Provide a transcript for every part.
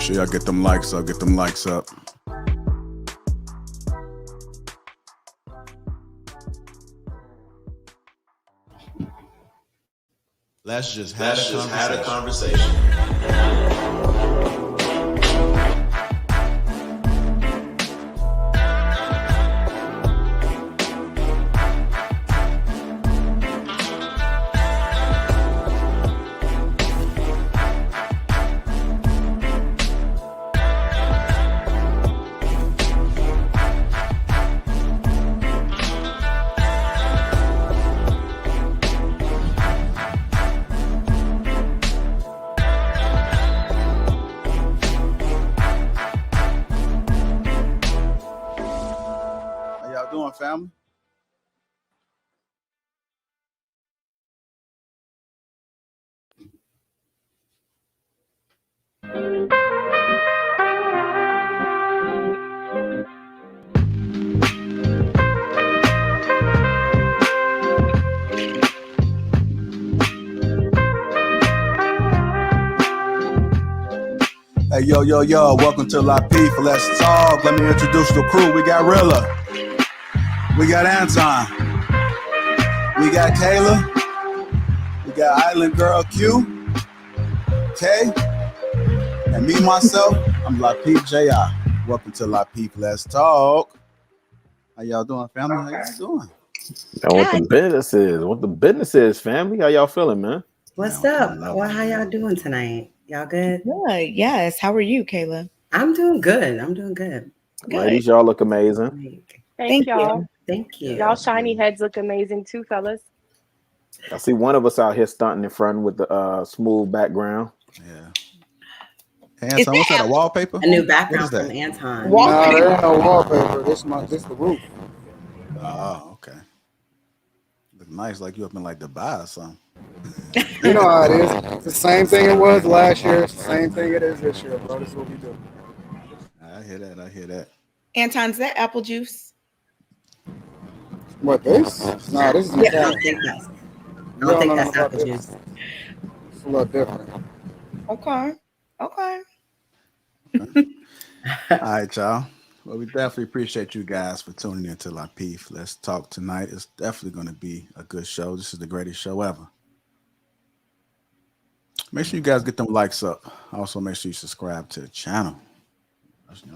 sure y'all get them likes up. Get them likes up. Let's just have a conversation. Family. Hey, yo, welcome to Lapeef. Let's talk. Let me introduce the crew. We got Rilla. We got Anton. We got Kayla. We got Island Girl Q. K. And me, myself, I'm Lapeef J.I. Welcome to Lapeef. Let's talk. How y'all doing, family? How y'all doing? What the business is, family. How y'all feeling, man? What's up? Well, how y'all doing tonight? Y'all good? Good. Yes. How are you, Kayla? I'm doing good. Good. Ladies, y'all look amazing. Thank y'all. Thank you. Y'all shiny heads look amazing too, fellas. I see one of us out here stunting in front with the smooth background. Yeah. Hey, Anton, what's that? A wallpaper? A new background from Anton. No, there ain't no wallpaper. This the roof. Oh, okay. Look nice, like you up in like Dubai or something. You know how it is. It's the same thing it was last year. It's the same thing it is this year, bro. This is what we do. I hear that. Anton, is that apple juice? What, this? No, this is I don't think that's apple juice. It's a little different. Okay. All right, y'all. Well, we definitely appreciate you guys for tuning in to Lapeef. Let's talk tonight. It's definitely going to be a good show. This is the greatest show ever. Make sure you guys get them likes up. Also, make sure you subscribe to the channel.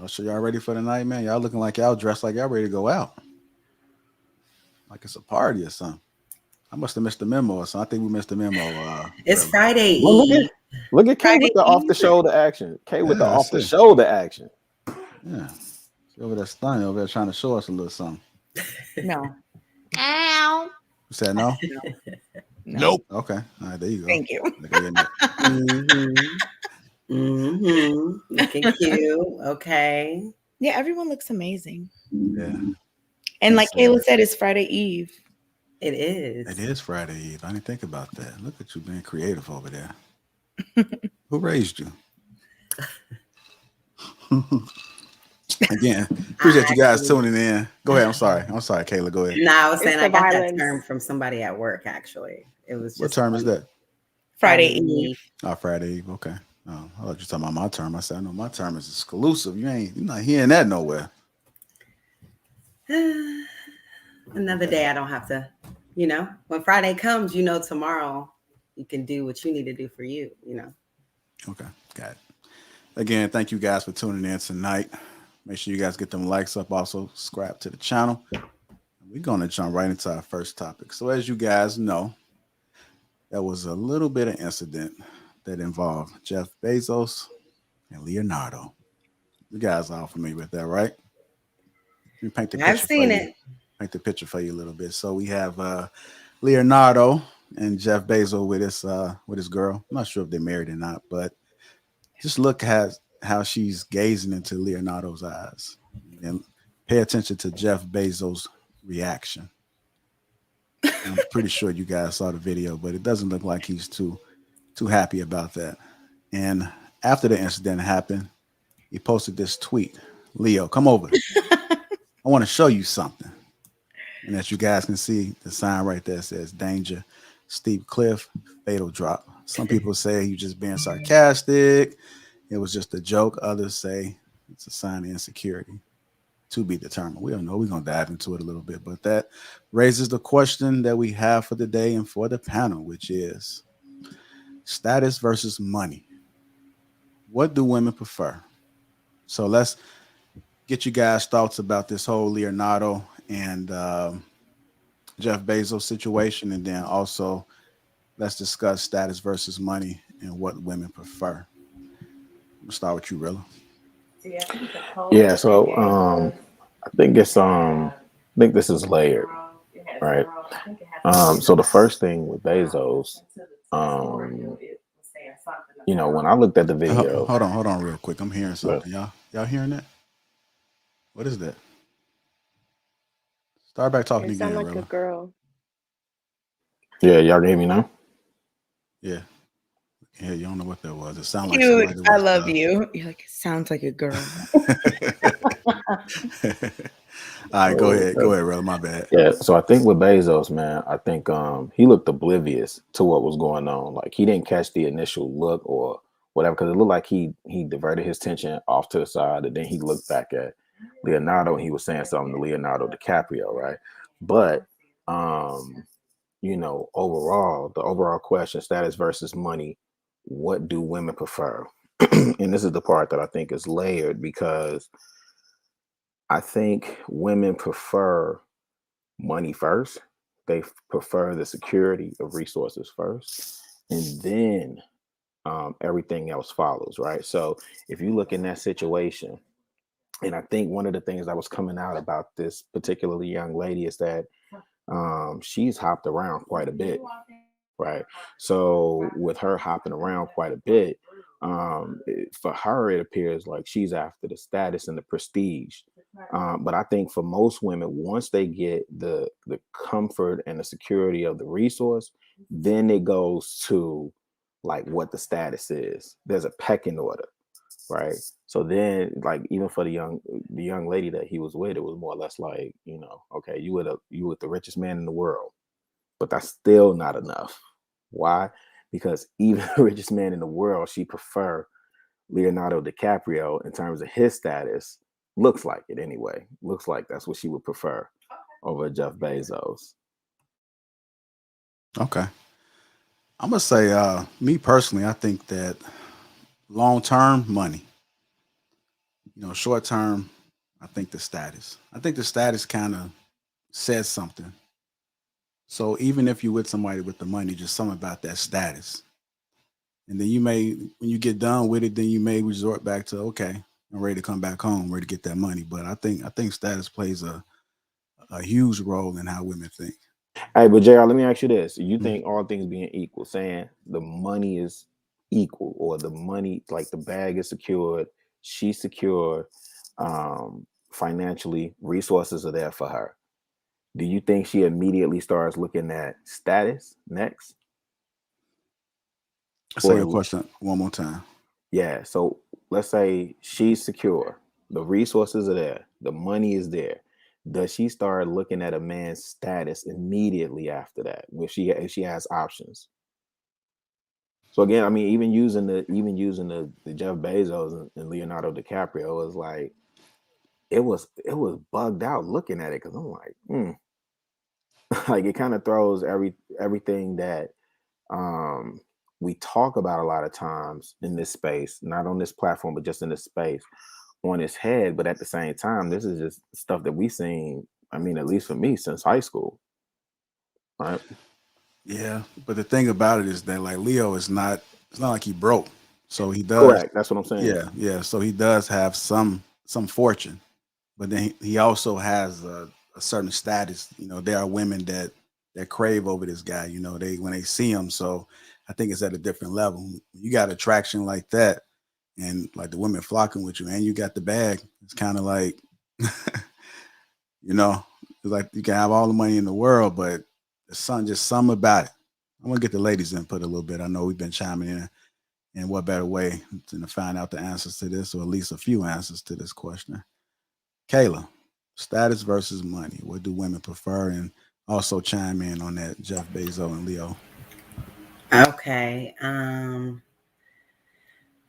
So y'all ready for the night, man? Y'all looking like y'all dressed like y'all ready to go out. Like it's a party or something. I must have missed the memo or something. I think we missed the memo. It's Friday Well, Eve. look at Kay with the off-the-shoulder action. Action. Yeah. She over there stunning over there trying to show us a little something. No. Ow. You said no? No. Nope. Okay. All right, there you go. Thank you. Looking cute. Okay. Yeah, everyone looks amazing. Yeah. And like Kayla said, it's Friday Eve. It is. It is Friday Eve. I didn't think about that. Look at you being creative over there. Who raised you? Again, appreciate you guys tuning in. Go ahead. I'm sorry, Kayla. Go ahead. No, I was saying I got violence. that term from somebody at work, actually. It was just What term is that? Friday Eve. Oh, Friday Eve. Okay. Oh, I thought you were talking about my term. I said, I know my term is exclusive. You're not hearing that nowhere. Another day I don't have to, when Friday comes, tomorrow you can do what you need to do for you, Okay, got it. Again, thank you guys for tuning in tonight. Make sure you guys get them likes up. Also, subscribe to the channel. We're going to jump right into our first topic. So as you guys know, there was a little bit of incident that involved Jeff Bezos and Leonardo. You guys are all familiar with that, right? Let me paint the picture. I've seen it. Paint the picture for you a little bit. So we have Leonardo and Jeff Bezos with his girl. I'm not sure if they're married or not, but just look at how she's gazing into Leonardo's eyes and pay attention to Jeff Bezos' reaction. I'm pretty sure you guys saw the video, but it doesn't look like he's too happy about that. And after the incident happened, he posted this tweet. Leo, come over. I want to show you something. And as you guys can see, the sign right there says danger, steep cliff, fatal drop. Some people say you're just being sarcastic. it was just a joke. Others say it's a sign of insecurity. To be determined. We don't know. We're going to dive into it a little bit, but that raises the question that we have for the day and for the panel, which is status versus money. What do women prefer? So let's get you guys' thoughts about this whole Leonardo and Jeff Bezos situation, and then also let's discuss status versus money and what women prefer. We'll start with you, Rilla. Yeah, so I think this is layered, right? So the first thing with Bezos, when I looked at the video, Hold on, real quick. I'm hearing something. Y'all hearing that? What is that? Start back talking It again, sounds like Rilla. a girl. yeah, y'all gave me now. Yeah. Yeah, you don't know what that was. It sounded like Cute. somebody I was. love you. You're like, it sounds like a girl. All right, go ahead. Okay. Go ahead, Rilla. My bad. Yeah, so I think with Bezos, man, I think he looked oblivious to what was going on. Like he didn't catch the initial look or whatever, because it looked like he diverted his attention off to the side, and then he looked back at Leonardo and he was saying something to Leonardo DiCaprio, right? But overall, the overall question, status versus money, what do women prefer? And this is the part that I think is layered, because I think women prefer money first. They prefer the security of resources first, and then everything else follows, right? So if you look in that situation, and I think one of the things that was coming out about this particularly young lady is that she's hopped around quite a bit, right? So with her hopping around quite a bit, for her it appears like she's after the status and the prestige. But I think for most women, once they get the comfort and the security of the resource, then it goes to like what the status is. There's a pecking order, right? So then, like even for the young lady that he was with, it was more or less like, okay, you with the richest man in the world, but that's still not enough. Why? Because even the richest man in the world, she prefer Leonardo DiCaprio in terms of his status. Looks like it anyway. Looks like that's what she would prefer over Jeff Bezos. Okay. I'm gonna say, me personally, I think that long term money. Short term, I think the status. I think the status kind of says something. So even if you're with somebody with the money, just something about that status. And then you may, when you get done with it, then you may resort back to, okay, I'm ready to come back home, ready to get that money. But I think status plays a huge role in how women think. Hey, but JR, let me ask you this. You Mhm. think all things being equal, saying the money is equal, or the money, like the bag is secured, she's secure, financially, resources are there for her. Do you think she immediately starts looking at status next? Say your question one more time. Yeah. So let's say she's secure, the resources are there, the money is there. Does she start looking at a man's status immediately after that, if she has options? So again, I mean, even using the Jeff Bezos and Leonardo DiCaprio, is like it was bugged out looking at it, because I'm like, like it kind of throws everything that we talk about a lot of times in this space, not on this platform, but just in this space, on its head. But at the same time, this is just stuff that we've seen, I mean, at least for me, since high school. Right. Yeah. But the thing about it is that like Leo is not, it's not like he broke. So he does. Correct. That's what I'm saying. Yeah. Yeah. So he does have some fortune, but then he also has a certain status. There are women that crave over this guy, when they see him. So I think it's at a different level. You got attraction like that, and like the women flocking with you, and you got the bag. It's kind of like, it's like you can have all the money in the world, but there's just something about it. I'm gonna get the ladies' input a little bit. I know we've been chiming in, and what better way than to find out the answers to this, or at least a few answers to this question. Kayla, status versus money. What do women prefer? And also chime in on that, Jeff Bezos and Leo. Okay.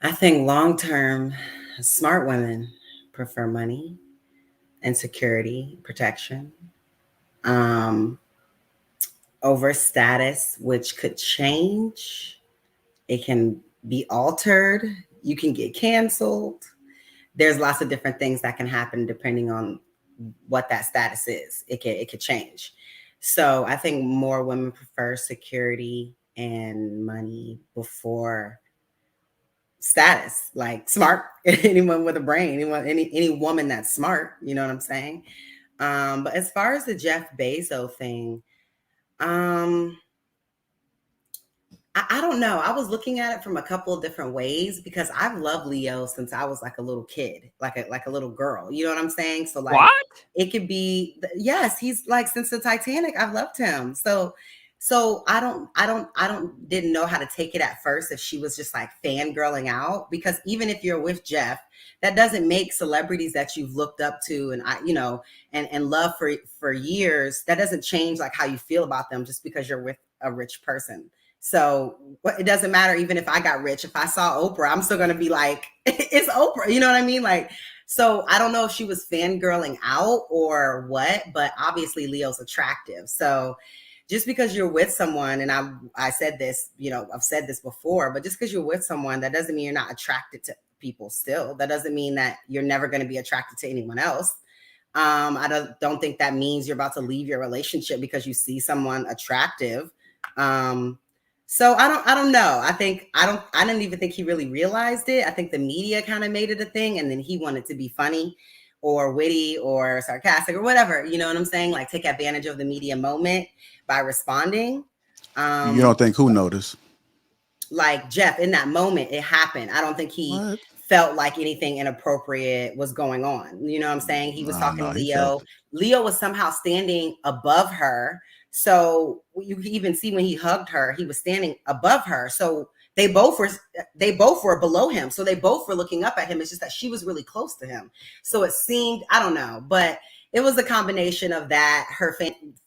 I think long term, smart women prefer money and security, protection, um, over status, which could change. It can be altered. You can get canceled. There's lots of different things that can happen depending on what that status is. It could change. So I think more women prefer security and money before status, like smart. Anyone with a brain, any woman that's smart, you know what I'm saying? But as far as the Jeff Bezos thing, um, I don't know. I was looking at it from a couple of different ways because I've loved Leo since I was like a little kid, like a little girl. You know what I'm saying? So like What? it could be yes, he's like since the Titanic, I've loved him. So I don't didn't know how to take it at first if she was just like fangirling out because even if you're with Jeff, that doesn't make celebrities that you've looked up to and and love for years, that doesn't change like how you feel about them just because you're with a rich person. So it doesn't matter even if I got rich. If I saw Oprah, I'm still gonna be like, it's Oprah. You know what I mean? Like, so I don't know if she was fangirling out or what, but obviously Leo's attractive. So just because you're with someone, and I said this, I've said this before, but just because you're with someone, that doesn't mean you're not attracted to people still. That doesn't mean that you're never going to be attracted to anyone else. I don't think that means you're about to leave your relationship because you see someone attractive. So I don't know. I didn't even think he really realized it. I think the media kind of made it a thing and then he wanted to be funny or witty or sarcastic or whatever, you know what I'm saying? Like take advantage of the media moment by responding. You don't think who noticed? Like Jeff, in that moment, it happened. I don't think he felt like anything inappropriate was going on. You know what I'm saying? He was talking to Leo. Leo was somehow standing above her. So you can even see when he hugged her, he was standing above her. So they both were below him. So they both were looking up at him. It's just that she was really close to him. So it seemed, I don't know, but it was a combination of that, her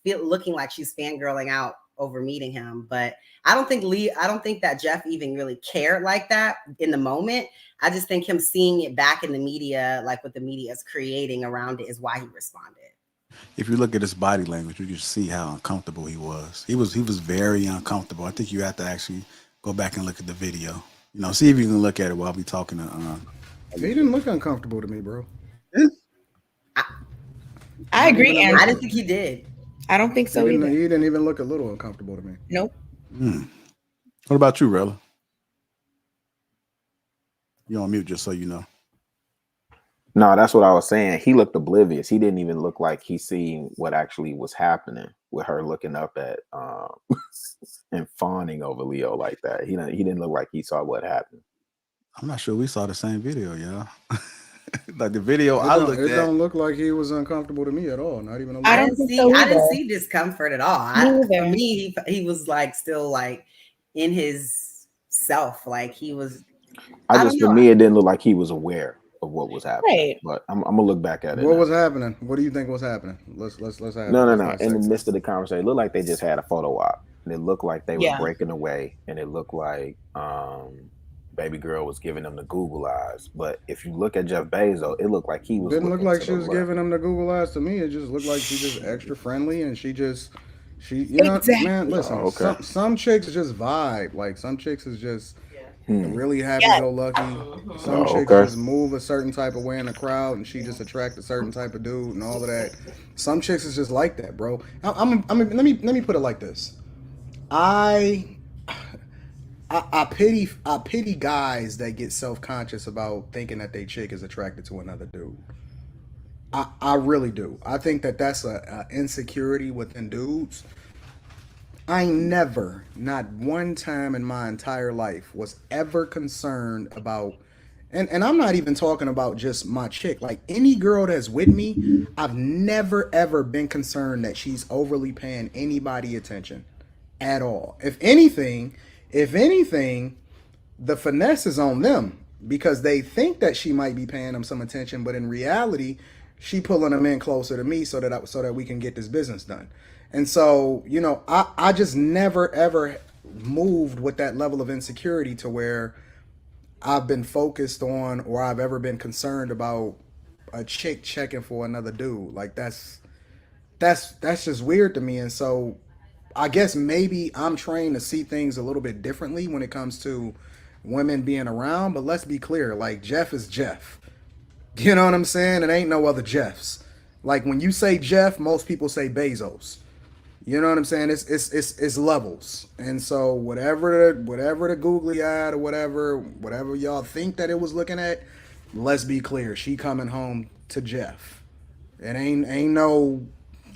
looking like she's fangirling out over meeting him. But I don't think that Jeff even really cared like that in the moment. I just think him seeing it back in the media, like what the media is creating around it, is why he responded. If you look at his body language, you can see how uncomfortable he was. He was very uncomfortable. I think you have to actually go back and look at the video. See if you can look at it while we talking to. He didn't look uncomfortable to me, bro. I agree, I didn't think he did. I don't think so either. He didn't even look a little uncomfortable to me. Nope. What about you, Rella? You're on mute, just so you know. No, that's what I was saying. He looked oblivious. He didn't even look like he seen what actually was happening with her looking up at and fawning over Leo like that. He didn't look like he saw what happened. I'm not sure we saw the same video, y'all. Like the video it don't look like he was uncomfortable to me at all. Not even a little. I didn't see discomfort at all. For me, he was like still like in his self, like he was. For me, it didn't look like he was aware of what was happening. Right. But I'm gonna look back at it. What was happening? What do you think was happening? Let's have No. In the midst of the conversation, it looked like they just had a photo op. And it looked like they were breaking away, and it looked like baby girl was giving them the Google eyes. But if you look at Jeff Bezos, it looked like he was. Didn't look like she was giving him the Google eyes to me. It just looked like she just extra friendly, and she man. Listen, some chicks just vibe. Like some chicks is just really happy-go-lucky. Some chicks just move a certain type of way in the crowd, and she just attract a certain type of dude and all of that. Some chicks is just like that, bro. Let me put it like this. I pity guys that get self-conscious about thinking that they chick is attracted to another dude. I really do. I think that that's a insecurity within dudes. I never, not one time in my entire life, was ever concerned about, and I'm not even talking about just my chick. Like any girl that's with me, I've never ever been concerned that she's overly paying anybody attention at all. If anything, the finesse is on them because they think that she might be paying them some attention, but in reality, she pulling them in closer to me so that we can get this business done. And so, I just never ever moved with that level of insecurity to where I've been focused on or I've ever been concerned about a chick checking for another dude. Like that's just weird to me. And so I guess maybe I'm trained to see things a little bit differently when it comes to women being around. But let's be clear, like Jeff is Jeff. You know what I'm saying? It ain't no other Jeffs. Like when you say Jeff, most people say Bezos. You know what I'm saying? It's levels. And so whatever the googly eyed or whatever y'all think that it was looking at, let's be clear, she coming home to Jeff. It ain't no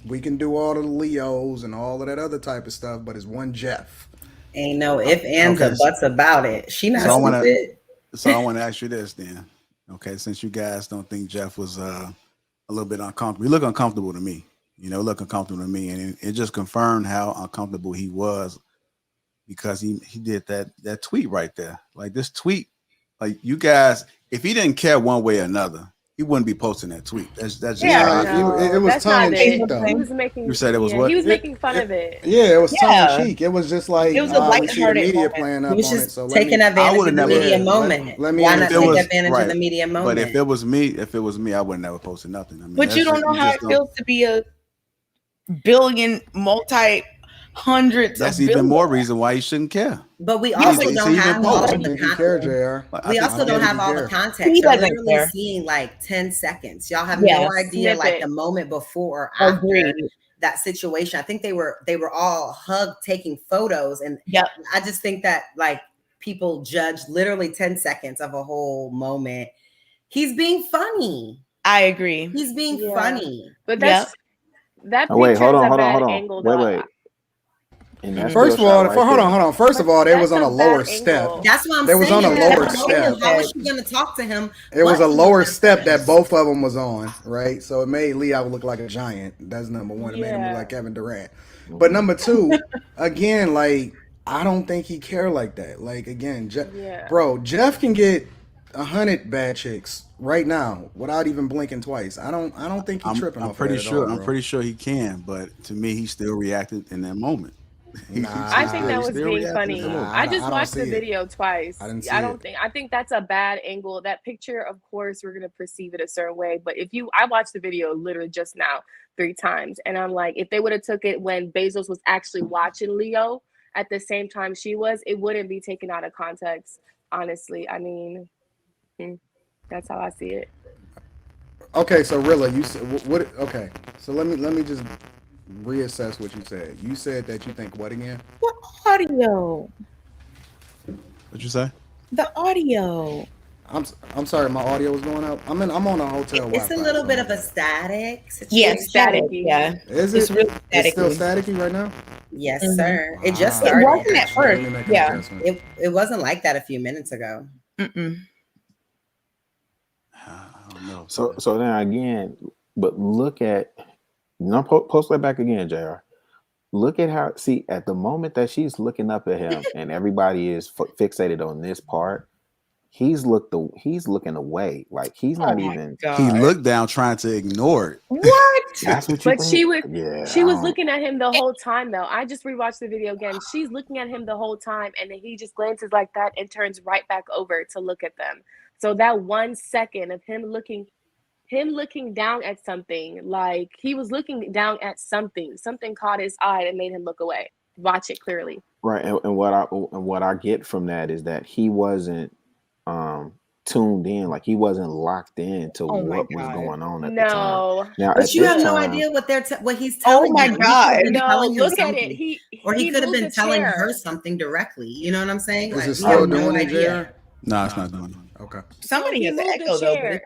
we can do all the Leos and all of that other type of stuff, but it's one Jeff. Ain't no if, ands, Okay, or buts about it. She not So I want stupid. I want to ask you this then. Okay, since you guys don't think Jeff was a little bit uncomfortable, he looked uncomfortable to me. You know, look uncomfortable to me, and it just confirmed how uncomfortable he was because he did that tweet right there. Like this tweet, like you guys, if he didn't care one way or another, he wouldn't be posting that tweet. That's just Yeah, how I feel. It was that's tongue not in it. cheek though. He was making. You said it was what? He was It- making fun of it. Yeah, it was tongue Yeah. in cheek. It was just like It was a we see the lighthearted media moment. playing He up was on it. just So taking I advantage would've of the never- media Yeah, moment. let me Why If not it take was- advantage of right. the media moment? But if it was me, I would never posted nothing. I mean, But you don't know how it feels to be a billion, hundreds That's of even billions. more reason why he shouldn't care. But we Yeah, also but don't he have even all post. I of the think he context. cared, JR. We also don't have all the context. He Y'all doesn't literally care. seeing like 10 seconds. Y'all have Yes. no idea like Snippet. the moment before or after Agreed. that situation. I think they were all hugged taking photos. And Yep. I just think that like people judge literally 10 seconds of a whole moment. He's being funny. I agree. He's being Yeah. funny. But that picture Oh, wait, is hold a on. bad angle. Wait, though. wait. And that's First of still all, shot right hold there. on. First of all, they was on That's a a lower bad step. angle. That's what I'm They was saying. on a Yeah, lower that's step. How is she going to talk to him? It was but a to lower him step that first? both of them was on, right? So it made Leo look like a giant. That's number one. It made him look Yeah. like Kevin Durant. But number two, again, like I don't think he care like that. Like again, Yeah. bro, Jeff can get 100 bad chicks right now without even blinking twice. I don't think he's tripping I'm off pretty of that sure. at all, I'm bro. pretty sure he can, but to me, he still reacted in that moment. I think that he was still being reacted in funny. that moment. I I just don't watched the see it. video twice. I didn't see I don't it. think. I think that's a bad angle. That picture, of course, we're gonna perceive it a certain way. But I watched the video literally just now 3 times, and I'm like, if they would have took it when Bezos was actually watching Leo at the same time she was, it wouldn't be taken out of context. Honestly, I mean, that's how I see it. Okay, so Rilla, you said what? Okay, so let me just reassess what you said. You said that you think what again? The audio. What'd you say? The audio. I'm sorry, my audio was going out. I'm on a hotel It's Wi-Fi. a little so bit my of a bad. static Yeah, situation. static. Staticky. Yeah. Is It's it? really It's still staticky. staticky right now. Yes, Mhm. sir. It just Wow. It started. wasn't at actually. first. Let me make an Yeah. adjustment. It wasn't like that a few minutes ago. Mm-mm. I don't know. So then again, but look at post that back again, JR. Look at how at the moment that she's looking up at him and everybody is fixated on this part, he's looking away. Like he's not even. God. he looked down trying to ignore it. What? That's what you But think? she was Yeah, she I was don't- looking at him the whole time though. I just rewatched the video again. She's looking at him the whole time, and then he just glances like that and turns right back over to look at them. So that 1 second of him looking down at something, like he was looking down at something caught his eye and made him look away. Watch it clearly. Right, and what I get from that is that he wasn't tuned in, like he wasn't locked in to Oh my what was God. going on at the time. No. Now, But at you this have no time- idea what he's Oh telling my him. He could God. have been No, telling him look at it. something. Or he could have moved been the telling chair. her something directly. You know what I'm saying? Is Like, it we still have no doing it, idea. JR? No, it's not doing it. Okay. Somebody he has an moved the echo though. chair.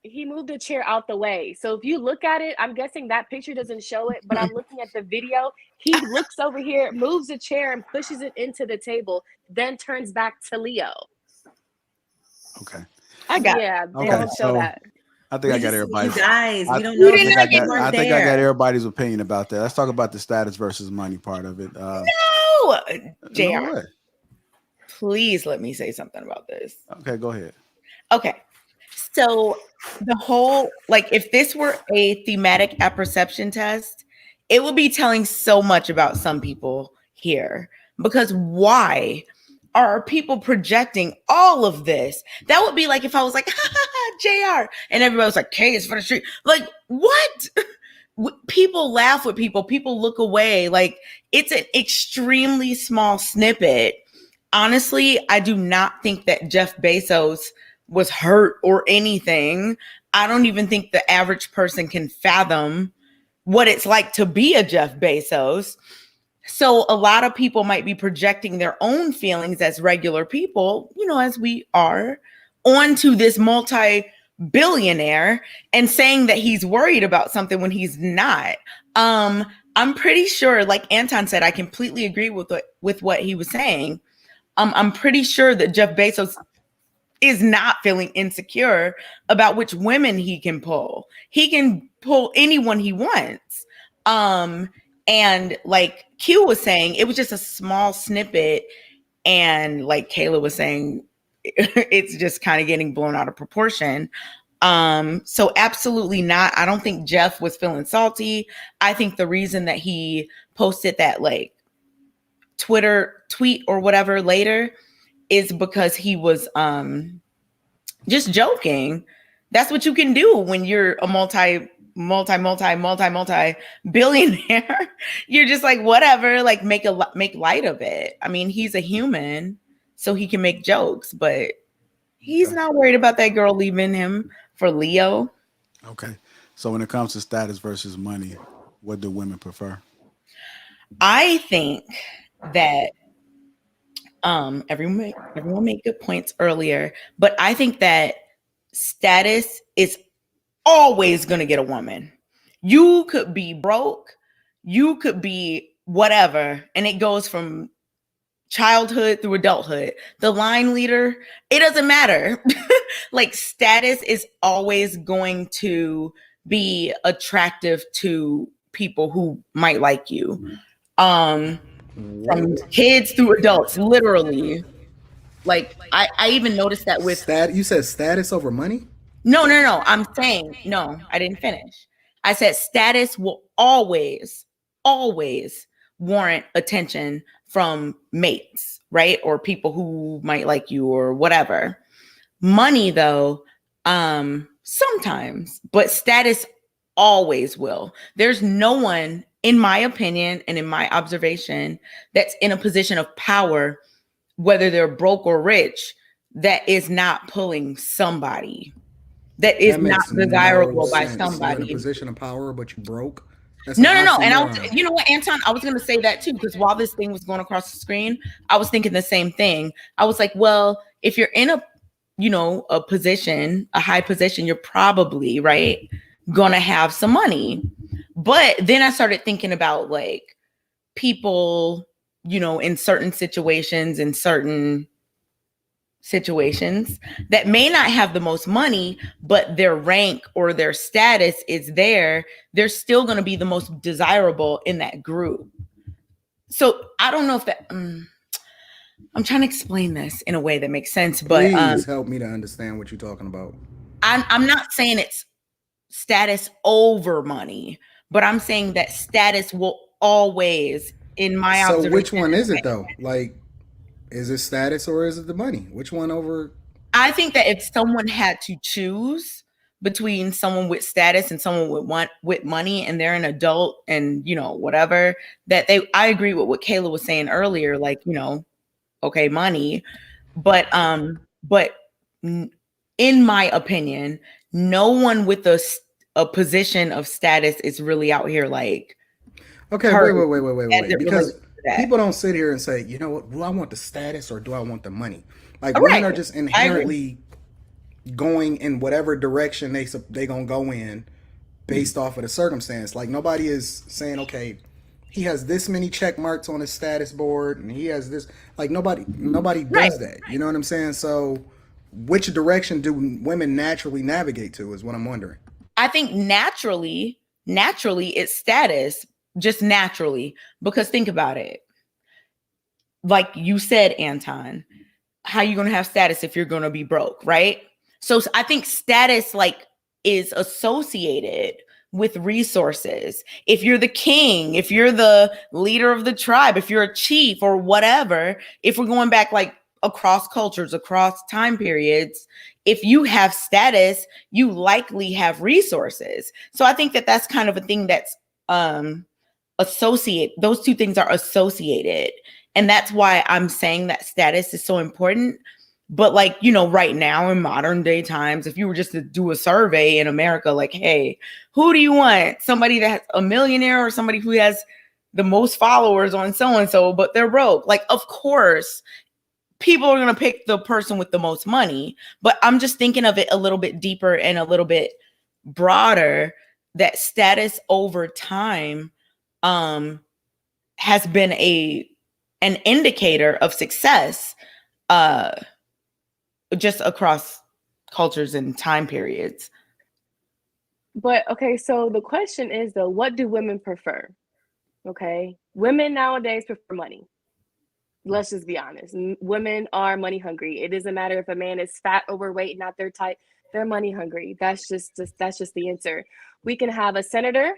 He moved the chair out the way. So if you look at it, I'm guessing that picture doesn't show it, but I'm looking at the video. He looks over here, moves the chair and pushes it into the table, then turns back to Leo. Okay. I got Yeah, they Okay, don't show so that. I think I got You everybody's. guys, we don't You know. did if not you get weren't I think I got there. everybody's opinion about that. Let's talk about the status versus money part of it. no, No JR. way. Please let me say something about this. Okay, go ahead. Okay. So the whole, like, if this were a thematic apperception test, it would be telling so much about some people here. Because why are people projecting all of this? That would be like if I was like, JR, and everybody was like, K is for the street. Like, what? People laugh with people. People look away. Like, it's an extremely small snippet. Honestly, I do not think that Jeff Bezos was hurt or anything. I don't even think the average person can fathom what it's like to be a Jeff Bezos. So a lot of people might be projecting their own feelings as regular people, you know, as we are, onto this multi-billionaire and saying that he's worried about something when he's not. I'm pretty sure, like Anton said, I completely agree with what he was saying. I'm pretty sure that Jeff Bezos is not feeling insecure about which women he can pull. He can pull anyone he wants. And like Q was saying, it was just a small snippet. And like Kayla was saying, it's just kind of getting blown out of proportion. So absolutely not. I don't think Jeff was feeling salty. I think the reason that he posted that like Twitter tweet or whatever later is because he was just joking. That's what you can do when you're a multi billionaire. You're just like, whatever, like make light of it. I mean, he's a human, so he can make jokes, but he's not worried about that girl leaving him for Leo. Okay. So when it comes to status versus money, what do women prefer? I think that everyone made good points earlier, but I think that status is always going to get a woman. You could be broke, you could be whatever, and it goes from childhood through adulthood. The line leader, it doesn't matter. Like status is always going to be attractive to people who might like you. From kids through adults, literally. Like I even noticed that with you said status over money? No. I'm saying, no, I didn't finish. I said status will always warrant attention from mates, right? Or people who might like you or whatever. Money, though, sometimes, but status always will. There's no one, in my opinion and in my observation, that's in a position of power, whether they're broke or rich, that is not pulling somebody. That is not desirable by somebody. You're in a position of power, but you broke. No. And you know what, Anton, I was going to say that too, because while this thing was going across the screen, I was thinking the same thing. I was like, well, if you're in a position, a high position, you're probably going to have some money. But then I started thinking about like people, in certain situations, that may not have the most money, but their rank or their status is there. They're still going to be the most desirable in that group. So I don't know if that, I'm trying to explain this in a way that makes sense, but please help me to understand what you're talking about. I'm not saying it's status over money, but I'm saying that status will always, in my observation. So which one is it though? Like, is it status or is it the money? Which one over? I think that if someone had to choose between someone with status and someone with money, and they're an adult and, whatever, I agree with what Kayla was saying earlier, like, okay, money. But in my opinion, no one with a position of status is really out here like. Okay, wait. Because people don't sit here and say, you know what, do I want the status or do I want the money? Like, women are just inherently going in whatever direction they gonna go in based off of the circumstance. Like, nobody is saying, okay, he has this many check marks on his status board and he has this. Like, nobody does that. You know what I'm saying? So which direction do women naturally navigate to is what I'm wondering. I think naturally it's status, just naturally, because think about it. Like you said, Anton, how you going to have status if you're going to be broke, right? So I think status is associated with resources. If you're the king, if you're the leader of the tribe, if you're a chief or whatever, if we're going back across cultures, across time periods, if you have status, you likely have resources. So I think that that's kind of a thing that's those two things are associated. And that's why I'm saying that status is so important. But like, you know, right now in modern day times, if you were just to do a survey in America, like, hey, who do you want? Somebody that's a millionaire or somebody who has the most followers on so-and-so, but they're broke? Like, of course, people are going to pick the person with the most money. But I'm just thinking of it a little bit deeper and a little bit broader, that status over time has been an indicator of success just across cultures and time periods. But okay, so the question is though, what do women prefer? Okay, women nowadays prefer money. Let's just be honest. Women are money hungry. It doesn't matter if a man is fat, overweight, not their type. They're money hungry. That's just the answer. We can have a senator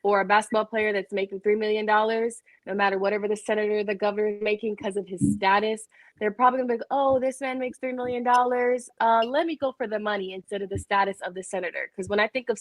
or a basketball player that's making $3 million, no matter whatever the senator, the governor is making because of his status. They're probably gonna be like, oh, this man makes $3 million. Let me go for the money instead of the status of the senator. Because when I think of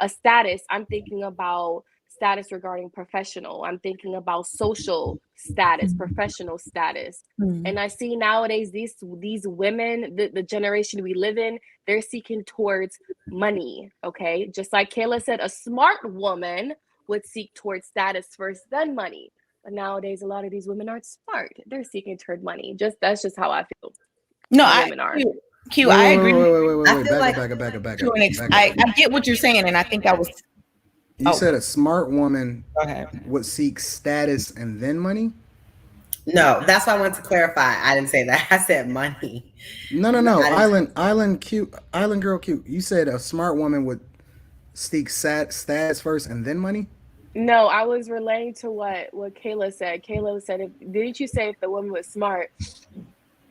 a status, I'm thinking about status regarding professional. I'm thinking about social status, professional status. And I see nowadays these women, the generation we live in, they're seeking towards money. Okay, just like Kayla said, a smart woman would seek towards status first, then money. But nowadays, a lot of these women aren't smart. They're seeking toward money. That's just how I feel. No, women are. Q, I agree. Wait. Back up. I get what you're saying, and I think I was. You said a smart woman Go ahead. would seek status and then money? No, that's why I wanted to clarify. I didn't say that. I said money. No. Island girl Q. You said a smart woman would seek status first and then money? No, I was relaying to what Kayla said. Kayla said, didn't you say if the woman was smart?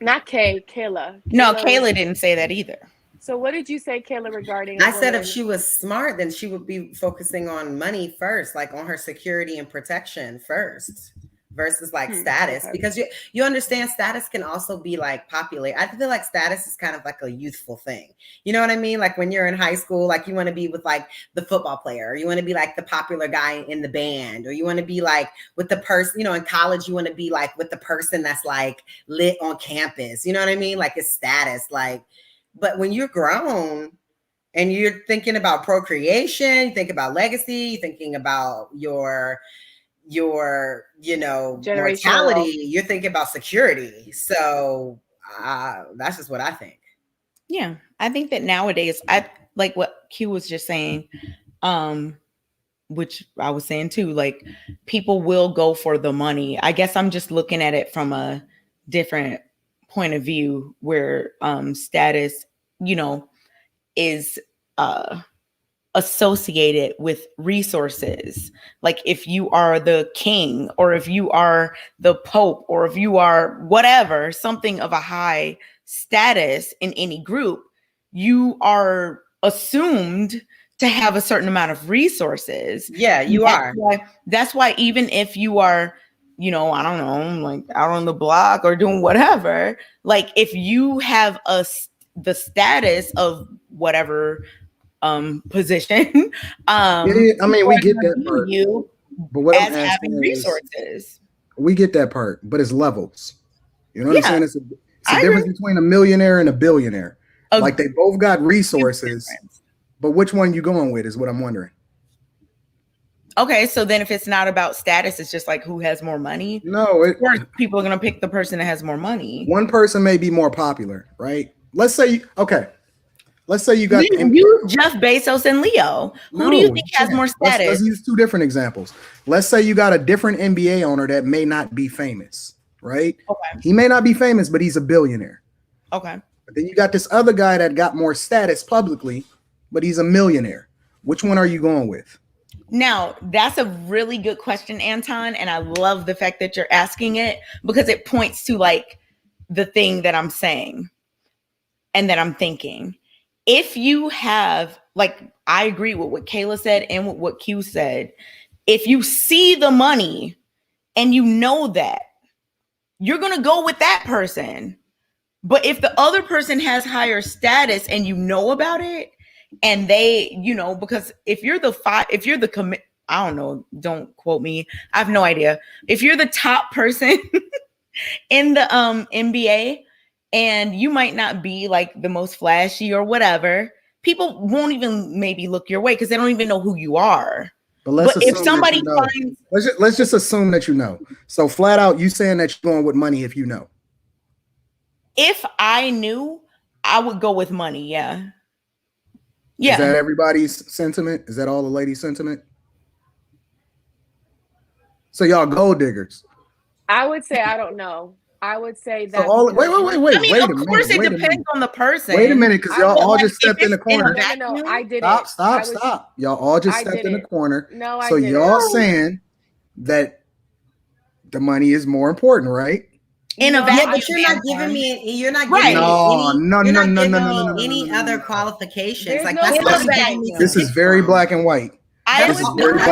Not Kayla. No, Kayla didn't say that either. So what did you say, Kayla, regarding? I said if she was smart, then she would be focusing on money first, like on her security and protection first, versus like status. Okay. Because you understand status can also be like popular. I feel like status is kind of like a youthful thing. You know what I mean? Like when you're in high school, like you want to be with like the football player, or you want to be like the popular guy in the band, or you want to be like with the person, you know, in college, you want to be like with the person that's like lit on campus. You know what I mean? Like it's status, like. But when you're grown and you're thinking about procreation, you think about legacy, you're thinking about your mortality, you're thinking about security. So that's just what I think. Yeah, I think that nowadays, I like what Q was just saying, which I was saying too, like people will go for the money. I guess I'm just looking at it from a different point of view where status, you know, is associated with resources. Like if you are the king, or if you are the pope, or if you are whatever, something of a high status in any group, you are assumed to have a certain amount of resources. Yeah, you are. That's why even if you are, you know, I don't know, like out on the block or doing whatever, like if you have the status of whatever position, I mean, we get that part. You, but what as I'm having resources, we get that part, but it's levels. You know what I'm saying? It's a difference between a millionaire and a billionaire. Like they both got resources, but which one you going with is what I'm wondering. Okay, so then if it's not about status, it's just like who has more money. No, people are gonna pick the person that has more money. One person may be more popular, right? Let's say you got you Jeff Bezos and Leo. Who do you think has more status? Let's use two different examples. Let's say you got a different NBA owner that may not be famous, right? Okay. He may not be famous, but he's a billionaire. Okay. But then you got this other guy that got more status publicly, but he's a millionaire. Which one are you going with? Now, that's a really good question, Anton. And I love the fact that you're asking it, because it points to like the thing that I'm saying and that I'm thinking. If you have, like, I agree with what Kayla said and with what Q said. If you see the money and you know that, you're going to go with that person. But if the other person has higher status and you know about it, and they, because if you're the I don't know, don't quote me, I have no idea. If you're the top person in the NBA, and you might not be like the most flashy or whatever, people won't even maybe look your way because they don't even know who you are. But if somebody finds, let's just assume that you know. So flat out, you saying that you're going with money if you know. If I knew, I would go with money. Yeah. Is that everybody's sentiment? Is that all the ladies' sentiment? So y'all gold diggers. I would say I don't know. I would say that. So wait. I mean, of course, it depends on the person. Wait a minute, because y'all all just stepped in the corner. No, I didn't. Stop. Y'all all just stepped in the corner. No, I so didn't. Y'all saying that the money is more important, right? In a vacuum, but you're not giving me. You're not right. giving me no. Any other qualifications? Like this is very black and white. I assume that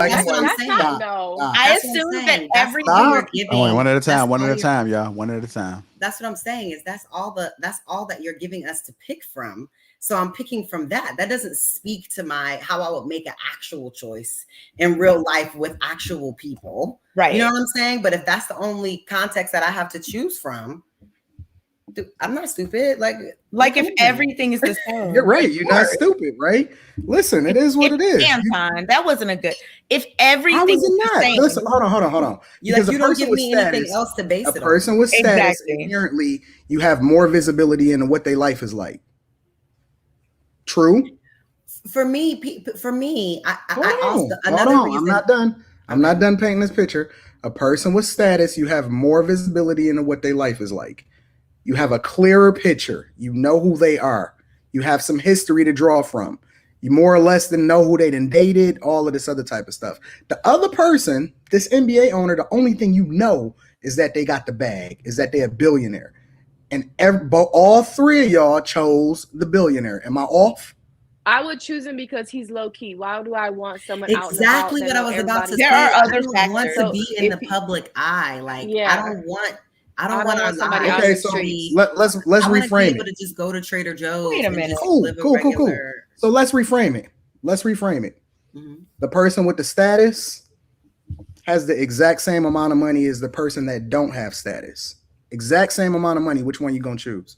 everything you're giving. One at a time. One at a time, y'all. One at a time. That's what I'm saying. Is that's all that you're giving us to pick from. So I'm picking from that. That doesn't speak to how I would make an actual choice in real life with actual people. Right. You know what I'm saying? But if that's the only context that I have to choose from, I'm not stupid. Like if everything is the same. You're right. You're not stupid, right? Listen, it is what it is. Anton, that wasn't a good. If everything was the same. Listen, hold on. You don't give me anything else to base it on. A person with status, inherently, you have more visibility into what their life is like. True. For me, hold on. I'm not done painting this picture. A person with status, you have more visibility into what their life is like. You have a clearer picture. You know who they are. You have some history to draw from. You more or less than know who they done dated, all of this other type of stuff. The other person, this NBA owner, the only thing you know is that they got the bag, is that they're a billionaire. And all three of y'all chose the billionaire. Am I off? I would choose him because he's low key. Why do I want someone exactly what I was about to say? There are other factors. I don't want to be in the public eye. I don't want somebody. Okay, so let's reframe it. To just go to Trader Joe's. Wait a minute. Cool. So let's reframe it. Mm-hmm. The person with the status has the exact same amount of money as the person that don't have status. Exact same amount of money. Which one you gonna choose?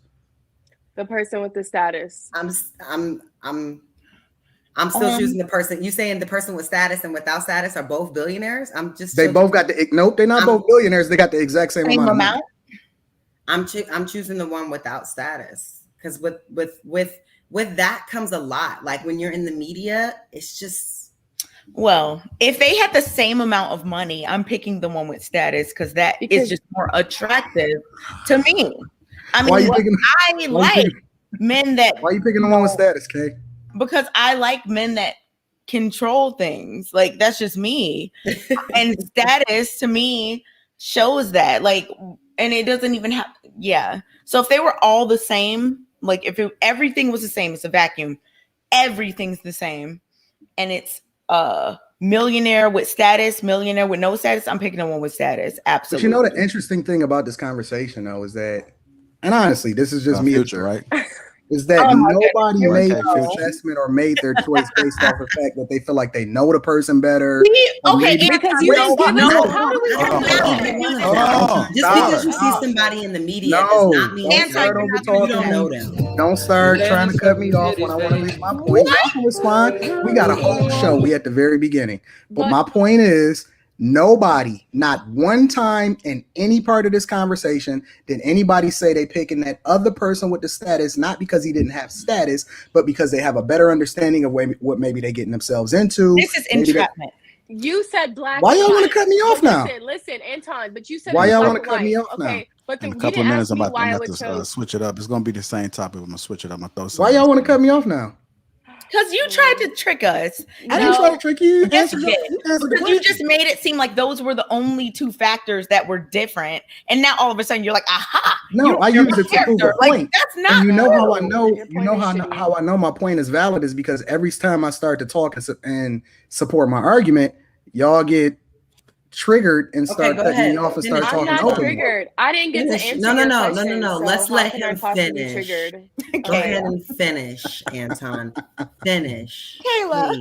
The person with the status. I'm still choosing the person. You saying the person with status and without status are both billionaires? They both got nope. They're not both billionaires. They got the exact same amount of money. I'm choosing the one without status because with that comes a lot. Like when you're in the media, it's just. Well, if they had the same amount of money, I'm picking the one with status because is just more attractive to me. I mean, men that. Why are you picking the one with status, Kay? Because I like men that control things. Like that's just me. And status to me shows that. And it doesn't even have. Yeah. So if they were all the same, if everything was the same, it's a vacuum. Everything's the same, and it's millionaire with status, millionaire with no status. I'm picking the one with status. Absolutely. But you know the interesting thing about this conversation though is that, and honestly, this is just me, future, right? Is that nobody made an assessment or made their choice based off the fact that they feel like they know the person better. Okay, because you didn't give us. How do we just because you see somebody in the media does not mean you don't know them. Don't start trying to cut me off when I want to leave my point. Y'all can respond. We got a whole show. We at the very beginning, but my point is. Nobody, not one time in any part of this conversation did anybody say they picking that other person with the status, not because he didn't have status, but because they have a better understanding of what maybe they're getting themselves into. This is entrapment. You said black. Why y'all want to cut me off now? Listen, Anton, but you said why y'all want to cut me off now? But in a couple of minutes, I'm about to switch it up. It's going to be the same topic. I'm going to switch it up. I'm gonna throw something. Why y'all want to cut me off now? Because you tried to trick us. I didn't try to trick you. Yes, you did. Because you just made it seem like those were the only two factors that were different, and now all of a sudden you're like, "Aha!" No, I use it to prove a point. That's not. And you know how I know. You know how I know my point is valid is because every time I start to talk and support my argument, y'all get triggered and Okay, start go cutting me ahead. off and Finish. start I'm talking not over me. triggered. I didn't get to Finish. answer No, no, your no, no, question. no, no. So Let's how let can I him possibly be finish. triggered? Go ahead and finish, Anton. Finish, Kayla.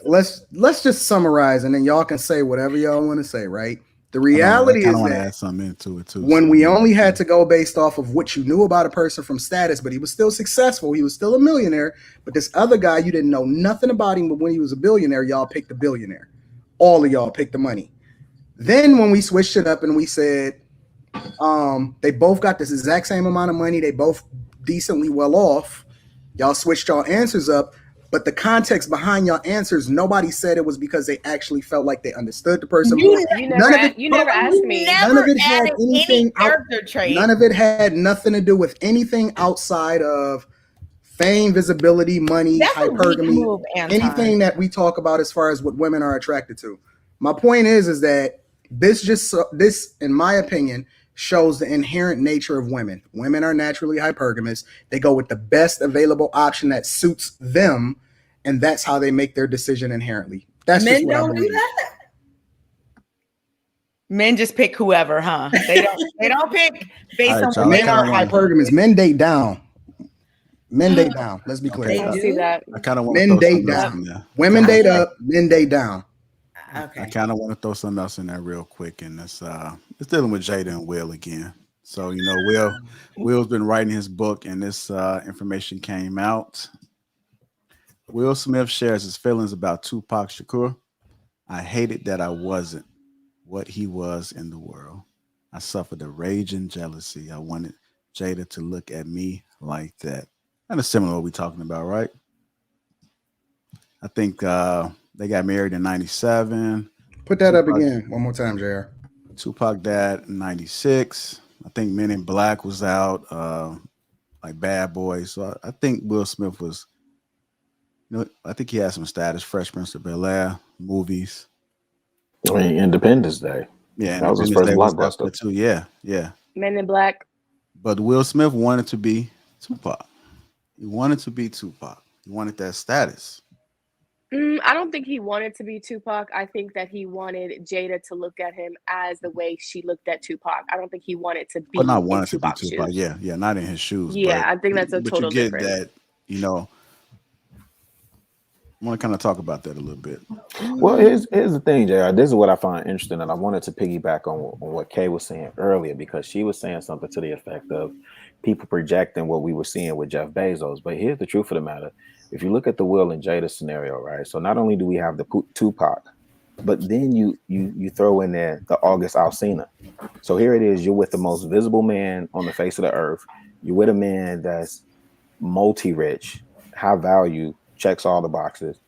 please. Let's just summarize, and then y'all can say whatever y'all want to say, right? The I don't know. I reality kind is of want to that add something into it too. when so we you only know, had to go based off of what you knew about a person from status, but he was still successful, he was still a millionaire. But this other guy, you didn't know nothing about him, but when he was a billionaire, y'all picked the billionaire. All of y'all picked the money. Then when we switched it up and we said they both got this exact same amount of money, they both decently well off, y'all switched y'all answers up. But the context behind y'all answers, nobody said it was because they actually felt like they understood the person more. You None never of it. you never asked me. None of Never it had added any anything out. character trait. None of it had nothing to do with anything outside of fame, visibility, money, That's a weak hypergamy, move, Anton. anything that we talk about as far as what women are attracted to. My point is that this, in my opinion, shows the inherent nature of women. Women are naturally hypergamous. They go with the best available option that suits them, and that's how they make their decision inherently. That's Men just what I don't do believe. that. Men just pick whoever, huh? They don't pick based All right, on y'all, what I they Men are kinda wanna- hypergamous. Men date down. Men date down. Let's be clear. Okay, I about see that. that. I kind of want to Men throw date something else down. in there. Women I date kinda- up. Men date down. I Okay. kind of want to throw something else in there real quick, and it's dealing with Jada and Will again. So you know, Will's been writing his book, and this information came out. Will Smith shares his feelings about Tupac Shakur. I hated that I wasn't what he was in the world. I suffered a rage and jealousy. I wanted Jada to look at me like that. Kind of similar to what we're talking about, right? I think they got married in '97. Put that up Tupac, again one more time, JR. Tupac died in '96. I think Men in Black was out, like Bad Boys. So I think Will Smith was, I think he had some status. Fresh Prince of Bel Air, movies. I mean, Independence Day. Yeah, That was his Independence first Day was up there blockbuster. too. Yeah, yeah. Men in Black. But Will Smith wanted to be Tupac. He wanted to be Tupac. He wanted that status. I don't think he wanted to be Tupac. I think that he wanted Jada to look at him as the way she looked at Tupac. I don't think he wanted to be But not in wanted to be Tupac's Tupac. shoes. Yeah, yeah, not in his shoes. Yeah, I think that's a but you total get difference. that, I want to kind of talk about that a little bit. Well, here's the thing, JR. This is what I find interesting, and I wanted to piggyback on what Kay was saying earlier, because she was saying something to the effect of people projecting what we were seeing with Jeff Bezos. But here's the truth of the matter. If you look at the Will and Jada scenario, right? So not only do we have the Tupac, but then you throw in there the August Alsina. So here it is. You're with the most visible man on the face of the earth. You're with a man that's multi-rich, high value, checks all the boxes,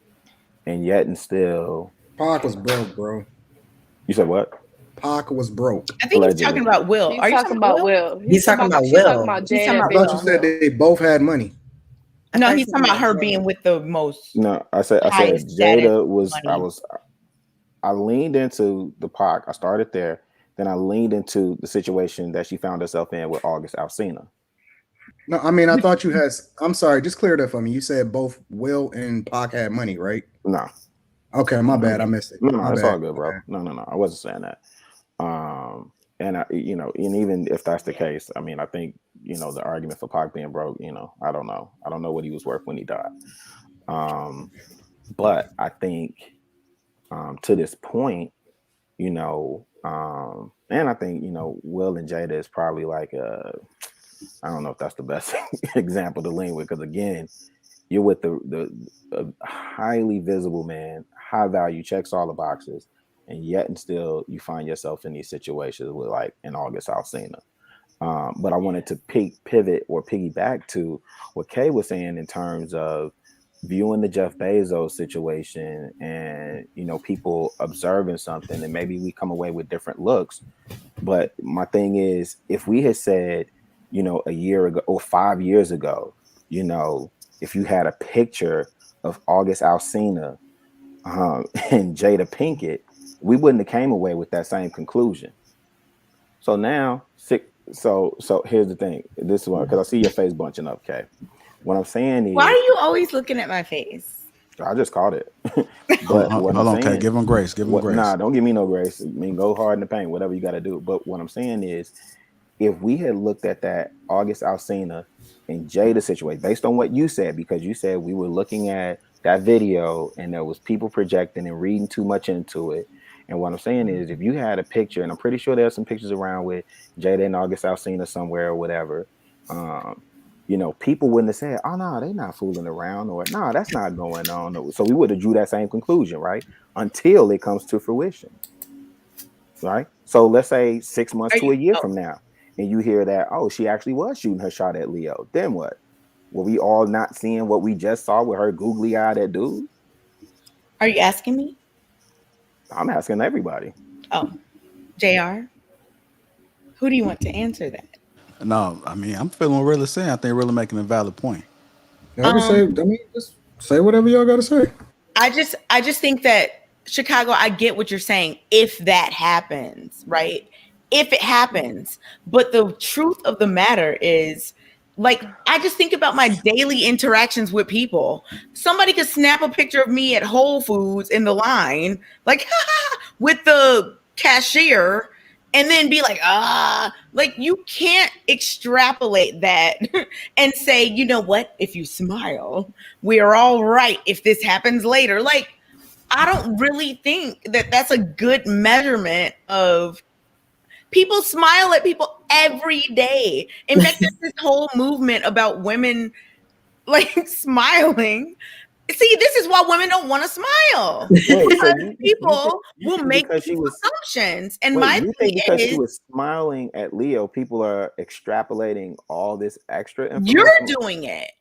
and yet and still. Pac was broke, bro. You said what? Pac was broke. I think Allegedly. he's talking about Will. He's Are you talking about Will. He's talking about She's Will. talking about He's talking Jada. about I thought you Bezos. said they both had money. No, thought he's you talking about said her Will. being with the most. No, I said highest Jada was. money. I leaned into the Pac. I started there. Then I leaned into the situation that she found herself in with August Alsina. No, I mean I thought you had. I'm sorry, just clear that for me. You said both Will and Pac had money, right? No, Okay, my bad. I missed it. no, My it's bad. all good, bro. No. I wasn't saying that. And I, and even if that's the case, I mean, I think the argument for Pac being broke, I don't know. I don't know what he was worth when he died. But I think to this point, and I think Will and Jada is probably like I don't know if that's the best example to lean with, because again, you're with the highly visible man, high value, checks all the boxes, and yet and still you find yourself in these situations with like an August Alsina. But I wanted to pivot or piggyback to what Kay was saying in terms of viewing the Jeff Bezos situation and people observing something, and maybe we come away with different looks. But my thing is, if we had said a year ago or 5 years ago, if you had a picture of August Alsina and Jada Pinkett, we wouldn't have came away with that same conclusion. So now, so here's the thing. This is one, because I see your face bunching up, Kay. What I'm saying is, Why are you always looking at my face? I just caught it. Hold But on, what I'm hold on, okay, saying, give him grace. Give him grace. nah, don't give me no grace. I mean, go hard in the paint, whatever you got to do. But what I'm saying is, if we had looked at that August Alsina and Jada situation based on what you said, because you said we were looking at that video and there was people projecting and reading too much into it. And what I'm saying is, if you had a picture, and I'm pretty sure there's some pictures around with Jada and August Alsina somewhere or whatever, you know, people wouldn't have said, "Oh no, they're not fooling around," or "No, that's not going on." So we would have drew that same conclusion, right? Until it comes to fruition, right? So let's say 6 months Are to you? a year Oh, from now, and you hear that, oh, she actually was shooting her shot at Leo. Then what? Were we all not seeing what we just saw with her googly eye that dude? are you asking me? I'm asking everybody. Oh, Jr. Who do you want to answer that? No, I mean, I'm feeling what Rilla's saying. I think Rilla making a valid point. Y'all can say. I mean, just say whatever y'all got to say. I just think that Chicago, I get what you're saying. If that happens, right? If it happens, but the truth of the matter is, like, I just think about my daily interactions with people. Somebody could snap a picture of me at Whole Foods in the line, like with the cashier, and then be like, like you can't extrapolate that and say, you know what, if you smile, we are all right if this happens later. Like, I don't really think that that's a good measurement of people smile at people every day. In fact, there's this whole movement about women like smiling. See, this is why women don't want to smile. Wait, so Because people you will think make because she these was assumptions. And wait, my you thing think because she is, was smiling at Leo, people are extrapolating all this extra you're information? doing it.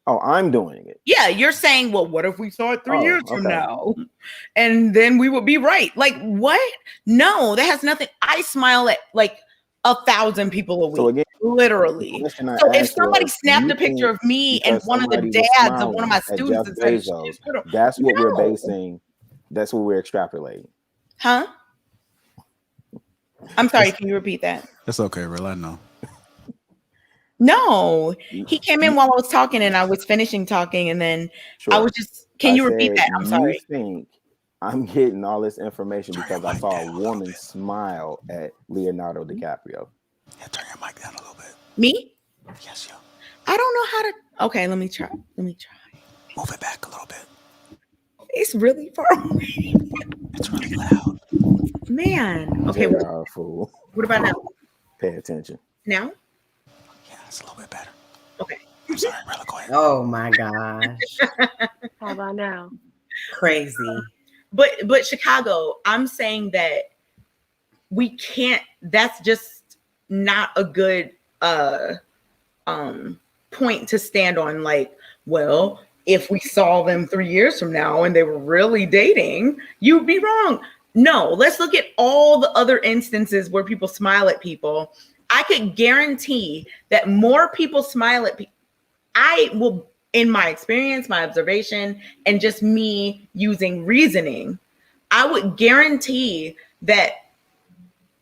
Oh, I'm doing it. Yeah, you're saying, well, what if we saw it 3 years Oh, from okay. now? And then we would be right. Like, what? No, that has nothing. I smile at like 1,000 people a week, So again, the literally. question I So if asked somebody was, do snapped you a picture think of me and because one of the somebody was dads of one of smiling my at students Jeff and said, Bezos, that's what we're no. basing, that's what we're extrapolating? Huh? I'm sorry, can you repeat that? That's okay, Rilla. I know. No, You, he came in you, while I was talking and I was finishing talking, and then I sure. was just, can I you repeat said, that? I'm you sorry. think I'm getting all this information Turn your because I mic saw a down a little woman bit. smile at Leonardo DiCaprio. Yeah, turn your mic down a little bit. Me? Yes, yo. I don't know how to. Okay, let me try. Move it back a little bit. It's really far away. It's really loud. Man. Okay, JR, fool. what about now? Pay attention. Now? Yeah, it's a little bit better. Okay. I'm sorry, Rilla. Go ahead. Oh my gosh. How about now? Crazy. But Chicago, I'm saying that we can't, that's just not a good point to stand on. Like, well, if we saw them 3 years from now and they were really dating, you'd be wrong. No, let's look at all the other instances where people smile at people. I could guarantee that more people smile at people. I will, in my experience, my observation, and just me using reasoning, I would guarantee that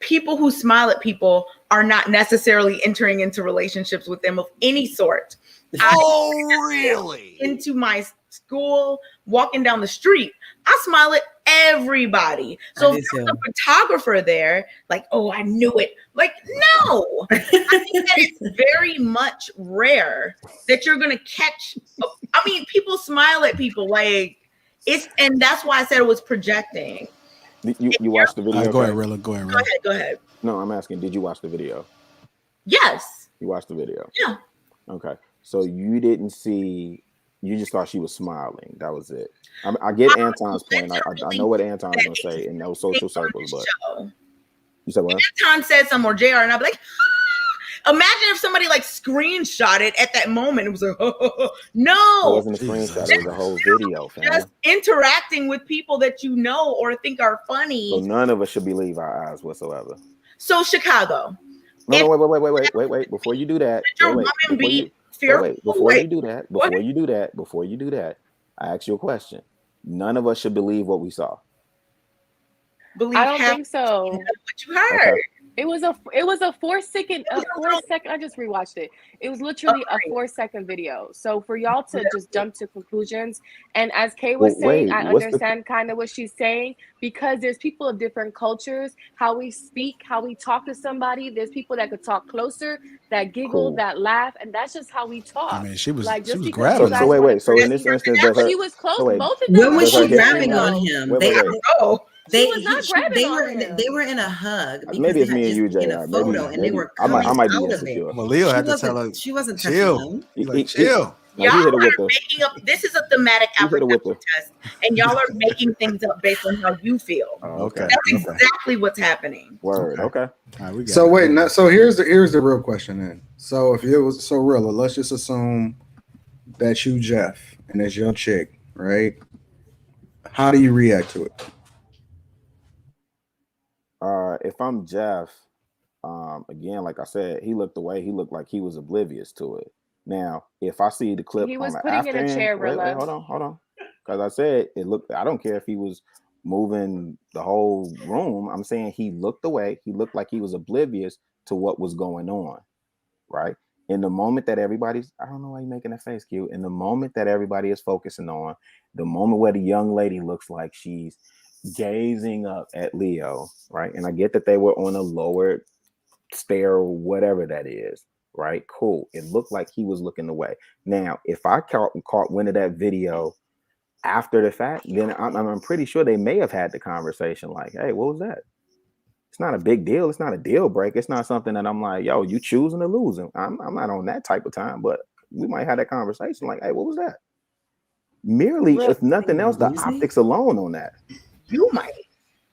people who smile at people are not necessarily entering into relationships with them of any sort. Oh, really? Into my school, walking down the street, I smile at everybody. So if there's a photographer there, like, oh, I knew it. Like, no. I think that it's very much rare that you're gonna catch. I mean, people smile at people like it's, and that's why I said it was projecting. You watched the video? Go ahead, Rilla. Go ahead, Rilla. Go ahead. No, I'm asking, did you watch the video? Yes. You watched the video? Yeah. Okay. So you didn't see, you just thought she was smiling. That was it. I get Anton's point. I know what Anton's going to say in those social circles, but you said what? Anton said some more JR, and I'd be like, imagine if somebody like screenshot it at that moment. It was like, no. It wasn't a screenshot. It was a whole video, fam. Just interacting with people that you know or think are funny. So none of us should believe our eyes whatsoever. So Chicago. No, wait. Before you do that, before you do that, I ask you a question. None of us should believe what we saw. I don't think so. What you heard. It was a 4 second. I just rewatched it. It was literally a 4 second video. So for y'all to just jump to conclusions, and as Kay was saying, I understand kind of what she's saying, because there's people of different cultures, how we speak, how we talk to somebody. There's people that could talk closer, that giggle, that laugh, and that's just how we talk. I mean, she was like, just she was because grabbing. So wait. So in this instance, does her? she was close. So wait, Both of them. When was does her she history grabbing on match? him? Wait. She was not grabbing on him. They were in a hug because Maybe it's they had me and just you, taken JR. a photo and they were I coming might be out of it. insecure. Well, Leo had to tell her, She wasn't chill. touching him. He's like, chill. Like, Y'all he hit it are with the. making up. This is a thematic He hit it with apprehension test, and y'all are making things up based on how you feel. Oh, okay. That's exactly what's happening. Word. Okay. All right, we got So it. wait, now, so here's the real question then. So if it was so real, let's just assume that you Jeff and it's your chick, right? How do you react to it? If I'm Jeff, again, like I said, he looked away. He looked like he was oblivious to it. Now, if I see the clip, He was on the putting in a after chair, end, wait, Rilla. hold on, because I said it looked. I don't care if he was moving the whole room. I'm saying he looked away. He looked like he was oblivious to what was going on. Right. In the moment that everybody's, I don't know why you're making that face, Q. In the moment that everybody is focusing on, the moment where the young lady looks like she's gazing up at Leo, right? And I get that they were on a lower stair or whatever that is, right? Cool. It looked like he was looking away. Now, if I caught wind of that video after the fact, then I'm pretty sure they may have had the conversation like, hey, what was that? It's not a big deal. It's not a deal breaker. It's not something that I'm like, yo, you choosing to lose him. I'm not on that type of time, but we might have that conversation like, hey, what was that? Merely, if nothing else, the optics alone on that. You might,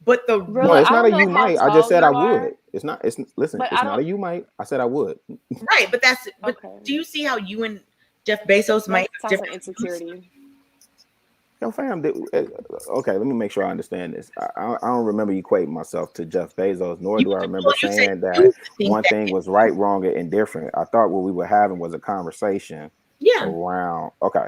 but the No, it's not a you might. I just said I would. It's not. Listen. It's not a you might. I said I would. Right, but that's. But do you see how you and Jeff Bezos might have different insecurity? Yo, fam. Okay, let me make sure I understand this. I don't remember equating myself to Jeff Bezos, nor do I remember saying that one thing was right, wrong, or indifferent. I thought what we were having was a conversation around. Okay.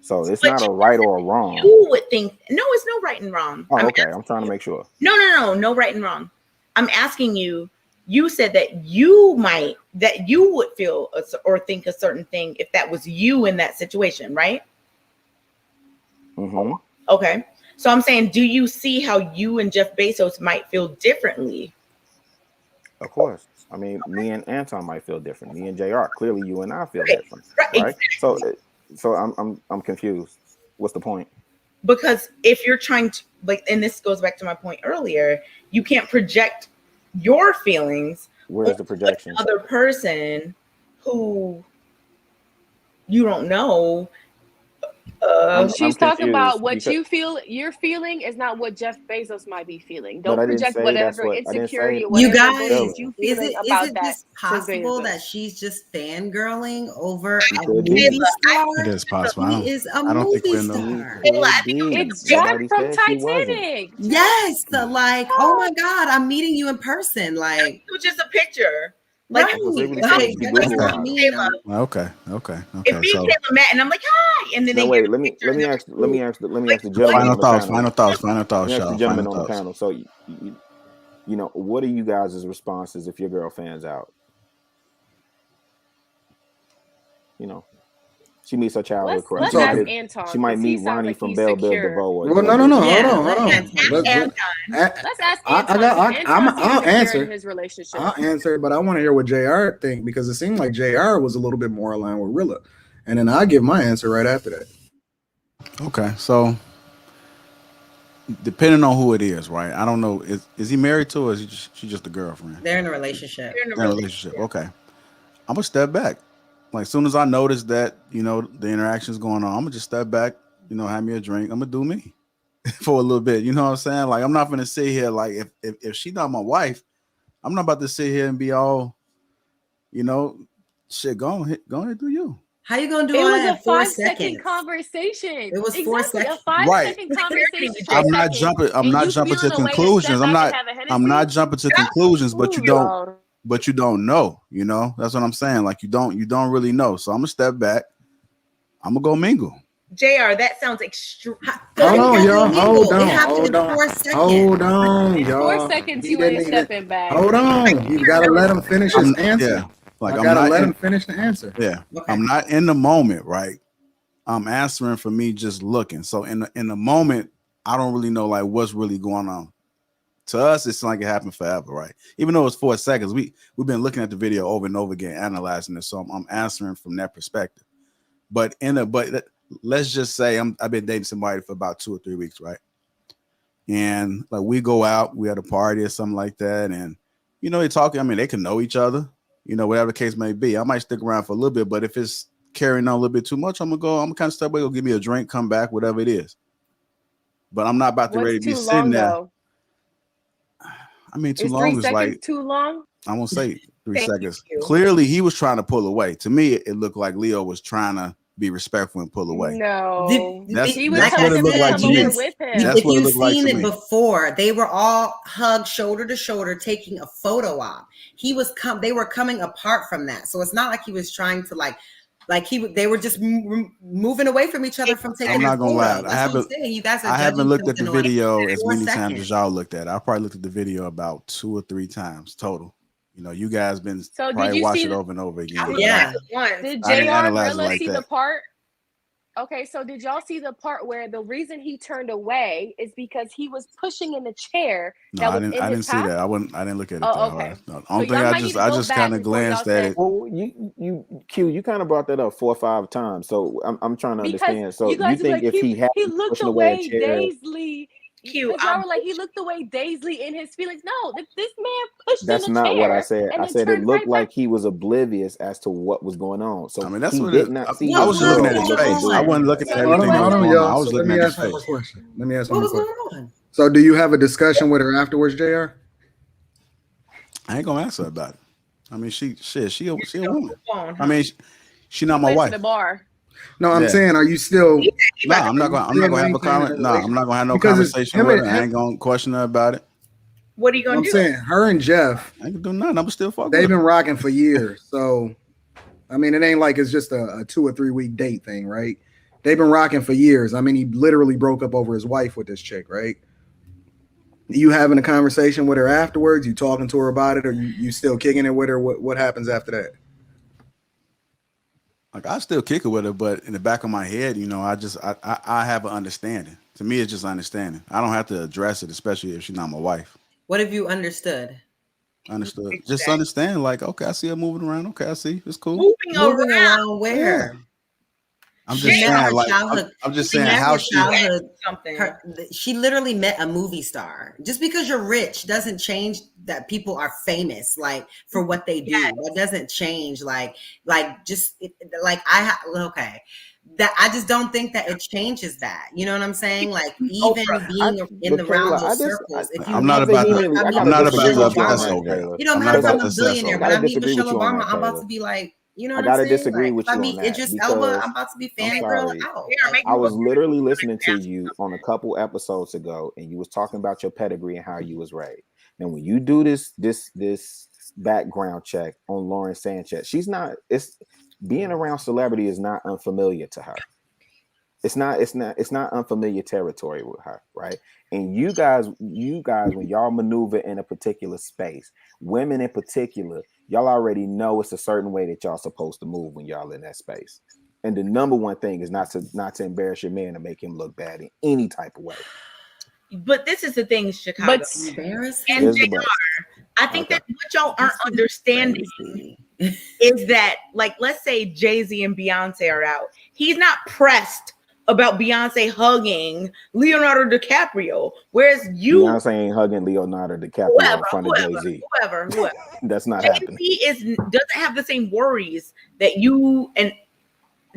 So it's not a right or a wrong. You would think no, it's no right and wrong. Oh, okay. I'm trying to make sure. No right and wrong. I'm asking you. You said that you would feel or think a certain thing if that was you in that situation, right? Mm-hmm. Okay. So I'm saying, do you see how you and Jeff Bezos might feel differently? Of course. I mean, me and Anton might feel different. Me and JR, clearly, you and I feel different, right? Exactly. So I'm confused. What's the point? Because if you're trying to and this goes back to my point earlier, you can't project your feelings. Where's the projection? Other person who you don't know. She's talking about what you feel. You're feeling is not what Jeff Bezos might be feeling. Don't project whatever insecurity or whatever you guys. you Is feeling it about that. This possible that she's just fangirling over a movie star? It is possible. He is a movie star. It's Jack from Titanic. Yes, like oh my God, I'm meeting you in person. Like it was just a picture. Like, okay. If me and Kayla met and I'm like, hi, and then wait, let me ask the gentleman. Final thoughts, y'all. Gentlemen on the panel. So you know, what are you guys' responses if your girl fans out? You know, she meets her childhood crush. She might meet Ronnie from Belle Biv DeVoe. Well, no. Hold on. Let's ask Anton. I'll answer his relationship. I'll answer, but I want to hear what JR think because it seemed like JR was a little bit more aligned with Rilla, and then I'll give my answer right after that. Okay, so depending on who it is, right? I don't know. Is he married to her? Or is she just a girlfriend? They're in a relationship. Okay, I'm gonna step back. Like, as soon as I notice that, you know, the interaction's going on, I'm gonna just step back, you know, have me a drink. I'm gonna do me for a little bit. You know what I'm saying? Like, I'm not gonna sit here like if she's not my wife, I'm not about to sit here and be all, you know, shit. Go ahead, do you? How you gonna do it? It was a 5-second conversation. It was 4 seconds. A 5-second conversation. I'm not jumping to conclusions. I'm not jumping to conclusions, but you don't. But you don't know, you know. That's what I'm saying. Like you don't really know. So I'm gonna step back. I'm gonna go mingle. JR, that sounds extreme. Hold on, y'all. Hold It on. happened Hold in on. 4 seconds. Hold on, In 4 y'all. seconds, He you didn't ain't even. stepping back. Hold on. You gotta let him finish his answer. Like I I'm gotta not let in, him finish the answer. yeah. Okay. I'm not in the moment, right? I'm answering for me just looking. So in the moment, I don't really know like what's really going on. To us, it's like it happened forever, right? Even though it's 4 seconds, we've been looking at the video over and over again, analyzing it. So I'm answering from that perspective. But let's just say I've been dating somebody for about 2 or 3 weeks, right? And like we go out, we at a party or something like that, and they're talking. I mean, they can know each other, whatever the case may be. I might stick around for a little bit, but if it's carrying on a little bit too much, I'm gonna kind of step away, go give me a drink, come back, whatever it is. But I'm not about to ready What's to be too sitting long there. though? I mean, too Is long 3 is seconds like, too long? I won't say 3 Thank seconds. you. Clearly, he was trying to pull away. To me, it looked like Leo was trying to be respectful and pull away. No. That's He was that's telling what it him looked to like come to over me. with That's him. what it You've looked like seen to it me. before. They were all hugged shoulder to shoulder, taking a photo op. They were coming apart from that. So it's not like he was trying to they were just moving away from each other from taking I'm a not gonna lie. photo. That's what I'm saying. You guys are I haven't judging looked at the something like video as 4 many times seconds. as y'all looked at it. I probably looked at the video about 2 or 3 times total. You guys been So did probably you watch see it over and over again. But Yeah. Did I didn't JR and analyze it Rilla like see the that. part? Okay, so did y'all see the part where the reason he turned away is because he was pushing in the chair No, that I was didn't. in I his didn't see path? that. I didn't look at it that Oh, hard. okay. No, the So only thing y'all I might need just to go kind back of before y'all glanced at said, it. Well, you kind of brought that up 4 or 5 times. So I'm trying to because understand. So you you guys were think like if he had he been looked pushing away a away chair, dazedly. Q, Because y'all were like, he looked away dazedly in his feelings. No, this man pushed in that's a not what I chair said. and I then said it turned looked right back. like he was oblivious as to what was going on. I So mean, that's he what did it. not see I his was just looking at his girl look at face. I dude. wasn't looking So at he everything that was wasn't. going on. I y'all. was So let looking me at his ask him a face. question. Let me ask him What a was going question. on? So do you have a discussion with her afterwards, JR? I ain't gonna ask her about it. I mean, she a woman. on, I mean, she not He my went to wife. the bar. No, I'm Yeah. saying, are you still No, I'm not gonna have a maintaining comment. a No, I'm not gonna have no Because it's conversation him with and her. I him. ain't gonna question her about it. What are you gonna I'm do? saying her and Jeff, I ain't gonna do nothing. I'm still fuck with they've her. been rocking for years. So I mean, it ain't like it's just a 2 or 3 week date thing, right? They've been rocking for years. I mean, he literally broke up over his wife with this chick, right? You having a conversation with her afterwards? You talking to her about it, or you still kicking it with her? What happens after that? Like I still kick it with her, but in the back of my head, I have an understanding. To me, it's just understanding. I don't have to address it, especially if she's not my wife. What have you understood? Understood. Just understand, like, okay, I see her moving around. Okay, I see. It's cool. Moving around where? Yeah. I'm She just met saying, her like, childhood. I'm just She saying met how her she. childhood. Something. She literally met a movie star. Just because you're rich doesn't change that people are famous, like for what they do. Yes. That doesn't change. Okay. That I just don't think that it changes that. You know what I'm saying? Like even being in the round Kayla, those circles, if you I'm meet not about to. vehemently, I Michelle I'm gotta not about disagree to with you on obsess that, Obama, over it. Kayla. it don't I'm matter not if about I'm to a obsess billionaire. over I When it. I gotta meet disagree Michelle with you on Obama, that, I'm about to Kayla. be like, you know I what I'm gotta saying? disagree Like if with I you on meet that Idris Elba, because I'm about to be I'm fangirl sorry. out. Yeah, Like, I was literally listening to you on a couple episodes ago, and you was talking about your pedigree and how you was raised. And when you do this background check on Lauren Sanchez, she's not. It's being around celebrity is not unfamiliar to her. It's not unfamiliar territory with her, right? And you guys, when y'all maneuver in a particular space, women in particular, y'all already know it's a certain way that y'all supposed to move when y'all in that space. And the number one thing is not to embarrass your man to make him look bad in any type of way. But this is the thing, Chicago. But embarrass And Here's him. the but. I think Okay. that what y'all aren't This is understanding crazy. is that, like, let's say Jay-Z and Beyonce are out. He's not pressed about Beyonce hugging Leonardo DiCaprio, whereas you, Beyonce ain't hugging Leonardo DiCaprio in front of Jay-Z. whoever, That's not happening. Jay-Z doesn't have the same worries that you and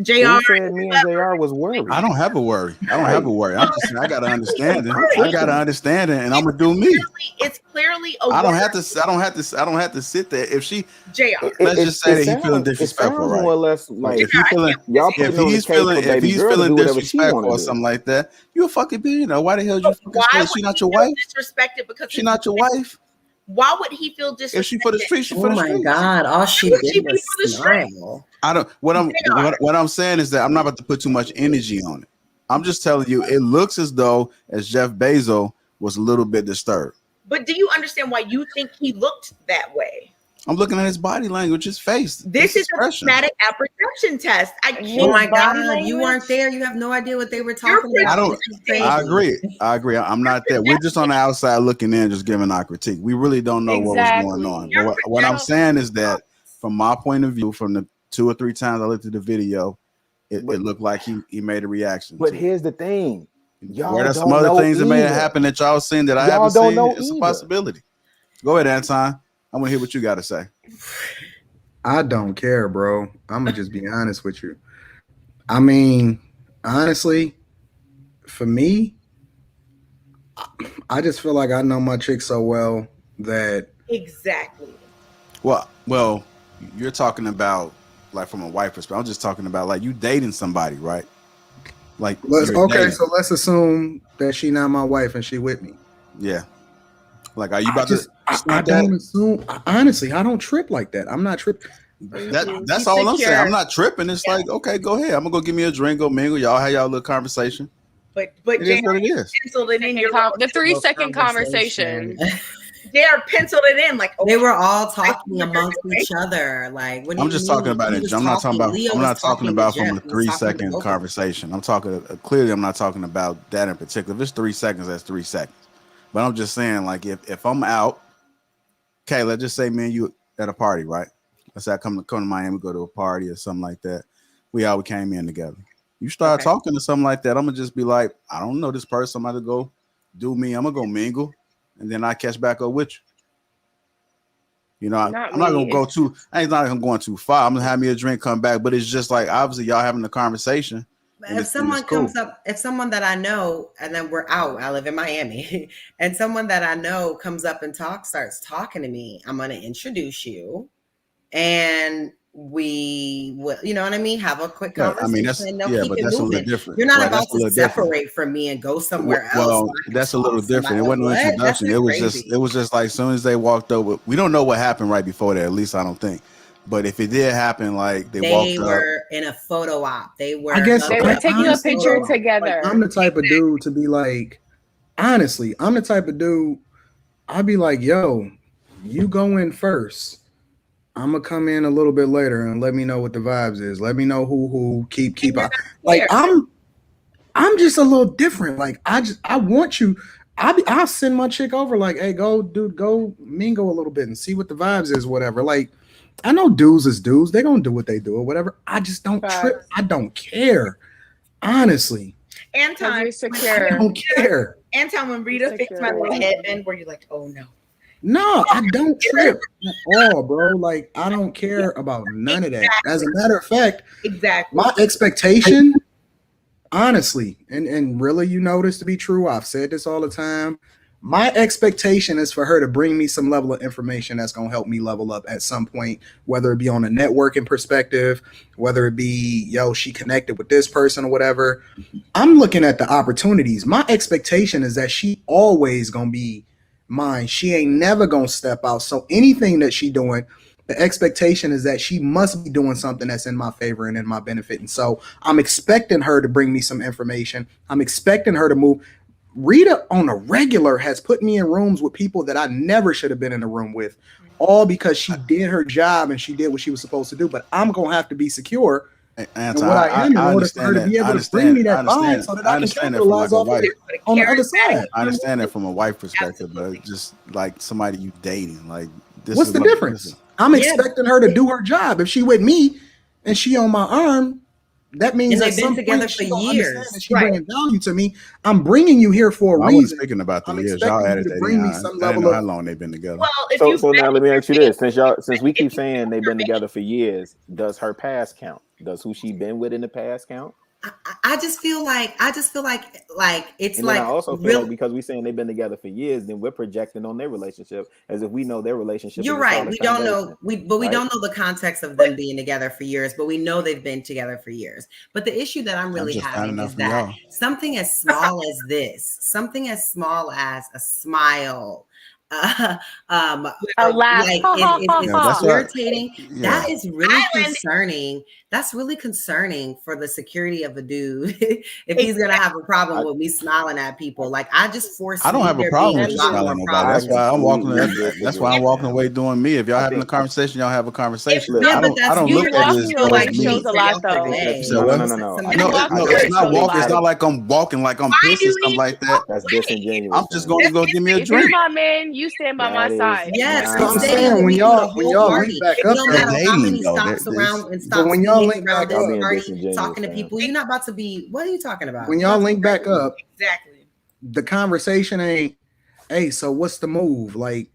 JR. Who said me and JR was worried? I don't have a worry. I don't have a worry. I'm just saying I gotta understand it. I gotta understand it, and I'm gonna do me. It's clearly a I don't worry. have to sit there. If she, JR. let's just say that he's feeling It disrespectful, sounds right? more or less like If he feeling, y'all if putting on the he's case feeling, for baby girl to do whatever she disrespectful want to or do. something like that, you a fucking billionaire. Why the hell you fucking Why say would she he not your feel wife? disrespected because She not your wife. Why would he feel disrespected? If she for the streets, she Oh for the my streets. God. All she Why would she did be was for the street? smile. I don't. What I'm saying is that I'm not about to put too much energy on it. I'm just telling you, it looks as though as Jeff Bezos was a little bit disturbed. But do you understand why you think he looked that way? I'm looking at his body language, his face. This is a traumatic apperception test. I can't. Oh my body God, language? you weren't there. You have no idea what they were talking about. I don't. This is crazy. I agree. I'm not there. We're just on the outside looking in, just giving our critique. We really don't know what was going on. But what I'm saying is that, from my point of view, from the 2 or 3 times I looked at the video, it looked like he made a reaction. But here's the thing. Y'all there's don't some other know things that may have either. happened that y'all seen that I Y'all haven't don't seen. know It's a either. possibility. Go ahead, Anton. I want to hear what you got to say. I don't care, bro. I'm gonna just be honest with you. I mean, honestly, for me, I just feel like I know my chick so well that Exactly. Well, you're talking about like from a wife perspective. I'm just talking about like you dating somebody, right? Like you're dating. so let's assume that she not my wife and she with me. Yeah. Like, are you I about just to? I don't assume. Honestly, I don't trip like that. I'm not tripping. That's all I'm saying. I'm not tripping. It's like, okay, go ahead. I'm gonna go give me a drink, go mingle. Y'all have y'all little conversation. But It is what it is. penciled it in your The 3-second conversation. JR penciled it in like They were all talking amongst each other. Like, what do I'm you just mean? talking about He it. was I'm not talking about. Leo I'm was not talking about to from a Jeff. He was talking to 3-second both of them. conversation. I'm talking clearly. I'm not talking about that in particular. If it's 3 seconds, that's 3 seconds. But I'm just saying, like, if I'm out, okay, let's just say me and you at a party, right? Let's say I come to Miami, go to a party or something like that. We came in together. You start talking to something like that, I'm gonna just be like, I don't know this person. I'm gonna go do me. I'm gonna go mingle, and then I catch back up with you. You know, I'm not gonna go too. I ain't not going too far. I'm gonna have me a drink, come back. But it's just like obviously y'all having a conversation. If someone comes up, if someone that I know, and then we're out, I live in Miami, and someone that I know comes up and starts talking to me, I'm gonna introduce you, and we will, you know what I mean, have a quick conversation. I mean, that's and they'll keep but it that's moving. a little different. You're not Right, about to separate from me and go somewhere else. Well, that's a little different. It wasn't no introduction. It was just like as soon as they walked over. We don't know what happened right before that. At least I don't think. But if it did happen, like they walked up. They were in a photo op. They were. I guess They were taking a picture together. Like, I'm the type of dude to be like, honestly, I'm the type of dude. I'd be like, yo, you go in first. I'm gonna come in a little bit later and let me know what the vibes is. Let me know who keep out. Like I'm just a little different. Like I want you. I'll send my chick over. Like, hey, go mingle a little bit and see what the vibes is. Whatever. Like, I know dudes is dudes. They gonna do what they do or whatever. I just don't trip. I don't care. Honestly. Anton, I don't care. Anton, when Rita fixed my little headband, were you like, oh no? No, I don't trip at all, bro. Like, I don't care about none of that. As a matter of fact, my expectation, honestly, and really, you know this to be true. I've said this all the time. My expectation is for her to bring me some level of information that's going to help me level up at some point, whether it be on a networking perspective, whether it be, she connected with this person or whatever. I'm looking at the opportunities. My expectation is that she always going to be mine. She ain't never going to step out. So anything that she doing, the expectation is that she must be doing something that's in my favor and in my benefit. And so I'm expecting her to bring me some information. I'm expecting her to move. Rita on a regular has put me in rooms with people that I never should have been in a room with, all because she did her job and she did what she was supposed to do. But I'm going to have to be secure in what I am in order for her to be able to bring me that vibe so that I can capitalize off of it on the other side. I understand that from a wife perspective, but just like somebody you dating, like this. What's the difference? I'm expecting her to do her job. If she with me and she on my arm, that means they've been together for years. She bringing value to me. I'm bringing you here for a reason. I wasn't speaking about the years. Y'all added that in. I didn't know how long they've been together. Well, so now let me ask you this: since we keep saying they've been together for years, does her past count? Does who she been with in the past count? I just feel like it's and like I also feel like because we're saying they've been together for years, then we're projecting on their relationship as if we know their relationship. You're right. We don't know. We don't know the context of them being together for years, but we know they've been together for years. But the issue that I'm really having is that something as small as this, something as small as a smile, laugh. like Ha ha ha Yeah, ha. that's right. irritating. Yeah. That is really Island. concerning. That's really concerning for the security of a dude if he's gonna have a problem with me smiling at people. Like I just I don't foresee have a there problem being with a you lot smiling more at nobody. That's problems. why I'm walking. We That's why I'm disagree walking now. away doing me. If y'all I having a think conversation, y'all have a conversation. Look, Yeah, I but don't. I that's don't You look at it walking as, away as me. shows a lot, though. You Way. said what? No. Some I No, men think walk no, away it's not so walking. It's not much. like I'm walking like I'm Why pissed do or you something need like to that. walk that's away? disingenuous. I'm just Then. going to go give me a If you're drink. my man, you stand by my That is side. Yes, nah, So I'm I'm nah, saying nah. saying it when with you the y'all whole link party. back It up don't They're though, matter how dating many though. stops around and but stops when we y'all make link around back this Y'all up, being party, disingenuous, talking to fam. people. You're not about to be. What are you talking about? when y'all link back up, Exactly. the conversation ain't, hey, so what's the move? Like,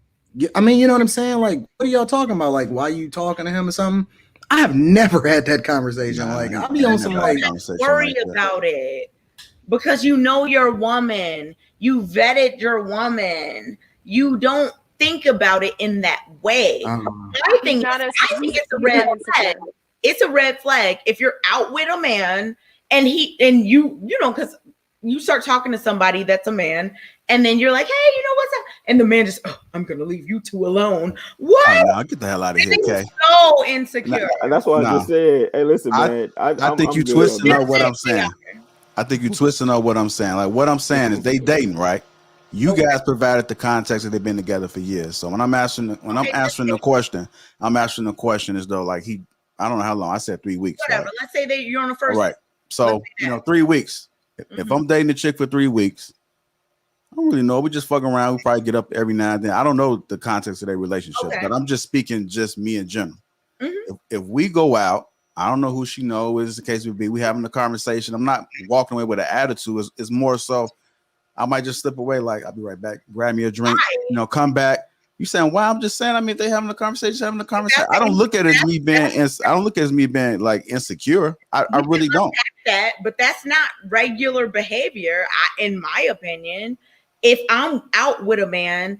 I mean, you know what I'm saying? Like, what are y'all talking about? Like, why you talking to him or something? I have never had that conversation. Nah, Like, I I'll be on some never had a like, conversation Worry like that. about it because you know your woman. You vetted your woman. You don't think about it in that way. I think it's a He's red not flag. insecure. It's a red flag if you're out with a man and you know, because you start talking to somebody that's a man, and then you're like, hey, you know what's up? And the man just, oh, I'm gonna leave you two alone. What? Oh no, get the hell out of here, Kay. So insecure. And that's why I just said, hey, listen, man, I think you I'm good on twisting that. up what I'm saying. I think you twisting up what I'm saying. Like what I'm saying is they dating, right? You guys provided the context that they've been together for years. So when I'm answering the question, I'm answering the question as though like I don't know how long. I said 3 weeks. Whatever. Right? Let's say that you're on the All first. right. So 3 weeks. If I'm dating a chick for 3 weeks, I don't really know. We just fuck around. We probably get up every now and then. I don't know the context of their relationship, but I'm just speaking just me in general. If we go out, I don't know who she knows. As the case would be, we having a conversation. I'm not walking away with an attitude. It's more so I might just slip away. Like I'll be right back. Grab me a drink. You know, come back. You saying why? I'm just saying. I mean, if they having a conversation, I don't look at it as me being. I don't look at it as me being like insecure. I really don't. That, but that's not regular behavior, in my opinion. If I'm out with a man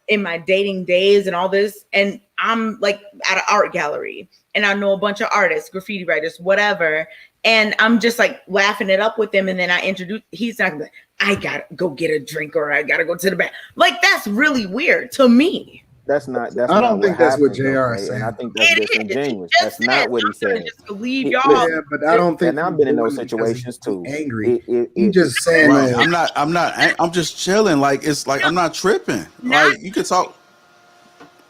in my dating days and all this, and I'm like at an art gallery, and I know a bunch of artists, graffiti writers, whatever, and I'm just like laughing it up with them, and then I introduce, he's not gonna be like, I gotta go get a drink or I gotta go to the back. Like that's really weird to me. That's not I don't what think that's what happens, JR okay? is And I saying. think that's disingenuous. That's not what he said. Just leave Listen, y'all. Yeah, but I don't think. and I've been in those doing it because situations he's too. angry. He just saying, Right. I'm just chilling. Like it's like I'm not tripping. Like you could talk.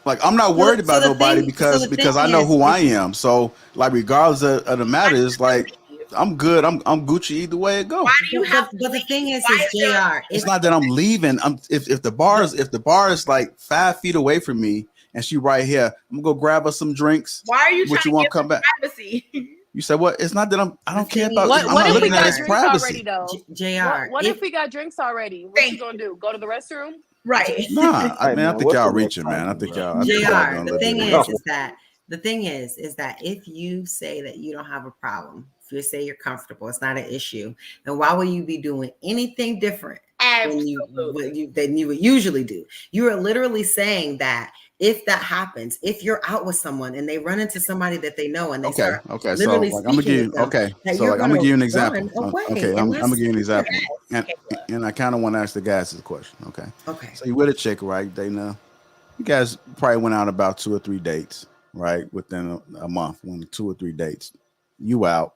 Like I'm not worried about nobody because I know who I am. So like regardless of the matter, is like I'm good. I'm Gucci either way it goes. Why do you have But the thing is Why is there- JR. It's not that I'm leaving. If the bar is like 5 feet away from me and she right here, I'm gonna go grab her some drinks. Why are you What trying you to want give come back? Privacy? You said what? It's not that I don't care about. What I'm not if we looking at got it as drinks privacy. already, though? JR. What if we got drinks already? What you gonna do? Go to the restroom? Right. Nah, I Hey, mean, I man, think what's y'all the next reaching, man. I topic, think bro? y'all. I think y'all doing JR, a the little thing bit. is that if you say that you don't have a problem, if you say you're comfortable, it's not an issue, then why would you be doing anything different than you would usually do? You are literally saying that if that happens, if you're out with someone and they run into somebody that they know and they start literally So like I'm gonna give you I'm gonna give you an example. Okay, I'm gonna give you an example. And I kind of want to ask the guys this question. Okay. So you with a chick, right? They know you guys probably went out about 2 or 3 dates, right? Within a month, 2 or 3 dates. You out.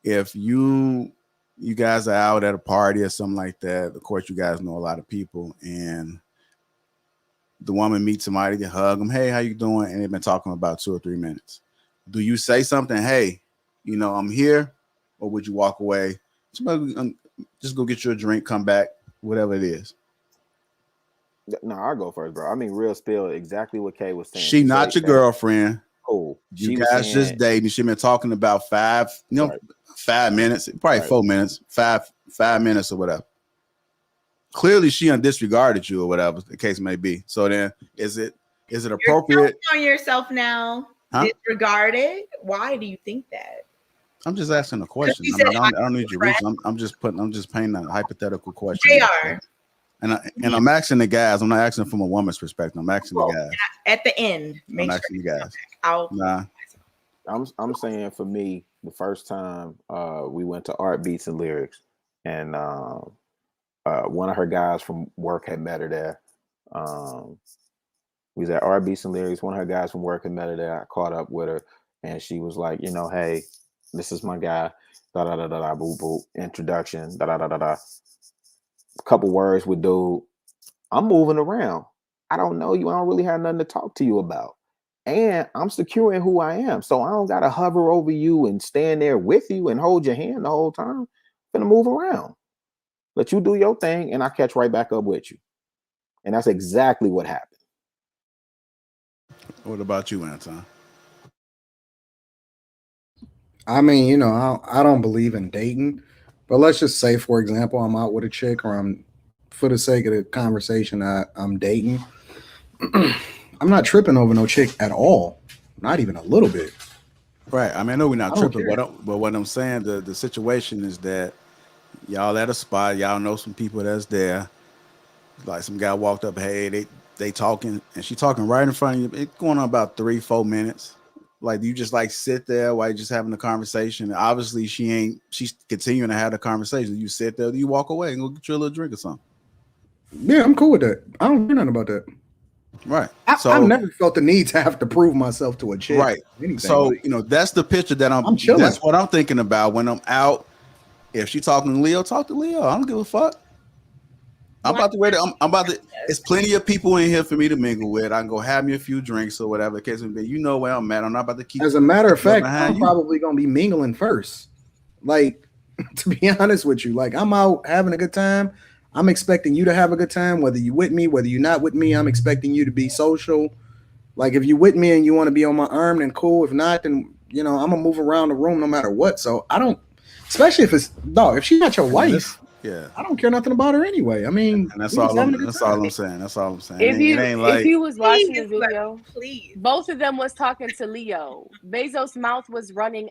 If you guys are out at a party or something like that, of course you guys know a lot of people, and the woman meets somebody, they hug them, hey, how you doing? And they've been talking about 2 or 3 minutes. Do you say something, hey, you know, I'm here, or would you walk away? Just go get you a drink, come back, whatever it is. No, I'll go first, bro. I mean, real spill exactly what Kay was saying. She not your girlfriend. Cool. You guys just dating. She been talking about 5 minutes, probably 4 minutes, 5 minutes or whatever. Clearly, she disregarded you or whatever the case may be. So then, is it appropriate? You're on yourself now. Disregarded. Why do you think that? I'm just asking a question. I don't need your reason. I'm just painting a hypothetical question. JR. And I'm asking the guys. I'm not asking from a woman's perspective. I'm asking the guys. At the end, I'm asking the guys. I'm saying for me, the first time we went to Art Beats and Lyrics, and one of her guys from work had met her there. We was at RB and Larry's. One of her guys from work had met her there. I caught up with her, and she was like, you know, hey, this is my guy. Da da da da da. Boo boo. Introduction. Da da da da da. Couple words with dude. I'm moving around. I don't know you. I don't really have nothing to talk to you about. And I'm secure in who I am. So I don't gotta hover over you and stand there with you and hold your hand the whole time. I'm gonna move around. Let you do your thing, and I catch right back up with you. And that's exactly what happened. What about you, Anton? I mean, you know, I don't believe in dating, but let's just say, for example, I'm out with a chick, or I'm, for the sake of the conversation, I'm dating. I'm not tripping over no chick at all, not even a little bit. Right. I mean, I know we're not I don't tripping, care. but what I'm saying, the situation is that y'all at a spot, y'all know some people that's there. Like some guy walked up, hey, they talking, and she talking right in front of you. It's going on about 3-4 minutes. Like you just like sit there while you just having a conversation. And obviously, she's continuing to have the conversation. You sit there, you walk away and go get you a little drink or something. Yeah, I'm cool with that. I don't care nothing about that. Right. I've never felt the need to have to prove myself to a chick. Right. Anything. So Like, that's the picture that I'm chilling. That's what I'm thinking about when I'm out. If she talking to Leo, talk to Leo. I don't give a fuck. I'm about to wait. I'm about to. It's plenty of people in here for me to mingle with. I can go have me a few drinks or whatever the case may be. You know where I'm at. I'm not about to keep. As a matter of fact, behind I'm you. probably gonna be mingling first. Like, to be honest with you, like I'm out having a good time. I'm expecting you to have a good time, whether you with me, whether you're not with me. I'm expecting you to be social. Like, if you with me and you want to be on my arm, then cool. If not, then you know I'm gonna move around the room no matter what. So I don't, especially if it's dog. If she's not your wife, yeah, I don't care nothing about her anyway. I mean, and that's we just all. having a good That's time. all I'm saying. That's all I'm saying. If it ain't like if you was watching the Please, video, please. both of them was talking to Leo. Bezos' mouth was running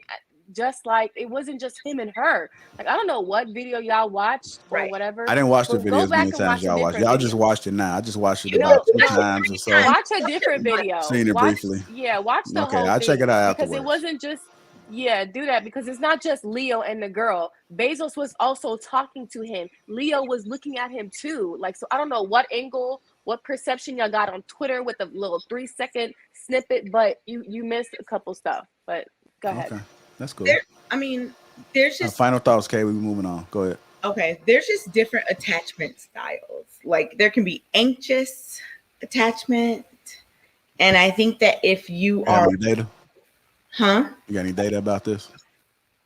just like it wasn't just him and her. Like I don't know what video y'all watched or Right. whatever. I didn't watch the but video go as many back and times watch a y'all watched. different Y'all video. just watched it now. I just watched it No, about 2 no, times or so. watch a different video. Seen it Watch, briefly. yeah, watch the Okay, whole I'll thing check it out because it afterwards. wasn't just do that because it's not just Leo and the girl. Bezos was also talking to him. Leo was looking at him too. Like so, I don't know what angle, what perception y'all got on Twitter with a little 3-second snippet, but you missed a couple stuff. But go ahead. Okay, that's cool. I mean, there's just Final thoughts, Kay. We moving on. Go ahead. okay. There's just different attachment styles. Like there can be anxious attachment, and I think that if you Have are, any data? huh? You got any data about this?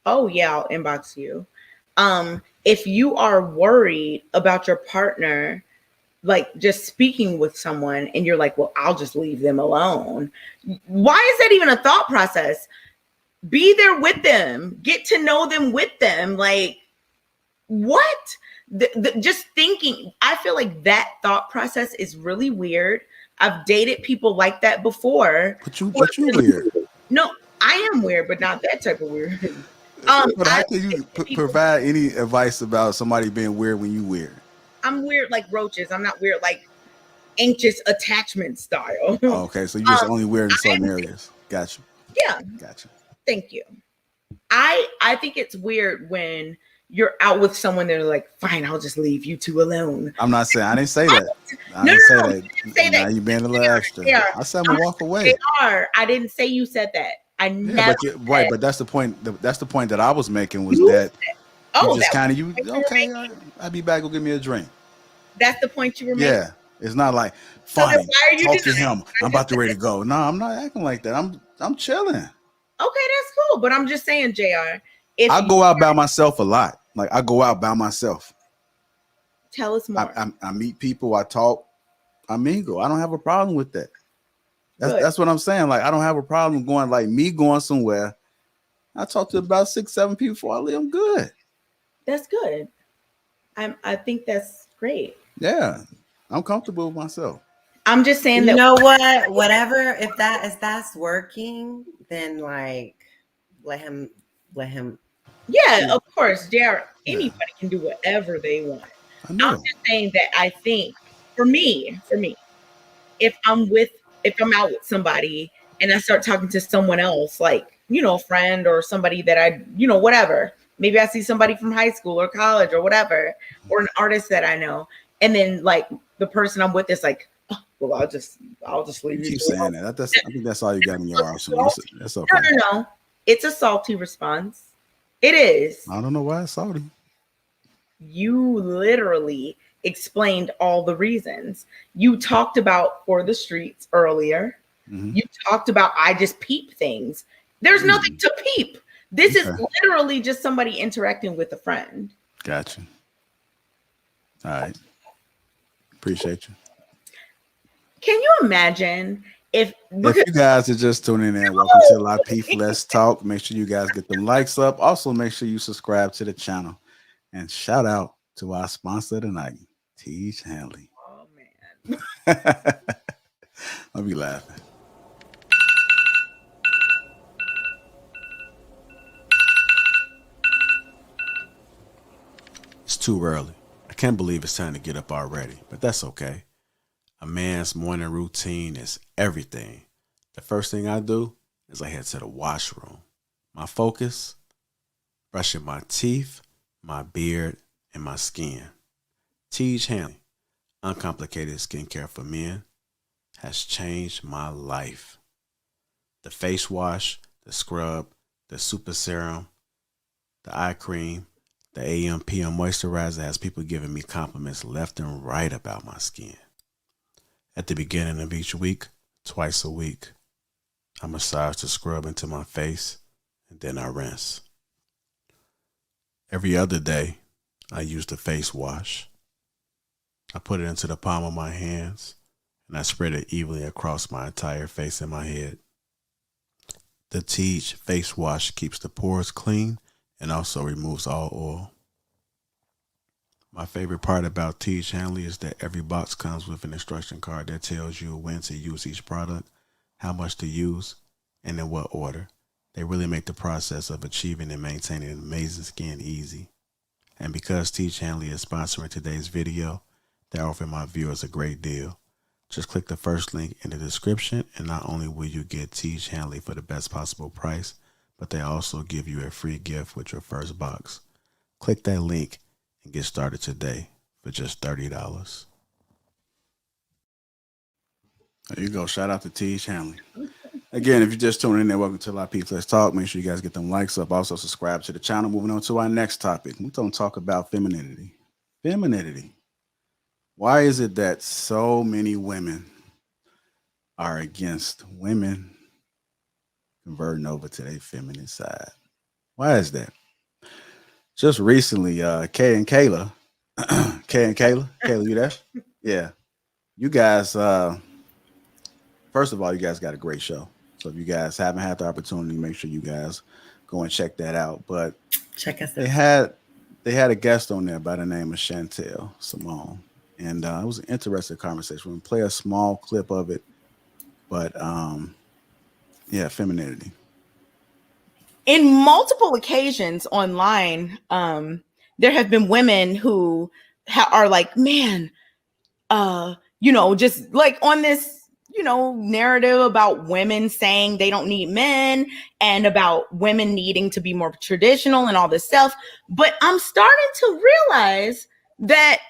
Oh yeah, I'll inbox you. If you are worried about your partner, like just speaking with someone, and you're like, well, I'll just leave them alone. Why is that even a thought process? Be there with them, get to know them with them. Like, what? Just thinking, I feel like that thought process is really weird. I've dated people like that before. But you weird. No, I am weird, but not that type of weird. But how can you provide any advice about somebody being weird when you weird? I'm weird like roaches. I'm not weird like anxious attachment style. Oh, okay, so you just only weird in certain areas. Gotcha. Yeah. Gotcha. Thank you. I think it's weird when you're out with someone they're like, fine, I'll just leave you two alone. I'm not saying I didn't say that. I No, didn't say no, that. you didn't say Now that. you being a little extra. Yeah. I said I'm gonna walk away. I didn't say you said that. I Yeah, never. right, but that's the point. That's the point that I was making was You that Oh, you just that kind was of the point you were making? I'll be back. Go give me a drink. That's the point you were making. Yeah, it's not like So then fine. why are you Talk to denying him. I'm about to ready to go. No, I'm not acting like that. I'm chilling. Okay, that's cool. But I'm just saying, JR, if I go out by myself a lot. Like I go out by myself. tell us more. I meet people. I talk. I mingle. I don't have a problem with that. Good. That's what I'm saying. Like I don't have a problem going somewhere. I talk to about 6-7 people before I leave. I'm good. That's good. I think that's great. Yeah, I'm comfortable with myself. I'm just saying You that. know what? Whatever. If that's working, then like let him. Yeah, of course, JR. Anybody can do whatever they want. I know. I'm just saying that I think for me, if I'm out with somebody and I start talking to someone else, like, a friend or somebody that I, whatever, maybe I see somebody from high school or college or whatever, or an artist that I know. And then like the person I'm with is like, oh, Well, I'll just leave You you keep to it. saying that. I think that's all you got in your arsenal. That's okay. No. It's a salty response. It is. I don't know why it's salty. You literally explained all the reasons. You talked about for the streets earlier. Mm-hmm. You talked about I just peep things. There's nothing to peep. This is literally just somebody interacting with a friend. Gotcha. All right. Appreciate you. Can you imagine if you guys are just tuning in, welcome to Lapeef Let's Talk. Make sure you guys get them likes up. Also, make sure you subscribe to the channel. And shout out to our sponsor tonight, Teach Hanley. Oh, man. I'll be laughing. It's too early. I can't believe it's time to get up already, but that's okay. A man's morning routine is everything. The first thing I do is I head to the washroom. My focus, brushing my teeth, my beard, and my skin. Teach Hanley, uncomplicated skincare for men, has changed my life. The face wash, the scrub, the super serum, the eye cream, the AM PM moisturizer has people giving me compliments left and right about my skin. At the beginning of each week, twice a week, I massage the scrub into my face and then I rinse. Every other day, I use the face wash. I put it into the palm of my hands and I spread it evenly across my entire face and my head. The Teach face wash keeps the pores clean and also removes all oil. My favorite part about Teach Hanley is that every box comes with an instruction card that tells you when to use each product, how much to use, and in what order. They really make the process of achieving and maintaining amazing skin easy. And because Teach Hanley is sponsoring today's video, they're offering my viewers a great deal. Just click the first link in the description, and not only will you get Teach Hanley for the best possible price, but they also give you a free gift with your first box. Click that link and get started today for just $30. There you go. Shout out to Teach Hanley. Again, if you're just tuning in, welcome to Lapeef Let's Talk. Make sure you guys get them likes up. Also, subscribe to the channel. Moving on to our next topic. We're going to talk about femininity. Femininity. Why is it that so many women are against women converting over to their feminine side? Why is that? Just recently, Kay and Kayla, Kayla, you there? Yeah. You guys, first of all, you guys got a great show. So if you guys haven't had the opportunity, make sure you guys go and check that out. But Check us they out. had a guest on there by the name of Chantel Simone. And it was an interesting conversation. We're going to play a small clip of it. But yeah, femininity. In multiple occasions online, there have been women who are like, man, just like on this, narrative about women saying they don't need men and about women needing to be more traditional and all this stuff. But I'm starting to realize that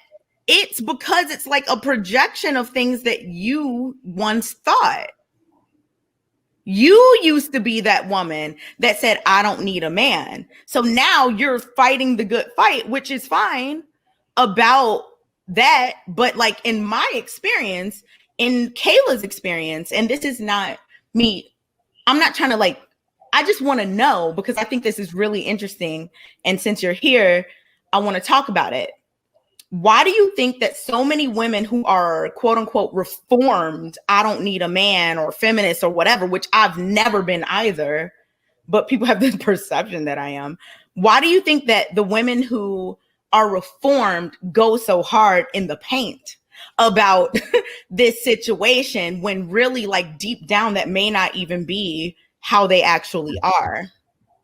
it's because it's like a projection of things that you once thought. You used to be that woman that said, I don't need a man. So now you're fighting the good fight, which is fine about that. But like in my experience, in Kayla's experience, and this is not me, I'm not trying to I just want to know because I think this is really interesting. And since you're here, I want to talk about it. Why do you think that so many women who are quote unquote reformed, I don't need a man or feminist or whatever, which I've never been either, but people have this perception that I am. Why do you think that the women who are reformed go so hard in the paint about this situation when really deep down that may not even be how they actually are?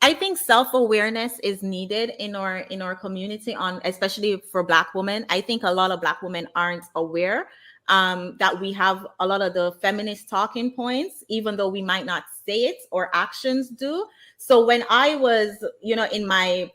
I think self-awareness is needed in our community, especially for Black women. I think a lot of Black women aren't aware that we have a lot of the feminist talking points, even though we might not say it or actions do. So when I was, in my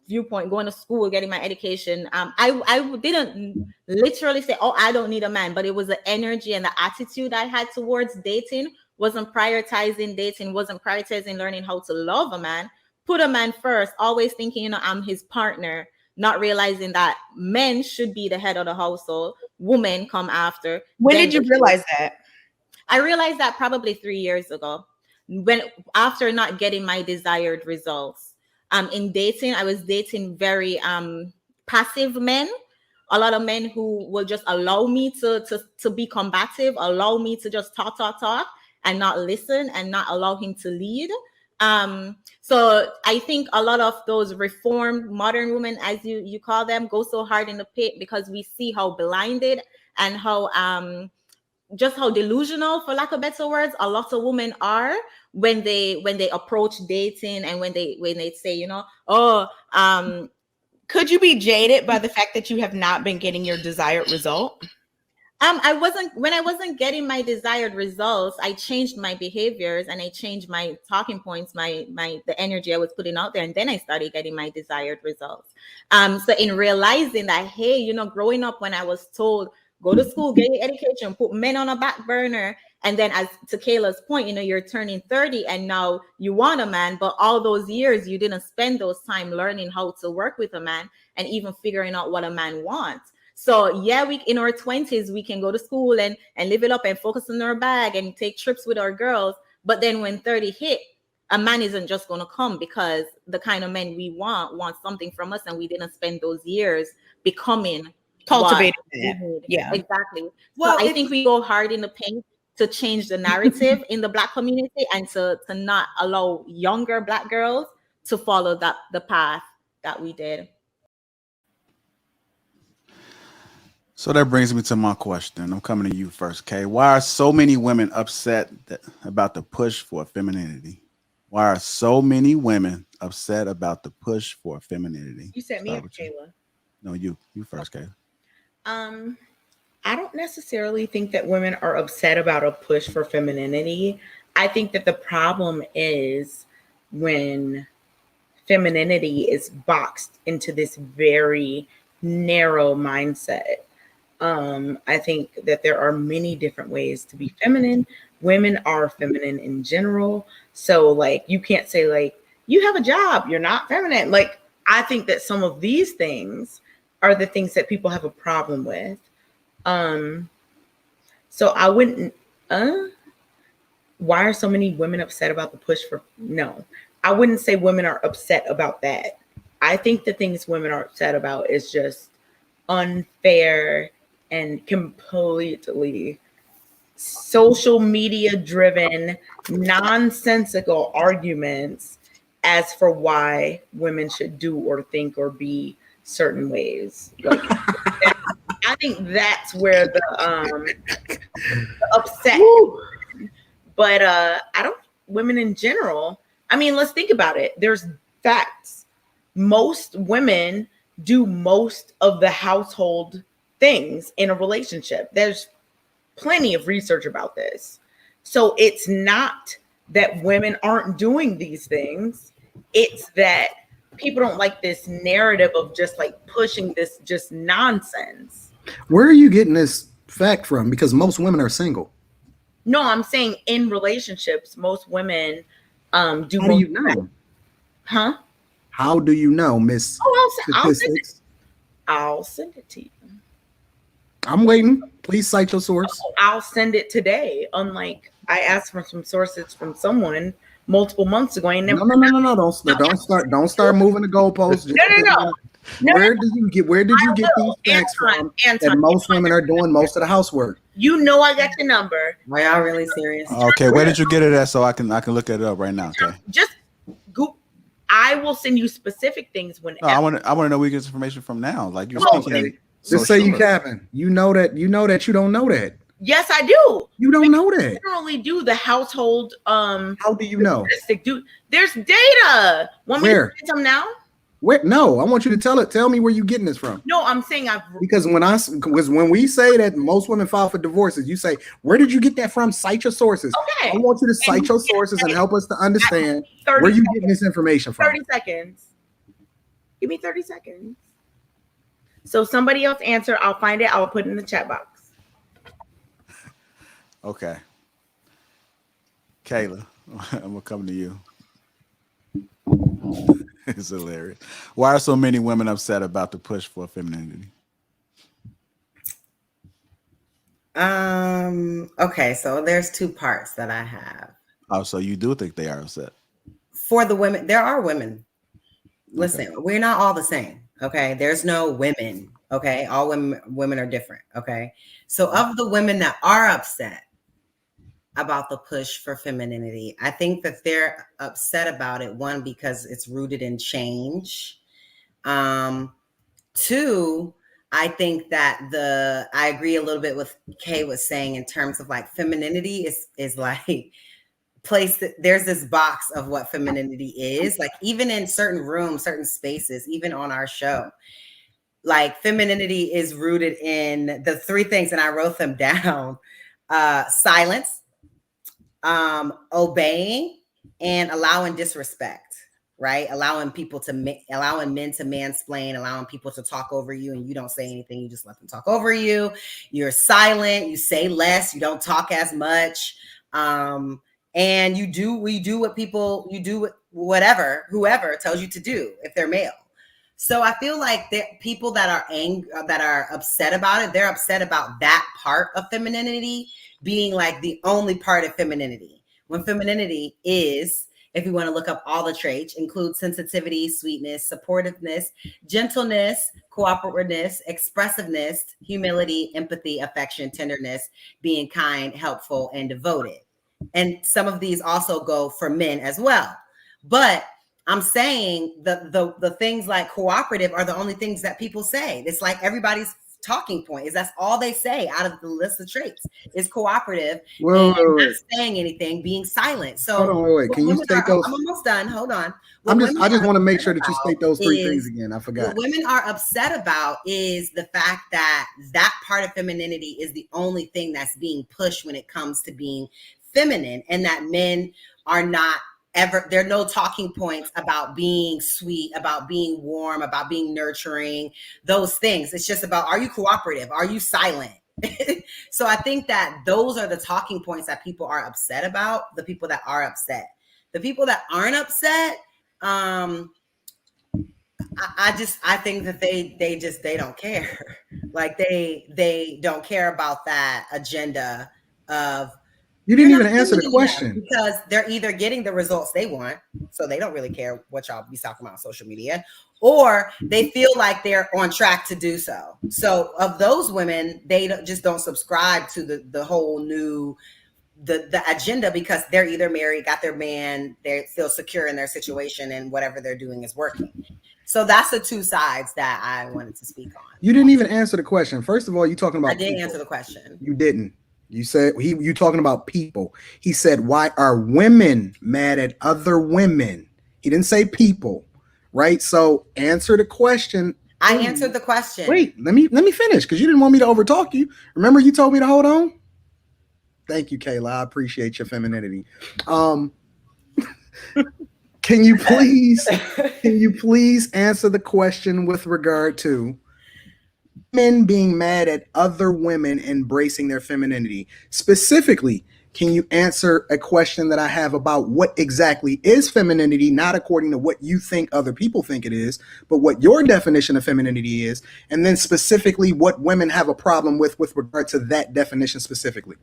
viewpoint, going to school, getting my education, I didn't literally say, oh, I don't need a man, but it was the energy and the attitude I had towards dating. Wasn't prioritizing dating, wasn't prioritizing learning how to love a man, put a man first, always thinking, you know, I'm his partner, not realizing that men should be the head of the household, women come after. When Then did you the realize kids. that? I realized that probably 3 years ago, when after not getting my desired results. In dating, I was dating very passive men, a lot of men who will just allow me to be combative, allow me to just talk and not listen and not allow him to lead. So I think a lot of those reformed modern women, as you call them, go so hard in the pit because we see how blinded and how just how delusional, for lack of better words, a lot of women are when they approach dating and when they say, you know, oh, could you be jaded by the fact that you have not been getting your desired result? When I wasn't getting my desired results, I changed my behaviors and I changed my talking points, the energy I was putting out there, and then I started getting my desired results. So in realizing that, hey, you know, growing up when I was told, go to school, get your education, put men on a back burner. And then as to Kayla's point, you know, you're turning 30 and now you want a man, but all those years you didn't spend those time learning how to work with a man and even figuring out what a man wants. So yeah, we in our 20s, we can go to school and live it up and focus on our bag and take trips with our girls. But then when 30 hit, a man isn't just going to come because the kind of men we want something from us. And we didn't spend those years becoming Cultivating that. Yeah, exactly. Well, so I think we go hard in the paint to change the narrative in the Black community and to not allow younger Black girls to follow the path that we did. So that brings me to my question. I'm coming to you first, Kay. Why are so many women upset about the push for femininity? Why are so many women upset about the push for femininity? You said me or Kayla? No, you first, Kay. I don't necessarily think that women are upset about a push for femininity. I think that the problem is when femininity is boxed into this very narrow mindset. I think that there are many different ways to be feminine. Women are feminine in general. So like, you can't say like, you have a job, you're not feminine. Like, I think that some of these things are the things that people have a problem with. So I wouldn't, why are so many women upset about the push for, no, I wouldn't say women are upset about that. I think the things women are upset about is just unfair and completely social media driven, nonsensical arguments as for why women should do or think or be certain ways. Like, I think that's where the upset. But I don't. Women in general. I mean, let's think about it. There's facts. Most women do most of the household things in a relationship. There's plenty of research about this. So it's not that women aren't doing these things. It's that people don't like this narrative of just like pushing this just nonsense. Where are you getting this fact from? Because most women are single. No, I'm saying in relationships, most women do. How do you know? Huh? How do you know, Miss Statistics? I'll send it to you. I'm waiting. Please cite your source. I'll send it today. Unlike I asked for some sources from someone multiple months ago. And no. Don't start moving the goalposts. Where did you get these facts from? That most women are doing most of the housework. You know, I got your number. Are y'all really serious? Okay, where did you get it at? So I can look it up right now. Okay. Just go. I will send you specific things when. No, I want to know where you get this information from now. Like you're speaking. Just say you capping. You know that you don't know that. Yes, I do. You don't know that. Generally do the household. How do you know? There's data. Want me to say some now? Where? No, I want you to tell it. Tell me where you getting this from. No, I'm saying because when we say that most women file for divorces, you say, where did you get that from? Cite your sources. Okay. I want you to cite your sources and help us to understand where you getting this information from. 30 seconds. Give me 30 seconds. So somebody else answer. I'll find it. I'll put it in the chat box. Okay. Kayla, I'm gonna come to you. It's hilarious. Why are so many women upset about the push for femininity? Okay, so there's two parts that I have. Oh, so you do think they are upset? For the women, there are women. Listen, Okay. we're not all the same. Okay. There's no women. Okay. All women are different. Okay. So of the women that are upset about the push for femininity, I think that they're upset about it. One, because it's rooted in change. Two, I think that I agree a little bit with Kay was saying in terms of like femininity is like place that there's this box of what femininity is, like even in certain rooms, certain spaces, even on our show, like femininity is rooted in the three things, and I wrote them down: silence, obeying, and allowing disrespect. Right, allowing allowing men to mansplain, allowing people to talk over you, and you don't say anything, you just let them talk over you. You're silent, you say less, you don't talk as much. And you do whatever whoever tells you to do if they're male. So I feel like people that are upset about it, they're upset about that part of femininity being like the only part of femininity, when femininity is, if you want to look up all the traits, include sensitivity, sweetness, supportiveness, gentleness, cooperativeness, expressiveness, humility, empathy, affection, tenderness, being kind, helpful, and devoted. And some of these also go for men as well. But I'm saying the things like cooperative are the only things that people say. It's like everybody's talking point is that's all they say out of the list of traits is cooperative, and not saying anything, being silent. So hold on, wait. Can you state those? I'm almost done. Hold on. I just want to make sure that you state those three things again. I forgot. What women are upset about is the fact that that part of femininity is the only thing that's being pushed when it comes to being feminine, and that men are not ever, there are no talking points about being sweet, about being warm, about being nurturing, those things. It's just about, are you cooperative? Are you silent? So I think that those are the talking points that people are upset about, the people that are upset. The people that aren't upset, I think that they don't care. Like they don't care about that agenda of, you didn't even answer the question, because they're either getting the results they want, so they don't really care what y'all be talking about on social media, or they feel like they're on track to do so. So of those women, they just don't subscribe to the whole new the agenda, because they're either married, got their man, they feel secure in their situation, and whatever they're doing is working. So that's the two sides that I wanted to speak on. You didn't even answer the question. First of all, you talking about I didn't people. answer the question. You didn't. You said you talking about people. He said, why are women mad at other women? He didn't say people, right? So answer the question. I answered the question. Wait, let me finish, because you didn't want me to overtalk you. Remember, you told me to hold on. Thank you, Kayla. I appreciate your femininity. Can you please answer the question with regard to men being mad at other women embracing their femininity? Specifically, can you answer a question that I have about what exactly is femininity, not according to what you think other people think it is, but what your definition of femininity is, and then specifically what women have a problem with regard to that definition specifically?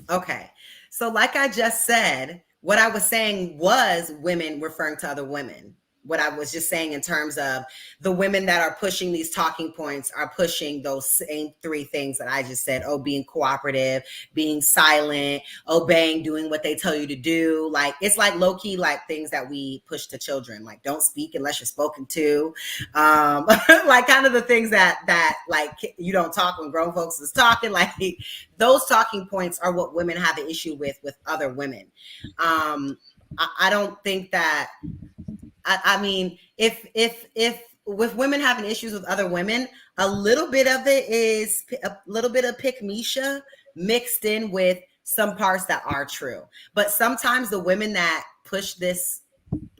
Okay. So like I just said, what I was saying was women referring to other women. What I was just saying in terms of the women that are pushing these talking points are pushing those same three things that I just said. Oh, being cooperative, being silent, obeying, doing what they tell you to do. Like, it's like low key, like things that we push to children, like don't speak unless you're spoken to. Like kind of the things that like you don't talk when grown folks is talking. Like those talking points are what women have an issue with other women. I don't think that, I mean, if with women having issues with other women, a little bit of it is a little bit of pick-misha mixed in with some parts that are true. But sometimes the women that push this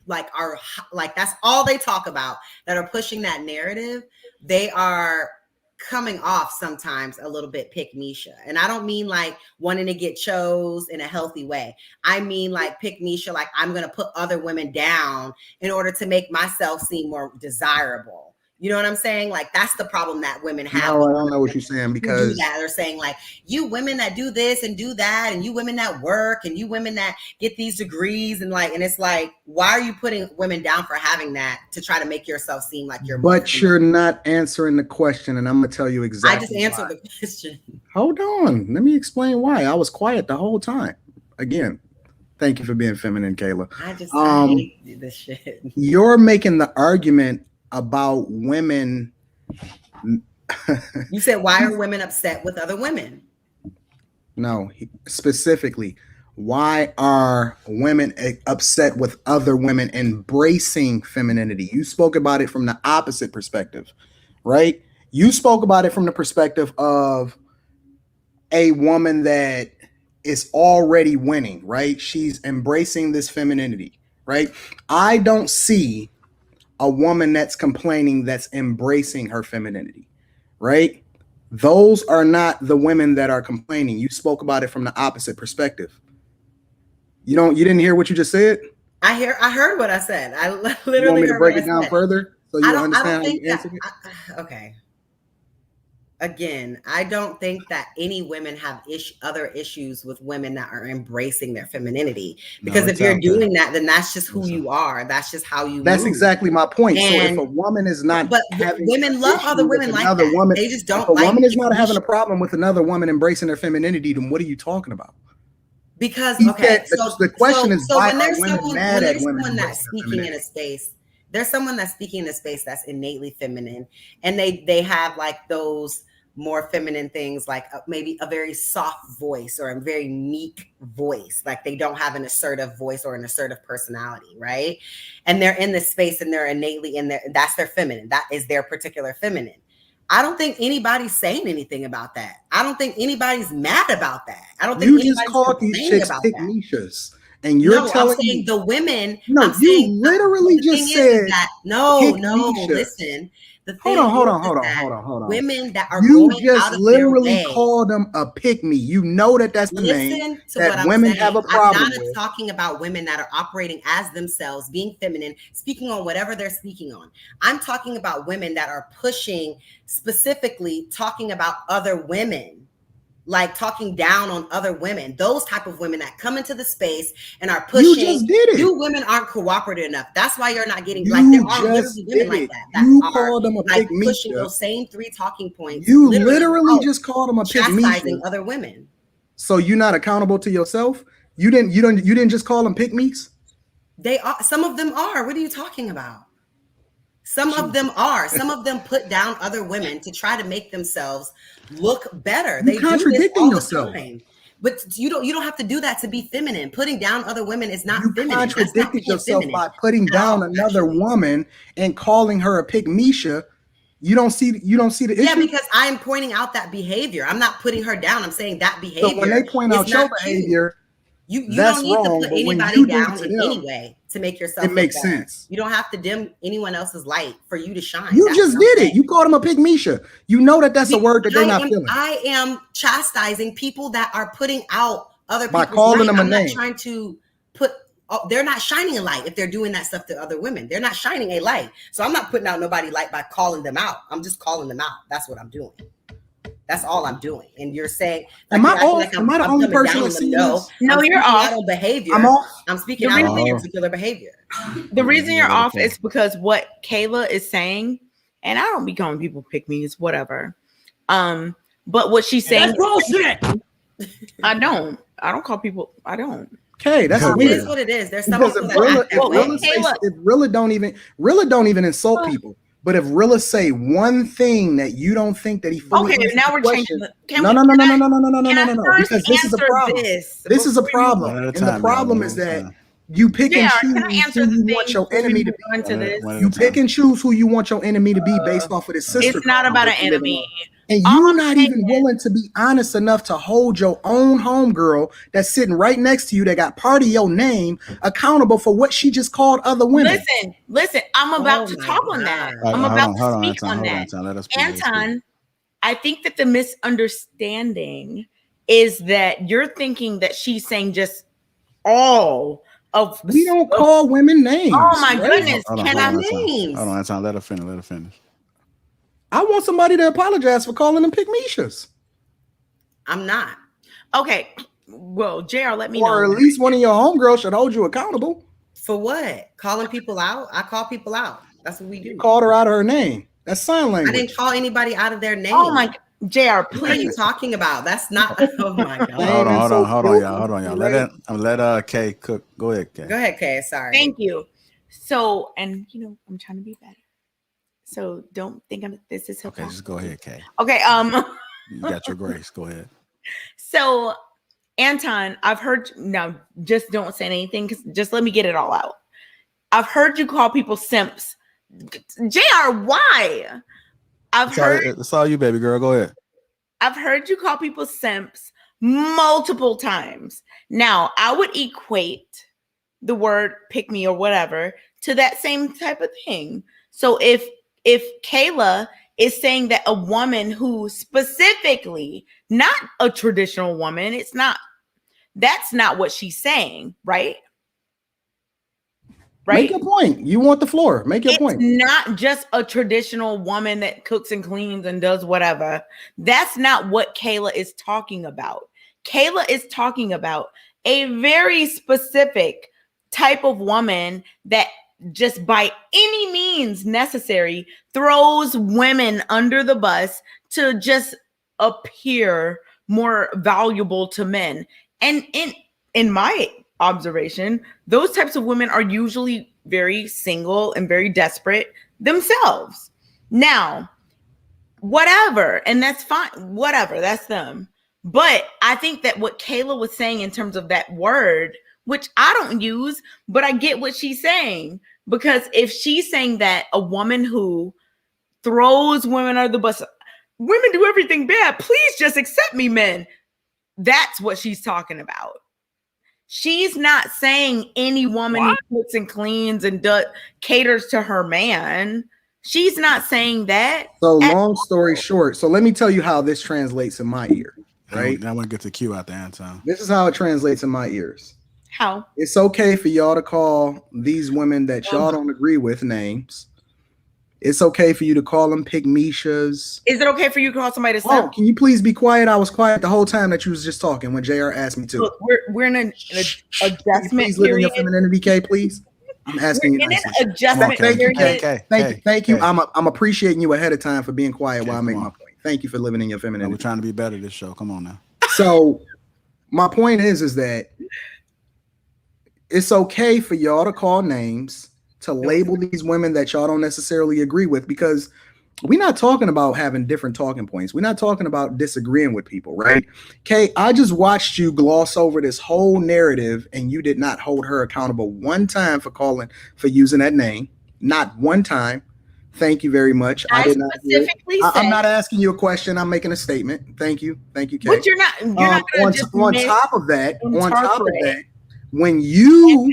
that's all they talk about, that are pushing that narrative, they are coming off sometimes a little bit pick Misha. And I don't mean like wanting to get chose in a healthy way. I mean like pick Misha, like I'm going to put other women down in order to make myself seem more desirable. You know what I'm saying? Like that's the problem that women have. No, I don't know what you're saying, because they're saying like, you women that do this and do that, and you women that work, and you women that get these degrees, and it's like, why are you putting women down for having that to try to make yourself seem like you're? But you're not answering the question, and I'm gonna tell you exactly. I just answered the question. Hold on, let me explain why. I was quiet the whole time. Again, thank you for being feminine, Kayla. I hate this shit. You're making the argument about women. You said, why are women upset with other women? No, specifically, why are women upset with other women embracing femininity? You spoke about it from the opposite perspective, right? You spoke about it from the perspective of a woman that is already winning, right? She's embracing this femininity, right? I don't see a woman that's complaining that's embracing her femininity, right? Those are not the women that are complaining. You spoke about it from the opposite perspective. You didn't hear what you just said? I heard what I said. I literally you want me to heard break what it down further so you understand how you answered it? Okay. Again, I don't think that any women have other issues with women that are embracing their femininity. Because if you're doing that, then that's just who you are. That's just how you That's move. Exactly my point. And, so if a woman is not but women love other women like that. Woman, they just don't if a like woman is not having a problem with another woman embracing their femininity, then what are you talking about? Because the question is why when there's are women mad at women? Someone that's speaking in a space, there's someone that's speaking in a space that's innately feminine, and they have like those more feminine things, like maybe a very soft voice or a very meek voice, like they don't have an assertive voice or an assertive personality, right? And they're in this space and they're innately in there. That's their feminine. That is their particular feminine. I don't think anybody's saying anything about that. I don't think anybody's mad about that. I don't think you just called these chicks pick Mishas, and you're telling I'm saying the women. No, you literally just said that. No, listen. Hold on. Women that are you going just out of literally their way, called them a pick me. You know that's the name that women have a problem with. I'm not talking about women that are operating as themselves, being feminine, speaking on whatever they're speaking on. I'm talking about women that are pushing, specifically talking about other women, like talking down on other women, those type of women that come into the space and are pushing. You just did it. You women aren't cooperative enough. That's why you're not getting there are literally women like that you are called them a like pick pushing Misha. those same 3 talking points. You literally just called them a pick chastising other women. So you're not accountable to yourself. You didn't just call them pick me's. They are. Some of them are. What are you talking about? Some of them are. Some of them put down other women to try to make themselves look better. They contradicting yourself. But you don't have to do that to be feminine. Putting down other women is not feminine. You contradicted yourself by putting down another woman and calling her a pick Misha. You don't see the issue. Yeah, because I'm pointing out that behavior. I'm not putting her down. I'm saying that behavior. So when they point out your behavior, you don't need to put anybody down in any way to make yourself. It makes sense. You don't have to dim anyone else's light for you to shine. You just did it. You called him a pick Misha. You know that's a word that they're not feeling. I am chastising people that are putting out other people by calling them a name. I'm not trying to put. They're not shining a light if they're doing that stuff to other women. They're not shining a light. So I'm not putting out nobody light by calling them out. I'm just calling them out. That's what I'm doing. That's all I'm doing. And you're saying, am I the only person that's seeing this? No, you're off. On behavior. I'm off. I'm speaking out on particular behavior. The reason you're off is because what Kayla is saying, and I don't be calling people pick me's, whatever. But what she's saying, that's bullshit. I don't call people. I don't. Okay, that's weird. It is what it is. There's some people if Rilla don't even insult people. But if Rilla say one thing that you don't think that he fully now we're changing. No. Because this is a problem. This is a problem, and the problem is that you pick and choose who you want your enemy to be. You pick and choose who you want your enemy to be based off of this system. It's not about an enemy. And All you're I'm not saying even is- willing to be honest enough to hold your own homegirl that's sitting right next to you that got part of your name accountable for what she just called other women. Listen, I'm about Oh to my talk on that. God. I'm Hold about on, to hold on, speak Anton, on hold on, that. Anton. Let us speak. Let us speak. Anton, I think that the misunderstanding is that you're thinking that she's saying just all of the We don't call women names. Oh my right? goodness. Hold on, Can hold I on, Anton. names? Hold on, Anton. Let her finish. Let her finish. I want somebody to apologize for calling them pygmishas. I'm not. Okay. Well, JR, let me Or know. at least one of your homegirls should hold you accountable. For what? Calling people out? I call people out. That's what we do. You called her out of her name. That's sign I language. didn't call anybody out of their name. Oh my JR, What are you please. talking about? That's not. Oh my God. Hold on, hold on, hold on, y'all. Hold on, y'all. Right. Let Kay cook. Go ahead, Kay. Go ahead, Kay. Sorry. Thank you. So, and I'm trying to be better. So don't think this is Okay, just go ahead, Kay. Okay, You got your grace. Go ahead. So Anton, I've heard now just don't say anything because just let me get it all out. I've heard you call people simps. JR, why? It's all you, baby girl. Go ahead. I've heard you call people simps multiple times. Now, I would equate the word pick me or whatever to that same type of thing. So if Kayla is saying that a woman who specifically, not a traditional woman, that's not what she's saying, right? Right? Make your point. You want the floor. Make your point. Not just a traditional woman that cooks and cleans and does whatever. That's not what Kayla is talking about. Kayla is talking about a very specific type of woman that just by any means necessary throws women under the bus to just appear more valuable to men. And in my observation, those types of women are usually very single and very desperate themselves. Now, whatever, and that's fine, whatever, that's them. But I think that what Kayla was saying in terms of that word, which I don't use, but I get what she's saying, because if she's saying that a woman who throws women under the bus, women do everything bad, please just accept me, men. That's what she's talking about. She's not saying any woman who cooks and cleans and caters to her man. She's not saying that. So long story short, so let me tell you how this translates in my ear. Right? I want to get the cue out there, Anton. This is how it translates in my ears. How? It's okay for y'all to call these women that y'all don't agree with names. It's okay for you to call them pygmishas. Is it okay for you to call somebody to Oh, simp? can you please be quiet? I was quiet the whole time that you was just talking when JR asked me to. Look, we're in an adjustment Please live in your period. femininity, Kay, please. I'm asking you We're in nicely. an adjustment Thank you, period. Kay. Thank you. I'm appreciating you ahead of time for being quiet while I make my point. Thank you for living in your We're femininity. trying to be better this show. Come on now. So my point is that it's okay for y'all to call names, to label these women that y'all don't necessarily agree with, because we're not talking about having different talking points. We're not talking about disagreeing with people, right? Kay, I just watched you gloss over this whole narrative and you did not hold her accountable one time for using that name. Not one time. Thank you very much. I did not specifically said, I'm not asking you a question. I'm making a statement. Thank you. Thank you, Kay. but you're not on top of that, when you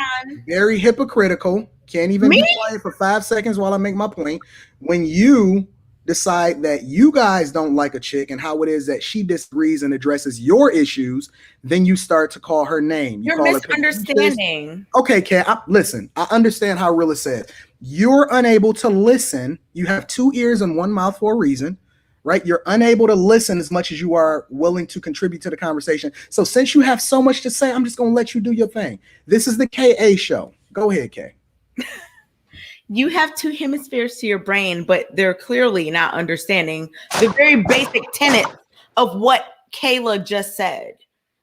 very hypocritical, can't even be quiet for 5 seconds while I make my point. When you decide that you guys don't like a chick and how it is that she disagrees and addresses your issues, then you start to call her name. You're misunderstanding. Okay, Kat, listen, I understand how Rilla said. You're unable to listen. You have 2 ears and 1 mouth for a reason, right? You're unable to listen as much as you are willing to contribute to the conversation. So since you have so much to say, I'm just going to let you do your thing. This is the KA show. Go ahead, Kay. You have 2 hemispheres to your brain, but they're clearly not understanding the very basic tenets of what Kayla just said.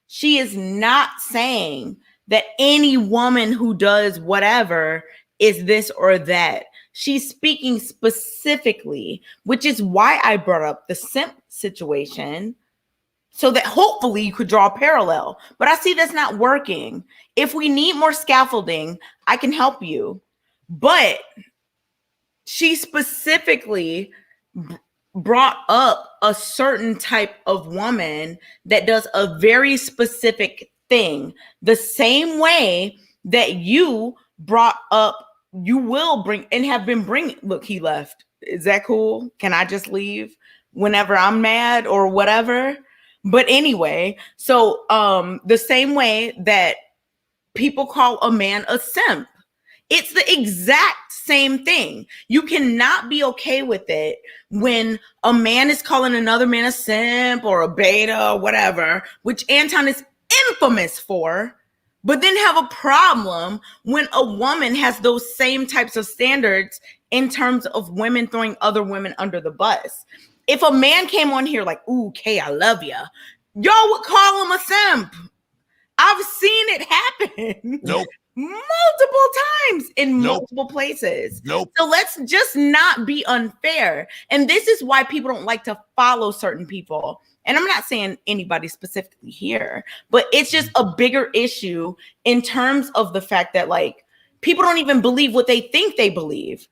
She is not saying that any woman who does whatever is this or that. She's speaking specifically, which is why I brought up the simp situation, so that hopefully you could draw a parallel. But I see that's not working. If we need more scaffolding, I can help you. But she specifically brought up a certain type of woman that does a very specific thing, the same way that you brought up, you will bring and have been bringing. Look, he left. Is that cool? Can I just leave whenever I'm mad or whatever? But anyway, so the same way that people call a man a simp, it's the exact same thing. You cannot be okay with it when a man is calling another man a simp or a beta or whatever, which Anton is infamous for, but then have a problem when a woman has those same types of standards in terms of women throwing other women under the bus. If a man came on here like, ooh, Kay, I love you, y'all would call him a simp. I've seen it happen. Nope. Multiple times in multiple places. Nope. So let's just not be unfair. And this is why people don't like to follow certain people. And I'm not saying anybody specifically here, but it's just a bigger issue in terms of the fact that like people don't even believe what they think they believe.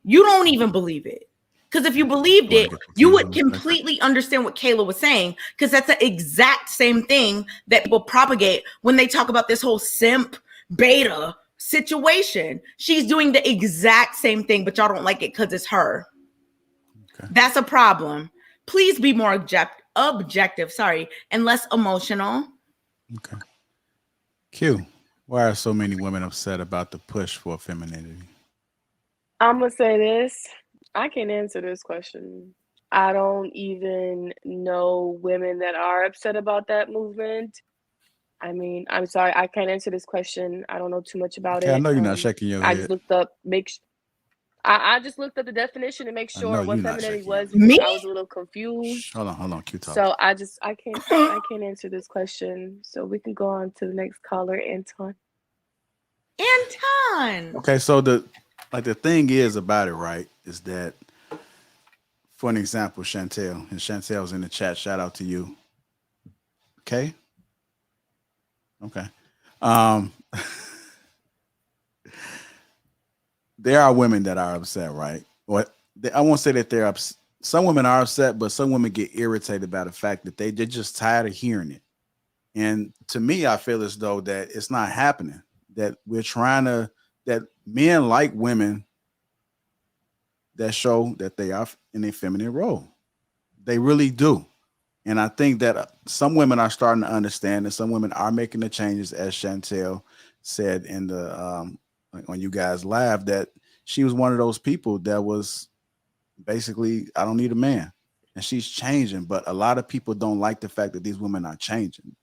You don't even believe it. Because if you believed it, you would completely understand what Kayla was saying, because that's the exact same thing that people propagate when they talk about this whole simp beta situation. She's doing the exact same thing, but y'all don't like it because it's her. Okay. That's a problem. Please be more objective, and less emotional. Okay. Q, why are so many women upset about the push for femininity? I'm going to say this. I can't answer this question. I don't even know women that are upset about that movement. I mean, I'm sorry, I can't answer this question. I don't know too much about it. I know you're not shaking your head. I just looked up, I just looked up the definition to make sure what femininity was. Me? I was a little confused. Hold on, Q talk. So I can't answer this question. So we can go on to the next caller, Anton. Anton. Okay, so the thing is about it, right, is that, for an example, Chantel, and Chantel's in the chat, shout out to you. Okay. There are women that are upset, right? I won't say that they're upset. Some women are upset, but some women get irritated by the fact that they're just tired of hearing it. And to me, I feel as though that it's not happening, that we're trying to, that men like women that show that they are in a feminine role. They really do. And I think that some women are starting to understand, and some women are making the changes, as Chantel said in the when you guys laughed, that she was one of those people that was basically, I don't need a man, and she's changing. But a lot of people don't like the fact that these women are changing.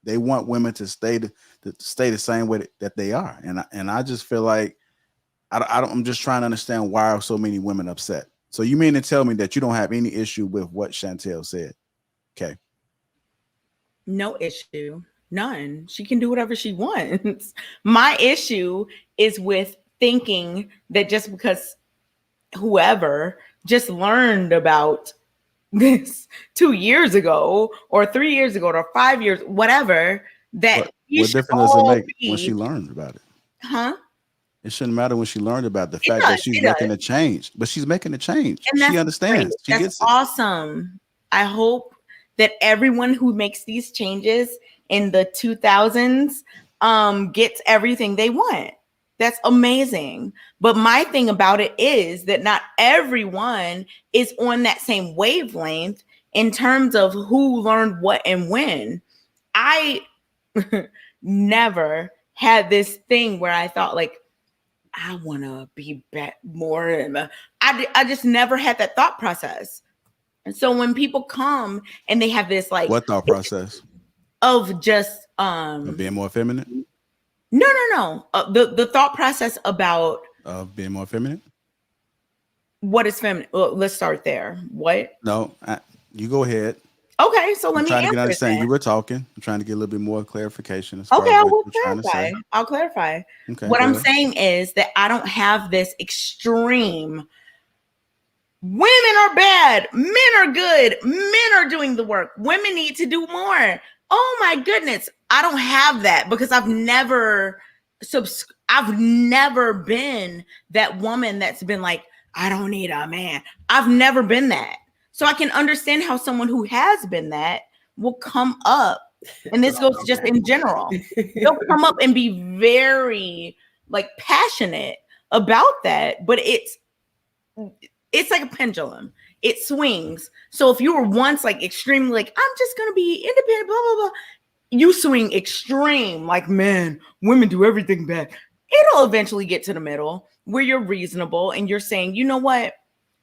They want women to stay the same way that they are, and I just feel like I'm just trying to understand why are so many women upset. So you mean to tell me that you don't have any issue with what Chantel said? Okay. No issue. None. She can do whatever she wants. My issue is with thinking that just because whoever just learned about this 2 years ago or 3 years ago or 5 years, whatever, that what difference does it make when she learned about it? Huh? It shouldn't matter when she learned about the fact that she's making a change, but she's making a change. And she understands. She that's gets it. Awesome. I hope that everyone who makes these changes in the 2000s gets everything they want. That's amazing. But my thing about it is that not everyone is on that same wavelength in terms of who learned what and when. I never had this thing where I thought like, I want to be more. I just never had that thought process. And so when people come and they have this like, what thought process of just of being more feminine? No. The thought process about being more feminine. What is feminine? Well, let's start there. What? No, you go ahead. Okay, so let me trying to get answer understanding. that. You were talking. I'm trying to get a little bit more clarification. Okay, I will clarify. I'll clarify. Okay, what I'm saying is that I don't have this extreme. Women are bad. Men are good. Men are doing the work. Women need to do more. Oh my goodness. I don't have that because I've never been that woman that's been like, I don't need a man. I've never been that. So I can understand how someone who has been that will come up, and this goes just in general. They'll come up and be very like passionate about that, but it's like a pendulum. It swings. So if you were once like extremely like, I'm just gonna be independent, blah blah blah, you swing extreme, like, man, women do everything bad. It'll eventually get to the middle where you're reasonable and you're saying, you know what?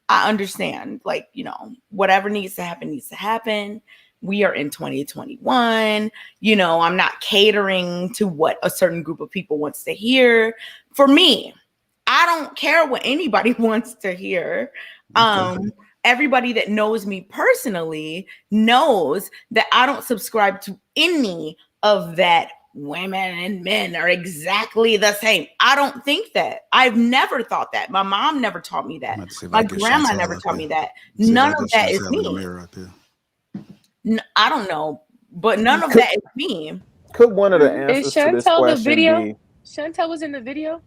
I understand, like, you know, whatever needs to happen needs to happen. We are in 2021. You know, I'm not catering to what a certain group of people wants to hear. For me, I don't care what anybody wants to hear. Everybody that knows me personally knows that I don't subscribe to any of that. Women and men are exactly the same. I don't think that. I've never thought that. My mom never taught me that. My grandma never taught me that. None of that is me. I don't know, but none of that is me. Could one of the answers to this question be? Chantel was in the video.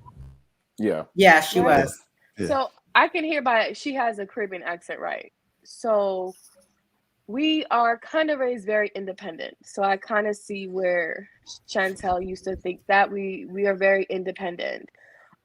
Yeah, she was. Yeah. So I can hear by she has a Caribbean accent, right? So we are kind of raised very independent. So I kind of see where Chantel used to think that we are very independent,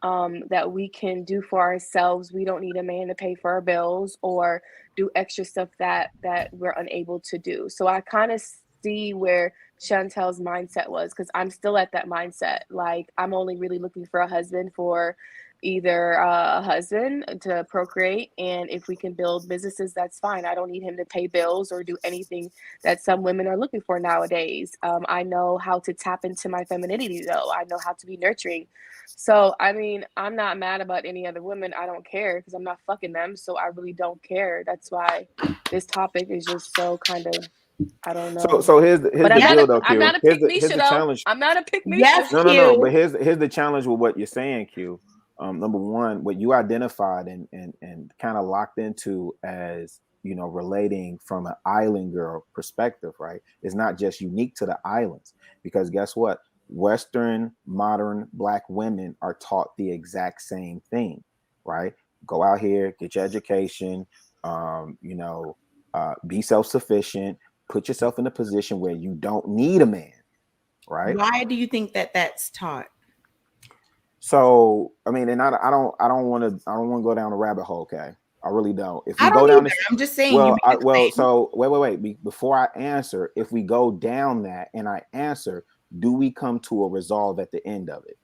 that we can do for ourselves. We don't need a man to pay for our bills or do extra stuff that we're unable to do. So I kind of see where Chantel's mindset was, because I'm still at that mindset. Like, I'm only really looking for a husband for either a husband to procreate, and if we can build businesses, that's fine. I don't need him to pay bills or do anything that some women are looking for nowadays. I know how to tap into my femininity, though. I know how to be nurturing. So I mean, I'm not mad about any other women. I don't care, because I'm not fucking them, so I really don't care. That's why this topic is just so kind of, I don't know. So here's the deal, though, Q. I'm not a Here's pick-me-sha, the though. challenge. I'm not a pick-me-sha. Yes, No. But here's the challenge with what you're saying, Q. Number one, what you identified and kind of locked into as, you know, relating from an island girl perspective, right, is not just unique to the islands. Because guess what? Western modern Black women are taught the exact same thing, right? Go out here, get your education, be self-sufficient, put yourself in a position where you don't need a man, right? Why do you think that that's taught? So I mean, and I don't want to go down a rabbit hole, okay? I really don't. If we I go don't down either. this, I'm just saying. So wait. Before I answer, if we go down that and I answer, do we come to a resolve at the end of it?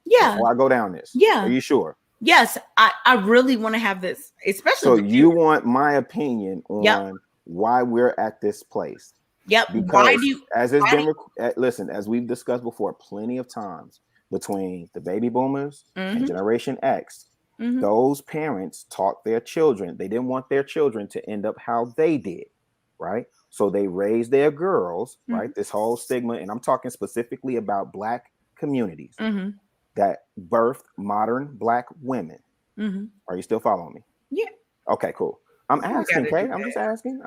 Yeah. Before I go down this. Yeah. Are you sure? Yes, I really want to have this, especially. So you want my opinion on why we're at this place? Yep. Because why do you? As it's been listen, as we've discussed before, plenty of times, between the baby boomers and Generation X, those parents taught their children, they didn't want their children to end up how they did, right? So they raised their girls, right? This whole stigma, and I'm talking specifically about Black communities that birthed modern Black women. Are you still following me? Yeah. Okay, cool. I'm asking, Kay. I'm just asking.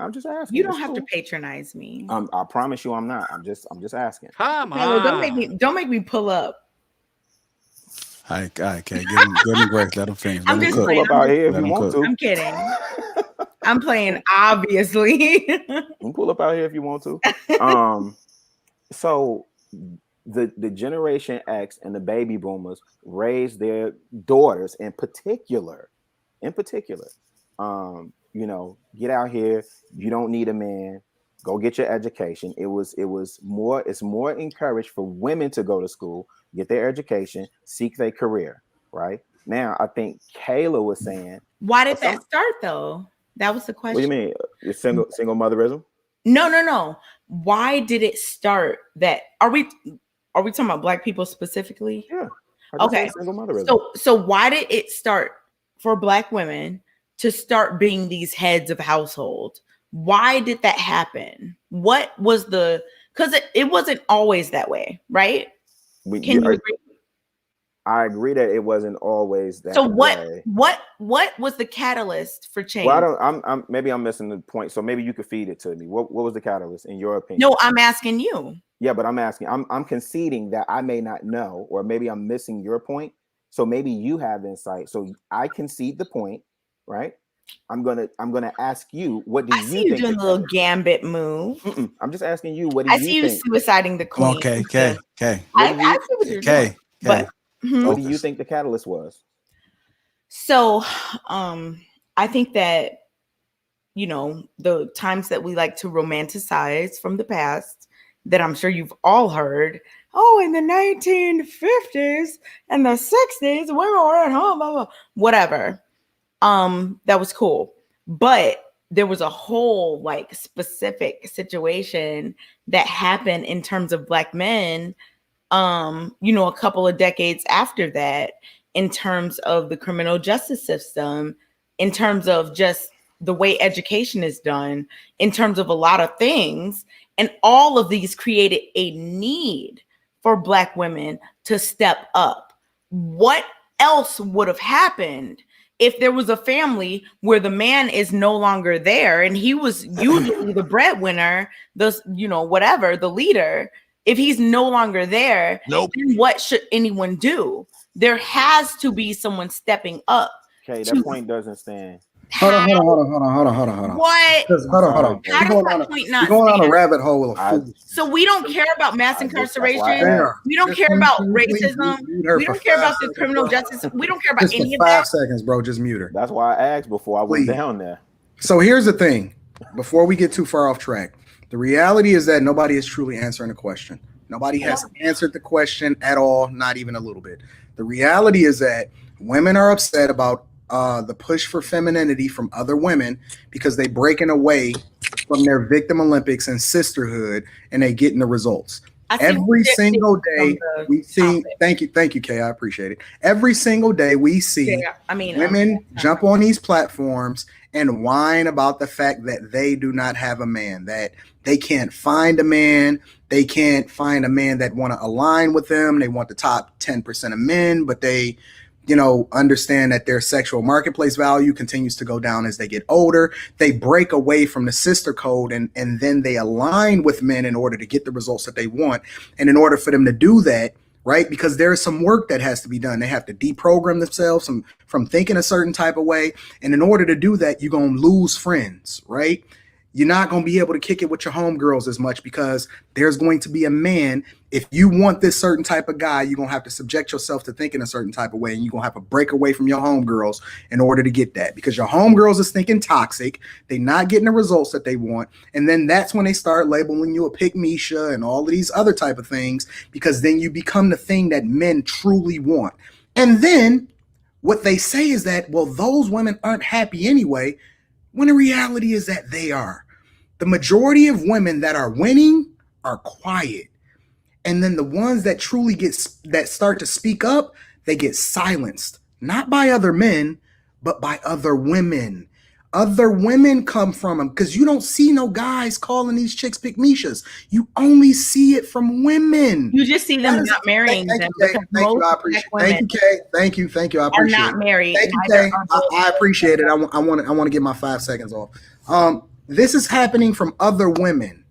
You don't have to patronize me. I promise you I'm not. I'm just asking. Come Taylor, on. don't make me pull up. All right, okay. Give him break. Let him finish. I'm just pull up out here if you want to. I'm kidding. I'm playing, obviously. You can pull up out here if you want to. So the Generation X and the baby boomers raised their daughters in particular, get out here. You don't need a man. Go get your education. It's more encouraged for women to go to school, get their education, seek their career. Right now, I think Kayla was saying, why did that start though? That was the question. What do you mean? Your single motherism? No. Why did it start? That are we talking about Black people specifically? Yeah. Okay. Single motherism. So why did it start for Black women to start being these heads of household? Why did that happen? What was because it wasn't always that way, right? Can you agree? I agree that it wasn't always that. So way. what was the catalyst for change? Well, I'm maybe I'm missing the point. So maybe you could feed it to me. What was the catalyst in your opinion? No, I'm asking you. Yeah, but I'm asking. I'm conceding that I may not know, or maybe I'm missing your point. So maybe you have insight. So I concede the point, right? I'm gonna ask you, what do I see you you think? doing a little gambit move. I'm just asking you, what do I you see you think? suiciding the Come on, queen. Kay, Kay, Kay, What I do you, see what you're doing. Kay, But Kay. what do you Focus. think the catalyst was? so I think that, you know, the times that we like to romanticize from the past that I'm sure you've all heard. Oh, in the 1950s and the 60s, women were at home, blah, blah, whatever. That was cool. But there was a whole like specific situation that happened in terms of Black men, you know, a couple of decades after that, in terms of the criminal justice system, in terms of just the way education is done, in terms of a lot of things. And all of these created a need for Black women to step up. What else would have happened if there was a family where the man is no longer there and he was usually the breadwinner, the, you know, whatever, the leader? If he's no longer there, Nope. then what should anyone do? There has to be someone stepping up. Okay, that point doesn't stand. Hold on. What? Hold on. How You're does going on that a, point you're not going on a stand? rabbit hole with a fool. So we don't care about mass That's why I incarceration. asked. We don't Just care about please racism. mute her We for don't care 5 about the seconds, criminal bro. justice. We don't care about Just any for of 5 that. seconds, bro. Just mute her. That's why I asked before I went Please. down there. So here's the thing. Before we get too far off track, the reality is that nobody is truly answering the question. Nobody has answered the question at all, not even a little bit. The reality is that women are upset about the push for femininity from other women because they breaking away from their victim Olympics and sisterhood, and they getting the results. I see Every we're single shifting day from the we see. topic. Thank you, Kay. I appreciate it. Every single day we see Yeah, I mean, women jump on these platforms and whine about the fact that they do not have a man, that they can't find a man. They can't find a man that want to align with them. They want the top 10% of men, but they, you know, understand that their sexual marketplace value continues to go down as they get older. They break away from the sister code and then they align with men in order to get the results that they want. And in order for them to do that, right, because there is some work that has to be done. They have to deprogram themselves from thinking a certain type of way. And in order to do that, you're going to lose friends, right? You're not going to be able to kick it with your homegirls as much because there's going to be a man. If you want this certain type of guy, you're going to have to subject yourself to thinking a certain type of way, and you're going to have to break away from your homegirls in order to get that, because your homegirls is thinking toxic. They're not getting the results that they want. And then that's when they start labeling you a pick-me-sha and all of these other type of things, because then you become the thing that men truly want. And then what they say is that, well, those women aren't happy anyway, when the reality is that they are. The majority of women that are winning are quiet. And then the ones that truly that start to speak up, they get silenced, not by other men, but by other women. Other women come from them, because you don't see no guys calling these chicks pick-me-shas. You only see it from women. you just see them not marrying them because most Black women Thank you, Kay. Thank you. I are appreciate not it. married. Thank you, Neither Kay. are those I appreciate it. I want to get my 5 seconds off. This is happening from other women,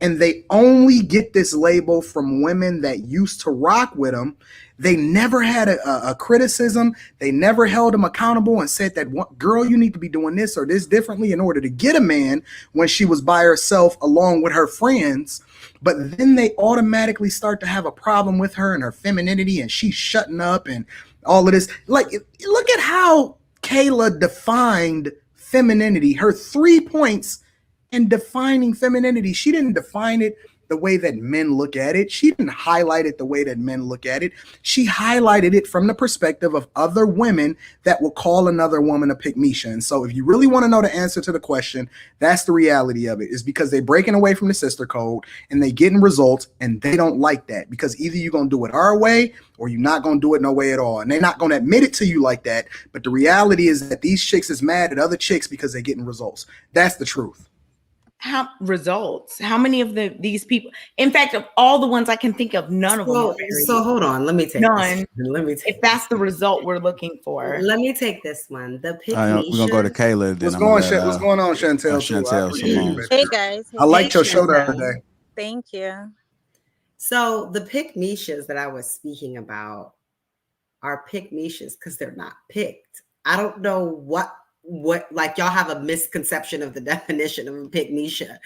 and they only get this label from women that used to rock with them. They never had a criticism. They never held them accountable and said that, girl, you need to be doing this or this differently in order to get a man, when she was by herself along with her friends. But then they automatically start to have a problem with her and her femininity, and she's shutting up and all of this. Like, look at how Kayla defined femininity. Her 3 points in defining femininity, she didn't define it the way that men look at it. She didn't highlight it the way that men look at it. She highlighted it from the perspective of other women that will call another woman a pick-me-sha. And so if you really want to know the answer to the question, that's the reality of it, is because they're breaking away from the sister code and they getting results, and they don't like that, because either you're going to do it our way or you're not going to do it no way at all. And they're not going to admit it to you like that. But the reality is that these chicks is mad at other chicks because they're getting results. That's the truth. How results? How many of these people? In fact, of all the ones I can think of, none of them are married. So hold on, let me take none. This. Let me take. If that's the result we're looking for, Let me take this one. The pick. All right, we're gonna go to Kayla. Then What's going on, Chantel? Chantel, Hey guys. I liked your show the other day. Thank you. So the pick-me-shas that I was speaking about are pick-me-shas because they're not picked. I don't know what, like, y'all have a misconception of the definition of a pygmisha.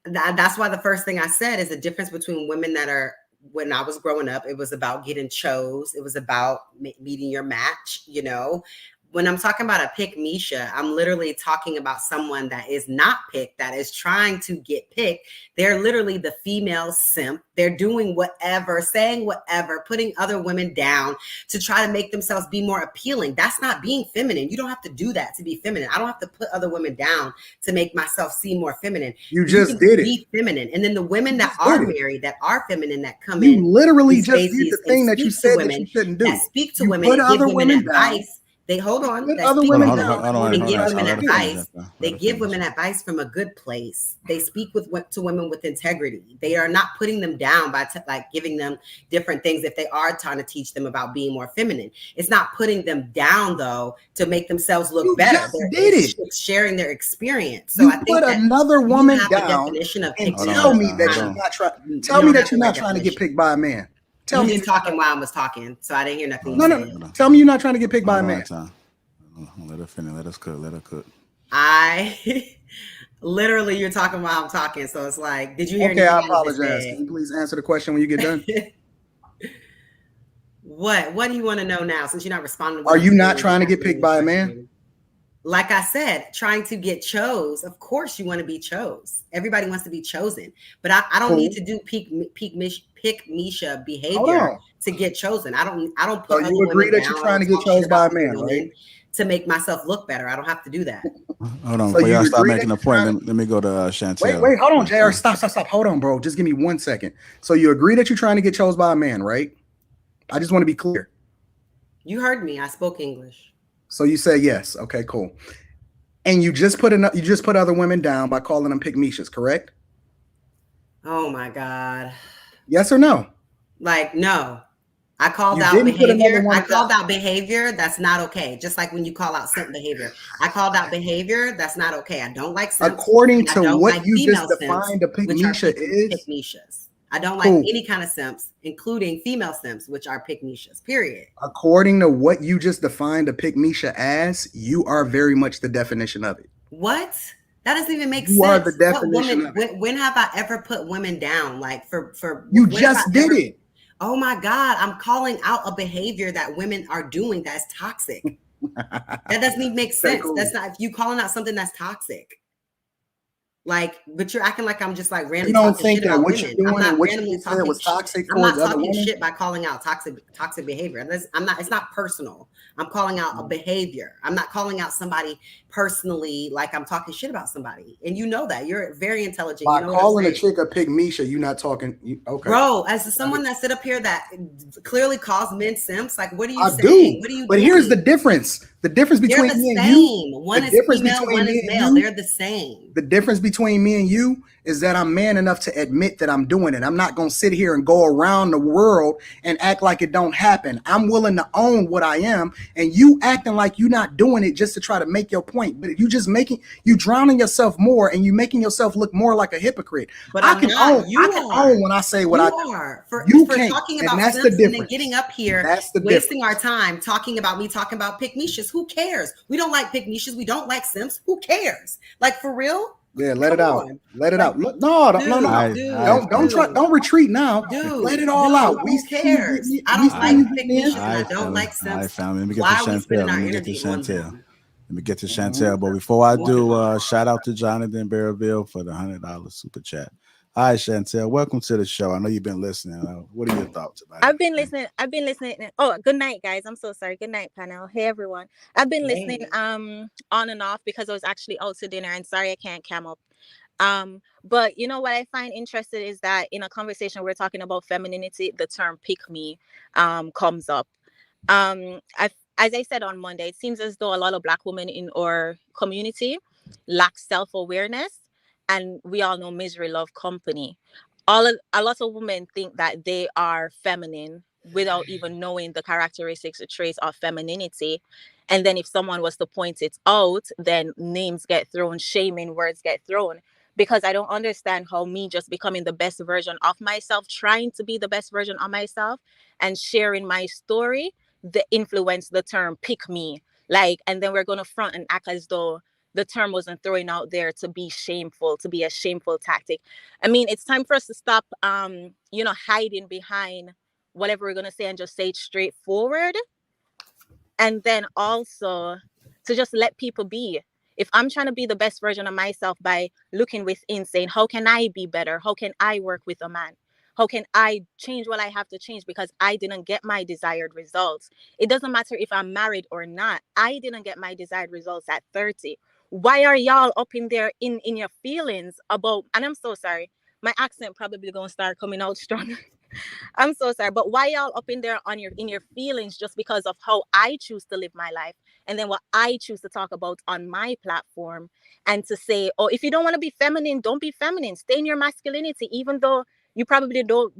That's why the first thing I said is the difference between women that are, when I was growing up, it was about getting chose. It was about meeting your match, you know. When I'm talking about a pygmisha, I'm literally talking about someone that is not picked, that is trying to get picked. They're literally the female simp. They're doing whatever, saying whatever, putting other women down to try to make themselves be more appealing. That's not being feminine. You don't have to do that to be feminine. I don't have to put other women down to make myself seem more feminine. You just did it. Be feminine. And then the women that are married, that are feminine, that come You in. literally just did the thing that you said that you shouldn't do. That speak to women and give women advice. They hold on. Put other women down and give women advice. They give women advice from a good place. They speak to women with integrity. They are not putting them down by like giving them different things if they are trying to teach them about being more feminine. It's not putting them down though to make themselves look better. It's sharing their experience. So I think put another woman down and tell me that you're not trying. Tell me that you're not trying to get picked by a man. Tell me you're talking while I was talking, so I didn't hear nothing. No. Tell me you're not trying to get picked by a man. Let her finish. Let us cook. Let her cook. Literally, you're talking while I'm talking, so it's like, did you hear? Okay, I apologize. Can you please answer the question when you get done? What do you want to know now? Since you're not responding. Are you not trying to get picked by a man? Like I said, trying to get chose. Of course, you want to be chose. Everybody wants to be chosen, but I don't need to do pygmisha behavior to get chosen. I don't put. So you agree that you're trying to get chosen by a man, right? To make myself look better, I don't have to do that. Hold on, before y'all start making a point, let me go to Chantel. Wait, hold on, JR. Stop. Hold on, bro. Just give me 1 second. So you agree that you're trying to get chosen by a man, right? I just want to be clear. You heard me. I spoke English. So you say yes. Okay, cool. And you just put other women down by calling them pygmishas, correct? Oh my God. Yes or no? Like, no. I called out behavior. I called out behavior that's not okay. Just like when you call out simp behavior. I called out behavior that's not okay. I don't like simps. According to what you just defined a pygmisha is. Pygmishas. I don't like any kind of simps, including female simps, which are pygmishas, period. According to what you just defined a pygmisha as, you are very much the definition of it. What? That doesn't even make sense. You are the definition of it. When have I ever put women down? Like for you just did it. Oh my God, I'm calling out a behavior that women are doing that's toxic. That doesn't even make sense. Cool. That's not, if you calling out something that's toxic. Like, but you're acting like I'm just like randomly. You don't think that what you're doing and what you said was toxic? I'm not talking shit by calling out toxic behavior. It's not personal. I'm calling out a behavior. I'm not calling out somebody personally like I'm talking shit about somebody. And you know that. You're very intelligent. By calling a chick a pygmisha, you're not talking. Okay. Bro, as someone that sit up here that clearly calls men simps, like, what are you saying? What are you doing? Here's the difference. The difference between me and you. One is female, one is male. They're the same. The difference between me and you is that I'm man enough to admit that I'm doing it. I'm not going to sit here and go around the world and act like it don't happen. I'm willing to own what I am, and you acting like you're not doing it just to try to make your point. But you drowning yourself more, and you making yourself look more like a hypocrite. But I can own when I say what I do. You can't. Talking about that's the difference. And getting up here, wasting our time talking about pygmishas. Who cares? We don't like pygmishas. We don't like simps. Who cares? Like, for real? Yeah, let it out. Let it out. Look, no. Don't retreat now. Dude, let it all out. Who cares? I don't like pygmishas. I don't like simps. Let me get to Chantel. But before I do, shout out to Jonathan Barreville for the $100 super chat. Hi, Chantel. Welcome to the show. I know you've been listening. What are your thoughts about it? I've been listening. Oh, good night, guys. I'm so sorry. Good night, panel. Hey, everyone. I've been listening on and off because I was actually out to dinner, and sorry I can't come up. But you know what I find interesting is that in a conversation we're talking about femininity, the term "pick me" comes up. As I said on Monday, it seems as though a lot of Black women in our community lack self-awareness. And we all know misery love company. A lot of women think that they are feminine without even knowing the characteristics or traits of femininity. And then if someone was to point it out, then names get thrown, shaming words get thrown. Because I don't understand how me just becoming the best version of myself, trying to be the best version of myself and sharing my story, the influence the term pick me. Like, and then we're going to front and act as though the term wasn't thrown out there to be shameful, to be a shameful tactic. I mean, it's time for us to stop, hiding behind whatever we're going to say and just say it straightforward. And then also to just let people be. If I'm trying to be the best version of myself by looking within, saying, how can I be better? How can I work with a man? How can I change what I have to change because I didn't get my desired results? It doesn't matter if I'm married or not. I didn't get my desired results at 30. Why are y'all up in there in your feelings about, and I'm so sorry, my accent probably gonna start coming out strong. I'm so sorry, but why y'all up in there in your feelings just because of how I choose to live my life and then what I choose to talk about on my platform, and to say, oh, if you don't want to be feminine, don't be feminine. Stay in your masculinity, even though you probably don't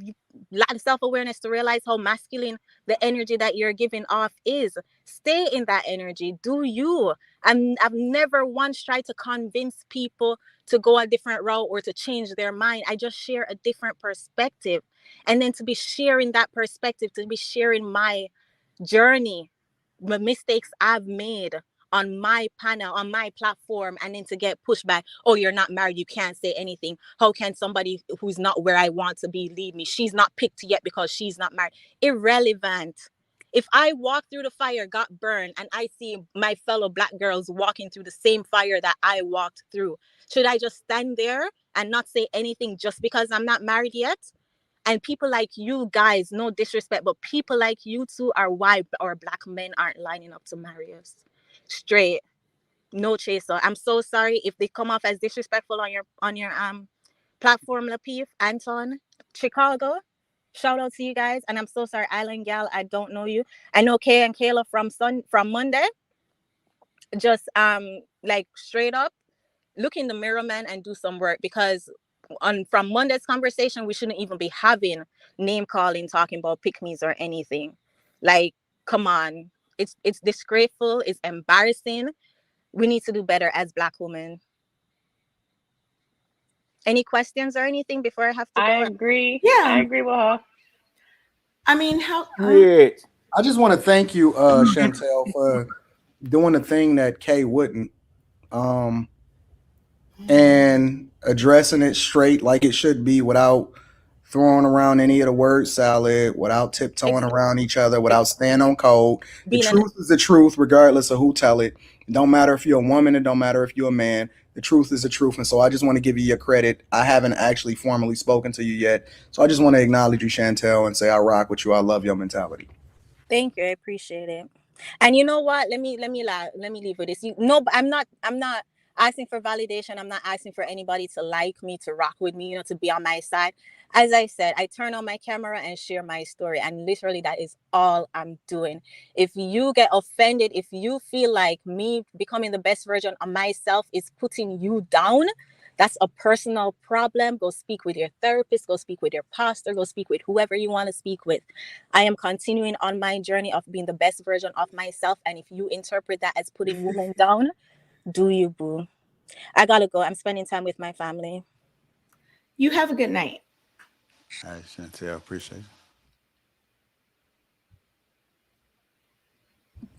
lack self-awareness to realize how masculine the energy that you're giving off is. Stay in that energy. Do you? I've never once tried to convince people to go a different route or to change their mind. I just share a different perspective. And then to be sharing that perspective, to be sharing my journey, the mistakes I've made on my panel, on my platform, and then to get pushed back. Oh, you're not married, you can't say anything. How can somebody who's not where I want to be lead me? She's not picked yet because she's not married. Irrelevant. If I walk through the fire, got burned, and I see my fellow Black girls walking through the same fire that I walked through, should I just stand there and not say anything just because I'm not married yet? And people like you guys, no disrespect, but people like you two are why our Black men aren't lining up to marry us. Straight, no chaser. I'm so sorry if they come off as disrespectful on your platform, Lapeef, Anton, Chicago. Shout out to you guys, and I'm so sorry, Island Gal. I don't know you. I know Kay and Kayla from Monday. Just like straight up, look in the mirror, man, and do some work, because from Monday's conversation, we shouldn't even be having name calling, talking about pick-me's or anything. Like, come on, it's disgraceful, it's embarrassing. We need to do better as Black women. Any questions or anything before I have to go? I agree. Yeah. I agree with her. I mean, how? I just want to thank you, Chantel, for doing the thing that Kay wouldn't, and addressing it straight like it should be, without throwing around any of the word salad, without tiptoeing around each other, without staying on code. The truth is the truth, regardless of who tell it. It don't matter if you're a woman. It don't matter if you're a man. The truth is the truth. And so I just want to give you your credit. I haven't actually formally spoken to you yet. So I just want to acknowledge you, Chantel, and say I rock with you. I love your mentality. Thank you. I appreciate it. And you know what? Let me leave with this. I'm not asking for validation. I'm not asking for anybody to like me, to rock with me, to be on my side. As I said, I turn on my camera and share my story, and literally that is all I'm doing. If you get offended, if you feel like me becoming the best version of myself is putting you down, that's a personal problem. Go speak with your therapist, go speak with your pastor, go speak with whoever you want to speak with. I am continuing on my journey of being the best version of myself, and if you interpret that as putting women down, do you, boo. I gotta go. I'm spending time with my family. You have a good night. All right, Chantel, appreciate it.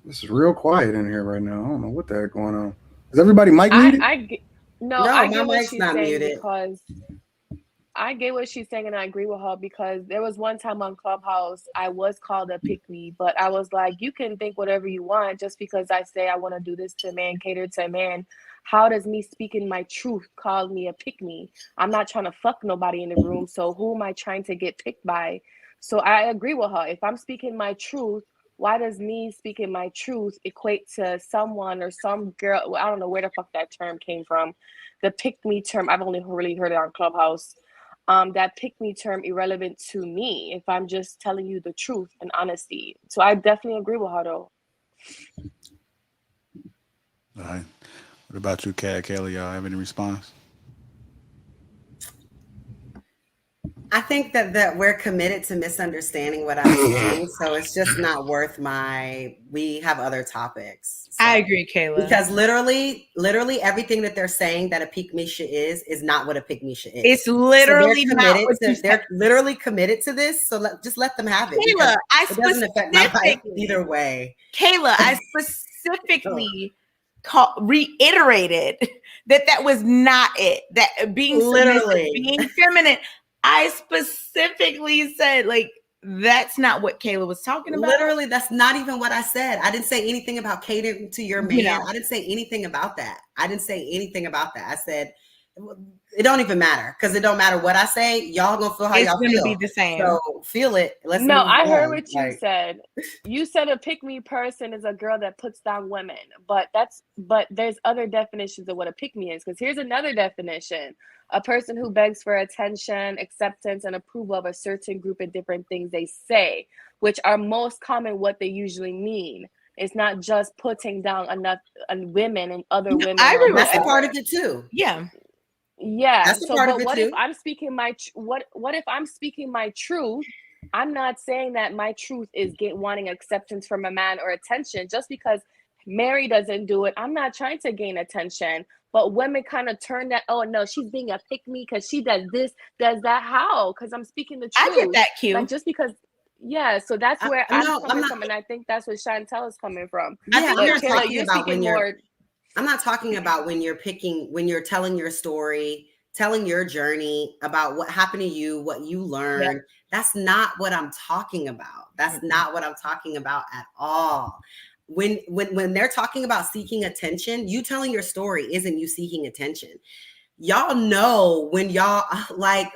This is real quiet in here right now. I don't know what the heck going on. Is everybody mic muted? I get what mic's she's not saying, muted. because I get what she's saying, and I agree with her, because there was one time on Clubhouse I was called a pick-me, but I was like, you can think whatever you want. Just because I say I want to do this to a man, cater to a man, how does me speaking my truth call me a pick-me? I'm not trying to fuck nobody in the room, so who am I trying to get picked by? So I agree with her. If I'm speaking my truth, why does me speaking my truth equate to someone or some girl? I don't know where the fuck that term came from. The pick-me term, I've only really heard it on Clubhouse. That pick-me term irrelevant to me if I'm just telling you the truth and honesty. So I definitely agree with her, though. All right. What about you, Kayla? Y'all have any response? I think that we're committed to misunderstanding what I'm saying, so it's just not worth we have other topics. So. I agree, Kayla. Because literally everything that they're saying that a pick-me-sha is not what a pick-me-sha is. It's literally so not what you said. they're literally committed to this, so just let them have it. It doesn't affect my life either way. Kayla, I specifically reiterated that was not it. That being Literally. submissive, being feminine. I specifically said, like, that's not what Kayla was talking about. Literally, that's not even what I said. I didn't say anything about catering to your man. You know. I didn't say anything about that. I said it don't even matter, because it don't matter what I say. Y'all gonna feel how It's y'all gonna feel. be the same. So feel it. Let's No, move I heard on. what you said. You said a pick-me person is a girl that puts down women, but there's other definitions of what a pick-me is. Because here's another definition: a person who begs for attention, acceptance, and approval of a certain group of different things they say, which are most common what they usually mean. It's not just putting down enough women and other women. I agree with That's a that. part of it too. Yeah. Yeah. That's a So, part of but it what too. if I'm speaking my what if I'm speaking my truth? I'm not saying that my truth is wanting acceptance from a man or attention. Just because Mary doesn't do it, I'm not trying to gain attention. But women kind of turn that, oh no, she's being a pick me because she does this, does that. How? Because I'm speaking the truth. I get that, Q. Like, just because. Yeah, so that's where No, I'm coming from, and I think that's where Chantel is coming from. Yeah, But I'm not Kayla, talking you're about speaking when you're. more. I'm not talking about when you're telling your story, telling your journey about what happened to you, what you learned. That's not what I'm talking about. That's not what I'm talking about at all. When they're talking about seeking attention, you telling your story isn't you seeking attention. Y'all know when y'all like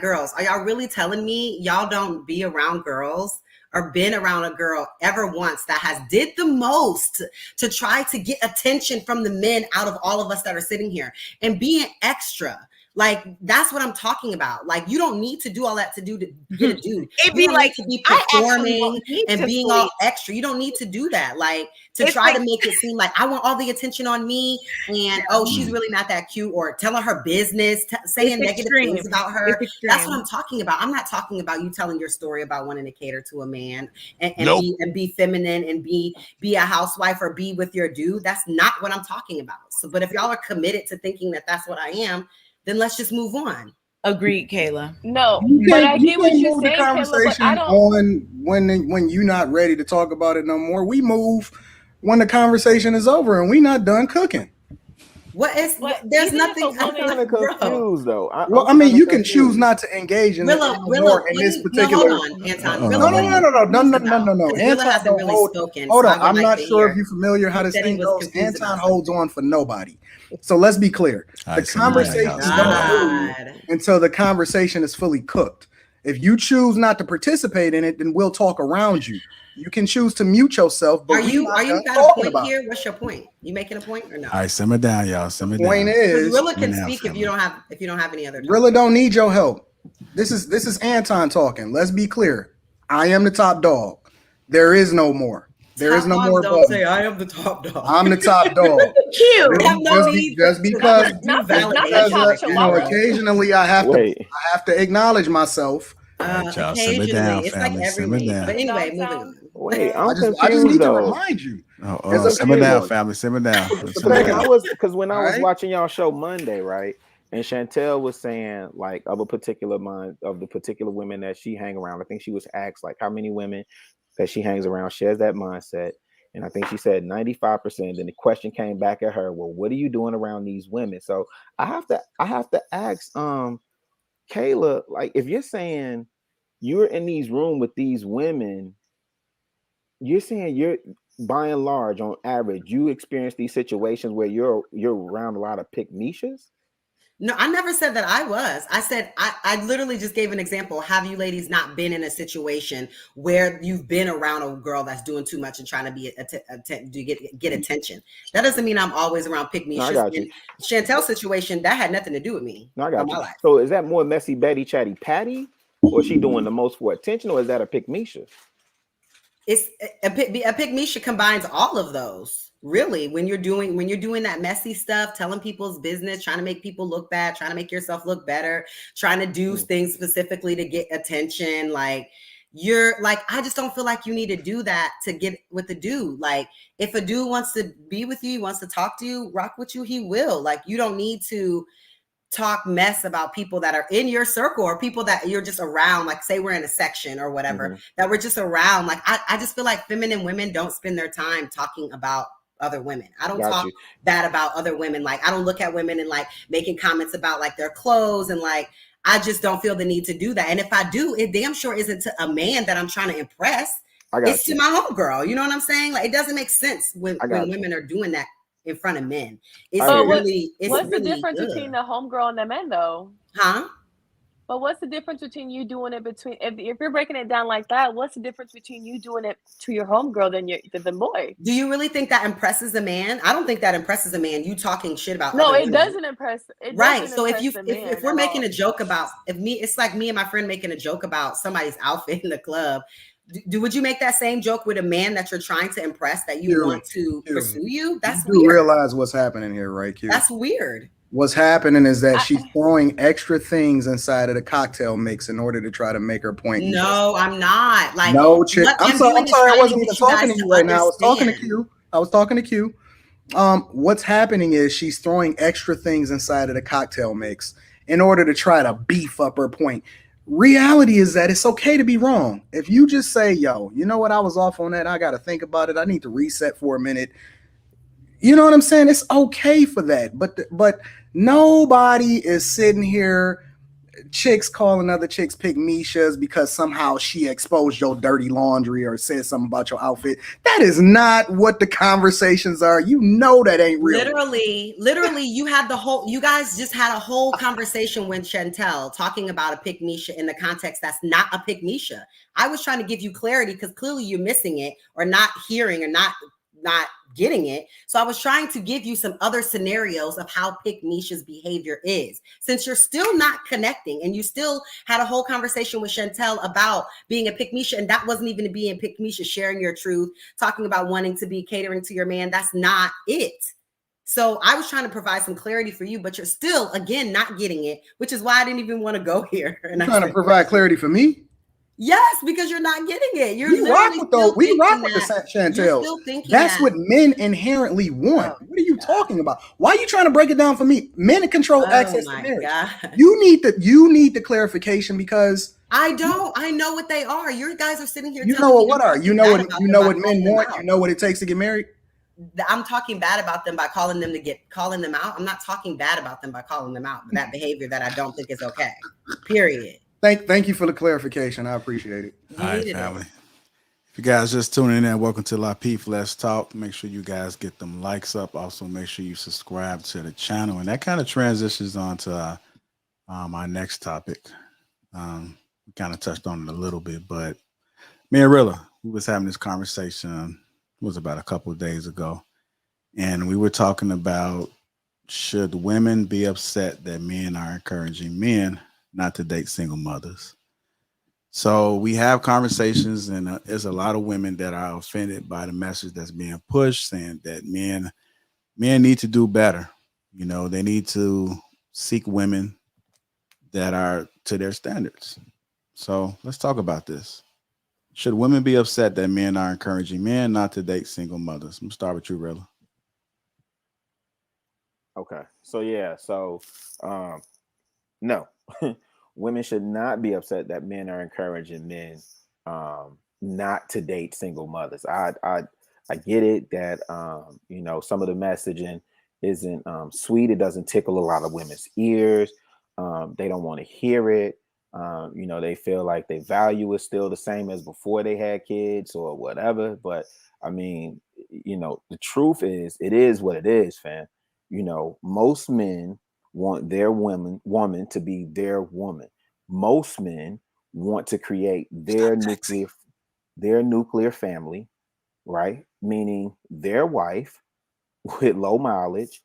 girls, are y'all really telling me y'all don't be around girls or been around a girl ever once that has did the most to try to get attention from the men out of all of us that are sitting here and being extra? Like, that's what I'm talking about. Like, you don't need to do all that to get a dude. It'd be like, to be I actually performing don't need and to being sleep. all extra. You don't need to do that. Like, to It's try like- to make it seem like I want all the attention on me, and she's really not that cute, or telling her business, saying negative things about her. That's what I'm talking about. I'm not talking about you telling your story about wanting to cater to a man and be feminine and be a housewife or be with your dude. That's not what I'm talking about. So, but if y'all are committed to thinking that that's what I am, then let's just move on. Agreed, Kayla. No, You but can't, I you get what can't you're move the saying, Kayla, but conversation I don't. on when you're not ready to talk about it no more. We move when the conversation is over and we not done cooking. What is? But There's even nothing. if a woman- I'm kind of confused though. Well, I mean, you can choose not to engage in Rilla, it more in this particular. no, hold on, Anton. No, Rilla, No. Rilla Anton hasn't don't really hold. spoken. Hold so on, I would I'm like not to sure if hear. you're familiar how He this said he thing was goes. confused Anton about holds on for nobody. So let's be clear. All The right, simmer down, y'all. conversations Simmer don't down. move God. until the conversation is fully cooked. If you choose not to participate in it, then we'll talk around you. You can choose to mute yourself, but Are you got a talking point about here? What's your point? You making a point or no? All right, simmer down, y'all. Simmer it. Point down. Because is, Rilla can Simmer down, speak if you don't have any other. Rilla don't need your help. This is Anton talking. Let's be clear. I am the top dog. There is no more. There is no more. Don't say I am the top dog. I'm the top dog. Cute. I have no need Just to- because, not validate the top like chihuahua. occasionally I have Wait. to acknowledge myself. All right, y'all. Simmer down, occasionally, it's like family. every Simmer week. down. But anyway, Dog moving sound. on. Wait, I'm I just confused need to though. remind you. Simmer okay. down, family. Simmer down. Simmer Because down. when I All was right. watching y'all show Monday, right, and Chantel was saying like of the particular women that she hang around. I think she was asked like how many women that she hangs around shares that mindset, and I think she said 95%. Then the question came back at her, well, what are you doing around these women? So I have to ask Kayla, like if you're saying you're in these rooms with these women, you're saying you're by and large, on average, you experience these situations where you're around a lot of pick-me-shas? No, I never said that I was. I said I literally just gave an example. Have you ladies not been in a situation where you've been around a girl that's doing too much and trying to be get attention? That doesn't mean I'm always around pick me. No, I got you. Chantel's situation, that had nothing to do with me. No, I got you. My life. So is that more messy Betty Chatty Patty, or is she doing the most for attention, or is that a pick-me-sha? It's a pick-me-sha combines all of those. Really, when you're doing that messy stuff, telling people's business, trying to make people look bad, trying to make yourself look better, trying to do things specifically to get attention, like you're like, I just don't feel like you need to do that to get with the dude. Like if a dude wants to be with you, wants to talk to you, rock with you, he will. Like you don't need to talk mess about people that are in your circle or people that you're just around, like say we're in a section or whatever, that we're just around. Like I just feel like feminine women don't spend their time talking about other women. I don't talk bad about other women. Like I don't look at women and like making comments about like their clothes and like I just don't feel the need to do that. And if I do, it damn sure isn't to a man that I'm trying to impress. It's to my homegirl. You know what I'm saying? Like it doesn't make sense when women are doing that in front of men. It's what's the difference between the homegirl and the men though? Huh? But what's the difference between you doing it between if you're breaking it down like that? What's the difference between you doing it to your homegirl than the boy? Do you really think that impresses a man? I don't think that impresses a man. You talking shit about no, other it women. Doesn't impress. It right. Doesn't so impress if we're making a joke about it's like me and my friend making a joke about somebody's outfit in the club. Would you make that same joke with a man that you're trying to impress that you want to pursue you? That's you do weird. realize what's happening here, right, Q? That's weird. What's happening is that she's throwing extra things inside of the cocktail mix in order to try to make her point. No, I'm not. Like no, chick. I'm sorry. I wasn't even talking to you right now. I was talking to Q. What's happening is she's throwing extra things inside of the cocktail mix in order to try to beef up her point. Reality is that it's okay to be wrong. If you just say, yo, you know what, I was off on that. I got to think about it. I need to reset for a minute. You know what I'm saying? It's okay for that. But nobody is sitting here, chicks calling other chicks pygmishas because somehow she exposed your dirty laundry or said something about your outfit. That is not what the conversations are. You know that ain't real. Literally, you guys just had a whole conversation with Chantel talking about a pygmisha in the context that's not a pygmisha. I was trying to give you clarity because clearly you're missing it or not hearing or not getting it. So I was trying to give you some other scenarios of how pygmisha's behavior is. Since you're still not connecting and you still had a whole conversation with Chantel about being a pygmisha, and that wasn't even being pygmisha, sharing your truth, talking about wanting to be catering to your man. That's not it. So I was trying to provide some clarity for you, but you're still, again, not getting it, which is why I didn't even want to go here. And you're trying to provide clarity for me? Yes, because you're not getting it. We rock with the Chantel. That's what men inherently want. What are you talking about? Why are you trying to break it down for me? Men control access to marriage. You need the clarification because I don't. I know what they are. You guys are sitting here. You know what are? You know what men want. You know what it takes to get married. I'm talking bad about them by calling them out. I'm not talking bad about them by calling them out. That behavior that I don't think is okay. Period. Thank you for the clarification. I appreciate it. All right, family. If you guys just tuning in, welcome to Lapeef Let's Talk. Make sure you guys get them likes up. Also, make sure you subscribe to the channel. And that kind of transitions on to our next topic. We kind of touched on it a little bit, but me and Rilla, we was having this conversation, it was about a couple of days ago. And we were talking about, should women be upset that men are encouraging men not to date single mothers? So we have conversations, and there's a lot of women that are offended by the message that's being pushed, saying that men need to do better. You know, they need to seek women that are to their standards. So let's talk about this. Should women be upset that men are encouraging men not to date single mothers? I'm gonna start with you, Rilla. Okay. No. Women should not be upset that men are encouraging men not to date single mothers. I get it that some of the messaging isn't sweet. It doesn't tickle a lot of women's ears. They don't want to hear it. They feel like their value is still the same as before they had kids or whatever. But I mean, the truth is, it is what it is, fam. Most men want their woman to be their woman. Most men want to create their nuclear family, right? Meaning their wife with low mileage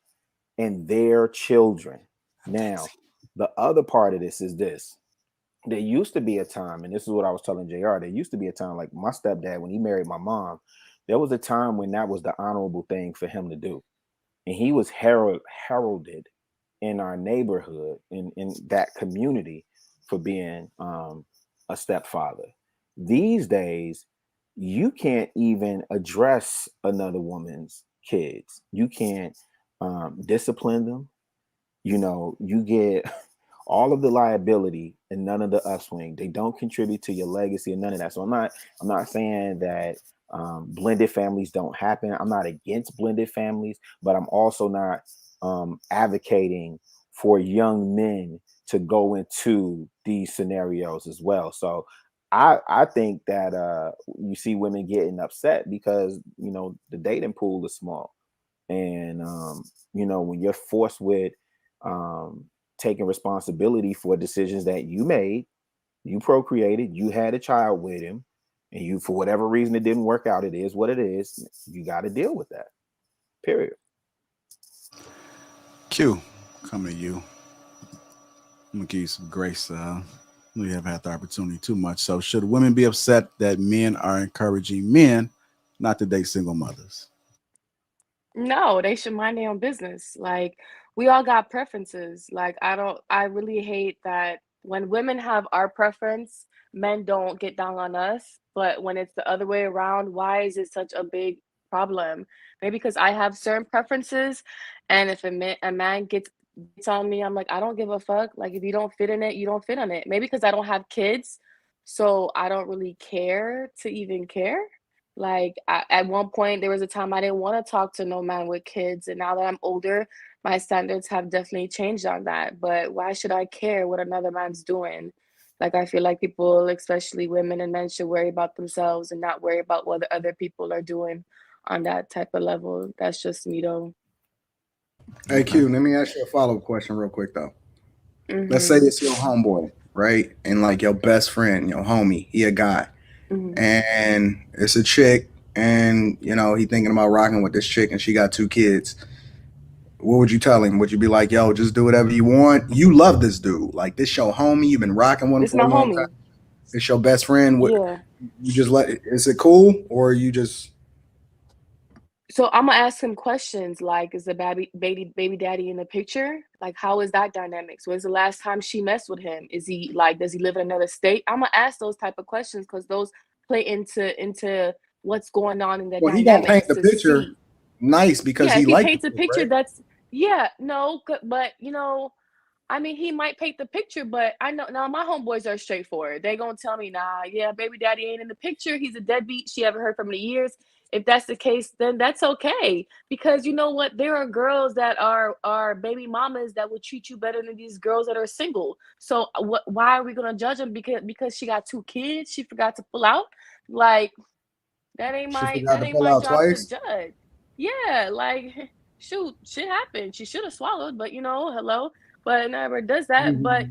and their children. Now, the other part of this is this. There used to be a time, and this is what I was telling JR, there used to be a time, like my stepdad, when he married my mom, there was a time when that was the honorable thing for him to do. And he was heralded in our neighborhood, in that community, for being a stepfather. These days, you can't even address another woman's kids. You can't discipline them. you know, you get all of the liability and none of the upswing. They don't contribute to your legacy and none of that. So I'm not saying that blended families don't happen. I'm not against blended families, but I'm also not advocating for young men to go into these scenarios as well. So I think that you see women getting upset because, you know, the dating pool is small. And you know, when you're forced with um, taking responsibility for decisions that you made, you procreated, you had a child with him, and you, for whatever reason, it didn't work out. It is what it is. You got to deal with that. Period. Q, coming to you. I'm gonna give you some grace. We haven't had the opportunity too much. So, should women be upset that men are encouraging men not to date single mothers? No, they should mind their own business. Like, we all got preferences. Like, I really hate that when women have our preference, men don't get down on us. But when it's the other way around, why is it such a big problem? Maybe because I have certain preferences, and if a man gets on me, I'm like, I don't give a fuck. Like, if you don't fit in it, you don't fit on it. Maybe because I don't have kids, so I don't really care to even care. Like, at one point, there was a time I didn't want to talk to no man with kids, and now that I'm older, my standards have definitely changed on that. But why should I care what another man's doing? Like, I feel like people, especially women and men, should worry about themselves and not worry about what the other people are doing on that type of level. That's just me, though. Hey Okay. Q, let me ask you a follow-up question real quick though. Let's say Mm-hmm. it's your homeboy, right? And like your best friend, your homie, he a guy. Mm-hmm. And it's a chick, and you know, he thinking about rocking with this chick and she got 2 kids. What would you tell him? Would you be like, yo, just do whatever you want? You love this dude. Like this your homie, you've been rocking with him It's for a my long time. homie. It's your best friend. What Yeah. you just let is it cool? Or you just So I'm gonna ask him questions like, is the baby daddy in the picture? Like, how is that dynamics? When's the last time she messed with him? Is he like, does he live in another state? I'm gonna ask those type of questions because those play into what's going on in the well, he gonna paint dynamics the to picture see. nice because Yeah, he if he liked the paints a chick, picture, right? that's yeah, no, but I mean, he might paint the picture, but I know now my homeboys are straightforward. They gonna tell me, nah, yeah, baby daddy ain't in the picture. He's a deadbeat. She haven't heard from him in years. If that's the case, then that's okay. Because you know what? There are girls that are baby mamas that will treat you better than these girls that are single. So what? Why are we gonna judge them because she got 2 kids? She forgot to pull out. Like that ain't She my forgot that to ain't pull my out job to twice. judge. Yeah, like shoot, shit happened. She should have swallowed, but hello. But it never does that. But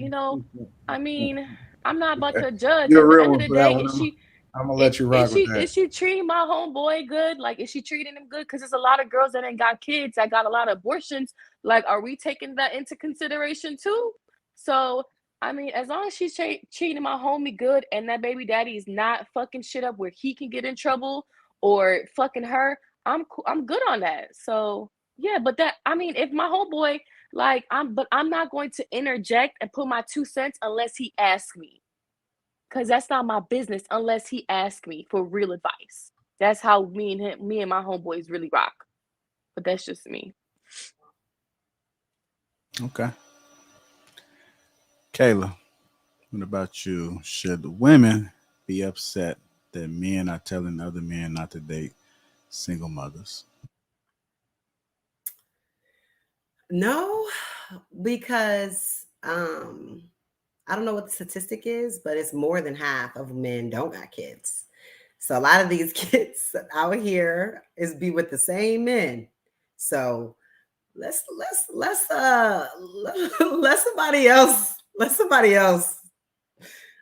I mean, I'm not about to judge. You're At a the real end of one the for that day, one. I'm gonna let you rock with that. is she treating my homeboy good? Like, is she treating him good? Because there's a lot of girls that ain't got kids that got a lot of abortions. Like, are we taking that into consideration too? So I mean, as long as she's treating my homie good and that baby daddy is not fucking shit up where he can get in trouble or fucking her, I'm good on that. So yeah, but that I mean, if my homeboy like I'm not going to interject and put my 2 cents unless he asks me, because that's not my business unless he asks me for real advice. That's how me and my homeboys really rock. But that's just me. Okay. Kayla, what about you? Should women be upset that men are telling other men not to date single mothers? No, because I don't know what the statistic is, but it's more than half of men don't got kids. So a lot of these kids out here is be with the same men. So let's let somebody else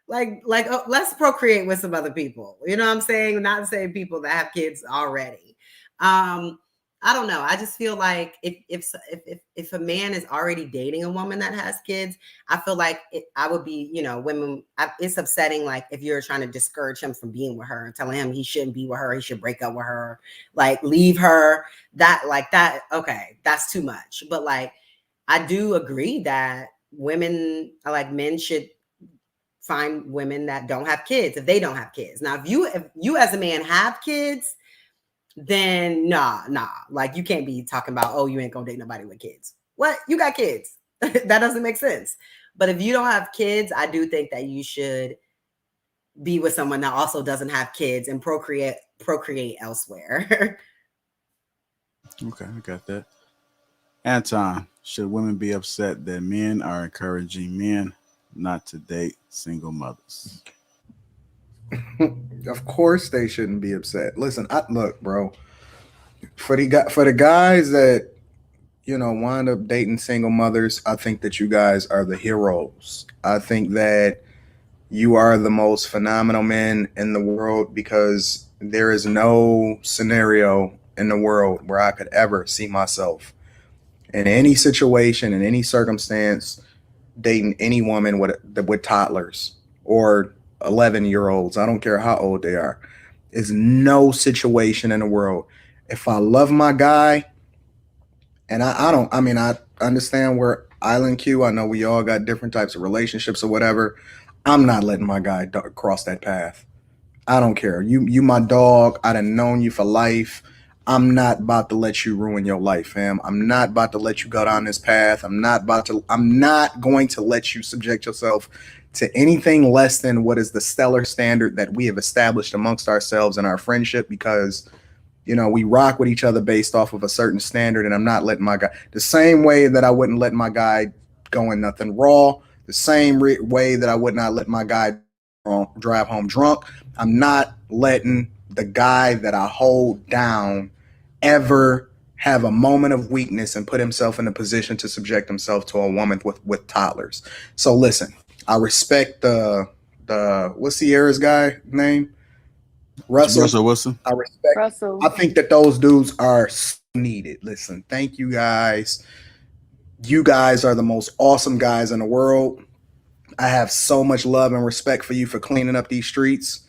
let's procreate with some other people. You know what I'm saying? Not the same people that have kids already. Um, I don't know. I just feel like if a man is already dating a woman that has kids, I feel like I would be, women. It's upsetting. Like if you're trying to discourage him from being with her and telling him he shouldn't be with her, he should break up with her, like leave her. That. Okay, that's too much. But like, I do agree that women, like men, should find women that don't have kids if they don't have kids. Now, if you as a man have kids, then nah. Like you can't be talking about, oh, you ain't gonna date nobody with kids. What? You got kids. That doesn't make sense. But if you don't have kids, I do think that you should be with someone that also doesn't have kids and procreate elsewhere. Okay, I got that. Anton, should women be upset that men are encouraging men not to date single mothers? Of course, they shouldn't be upset. Listen, look, bro. For the guys that wind up dating single mothers, I think that you guys are the heroes. I think that you are the most phenomenal men in the world because there is no scenario in the world where I could ever see myself in any situation, in any circumstance, dating any woman with toddlers or 11-year-olds. I don't care how old they are. There's no situation in the world. If I love my guy, and I don't, I mean, I understand we're Island Q. I know we all got different types of relationships or whatever. I'm not letting my guy cross that path. I don't care. You my dog. I done known you for life. I'm not about to let you ruin your life, fam. I'm not about to let you go down this path. I'm not going to let you subject yourself to anything less than what is the stellar standard that we have established amongst ourselves in our friendship, because we rock with each other based off of a certain standard, and I'm not letting my guy, the same way that I wouldn't let my guy go in nothing raw, the same way that I would not let my guy drive home drunk. I'm not letting the guy that I hold down ever have a moment of weakness and put himself in a position to subject himself to a woman with toddlers. So listen, I respect the what's Sierra's guy name? Russell Wilson. I respect. Russell. I think that those dudes are so needed. Listen, thank you guys. You guys are the most awesome guys in the world. I have so much love and respect for you for cleaning up these streets.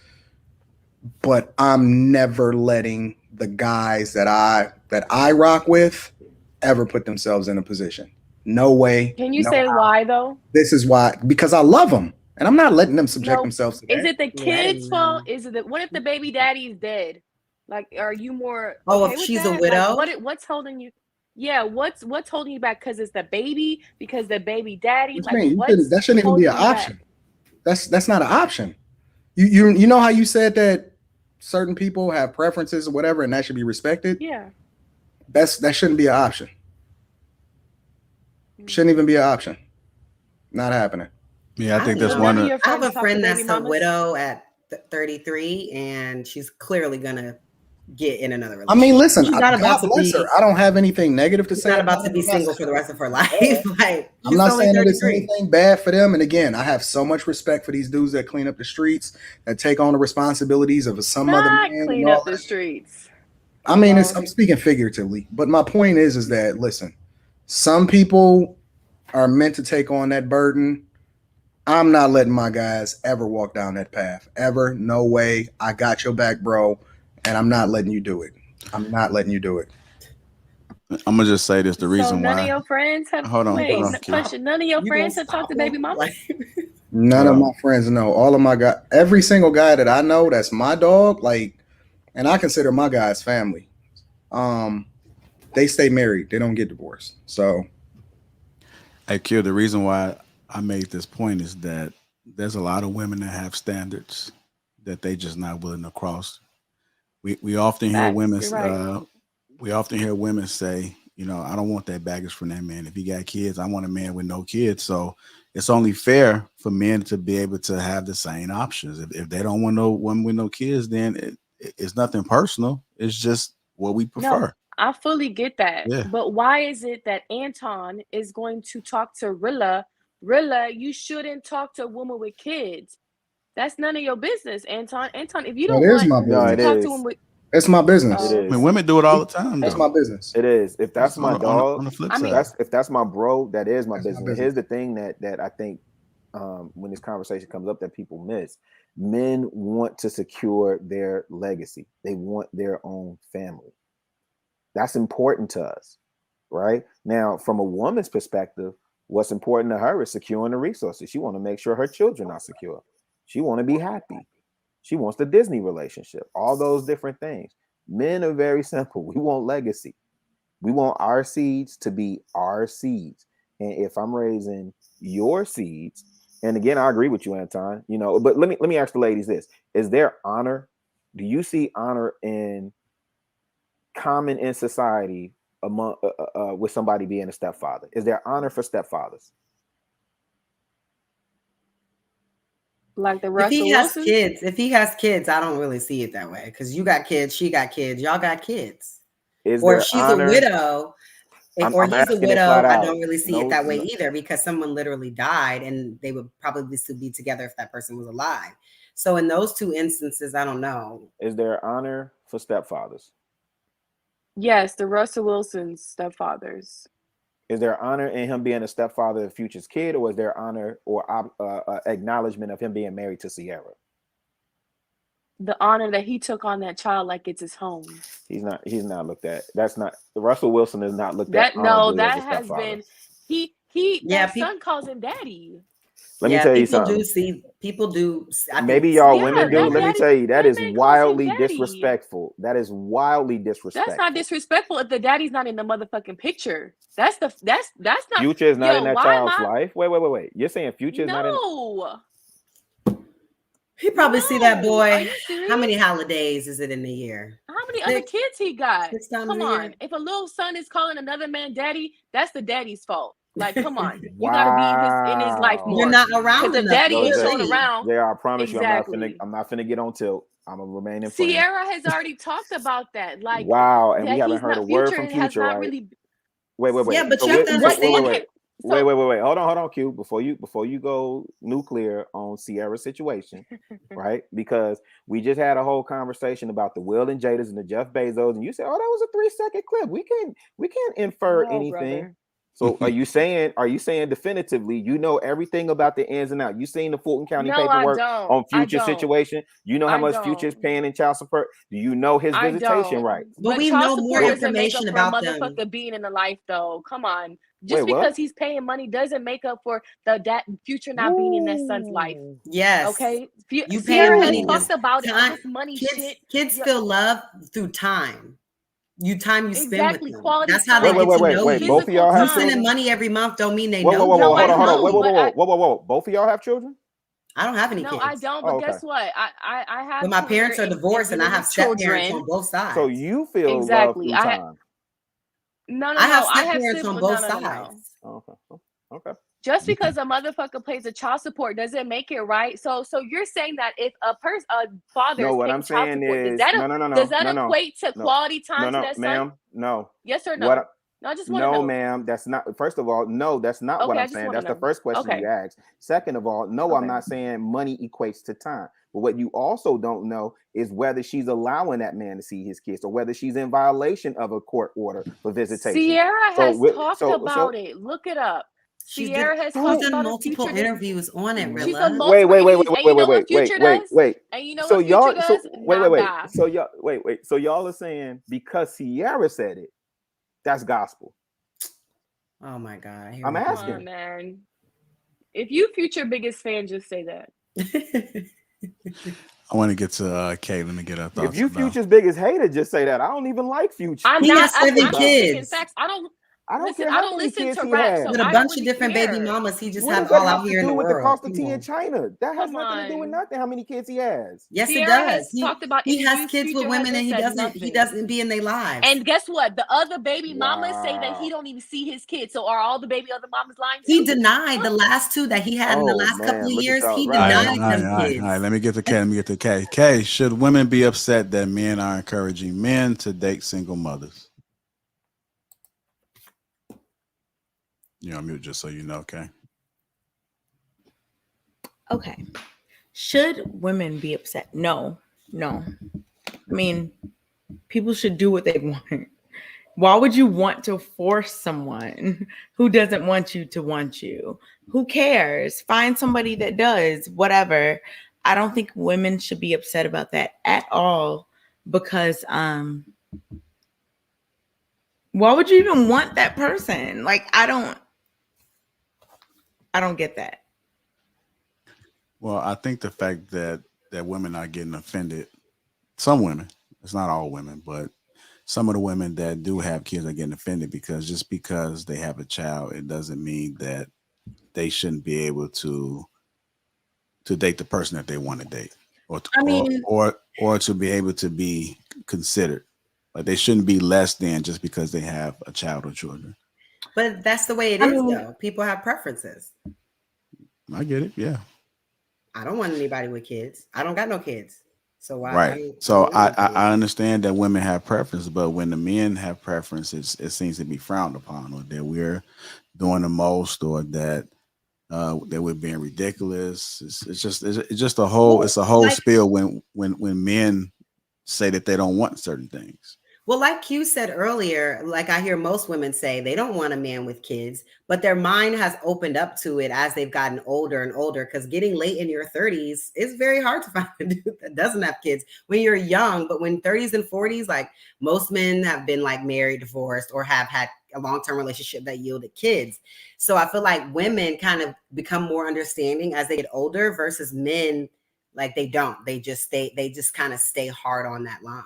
But I'm never letting the guys that I rock with ever put themselves in a position. No way. Can you no say how. why though? This is why, because I love them, and I'm not letting them subject No. themselves to Is that. it the kids' fault? Is it what if the baby daddy's dead? Like, are you more Oh, okay if with she's that? a widow? Like, what's holding you? Yeah, what's holding you back? Because it's the baby, because the baby daddy. What you Like, mean? what's That shouldn't even be an holding you option. back? That's not an option. You know how you said that certain people have preferences or whatever, and that should be respected. Yeah. That shouldn't be an option. Shouldn't even be an option. Not happening. Yeah, I think that's So one none of of. your I have friends a talk to friend baby that's a mamas? widow at 33, and she's clearly gonna get in another I relationship. mean, listen, She's not about God to bless be. her. I don't have anything negative to She's say. not about to be I'm not single for saying the rest of her life. bad. Like, I'm she's not only saying that it's 33. anything bad for them. And again, I have so much respect for these dudes that clean up the streets, that take on the responsibilities of some other Not man and clean all up the that. streets. I mean, I'm speaking figuratively, but my point is that listen, some people are meant to take on that burden. I'm not letting my guys ever walk down that path. Ever. No way. I got your back, bro. And I'm not letting you do it. I'm not letting you do it. I'm gonna just say this: the So reason none of why. your friends have Hold on, Q. question. None of your You friends gonna have talked stop to baby him? mamas? Like, None of my friends know. All of my guys, every single guy that I know that's my dog, like, and I consider my guys family. They stay married. They don't get divorced. So Hey, Q. The reason why I made this point is that there's a lot of women that have standards that they just not willing to cross. We often hear Facts, women you're right. we often hear women say, I don't want that baggage from that man. If he got kids, I want a man with no kids. So it's only fair for men to be able to have the same options. If they don't want no one with no kids, then it's nothing personal. It's just what we No, prefer. I fully get that. Yeah. But why is it that Anton is going to talk to Rilla? Rilla, you shouldn't talk to a woman with kids. That's none of your business, Anton. Anton, if you it don't is want my No, to it business. talk to a is. woman with It's my business. It oh, I mean, is. women do it all the time, It's though. my business. It is. If that's Just my on dog, the flip I mean, side. if that's my bro, that is my That's my business. And business. here's the thing that I think when this conversation comes up that people miss. Men want to secure their legacy. They want their own family. That's important to us, right? Now, from a woman's perspective, what's important to her is securing the resources. She want to make sure her children are secure. She want to be happy. She wants the Disney relationship, all those different things. Men are very simple. We want legacy. We want our seeds to be our seeds. And if I'm raising your seeds, and again, I agree with you, Anton, you know, but let me ask the ladies this. Is there honor? Do you see honor in common in society among with somebody being a stepfather? Is there honor for stepfathers? Like the If Russell he has Wilson? kids, I don't really see it that way because you got kids, she got kids, y'all got kids. Is Or if there she's honor? a widow, or I'm he's a asking it widow, flat I out. don't really see it No, that way no. either because someone literally died and they would probably still be together if that person was alive. So in those two instances, I don't know. Is there honor for stepfathers? Yes, the Russell Wilson's stepfathers. Is there honor in him being a stepfather of Future's kid, or is there honor or acknowledgement of him being married to Sierra? The honor that he took on that child like it's his home. He's not looked at. That's not Russell Wilson is not looked That at no, honorably that as a has stepfather. been that Yeah, son calls him daddy. Let me tell you something. People do. I Maybe think, y'all Yeah, women do. that Let me daddy- tell you, that that is man calls him wildly daddy. disrespectful. That is wildly disrespectful. That's not disrespectful if the daddy's not in the motherfucking picture. That's not Future is not in that why am child's I- life. Wait. You're saying Future is not in? No. he probably see that No. Are boy. you serious? How many holidays is it in a year? How many other Six. kids he got? 6 times Come a on. year? If a little son is calling another man daddy, that's the daddy's fault. Like, come on. You gotta be in his life Wow. more. You're not around Because if enough. daddy No, ain't Jay- showing around, JR, I promise Exactly. you, I'm not finna get on tilt. I'm gonna remain in front. Sierra has already talked about that. Like, Wow, and that we haven't he's heard not a word from Future has Future, not right? really. Wait. Yeah, but you have to What? understand. Okay. Wait. Hold on, Q. Before you go nuclear on Sierra's situation, right? Because we just had a whole conversation about the Will and Jada's and the Jeff Bezos, and you said, "Oh, that was a 3-second clip. We can't infer No, anything." brother. So are you saying definitively you know everything about the ins and outs? You seen the Fulton County No, I paperwork don't. on I Future don't. situation? You know how I much don't. Future is paying in child support? Do you know his I visitation don't. rights? But we child know support more doesn't make up information for a about them. motherfucker being in the life, though. Come on. Just Wait, what? because he's paying money doesn't make up for that Future not being in that son's life. Yes. Okay. You Sierra pay has money. talked about it. Time, This money kids, shit. kids feel love through time. You spend Exactly. with them. Quality That's how they time. get to know Wait. you. Both of y'all have You sending children? money every month don't mean they Whoa, know. hold No, I on. know, but Whoa. Both of y'all have children? I don't have any No, kids. I don't. But Oh, okay. guess what? I have. But my children parents are divorced, and I have step parents on both sides. So you feel Exactly. love through time. No. I have I step have parents on both sides. Okay. Just because a motherfucker pays a child support doesn't make it right. So you're saying that if a father No, is what paying I'm child saying support, is does that equate to quality time to that son? ma'am, no. Yes or no? What? No, I just want to No, know. ma'am. That's not. First of all, no, that's not what Okay, I I'm just saying. wanna That's the know. first question Okay. you asked. Second of all, no, I'm Okay. not saying money equates to time. But what you also don't know is whether she's allowing that man to see his kids or whether she's in violation of a court order for visitation. Sierra has talked about it. Look it up. Sierra has talked done about multiple interviews on it. She's Rilla. done multiple interviews. And you know what Future does? wait. And you know So what y'all, Future does? wait. So y'all, wait. So y'all are saying because Sierra said it, that's gospel. Oh my God! I'm asking. Come on, man. If you Future biggest fan, just say that. I want to get to Kay. Let me get her thoughts. If you Future's biggest hater, just say that. I don't even like Future. I'm He not. has 7 I'm kids. speaking facts. I don't Listen, care. how I don't many listen kids to he rap, has. so With a I bunch don't of really different care. baby mamas, he just What have does that all have out to here in do the with the world. cost of Come tea in on. China? That has Come nothing to do with on. nothing. How many kids he has? Yes, Sierra it does. has talked about he has interviews. kids with Future women, and he hasn't said doesn't. He nothing. doesn't be in their lives. And guess what? The other baby mamas say that Wow. he don't even see his kids. So are all the other mamas lying He too? denied the last 2 that he had in the Oh, last couple man, of look at years. y'all. He Right. denied them kids. All right. Let me get to Kay. Kay, should women be upset that men are encouraging men to date single mothers? You're on mute, just so you know, Kay. Okay. Should women be upset? No. I mean, people should do what they want. Why would you want to force someone who doesn't want you to want you? Who cares? Find somebody that does, whatever. I don't think women should be upset about that at all because why would you even want that person? Like, I don't get that. Well, I think the fact that women are getting offended, some women, it's not all women, but some of the women that do have kids are getting offended because just because they have a child, it doesn't mean that they shouldn't be able to date the person that they want to date, or I mean, or to be able to be considered. Like they shouldn't be less than just because they have a child or children. But that's the way it I is, mean, though. People have preferences. I get it. Yeah. I don't want anybody with kids. I don't got no kids. So why? Right. I So don't want anybody. I understand that women have preferences, but when the men have preferences, it seems to be frowned upon, or that we're doing the most, or that we're being ridiculous. It's just a whole Well, whole spiel when men say that they don't want certain things. Well, like Q said earlier, like I hear most women say they don't want a man with kids, but their mind has opened up to it as they've gotten older and older. Because getting late in your 30s is very hard to find a dude that doesn't have kids when you're young. But when 30s and 40s, like most men have been like married, divorced, or have had a long-term relationship that yielded kids. So I feel like women kind of become more understanding as they get older versus men, like they don't. They just kind of stay hard on that line.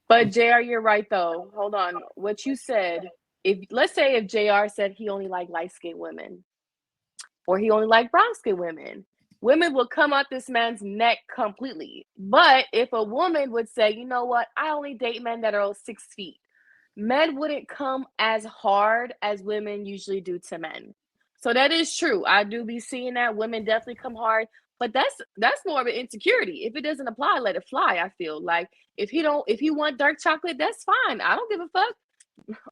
But JR, you're right though. Hold on. What you said, if let's say if JR said he only liked light-skinned women or he only liked brown-skinned women, women will come out this man's neck completely. But if a woman would say, you know what, I only date men that are 6 feet, men wouldn't come as hard as women usually do to men. So that is true. I do be seeing that women definitely come hard, but that's more of an insecurity. If it doesn't apply, let it fly. I feel like if he want dark chocolate, that's fine. I don't give a fuck.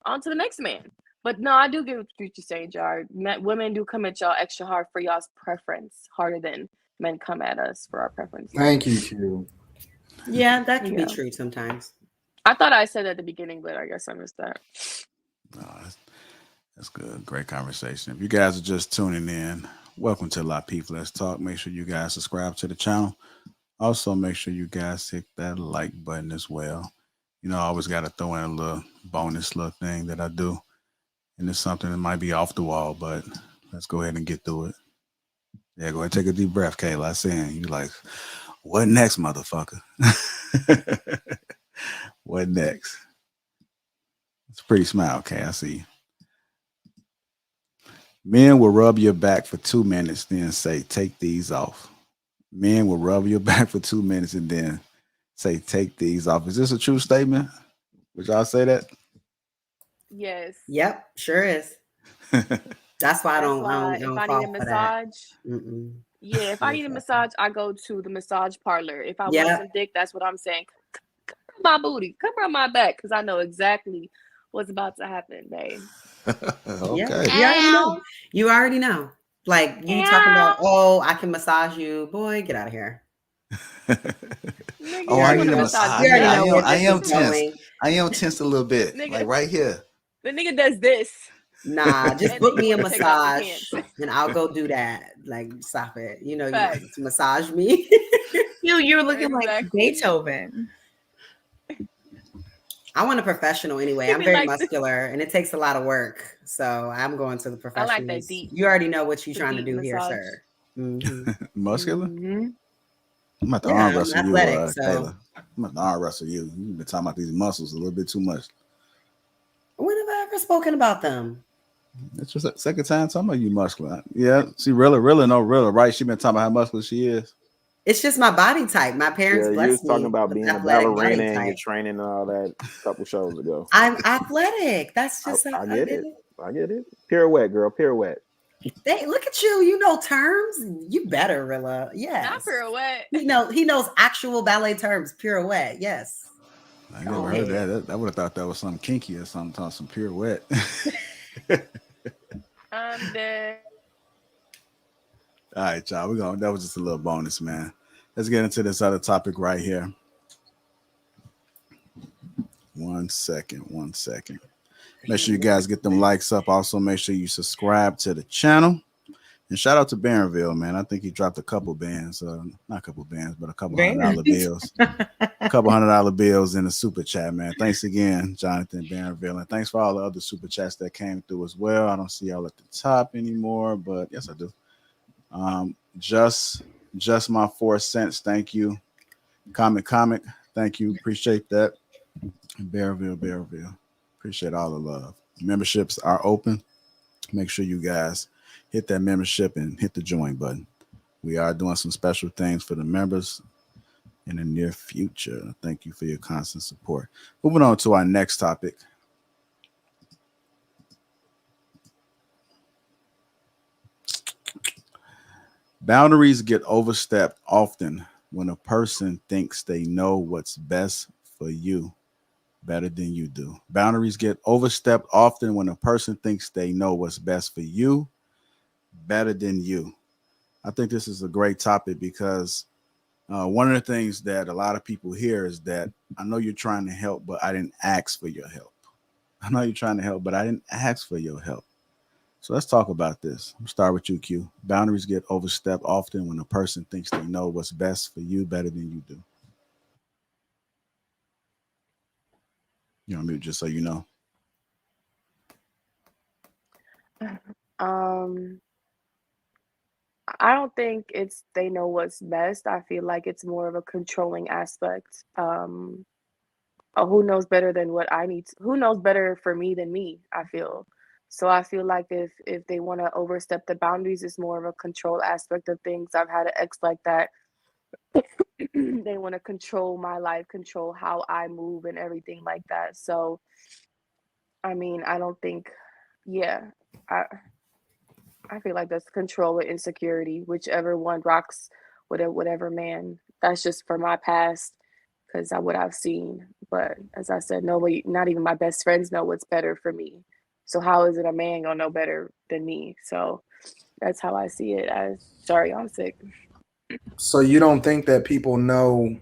On to the next man. But no, I do get what you're saying, Jar. Women do come at y'all extra hard for y'all's preference, harder than men come at us for our preference. Thank you, Q. Yeah, that can Yeah. be true sometimes. I thought I said at the beginning, but I guess I missed that. That's good. Great conversation. If you guys are just tuning in, welcome to Lapeef Let's Talk. Make sure you guys subscribe to the channel. Also, make sure you guys hit that like button as well. You know, I always got to throw in a little bonus little thing that I do. And it's something that might be off the wall, but let's go ahead and get through it. Yeah, go ahead and take a deep breath, Kayla. I saying you like, what next, motherfucker? What next? It's a pretty smile, okay? I see you. Men will rub your back for 2 minutes, then say, take these off. Men will rub your back for 2 minutes and then say, take these off. Is this a true statement? Would y'all say that? Yes. Yep, sure is. That's why I don't if I fall need a for that. massage, yeah, if I need a massage, I go to the massage parlor. If I want some dick, that's what I'm saying. Come my booty, come around my back, because I know exactly what's about to happen, babe. Okay. Yeah, you already know. Like you talking about, oh, I can massage you, boy, get out of here. Oh, I need a massage. You already I know where I this am is tense. going. I am tense a little bit, Nigga. like right here. The nigga does this. Nah, just And book then me a you wanna take off your massage pants. and I'll go do that. Like, stop it. You know, you Facts. want to massage me. You're looking like Exactly. Beethoven. I want a professional anyway. I'm be very like muscular and it takes a lot of work. So I'm going to the I professionals. like that deep. You already know what you're the trying to deep do here, massage. sir. Mhm. Muscular? Mhm. I'm about to Yeah, arm I'm wrestle you, athletic, so- Kayla. I'm about to arm wrestle you. You've been talking about these muscles a little bit too much. When have I ever spoken about them? It's just the second time talking about you muscular. Yeah, see, really, right? She been talking about how muscular she is. It's just my body type. My parents Yeah, you blessed was talking me about with being a athletic body ballerina and your type. training and all that a couple shows ago. I'm athletic. That's just I get it. I get it. Pirouette, girl, pirouette. They look at you. You know terms. You better, Rilla. Yes. Not pirouette. He knows actual ballet terms. Pirouette. Yes. I never heard that. I would have thought that was something kinky or something, some pirouette. I'm dead. All right, y'all. That was just a little bonus, man. Let's get into this other topic right here. One second. Make sure you guys get them likes up. Also, make sure you subscribe to the channel. And shout out to Barronville, man. I think he dropped a couple bands, not a couple bands, but a couple $100 bills. A couple $100 bills in the super chat, man. Thanks again, Jonathan Barronville. And thanks for all the other super chats that came through as well. I don't see y'all at the top anymore, but yes, I do. Just my 4 cents. Thank you. Comic. Thank you. Appreciate that. Bearville. Appreciate all the love. Memberships are open. Make sure you guys hit that membership and hit the join button. We are doing some special things for the members in the near future. Thank you for your constant support. Moving on to our next topic. Boundaries get overstepped often when a person thinks they know what's best for you better than you do. Boundaries get overstepped often when a person thinks they know what's best for you better than you. I think this is a great topic because one of the things that a lot of people hear is that I know you're trying to help, but I didn't ask for your help. I know you're trying to help, but I didn't ask for your help. So let's talk about this. I'll start with you, Q. Boundaries get overstepped often when a person thinks they know what's best for you better than you do. You're on mute just so you know. I don't think it's they know what's best. I feel like it's more of a controlling aspect. Who knows better than what I need? Who knows better for me than me? I feel. So I feel like if they want to overstep the boundaries, it's more of a control aspect of things. I've had an ex like that. They want to control my life, control how I move and everything like that. So I mean, I don't think, yeah, I I feel like that's control and insecurity, whichever one rocks with whatever man. That's just for my past, because I what I've seen. But as I said, nobody, not even my best friends, know what's better for me. So how is it a man gonna know better than me? So that's how I see it. As sorry, I'm sick. So you don't think that people know,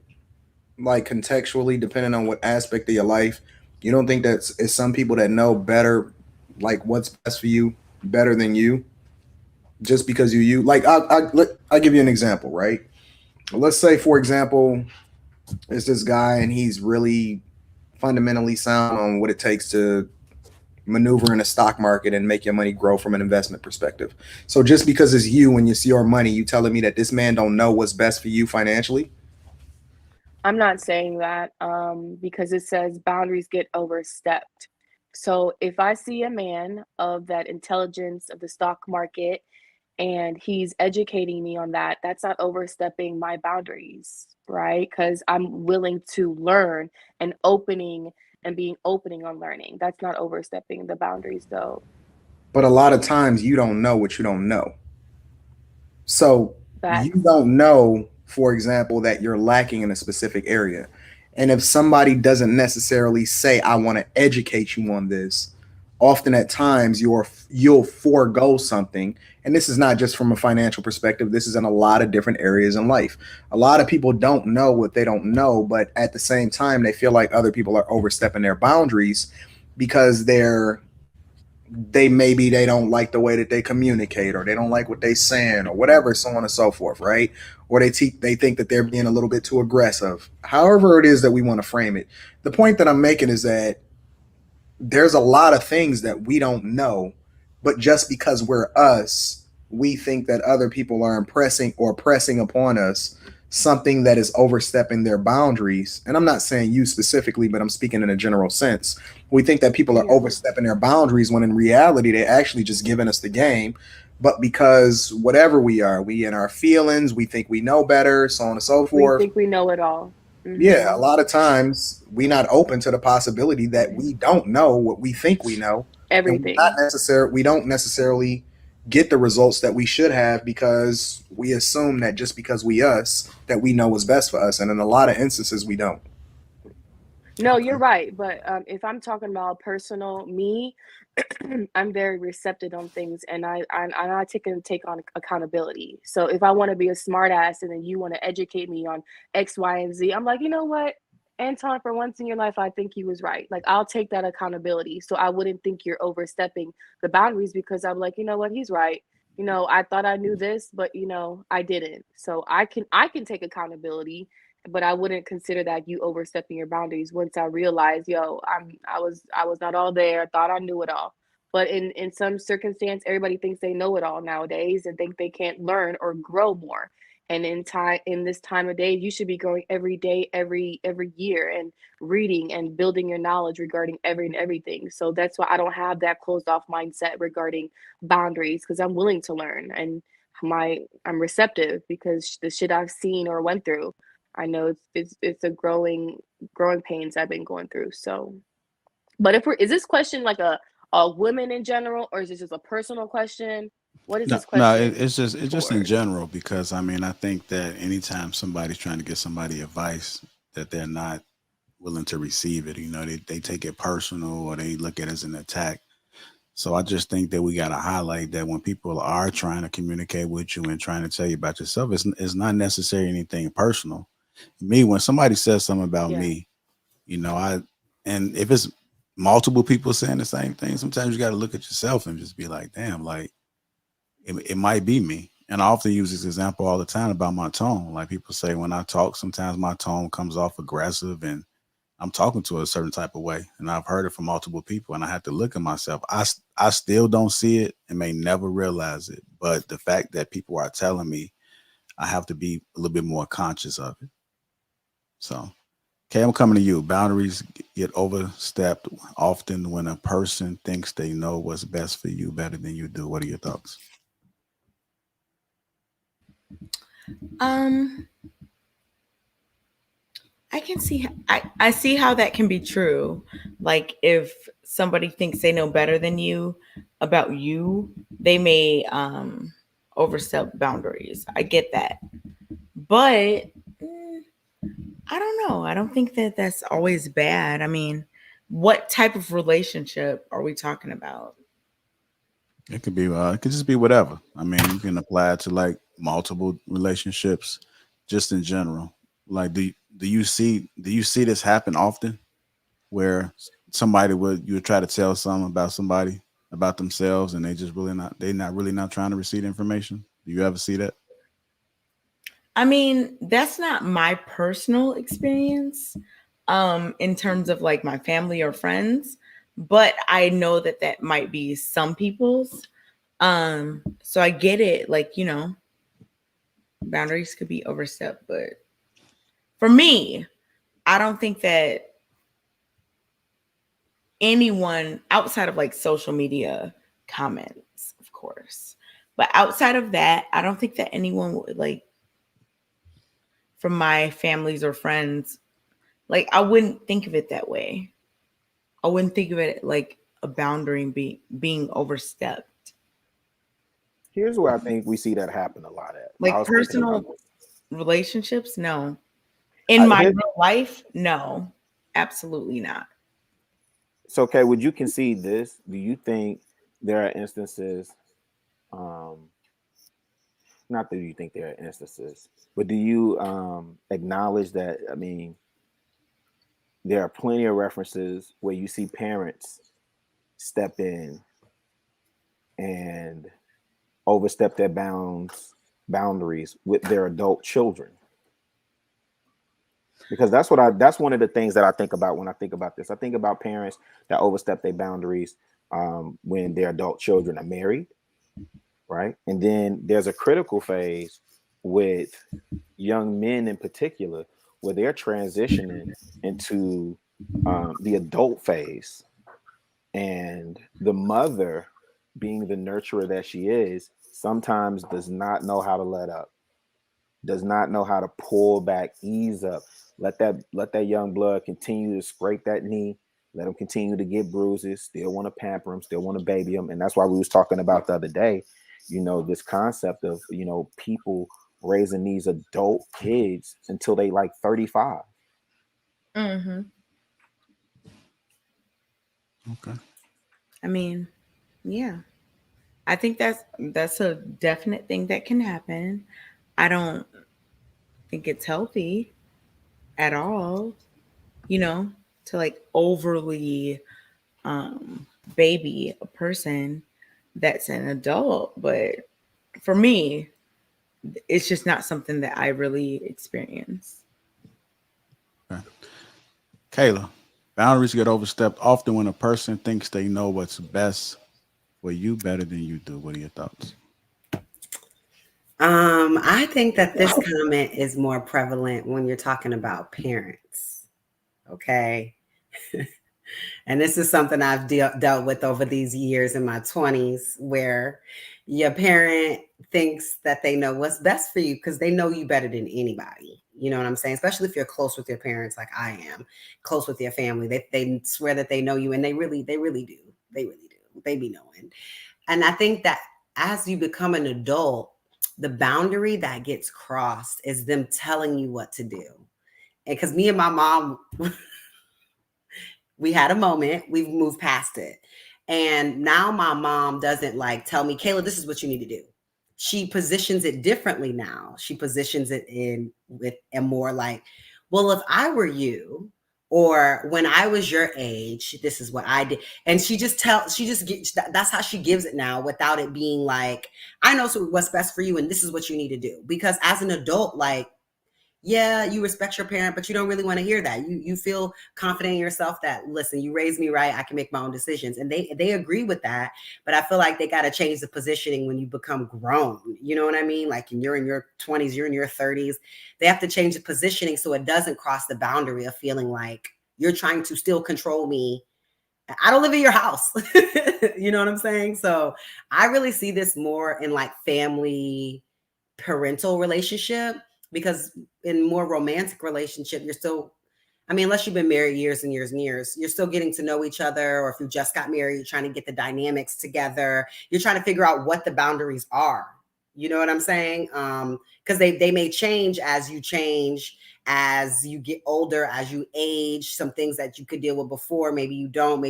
like contextually, depending on what aspect of your life, you don't think that it's some people that know better, like what's best for you better than you, just because you like I'll give you an example, right? Let's say, for example, it's this guy and he's really fundamentally sound on what it takes to maneuver in a stock market and make your money grow from an investment perspective. So just because it's you and it's your money, you telling me that this man don't know what's best for you financially? I'm not saying that because it says boundaries get overstepped. So if I see a man of that intelligence of the stock market and he's educating me on that, that's not overstepping my boundaries, right? Because I'm willing to learn and opening and being opening on learning. That's not overstepping the boundaries, though. But a lot of times you don't know what you don't know. So you Facts. don't know, for example, that you're lacking in a specific area. And if somebody doesn't necessarily say, I want to educate you on this, often at times you'll forego something. And this is not just from a financial perspective. This is in a lot of different areas in life. A lot of people don't know what they don't know, but at the same time, they feel like other people are overstepping their boundaries because they maybe they don't like the way that they communicate, or they don't like what they saying, or whatever, so on and so forth, right? Or they think that they're being a little bit too aggressive. However it is that we want to frame it. The point that I'm making is that there's a lot of things that we don't know, but just because we're us, we think that other people are impressing or pressing upon us something that is overstepping their boundaries. And I'm not saying you specifically, but I'm speaking in a general sense. We think that people are Yeah. overstepping their boundaries when in reality they're actually just giving us the game. But because whatever we in our feelings, we think we know better, so on and so We forth. think we know it all. Yeah, a Hmm. lot of times we not open to the possibility that we don't know what we think we know, and Everything. we don't necessarily get the results that we should have because we assume that just because we us that we know what's best for us, and in a lot of instances we don't. No, you're right. But if I'm talking about personal me, I'm very receptive on things, and I take on accountability. So if I want to be a smart ass and then you want to educate me on X, Y, and Z, I'm like, you know what, Anton, for once in your life, I think you was right. Like I'll take that accountability. So I wouldn't think you're overstepping the boundaries because I'm like, you know what, he's right. I thought I knew this, but I didn't. So I can take accountability, but I wouldn't consider that you overstepping your boundaries once I realized, yo, I was not all there. I thought I knew it all. But in some circumstance, everybody thinks they know it all nowadays and think they can't learn or grow more. And in this time of day, you should be growing every day, every year, and reading and building your knowledge regarding everything. So that's why I don't have that closed off mindset regarding boundaries, because I'm willing to learn, and I'm receptive because the shit I've seen or went through, I know it's a growing pains I've been going through. So, but is this question like a women in general, or is this just a personal question? What is No, this no, question it's just in for? general because I mean I think that anytime somebody's trying to get somebody advice that they're not willing to receive it, they take it personal or they look at it as an attack. So I just think that we got to highlight that when people are trying to communicate with you and trying to tell you about yourself, it's not necessarily anything personal. Me, when somebody says something about Yeah. me, and if it's multiple people saying the same thing, sometimes you got to look at yourself and just be like, damn, like it might be me. And I often use this example all the time about my tone. Like people say when I talk, sometimes my tone comes off aggressive and I'm talking to a certain type of way. And I've heard it from multiple people and I have to look at myself. I still don't see it and may never realize it. But the fact that people are telling me, I have to be a little bit more conscious of it. So, okay, I'm coming to you. Boundaries get overstepped often when a person thinks they know what's best for you better than you do. What are your thoughts? Um, I can see I see how that can be true. Like if somebody thinks they know better than you about you, they may overstep boundaries. I get that. But I don't know. I don't think that that's always bad. I mean, what type of relationship are we talking about? It could just be whatever. I mean, you can apply it to like multiple relationships, just in general. Like, do you see this happen often, where you would try to tell something about somebody about themselves, and they're not really not trying to receive the information. Do you ever see that? I mean, that's not my personal experience in terms of like my family or friends, but I know that that might be some people's. So I get it, like, boundaries could be overstepped, but for me, I don't think that anyone outside of like social media comments, of course, but outside of that, I don't think that anyone would like from my families or friends, like I wouldn't think of it that way. I wouldn't think of it like a boundary being overstepped. Here's where I think we see that happen a lot at. I Like was thinking about personal relationships, no. In my real life, no. Absolutely not. so okay, would you concede this? Do you think there are instances, um, not that you think there are instances, but do you acknowledge that, I mean, there are plenty of references where you see parents step in and overstep their boundaries with their adult children? Because that's one of the things that I think about when I think about this. I think about parents that overstep their boundaries when their adult children are married, right? And then there's a critical phase with young men in particular where they're transitioning into the adult phase, and the mother, being the nurturer that she is, sometimes does not know how to let up, does not know how to pull back, ease up, let that young blood continue to scrape that knee, let him continue to get bruises, still want to pamper him, still want to baby him. And that's why we was talking about the other day, this concept of, people raising these adult kids until they like 35. Mm-hmm. Okay. I mean, yeah. I think that's a definite thing that can happen. I don't think it's healthy at all, to like overly baby a person that's an adult. But for me, it's just not something that I really experience. Okay. Kayla, boundaries get overstepped often when a person thinks they know what's best for you better than you do? What are your thoughts? I think that this comment is more prevalent when you're talking about parents. Okay. And this is something I've dealt with over these years in my 20s, where your parent thinks that they know what's best for you because they know you better than anybody. You know what I'm saying? Especially if you're close with your parents, like I am, close with your family. They swear that they know you, and they really do. They really do. They be knowing. And I think that as you become an adult, the boundary that gets crossed is them telling you what to do. And because me and my mom, we had a moment, we've moved past it. And now my mom doesn't like tell me, Kayla, this is what you need to do. She positions it differently now. She positions it in with a more like, well, if I were you, or when I was your age, this is what I did. And that's how she gives it now, without it being like, I know what's best for you and this is what you need to do. Because as an adult, like, yeah, you respect your parent, but you don't really want to hear that. You feel confident in yourself that, listen, you raised me right, I can make my own decisions. And they agree with that. But I feel like they got to change the positioning when you become grown. You know what I mean? Like, you're in your 20s, you're in your 30s. They have to change the positioning so it doesn't cross the boundary of feeling like you're trying to still control me. I don't live in your house. You know what I'm saying? So I really see this more in like family parental relationship, because in more romantic relationship, you're still, I mean, unless you've been married years and years and years, you're still getting to know each other. Or if you just got married, you're trying to get the dynamics together. You're trying to figure out what the boundaries are. You know what I'm saying? Because they may change as you change, as you get older, as you age. Some things that you could deal with before, maybe you don't,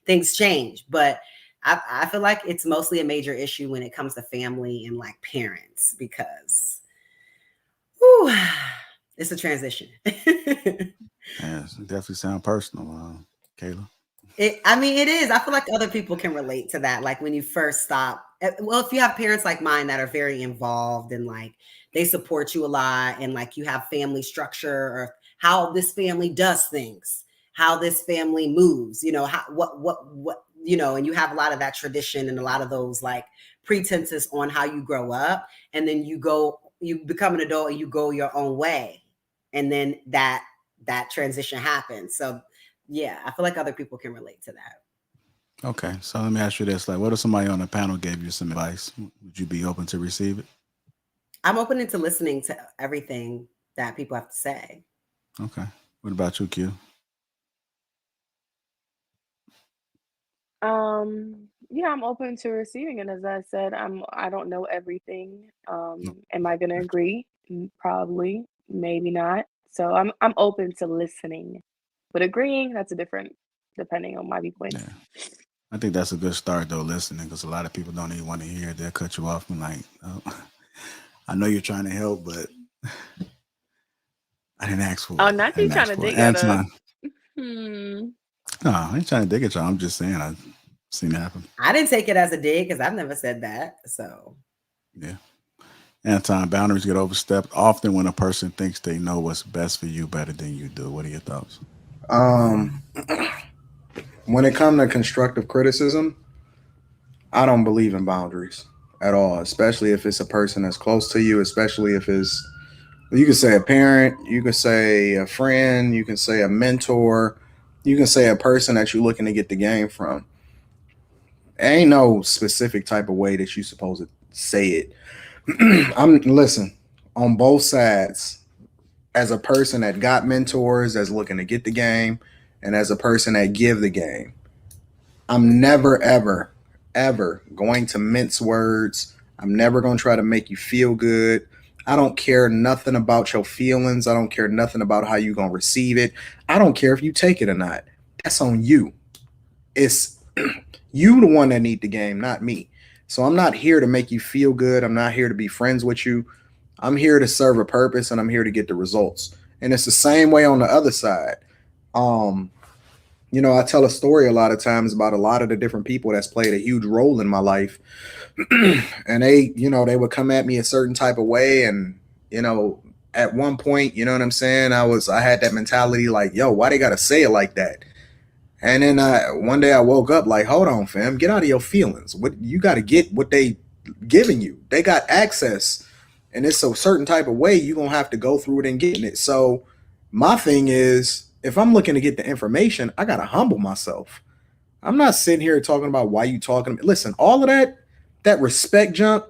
things change. But I feel like it's mostly a major issue when it comes to family and like parents, because it's a transition. Yes, it definitely sound personal, Kayla. It is. I feel like other people can relate to that. Like when you first stop. Well, if you have parents like mine that are very involved and like they support you a lot, and like you have family structure, or how this family does things, how this family moves, you know, how, what, you know, and you have a lot of that tradition and a lot of those like pretenses on how you grow up. And then you become an adult and you go your own way. And then that transition happens. So yeah, I feel like other people can relate to that. Okay, so let me ask you this: like, what if somebody on the panel gave you some advice? Would you be open to receive it? I'm open to listening to everything that people have to say. Okay. What about you, Q? Yeah, I'm open to receiving it. As I said, I don't know everything. Am I gonna agree? Probably, maybe not. So I'm open to listening, but agreeing, that's a different, depending on my viewpoint. Yeah. I think that's a good start though, listening, because a lot of people don't even want to hear it. They'll cut you off and like, oh, I know you're trying to help, but I didn't ask for it. Oh, not you trying to dig at us. No, I ain't trying to dig at y'all. I'm just saying I've seen it happen. I didn't take it as a dig because I've never said that. So yeah. Anton, boundaries get overstepped often when a person thinks they know what's best for you better than you do. What are your thoughts? When it comes to constructive criticism, I don't believe in boundaries at all, especially if it's a person that's close to you, especially if it's, you can say a parent, you can say a friend, you can say a mentor, you can say a person that you're looking to get the game from. There ain't no specific type of way that you're supposed to say it. Listen, on both sides, as a person that got mentors, that's looking to get the game, and as a person that give the game, I'm never, ever, ever going to mince words. I'm never going to try to make you feel good. I don't care nothing about your feelings. I don't care nothing about how you're going to receive it. I don't care if you take it or not. That's on you. It's you the one that need the game, not me. So I'm not here to make you feel good. I'm not here to be friends with you. I'm here to serve a purpose, and I'm here to get the results. And it's the same way on the other side. You know, I tell a story a lot of times about a lot of the different people that's played a huge role in my life. And they, you know, they would come at me a certain type of way. And, you know, at one point, you know what I'm saying? I had that mentality like, yo, why they got to say it like that? And then one day I woke up like, hold on, fam, get out of your feelings. What you got to get what they giving you. They got access, and it's a certain type of way you're gonna have to go through it and getting it. So my thing is, if I'm looking to get the information, I gotta humble myself. I'm not sitting here talking about why you talking. Listen, all of that respect junk.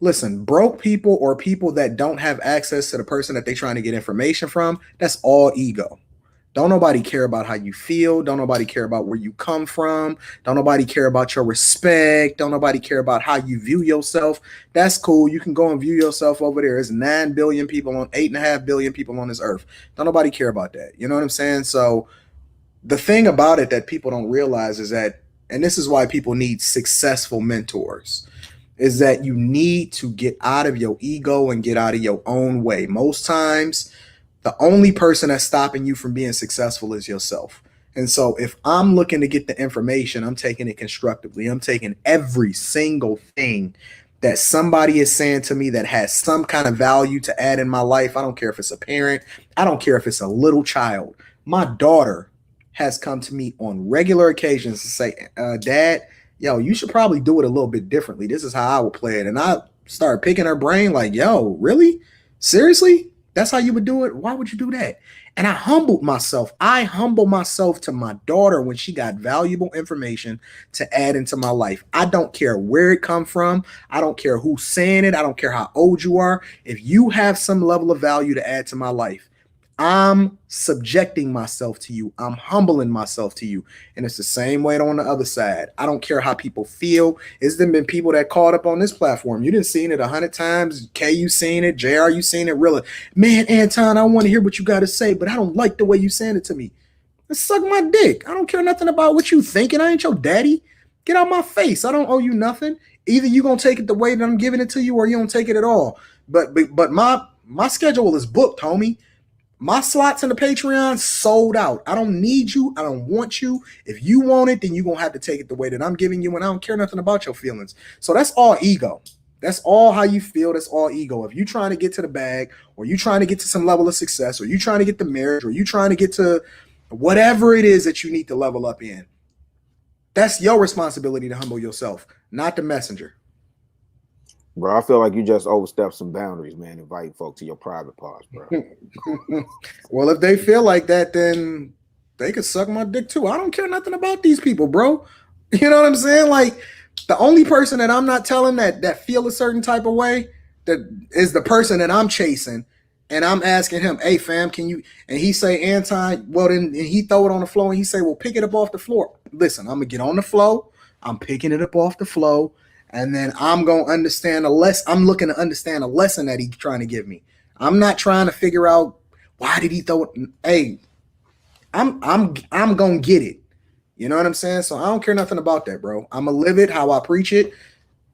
Listen, broke people or people that don't have access to the person that they're trying to get information from, that's all ego. Don't nobody care about how you feel. Don't nobody care about where you come from. Don't nobody care about your respect. Don't nobody care about how you view yourself. That's cool. You can go and view yourself over there. There's 9 billion people on 8.5 billion people on this earth. Don't nobody care about that. You know what I'm saying? So the thing about it that people don't realize is that, and this is why people need successful mentors, is that you need to get out of your ego and get out of your own way. Most times, the only person that's stopping you from being successful is yourself. And so if I'm looking to get the information, I'm taking it constructively. I'm taking every single thing that somebody is saying to me that has some kind of value to add in my life. I don't care if it's a parent. I don't care if it's a little child. My daughter has come to me on regular occasions to say, Dad, yo, you should probably do it a little bit differently. This is how I would play it. And I start picking her brain like, yo, really? Seriously? That's how you would do it? Why would you do that? And I humbled myself. I humble myself to my daughter when she got valuable information to add into my life. I don't care where it come from. I don't care who's saying it. I don't care how old you are. If you have some level of value to add to my life, I'm subjecting myself to you. I'm humbling myself to you. And it's the same way on the other side. I don't care how people feel. It's been people that caught up on this platform. You didn't seen it 100 times. K, you seen it. JR, you seen it. Really, man, Anton, I want to hear what you got to say, but I don't like the way you saying it to me. Let's suck my dick. I don't care nothing about what you thinking. I ain't your daddy. Get out my face. I don't owe you nothing. Either you gonna take it the way that I'm giving it to you, or you don't take it at all. But my schedule is booked, homie. My slots in the Patreon sold out. I don't need you. I don't want you. If you want it, then you're going to have to take it the way that I'm giving you, and I don't care nothing about your feelings. So that's all ego. That's all how you feel. That's all ego. If you're trying to get to the bag, or you're trying to get to some level of success, or you're trying to get the marriage, or you're trying to get to whatever it is that you need to level up in, that's your responsibility to humble yourself, not the messenger. Bro, I feel like you just overstepped some boundaries, man. Invite folks to your private parts, bro. Well, if they feel like that, then they could suck my dick too. I don't care nothing about these people, bro. You know what I'm saying? Like, the only person that I'm not telling that feel a certain type of way, that is the person that I'm chasing. And I'm asking him, hey, fam, can you? And he say, Anton, well, then and he throw it on the floor, and he say, well, pick it up off the floor. Listen, I'm going to get on the floor. I'm picking it up off the floor. And then I'm going to understand a lesson. I'm looking to understand a lesson that he's trying to give me. I'm not trying to figure out why did he throw it. Hey, I'm going to get it. You know what I'm saying? So I don't care nothing about that, bro. I'm going to live it how I preach it,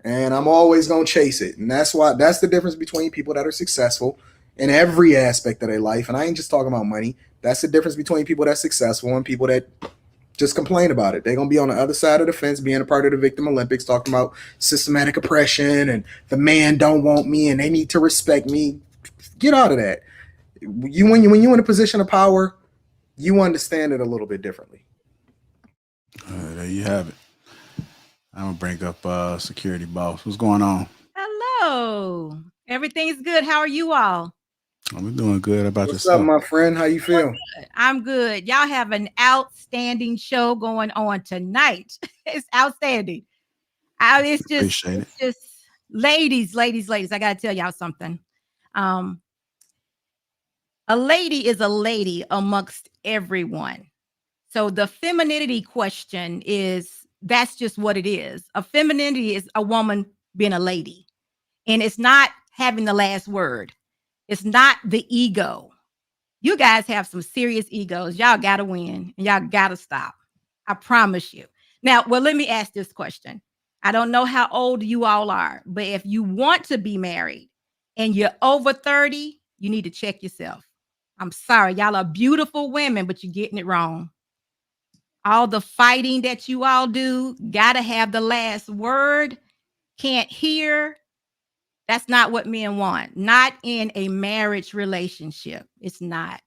and I'm always going to chase it. And that's the difference between people that are successful in every aspect of their life. And I ain't just talking about money. That's the difference between people that's successful and people that just complain about it. They're going to be on the other side of the fence, being a part of the Victim Olympics, talking about systematic oppression and the man don't want me and they need to respect me. Get out of that. When you're in a position of power, you understand it a little bit differently. There you have it. I'm going to bring up security boss. What's going on? Hello. Everything's good. How are you all? I'm doing good. How about What's yourself? up, my friend? How you feel? I'm good. Y'all have an outstanding show going on tonight. It's outstanding. It's just ladies. I got to tell y'all something. A lady is a lady amongst everyone. So the femininity question that's just what it is. A femininity is a woman being a lady, and it's not having the last word. It's not the ego. You guys have some serious egos. Y'all got to win, and y'all got to stop. I promise you. Now, well, let me ask this question. I don't know how old you all are, but if you want to be married and you're over 30, you need to check yourself. I'm sorry. Y'all are beautiful women, but you're getting it wrong. All the fighting that you all do, got to have the last word, can't hear. That's not what men want. Not in a marriage relationship. It's not.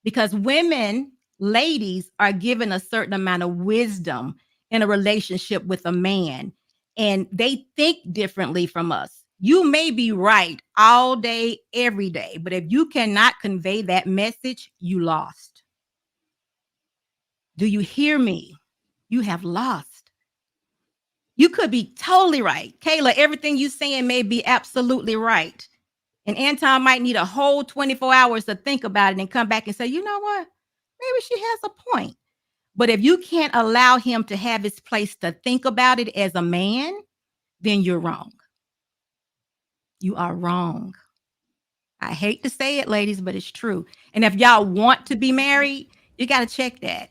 Because women ladies are given a certain amount of wisdom in a relationship with a man, and they think differently from us. You may be right all day, every day, but if you cannot convey that message, you lost. Do you hear me? You have lost. You could be totally right. Kayla, everything you saying may be absolutely right. And Anton might need a whole 24 hours to think about it and come back and say, you know what? Maybe she has a point. But if you can't allow him to have his place to think about it as a man, then you're wrong. You are wrong. I hate to say it, ladies, but it's true. And if y'all want to be married, you got to check that.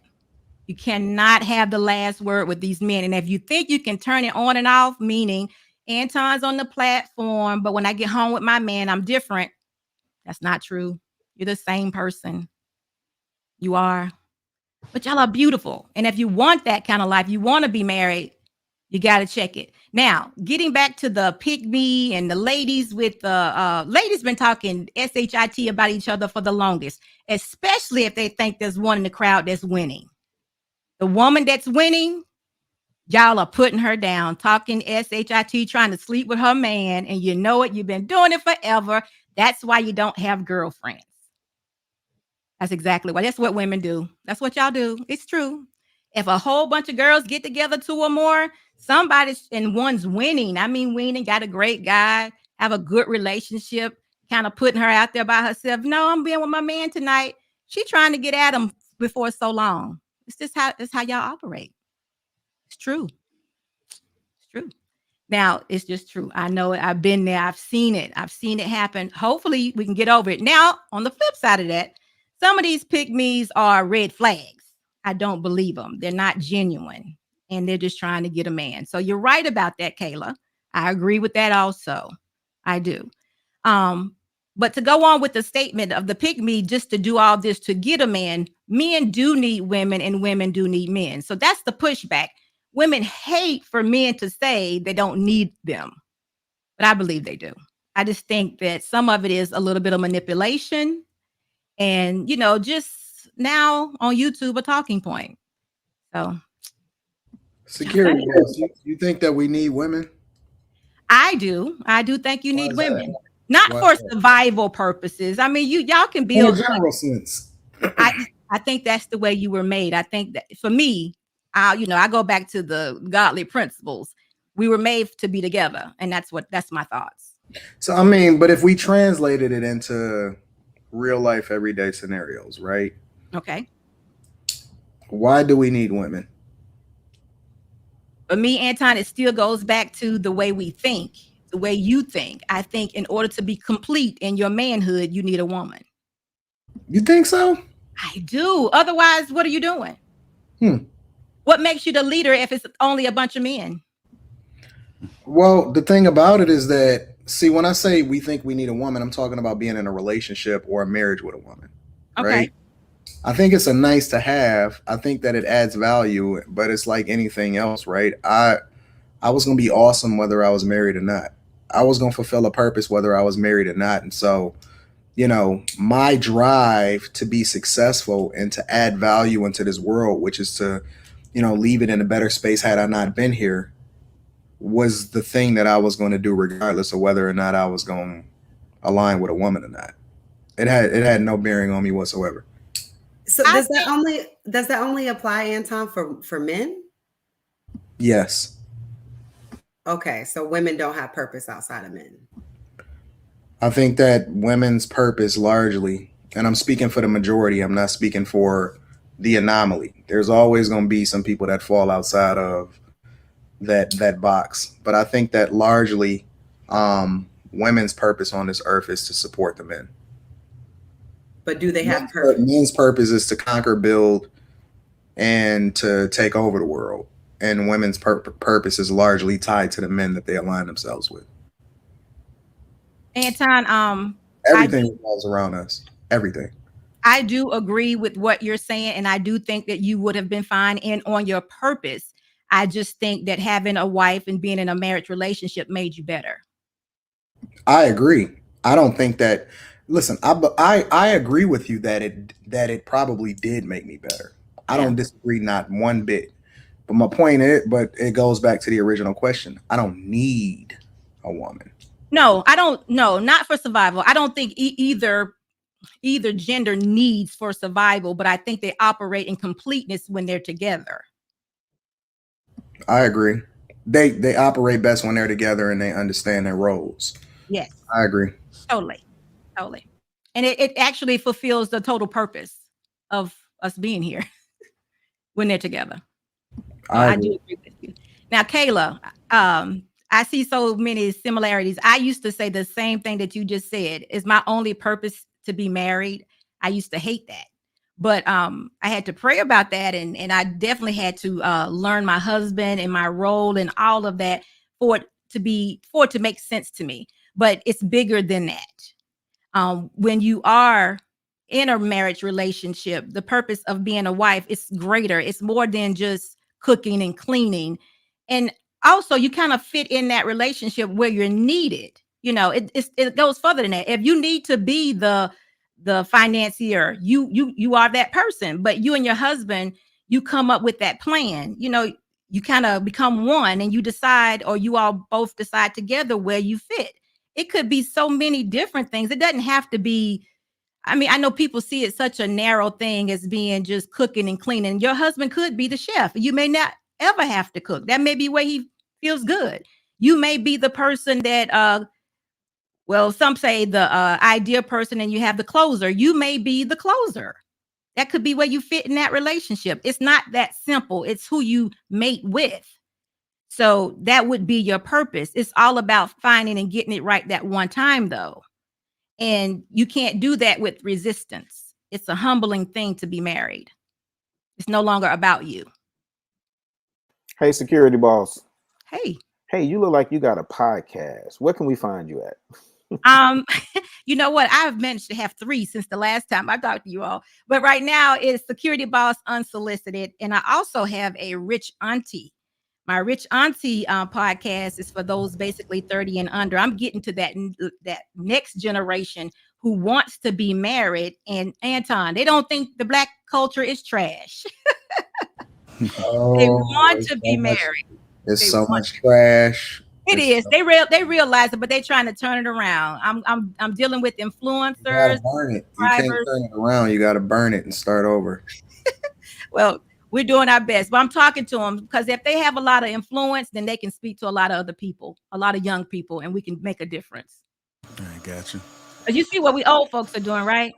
You cannot have the last word with these men. And if you think you can turn it on and off, meaning Anton's on the platform, but when I get home with my man, I'm different. That's not true. You're the same person. You are. But y'all are beautiful. And if you want that kind of life, you want to be married, you got to check it. Now, getting back to the pick me and the ladies with the ladies been talking SHIT about each other for the longest, especially if they think there's one in the crowd that's winning. The woman that's winning, y'all are putting her down, talking SHIT, trying to sleep with her man. And you know it. You've been doing it forever. That's why you don't have girlfriends. That's exactly why. That's what women do. That's what y'all do. It's true. If a whole bunch of girls get together, 2 or more, somebody's and one's winning. I mean, winning, got a great guy, have a good relationship, kind of putting her out there by herself. No, I'm being with my man tonight. She trying to get at him before so long. It's just how y'all operate. It's true. It's true. Now, it's just true. I know it. I've been there. I've seen it. I've seen it happen. Hopefully, we can get over it. Now, on the flip side of that, some of these pick-me's are red flags. I don't believe them. They're not genuine, and they're just trying to get a man. So you're right about that, Kayla. I agree with that also. I do. But to go on with the statement of the pick-me, just to do all this to get a man, men do need women and women do need men. So that's the pushback. Women hate for men to say they don't need them, but I believe they do. I just think that some of it is a little bit of manipulation. And, you know, just now on YouTube, a talking point. So. Security, yes. You think that we need women? I do. I do think you Why need is that? women. Not Why for is that? survival purposes. I mean, y'all can In a build. general sense. I think that's the way you were made. I think that for me, I go back to the godly principles. We were made to be together. And that's my thoughts. So, I mean, but if we translated it into real life, everyday scenarios, right? Okay. Why do we need women? For me, Anton, it still goes back to the way we think, the way you think. I think in order to be complete in your manhood, you need a woman. You think so? I do. Otherwise, what are you doing? What makes you the leader if it's only a bunch of men? Well, the thing about it is that, see, when I say we think we need a woman, I'm talking about being in a relationship or a marriage with a woman. Okay. Right? I think it's a nice to have. I think that it adds value, but it's like anything else, right? I was going to be awesome whether I was married or not. I was going to fulfill a purpose whether I was married or not. And so, you know, my drive to be successful and to add value into this world, which is to, you know, leave it in a better space had I not been here, was the thing that I was going to do regardless of whether or not I was going to align with a woman or not. It had no bearing on me whatsoever. So does that only apply, Anton, for men? Yes. Okay, so women don't have purpose outside of men. I think that women's purpose largely, and I'm speaking for the majority, I'm not speaking for the anomaly. There's always going to be some people that fall outside of that box. But I think that largely women's purpose on this earth is to support the men. But do they have purpose? Men's purpose is to conquer, build, and to take over the world. And women's purpose is largely tied to the men that they align themselves with. Anton, everything revolves around us. Everything. I do agree with what you're saying, and I do think that you would have been fine and on your purpose. I just think that having a wife and being in a marriage relationship made you better. I agree. I don't think that Listen, I agree with you that it probably did make me better. I Yeah. don't disagree not one bit. But my point is, but it goes back to the original question. I don't need a woman. No, I don't. No, not for survival. I don't think either gender needs for survival, but I think they operate in completeness when they're together. I agree. They operate best when they're together and they understand their roles. Yes, I agree. totally, totally. And it actually fulfills the total purpose of us being here when they're together. So I I agree. do agree with you. Now, Kayla, I see so many similarities. I used to say the same thing that you just said. Is my only purpose to be married? I used to hate that. But I had to pray about that, and I definitely had to learn my husband and my role and all of that for it to make sense to me. But it's bigger than that. When you are in a marriage relationship, the purpose of being a wife is greater. It's more than just cooking and cleaning. And also you kind of fit in that relationship where you're needed. You know, it goes further than that. If you need to be the financier, you are that person. But you and your husband, you come up with that plan. You know, you kind of become one and you decide, or you all both decide together where you fit. It could be so many different things. It doesn't have to be. I mean, I know people see it such a narrow thing as being just cooking and cleaning. Your husband could be the chef. You may not ever have to cook. That may be where he feels good. You may be the person that well, some say the ideal person, and you have the closer. You may be the closer. That could be where you fit in that relationship. It's not that simple. It's who you mate with. So that would be your purpose. It's all about finding and getting it right that one time, though. And you can't do that with resistance. It's a humbling thing to be married. It's no longer about you. Hey, security boss. Hey, Hey, you look like you got a podcast. Where can we find you at? um, you know what? I've managed to have 3 since the last time I talked to you all. But right now it's Security Boss Unsolicited. And I also have a Rich Auntie. My Rich Auntie podcast is for those basically 30 and under. I'm getting to that next generation who wants to be married. And Anton, they don't think the Black culture is trash. They want It's to so be much, married. it's They so want much trash. It It's is. They realize it, but they're trying to turn it around. I'm dealing with You influencers, gotta burn it. You can't subscribers. turn it around. You gotta burn it and start over. Well, we're doing our best, but I'm talking to them because if they have a lot of influence, then they can speak to a lot of other people, a lot of young people, and we can make a difference. I got you. But you see what we old folks are doing, right?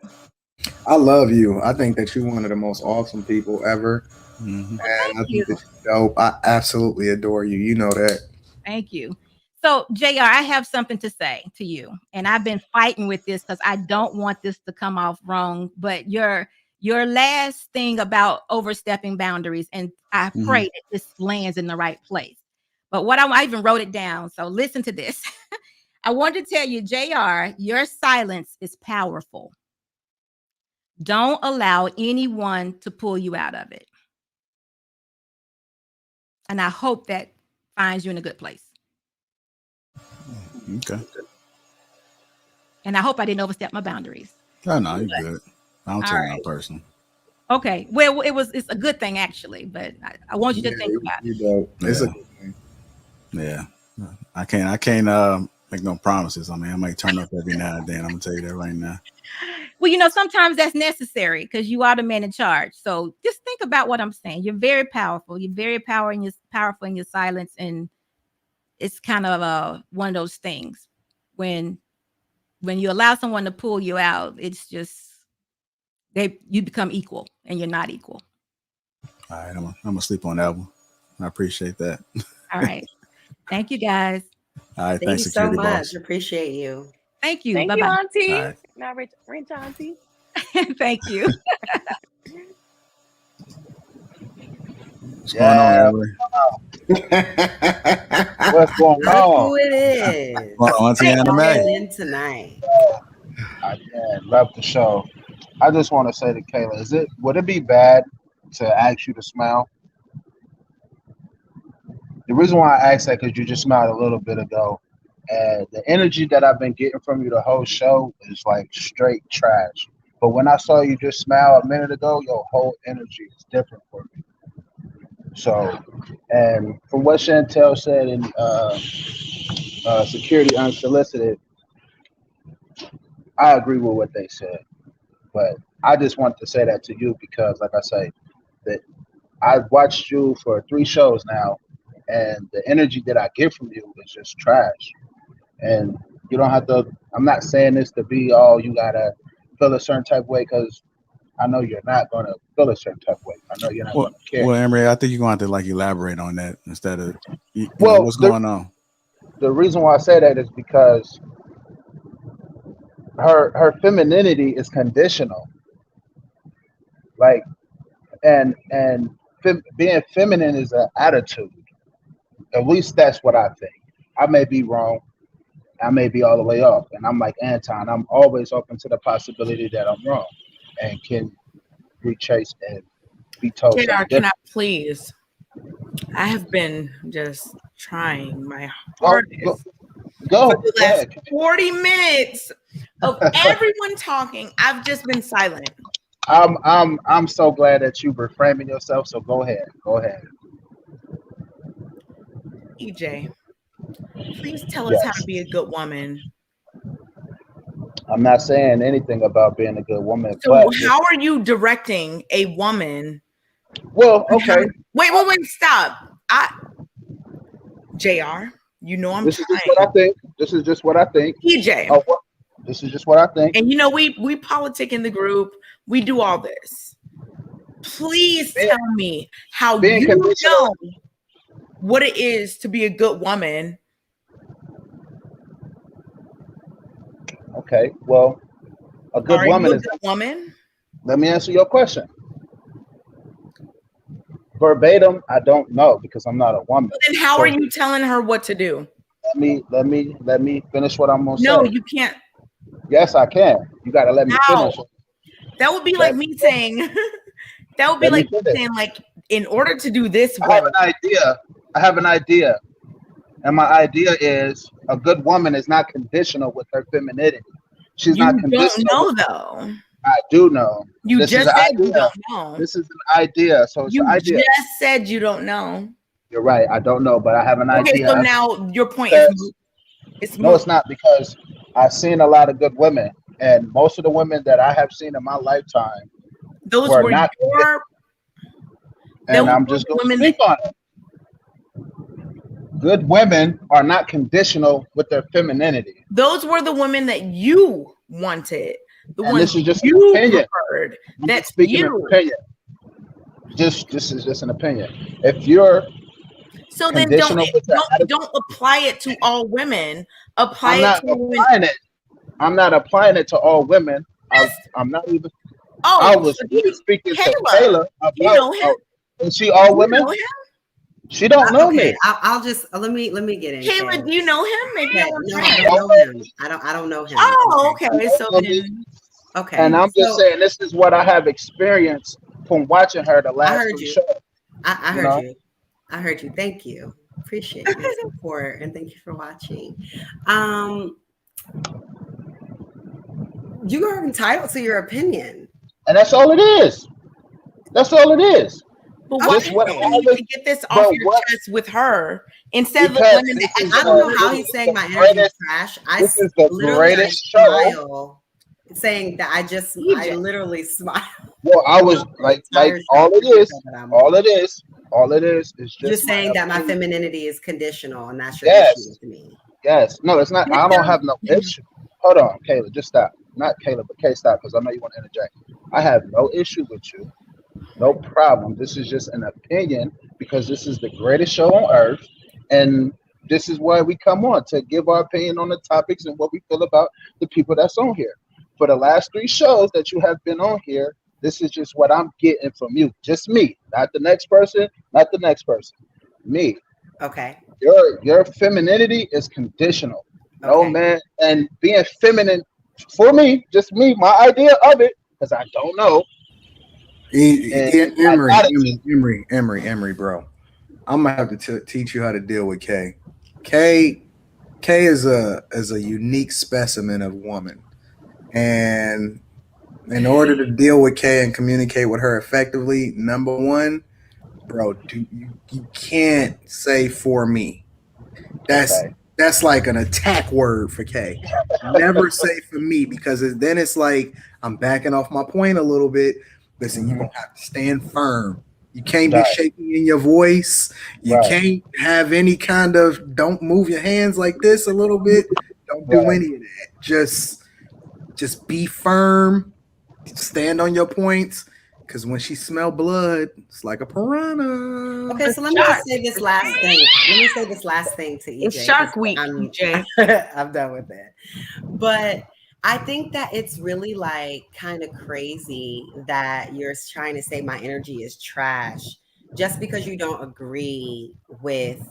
I love you. I think that you're one of the most awesome people ever. Mhm. Well, And I thank you. think that you're dope. I absolutely adore you. You know that. Thank you. So, JR, I have something to say to you. And I've been fighting with this because I don't want this to come off wrong. But your last thing about overstepping boundaries, and I pray Mhm. that this lands in the right place. But I even wrote it down. So listen to this. I want to tell you, JR, your silence is powerful. Don't allow anyone to pull you out of it. And I hope that finds you in a good place. Okay. And I hope I didn't overstep my boundaries. Oh no, you good. I don't All take right. no personal. Okay. Well, it's a good thing actually, but I want you to think about it. You dope. It's a Yeah. good thing. Yeah. I can't make no promises. I mean, I might turn up every now and then. I'm gonna tell you that right now. Well, sometimes that's necessary because you are the man in charge. So just think about what I'm saying. You're very powerful. You're very powerful in your silence, and it's kind of one of those things when you allow someone to pull you out, it's just you become equal, and you're not equal. All right, I'm gonna sleep on that one. I appreciate that. All right. Thank you, guys. All right, Thank thanks, you so security much. boss. Appreciate you. Thank you. Thank Bye you, bye. Auntie. All right. Now, rich Auntie. Thank you. What's going on, Avery? What's going Look on? who it is. What's going on, Auntie Anna Calling Mae? in tonight. Yeah, love the show. I just want to say to Kayla, would it be bad to ask you to smile? The reason why I asked that because you just smiled a little bit ago, And the energy that I've been getting from you the whole show is like straight trash. But when I saw you just smile a minute ago, your whole energy is different for me. So, and from what Chantel said in Security Unsolicited, I agree with what they said. But I just want to say that to you because, like I say, that I've watched you for 3 shows now, and the energy that I get from you is just trash. And you don't have to. I'm not saying this to be all you gotta feel a certain type of way because I know you're not gonna feel a certain type of way. I know you're not Well, gonna care. well, Emery, I think you're going to have to like elaborate on that instead of, Well, what's going on. The reason why I say that is because her femininity is conditional. Like being feminine is an attitude. At least that's what I think. I may be wrong. I may be all the way off. And I'm like Anton. I'm always open to the possibility that I'm wrong and can retrace and be told something JR, can I different. please? I have been just trying my Go, hardest go, for the go last ahead. 40 minutes of everyone talking. I've just been silent. I'm so glad that you reframing yourself. So go ahead. Go ahead. EJ, please tell us how to Yes. be a good woman. I'm not saying anything about being a good woman, So but how are you directing a woman? well, okay. Wait, stop. JR, you know I'm This is just trying. what I think. This is just what I think. EJ. This is just what I think. And you know, we politic in the group. We do all this. Please tell me how Being you conditional. know what it is to be a good woman. Okay. Well, a good Are woman you a is. good woman? Let me answer your question. Verbatim, I don't know because I'm not a woman. Then how So are you telling her what to do? let me finish what I'm gonna No, say. you can't. Yes, I can. You gotta let me How? finish. That would be like me saying, that would be Let me like me finish. saying, like, in order to do this I well, have an idea. And my idea is a good woman is not conditional with her femininity. She's you not don't conditional. know though. I do know. You This is just an said you idea. don't know. This is an idea. So it's You an idea. just said you don't know. You're right. I don't know, but I have an Okay, idea. so now your point Because- is it's No, it's not because I've seen a lot of good women, and most of the women that I have seen in my lifetime those were were not. your And those I'm were just going to women speak on it. Good women are not conditional with their femininity. those were the women that you wanted. The And ones this is just an you opinion. preferred. I'm That's just speaking you. an opinion. This is just an opinion. If you're So then don't conditional with that attitude, don't apply it to all women. Apply I'm it not to women. applying it. I'm not applying it to all women. I'm not even. I Oh, was so really speaking to Kayla, Kayla about. you know him? Is she all You women? know him? She don't know Okay, me. I'll just let me get in. Kayla, do you know him? Maybe Okay, I won't no, try I it. don't know him. I don't know him. Oh, okay. So know me. then, Okay. And I'm just So saying, this is what I have experienced from watching her the I last heard 3 you. shows. I You heard know? you. I heard you. Thank you. Appreciate your support and thank you for watching. You are entitled to your opinion. And that's all it is. That's all it is. but why Just what do you I need was- to get this but off your what- chest with her instead of the Because women that this is I don't know the- how this he's is saying the my energy is greatest- trash. this is the greatest show. smile, saying that I EJ. literally smile. Well, I was like Entire all show it is, that I'm all on. it is just You're saying that my opinion. femininity is conditional, and that's your Yes. issue with me. Yes. No, it's not. I don't have no issue. Hold on, Kayla, just stop. Not Kayla, but Kay, stop, because I know you want to interject. I have no issue with you. No problem. This is just an opinion because this is the greatest show on earth. And this is why we come on to give our opinion on the topics and what we feel about the people that's on here. For the last 3 shows that you have been on here, this is just what I'm getting from you. Just me, not the next person, not the next person. Me. Okay. Your femininity is conditional. No Okay. man, and being feminine for me, just me, my idea of it, because I don't know. Emery, bro. I'm gonna have to teach you how to deal with Kay. Kay Kay is a unique specimen of woman, and in order to deal with Kay and communicate with her effectively, number one, bro, you can't say for me. That's Okay. that's like an attack word for Kay. Never say for me because then it's like I'm backing off my point a little bit. Listen, you're Hmm. gonna have to stand firm. You can't be Right. shaking in your voice. You Right. can't have any kind of don't move your hands like this a little bit. Don't do Right. any of that. Just be firm. Stand on your points. Cause when she smell blood, it's like a piranha. Okay, so let me just say this last thing. Let me say this last thing to EJ. It's Shark 'cause Week, I'm, EJ. I'm done with that. But I think that it's really like kind of crazy that you're trying to say my energy is trash just because you don't agree with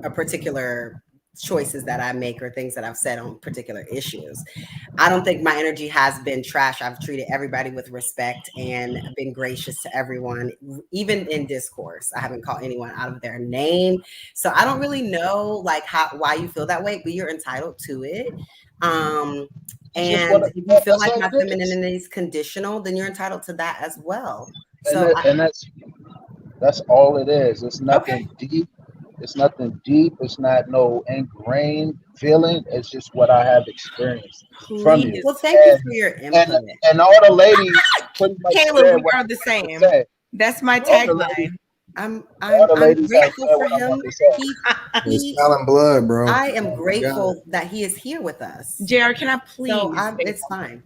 a particular choices that I make or things that I've said on particular issues. I don't think my energy has been trash. I've treated everybody with respect and been gracious to everyone, even in discourse. I haven't called anyone out of their name. So I don't really know like why you feel that way, but you're entitled to it. It's just what And if you feel that's like all my it is. femininity is conditional, then you're entitled to that as well. And So and that's all it is. It's okay. nothing deep. It's nothing deep. It's not no ingrained feeling. It's just what I have experienced from you. Please. Well, thank you And for your and input. and all the ladies pretty much Kayla, said we what are I the wanted to same. say. That's my All the ladies, tagline. I'm all I'm the I'm ladies have grateful said for what I him. wanted to say. He It's he smelling blood, bro. I am Oh my God. grateful that he is here with us. JR, can I So please say it's fine.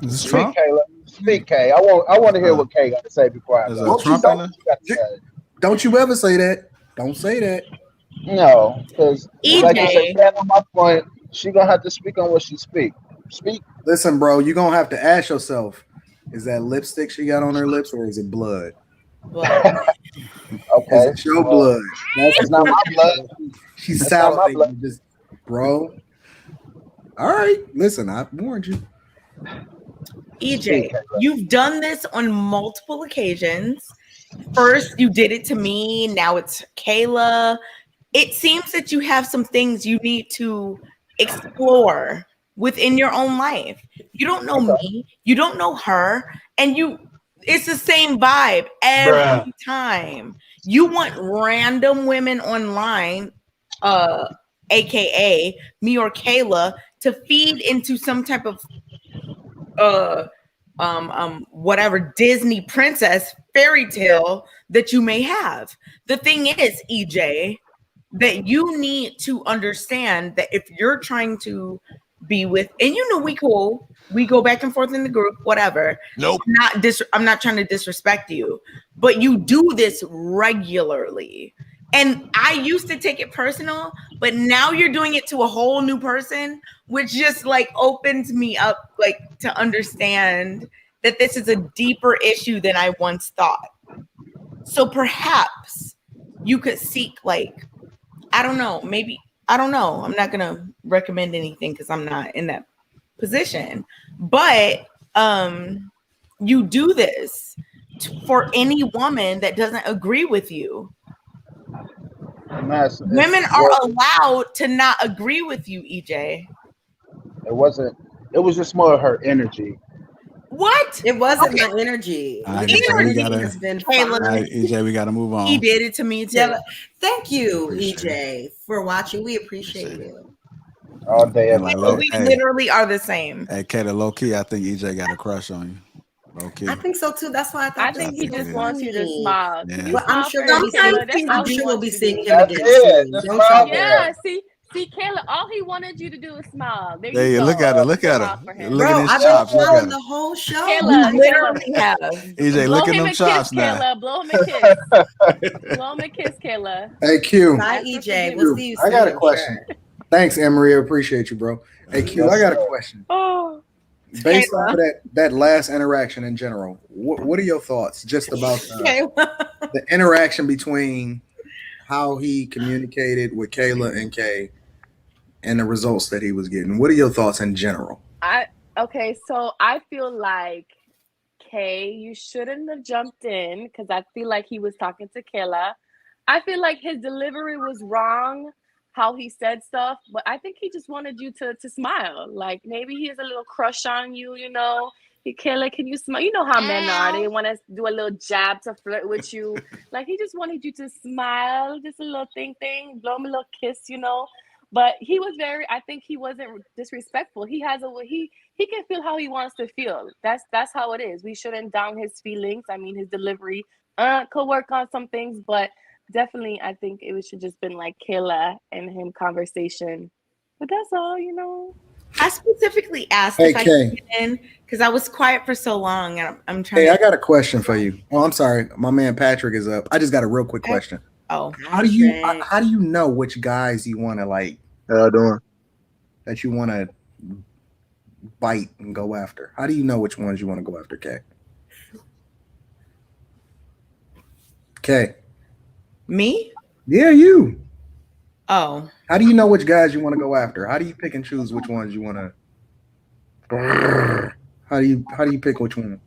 Is this Speak, Trump? Kayla. Speak, Kay. I want to hear what Kay got to say before I Is go. Trump Say in what there? you got to say. Don't you ever say that. Don't say that. No, because like you said, EJ, stand on my point. She gonna have to speak on what she speak. Speak. Listen, bro, you're gonna have to ask yourself, is that lipstick she got on her lips or is it blood? blood. Is Okay. it your Well, blood? That's the it's not my blood. question. She's It's not my blood. salivating. Just, bro. All right. Listen, I warned you. EJ, Speak, Kayla. you've done this on multiple occasions. First, you did it to me. Now it's Kayla. It seems that you have some things you need to explore within your own life. You don't know Okay. me, you don't know her, and it's the same vibe every time. You want random women online, aka me or Kayla, to feed into some type of uh whatever Disney princess fairy tale that you may have. The thing is, EJ, that you need to understand that if you're trying to be with, and we cool, we go back and forth in the group, whatever. Nope. I'm not trying to disrespect you, but you do this regularly. And I used to take it personal, but now you're doing it to a whole new person, which just like opens me up like to understand that this is a deeper issue than I once thought. So perhaps you could seek like, I don't know, maybe, I don't know. I'm not going to recommend anything because I'm not in that position. But you do this for any woman that doesn't agree with you. Women are allowed to not agree with you, EJ. It wasn't. It was just more of her energy. What? It wasn't my energy. All right, His EJ, we energy gotta. has been Kayla. All right, fine. EJ, we gotta move on. He did it to me too. Yeah, thank you, Appreciate EJ, for watching. We appreciate Appreciate it. you. All day, And every like, day. We hey, literally are the same. hey, Kayla, low key, I think EJ got a crush on you. Low key. I think so too. That's why I I thought this think was he think so it just is. wants you to funny. smile. Can you Yeah. Well, I'm smile sure for we'll him, be seeing. Kayla? That's all I'm he sure we'll wants be you to seeing do. him That's again it. soon. Just Don't smile y'all for worry. her. Yeah, see, Kayla, all he wanted you to do is smile. There There you you go. look at her. Look at her. Smile for him. Look at Bro, his I've been chops. Look at smiling her. the whole show. You Kayla, literally have. EJ, blow look at him them a kiss, chops now. Kayla. Blow him a kiss. Blow him a kiss, Kayla. Hey Q. Bye, Ask for EJ. We'll forgiveness. see you I got soon, a I'm question. sure. Thanks, Emery. I appreciate you, bro. Hey Q, I Yes, got a sir. question. Oh, Based off Kayla. of that last interaction in general, what are your thoughts just about Kayla. the interaction between how he communicated with Kayla and Kay and the results that he was getting? What are your thoughts in general? okay. So I feel like Kay, you shouldn't have jumped in because I feel like he was talking to Kayla. I feel like his delivery was wrong. how he said stuff, but I think he just wanted you to smile. Like maybe he has a little crush on you, you know. He can't like, can you smile? You know how men are. They want to do a little jab to flirt with you. Like he just wanted you to smile, just a little thing, blow him a little kiss, you know. But he was very. I think he wasn't disrespectful. He has a he can feel how he wants to feel. That's how it is. We shouldn't down his feelings. I mean, his delivery could work on some things, but definitely, I think it should just been like Kayla and him conversation. But that's all, you know. I specifically asked Hey, if I Kay. could get in because I was quiet for so long, and I'm trying. Hey, I got a question for you. Oh, I'm sorry, my man Patrick is up. I just got a real quick question. Oh, How do you know which guys you want to like? How you doing? That you want to bite and go after. How do you know which ones you want to go after, Kay? Kay. Me? Yeah, you. Oh. How do you know which guys you want to go after? How do you pick and choose which ones you want to? How do you pick which one?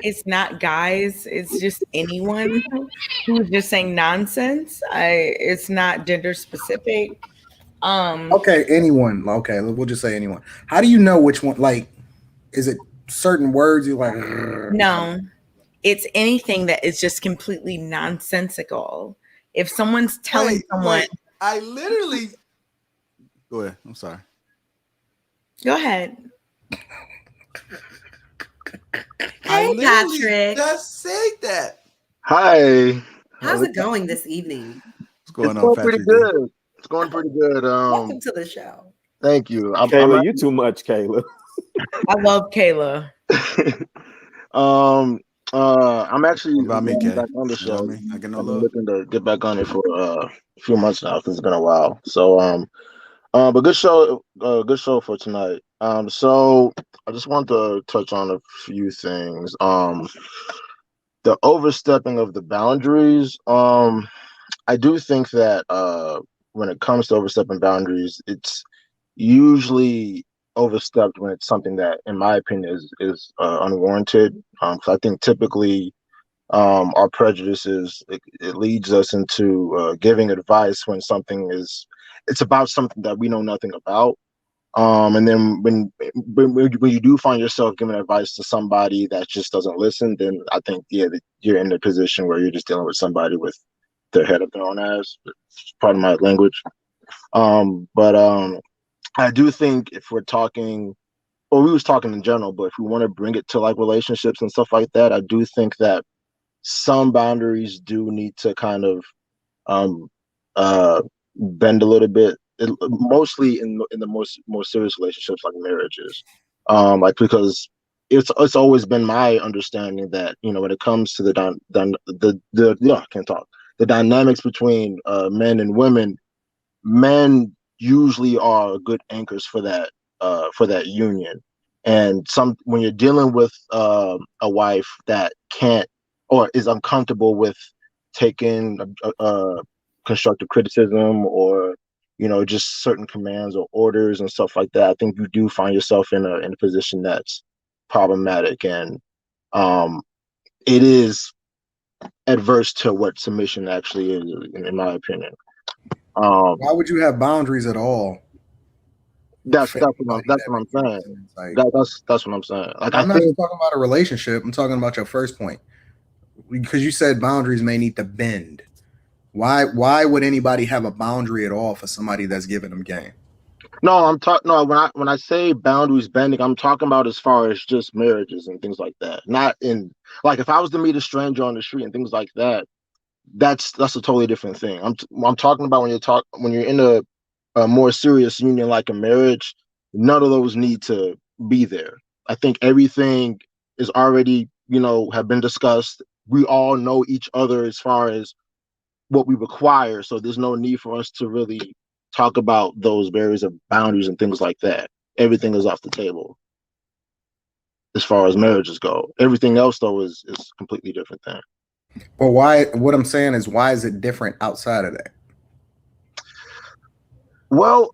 It's not guys. It's just anyone who's just saying nonsense. It's not gender specific. Okay, anyone. Okay, we'll just say anyone. How do you know which one? Like, is it certain words you like? No, it's anything that is just completely nonsensical. If someone's telling someone, I literally. Go ahead. I'm sorry. Go ahead. Hey, Patrick. Just say that. Hi. How's it going this evening? What's going It's on, going pretty Patrick? good. It's going pretty good. Welcome to the show. Thank you. Kayla, you too much, Kayla. I love Kayla. I'm actually What about me, Kay? back on the You know show. me? I get no I've been love. looking to get back on it for a few months now because it's been a while. So but good show for tonight. So I just want to touch on a few things. The overstepping of the boundaries. I do think that when it comes to overstepping boundaries, it's usually overstepped when it's something that, in my opinion, is unwarranted. So I think typically our prejudices it leads us into giving advice when it's about something that we know nothing about. And then when you do find yourself giving advice to somebody that just doesn't listen, then I think that you're in a position where you're just dealing with somebody with their head up their own ass. It's part of my language. But I do think if we're talking, or we was talking in general, but if we want to bring it to like relationships and stuff like that, I do think that some boundaries do need to kind of bend a little bit. Mostly in the more serious relationships like marriages, like because it's always been my understanding that when it comes to I can't talk, the dynamics between men and women, men usually are good anchors for that union. And when you're dealing with a wife that can't or is uncomfortable with taking constructive criticism or just certain commands or orders and stuff like that, I think you do find yourself in a position that's problematic, and it is adverse to what submission actually is, in my opinion. Why would you have boundaries at all? That's what I'm saying. That's what I'm saying. Like I'm not just talking about a relationship. I'm talking about your first point, because you said boundaries may need to bend. Why would anybody have a boundary at all for somebody that's giving them game? No, I'm talking. No, when I say boundaries bending, I'm talking about as far as just marriages and things like that. Not in like if I was to meet a stranger on the street and things like that. That's a totally different thing. I'm talking about when you're in a more serious union like a marriage. None of those need to be there. I think everything is already have been discussed. We all know each other as far as what we require, so there's no need for us to really talk about those barriers of boundaries and things like that. Everything is off the table as far as marriages go. Everything else though is a completely different thing. But why? What I'm saying is, why is it different outside of that? Well,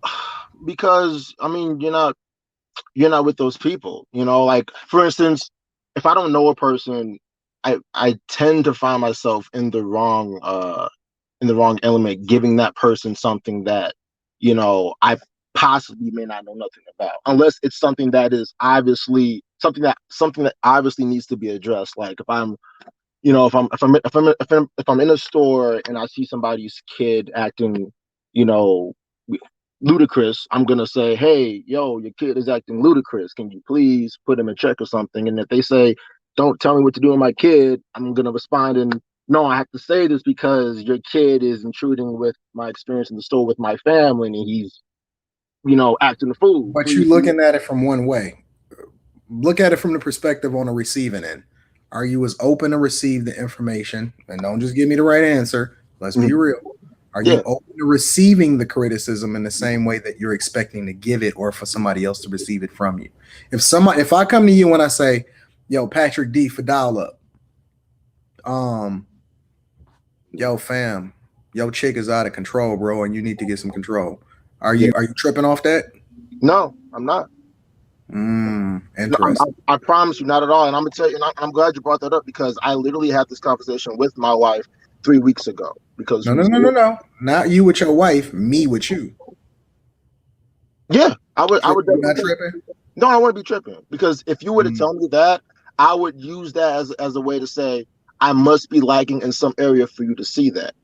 because I mean, you're not with those people. Like for instance, if I don't know a person, I tend to find myself in the wrong element, giving that person something that I possibly may not know nothing about, unless it's something that is obviously something that obviously needs to be addressed. Like if I'm if I'm in a store and I see somebody's kid acting, you know, ludicrous, I'm gonna say, hey, yo, your kid is acting ludicrous. Can you please put him in check or something? And if they say, don't tell me what to do with my kid, I'm gonna respond and no, I have to say this because your kid is intruding with my experience in the store with my family and he's, acting a fool. But you Please. looking at it from one way. Look at it from the perspective on the receiving end. Are you as open to receive the information? And don't just give me the right answer. Let's be real. Are you open to receiving the criticism in the same way that you're expecting to give it, or for somebody else to receive it from you? If I come to you and I say, "Yo, Patrick D for dial up," yo, fam, yo, chick is out of control, bro, and you need to get some control. Are you tripping off that? No, I'm not. Interesting. I promise you, not at all. And I'm gonna tell you, and I'm glad you brought that up because I literally had this conversation with my wife 3 weeks ago. Because No. Not you with your wife, me with you. Yeah, I would. You're not tripping? No, I wouldn't be tripping because if you were to tell me that, I would use that as a way to say I must be lagging in some area for you to see that.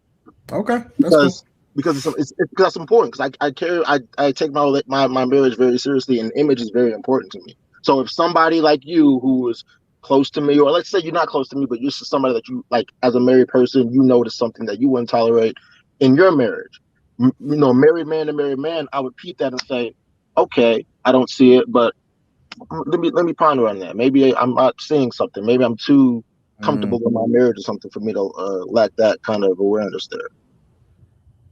Okay, that's cool. Because it's important because I take my marriage very seriously and image is very important to me. So if somebody like you who is close to me, or let's say you're not close to me, but you're somebody that you like as a married person, you notice something that you wouldn't tolerate in your marriage. Married man to married man, I would peep that and say, okay, I don't see it, but let me ponder on that. Maybe I'm not seeing something. Maybe I'm too comfortable in my marriage or something for me to lack that kind of awareness there.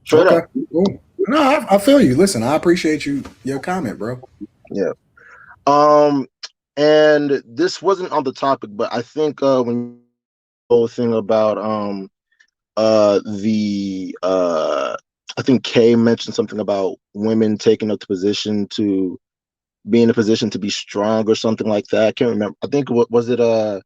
Straight up. Cool. No, I feel you. Listen, I appreciate your comment, bro. Yeah. And this wasn't on the topic, but I think when the whole thing about I think Kay mentioned something about women taking up the position to be in a position to be strong or something like that. I can't remember. I think what was it? It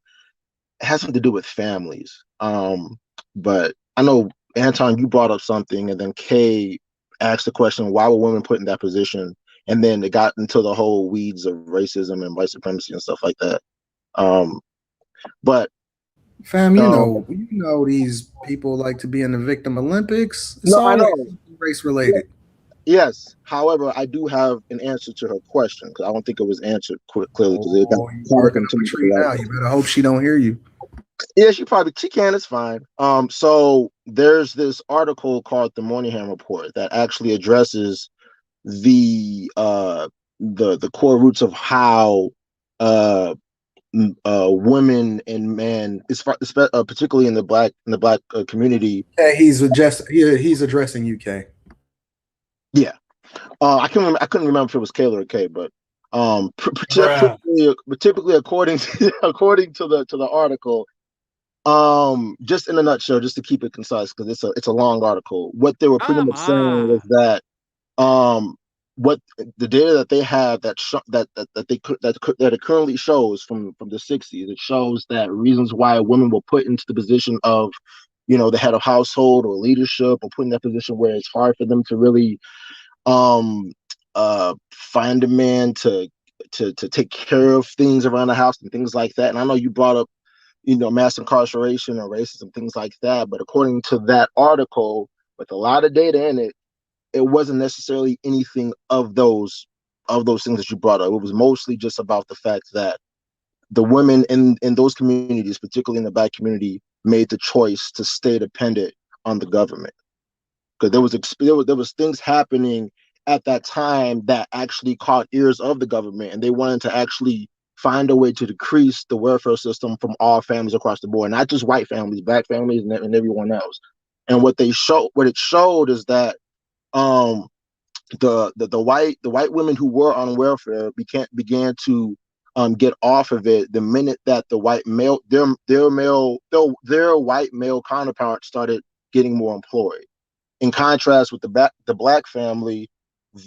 has something to do with families. But I know Anton, you brought up something, and then Kay asked the question, why were women put in that position? And then it got into the whole weeds of racism and white supremacy and stuff like that. But fam, you know these people like to be in the victim Olympics. It's I know. Race related. Yes. However, I do have an answer to her question because I don't think it was answered clearly. You better hope she don't hear you. Yeah, she can. It's fine. So there's this article called the Moynihan Report that actually addresses the core roots of how women and men, particularly in the black community. Yeah, he's addressing UK. Yeah, I couldn't remember if it was Kayla or Kay, but typically according to the article, just in a nutshell, just to keep it concise because it's a long article. What they were pretty much saying was that what the data that they have that it currently shows from the 60s, it shows that reasons why women were put into the position of the head of household or leadership, or put in that position where it's hard for them to really find a man to take care of things around the house and things like that. And I know you brought up mass incarceration or racism, things like that, but according to that article with a lot of data in it, it wasn't necessarily anything of those things that you brought up. It was mostly just about the fact that the women in those communities, particularly in the Black community, made the choice to stay dependent on the government because there was things happening at that time that actually caught ears of the government, and they wanted to actually find a way to decrease the welfare system from all families across the board, not just white families, Black families, and everyone else. And what it showed is that the white women who were on welfare began to get off of it the minute that the white male their white male counterparts started getting more employed. In contrast with the Black family, as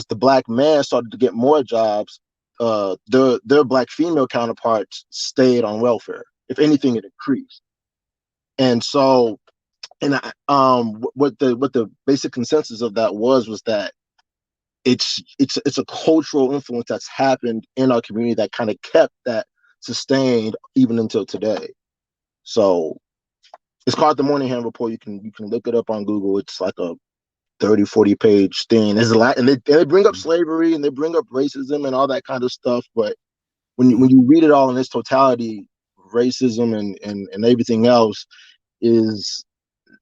the Black man started to get more jobs, their Black female counterparts stayed on welfare. If anything, it increased. And so and what the basic consensus of that was that it's a cultural influence that's happened in our community that kind of kept that sustained even until today. So it's called the Moynihan Report. You can look it up on Google. It's like a 30-40 page thing. There's a lot, and they bring up slavery and they bring up racism and all that kind of stuff. But when you read it all in its totality, racism and everything else is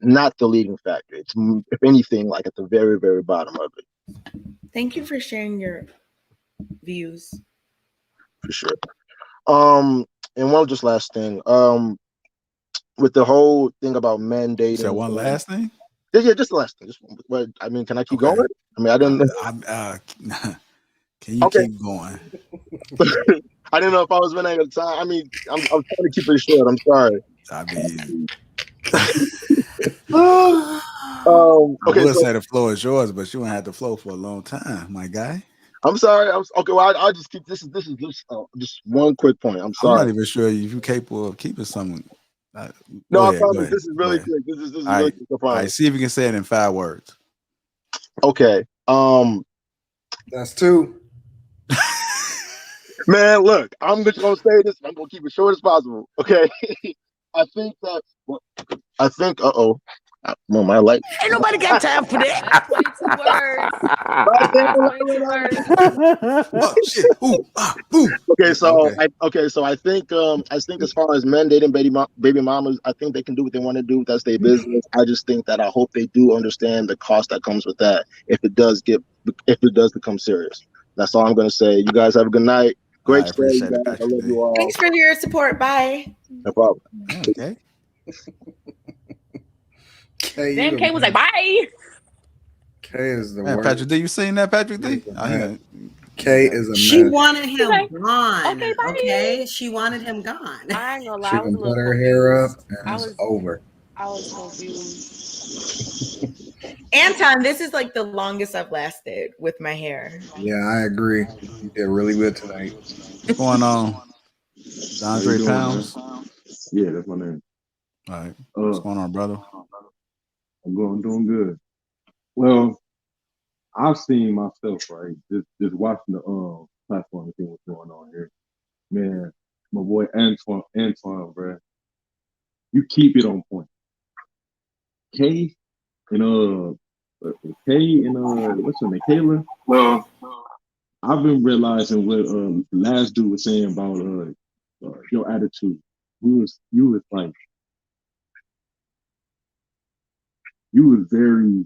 not the leading factor. It's, if anything, like at the very, very bottom of it. Thank you for sharing your views. For sure. And one just last thing. With the whole thing about men dating. So one last thing? Yeah, just the last thing. I mean, can I keep going? I mean, I didn't. Can you keep going? I didn't know if I was running out of time. I mean, I'm trying to keep it short. I'm sorry. I mean, okay. I would say the floor is yours, but you won't have the flow for a long time, my guy. I'm sorry. Okay. Well, I'll just keep this. Is just one quick point. I'm sorry. I'm not even sure if you're capable of keeping something. No, I promise. This is really quick. This is really quick. All right. See if you can say it in 5 words. Okay. That's 2. Man, look, I'm just gonna say this. I'm gonna keep it short as possible. Okay. I think. Well, my light. Ain't nobody got time for that. 22 words. Oh shit! Ooh. Okay, so I think as far as men dating baby mamas, I think they can do what they want to do. That's their business. I just think that I hope they do understand the cost that comes with that if it does become serious. That's all I'm gonna say. You guys have a good night. Great show, you guys. I love you all. Thanks for your support. Bye. No problem. Okay. Then Kay was like, bye. Kay is the man, worst. Patrick D, you seen that, Patrick D? Kay is a mess. She wanted him gone. Okay, bye. Okay, she wanted him gone. I ain't gonna lie. She can put her hair up and it's over. I was confused. Anton, this is like the longest I've lasted with my hair. Yeah, I agree. You did really good tonight. What's going on? Andre Pounds? Yeah, that's my name. All right. What's going on, brother? I'm doing good. Well, I've seen myself, right? Just watching the platform and seeing what's going on here. Man, my boy Antoine, bro. You keep it on point. Kay and what's her name? Kayla? Well, I've been realizing what last dude was saying about your attitude. You was like you was very,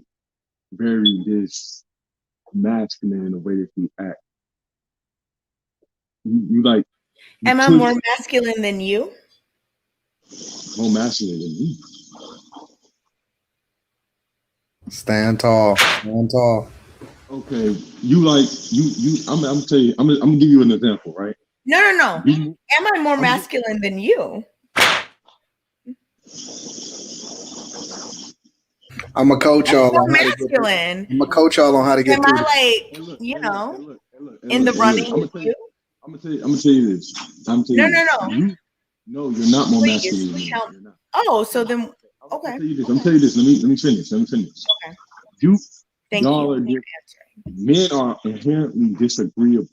very this masculine in the way that you act. You like. Am I more masculine than you? More masculine than me. Stand tall. Stand tall. Okay, you like you. I'm gonna tell you. I'm gonna give you an example, right? No. Am I more masculine than you? I'm gonna coach y'all on masculine. I'm gonna coach y'all on how to get Am through I this. like, in the running with you? I'm gonna tell you this. No. No, you're not more masculine than me. Oh, so then okay. I'm gonna tell you this. Let me finish. Okay. Y'all are men are inherently disagreeable.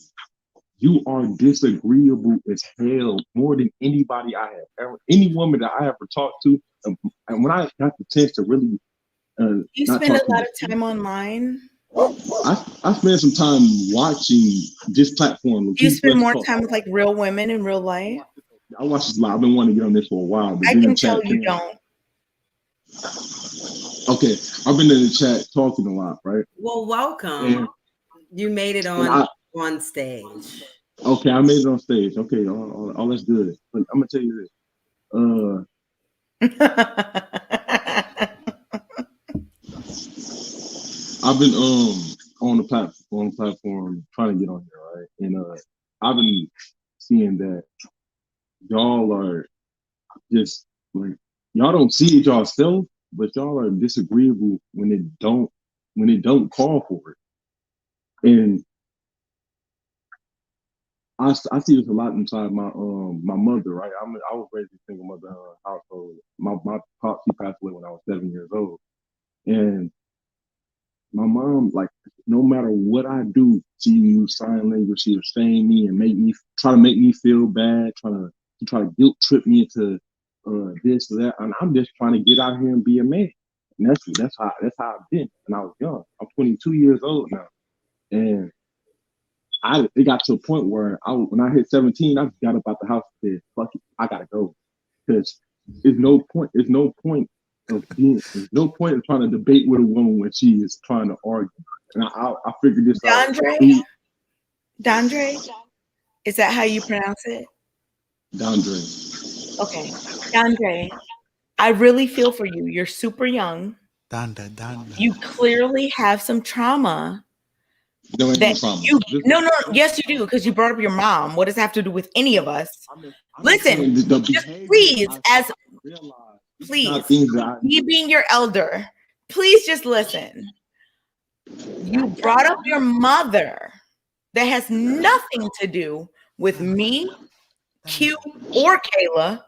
You are disagreeable as hell more than anybody I have ever, any woman that I ever talked to. And when I got the chance to really, you spend a lot of time online. I spend some time watching this platform. Do you spend more time with like real women in real life? I watch this live. I've been wanting to get on this for a while. But I can tell you don't. Okay, I've been in the chat talking a lot, right? Well, welcome. You made it on stage. Okay, I made it on stage. Okay, all that's good. But I'm gonna tell you this. I've been on the platform trying to get on here, right? And I've been seeing that y'all are just like y'all don't see it yourself, but y'all are disagreeable when it don't call for it. And I see this a lot inside my mother, right? I was raised in a single mother household. My pop, she passed away when I was 7 years old, and my mom, like, no matter what I do, she use sign language. She'll shame me and try to make me feel bad, try to guilt trip me into this or that, and I'm just trying to get out here and be a man. And that's how I've been when I was young. I'm 22 years old now, and it got to a point where when I hit 17, I just got up out the house and said, "Fuck it, I gotta go," because there's no point. There's no point of trying to debate with a woman when she is trying to argue. And I figured this out. Dondre, is that how you pronounce it? Dondre. Okay, Dondre, I really feel for you. You're super young. Donda. You clearly have some trauma. No, yes, you do, because you brought up your mom. What does that have to do with any of us? Listen, just please, me being your elder, please just listen. You brought up your mother. That has nothing to do with me, Q, or Kayla.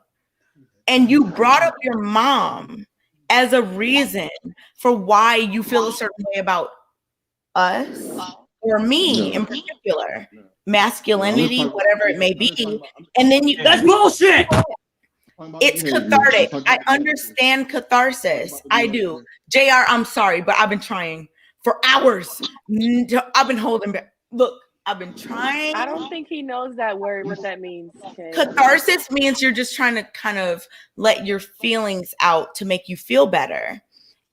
And you brought up your mom as a reason for why you feel a certain way about us or me in particular, masculinity, whatever it may be. And then that's bullshit. It's cathartic. I understand catharsis. I do. JR, I'm sorry, but I've been trying for hours. I've been holding back. Look, I've been trying. I don't think he knows that word, what that means. Okay. Catharsis means you're just trying to kind of let your feelings out to make you feel better.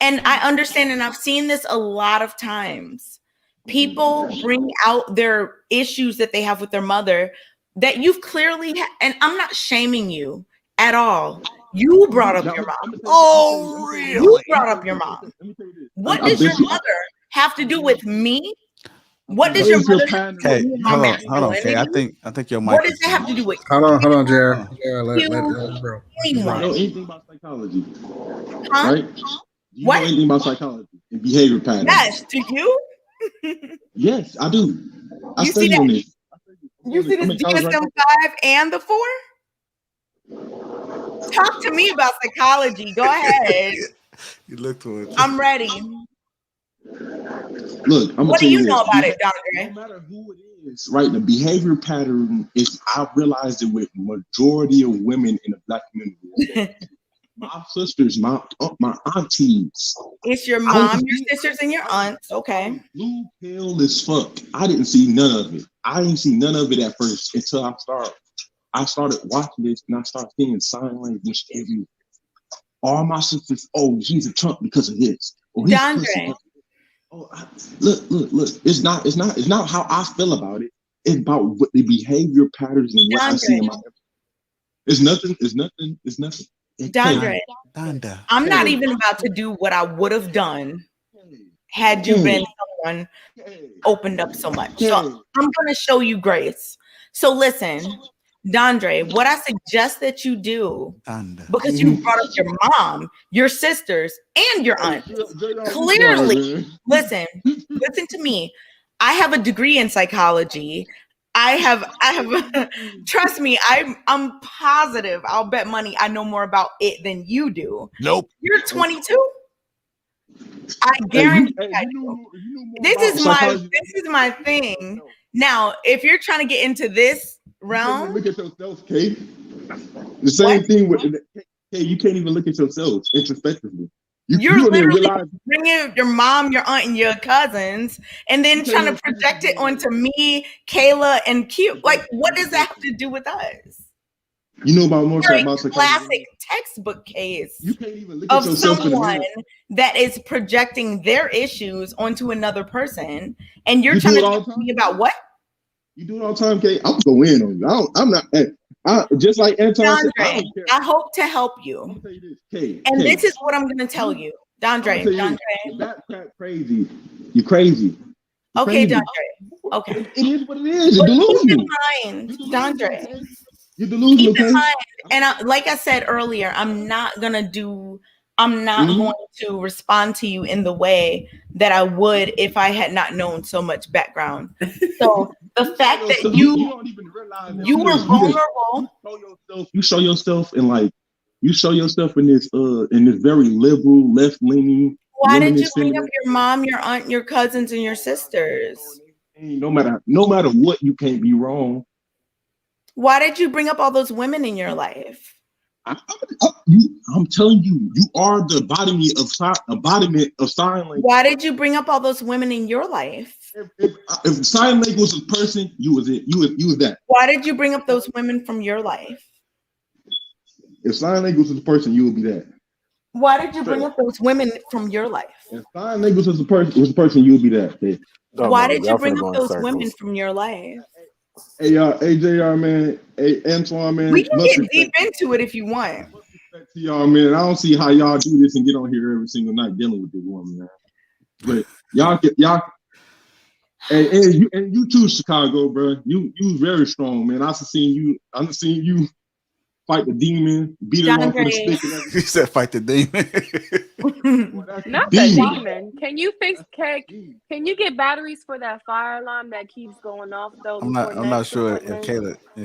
And I understand, and I've seen this a lot of times. People bring out their issues that they have with their mother that you've clearly and I'm not shaming you at all. You brought up your mom. Oh, really? You brought up your mom. What does your mother have to do with me? What does your mother have to do with my masculinity? Okay, I think your mic. What does that have to do with? Hold on, Jared. Let bro. You know anything about psychology? Huh? Right? You know anything about psychology and behavior patterns? Yes, do you? Yes, I do. I You study see on that? this. You see this DSM-5 and the 4? Talk to me about psychology. Go ahead. You look to it. I'm ready. Look, what do you know about it, Dondre? No matter who it is, right? The behavior pattern is, I realized it with majority of women in the Black community. My sisters, my aunties. It's your mom, your sisters, and your aunts. Okay. Blue pill as fuck. I didn't see none of it. I didn't see none of it at first until I started watching this and I started seeing sign language everywhere. All my sisters, oh, he's a Trump because of this. Oh, he's Dondre. Look. It's not how I feel about it. It's about what the behavior patterns and what I see in my. It's nothing. Dondre, I'm not even about to do what I would have done had you been someone opened up so much. So I'm going to show you grace. So listen, Dondre, what I suggest that you do, because you brought up your mom, your sisters, and your aunts. Clearly, listen to me. I have a degree in psychology. I have trust me, I'm positive. I'll bet money I know more about it than you do. Nope. You're 22. I guarantee I do. This is my thing. Now, if you're trying to get into this realm, look at yourself, Kate. The same thing with Kate. You can't even look at yourself introspectively. You're literally bringing your mom, your aunt, and your cousins, and then trying to project it onto me, Kayla, and Q. Like, what does that have to do with us? You know about more about classic textbook case of someone that is projecting their issues onto another person, and you're trying to talk to me about what? You do it all the time, Kate. I'm gonna go in on you. I'm not. Just like Anton said, I don't care. I hope to help you. This is what I'm going to tell you. Dondre. That crap crazy. You're crazy. Okay, Dondre. Okay. It is what it is. You're delusional. Keep in mind, Dondre. You're delusional. Keep in mind, and like I said earlier, I'm not going to do I'm not going to respond to you in the way that I would if I had not known so much background. So the fact that you don't even realize that you were vulnerable. You show yourself in this very liberal, left leaning. Why did you bring up your mom, your aunt, your cousins, and your sisters? No matter what, you can't be wrong. Why did you bring up all those women in your life? I'm telling you, you are the embodiment of sign language. Why did you bring up all those women in your life? If sign language was a person, you was it. You was that. Why did you bring up those women from your life? If sign language was a person, you would be that. Why did you bring up those women from your life? If sign language was a person, you would be that. Okay? Why did you bring up those women from your life? Hey, JR, man. Hey, Antoine, man. We can get deep into it if you want. To y'all, man. I don't see how y'all do this and get on here every single night dealing with this woman, man. But y'all, and you too, Chicago, bro. You very strong, man. I've seen you fight the demon, beat him off with a stick and everything. He said fight the demon. Not the demon. Can you get batteries for that fire alarm that keeps going off though? I'm not sure if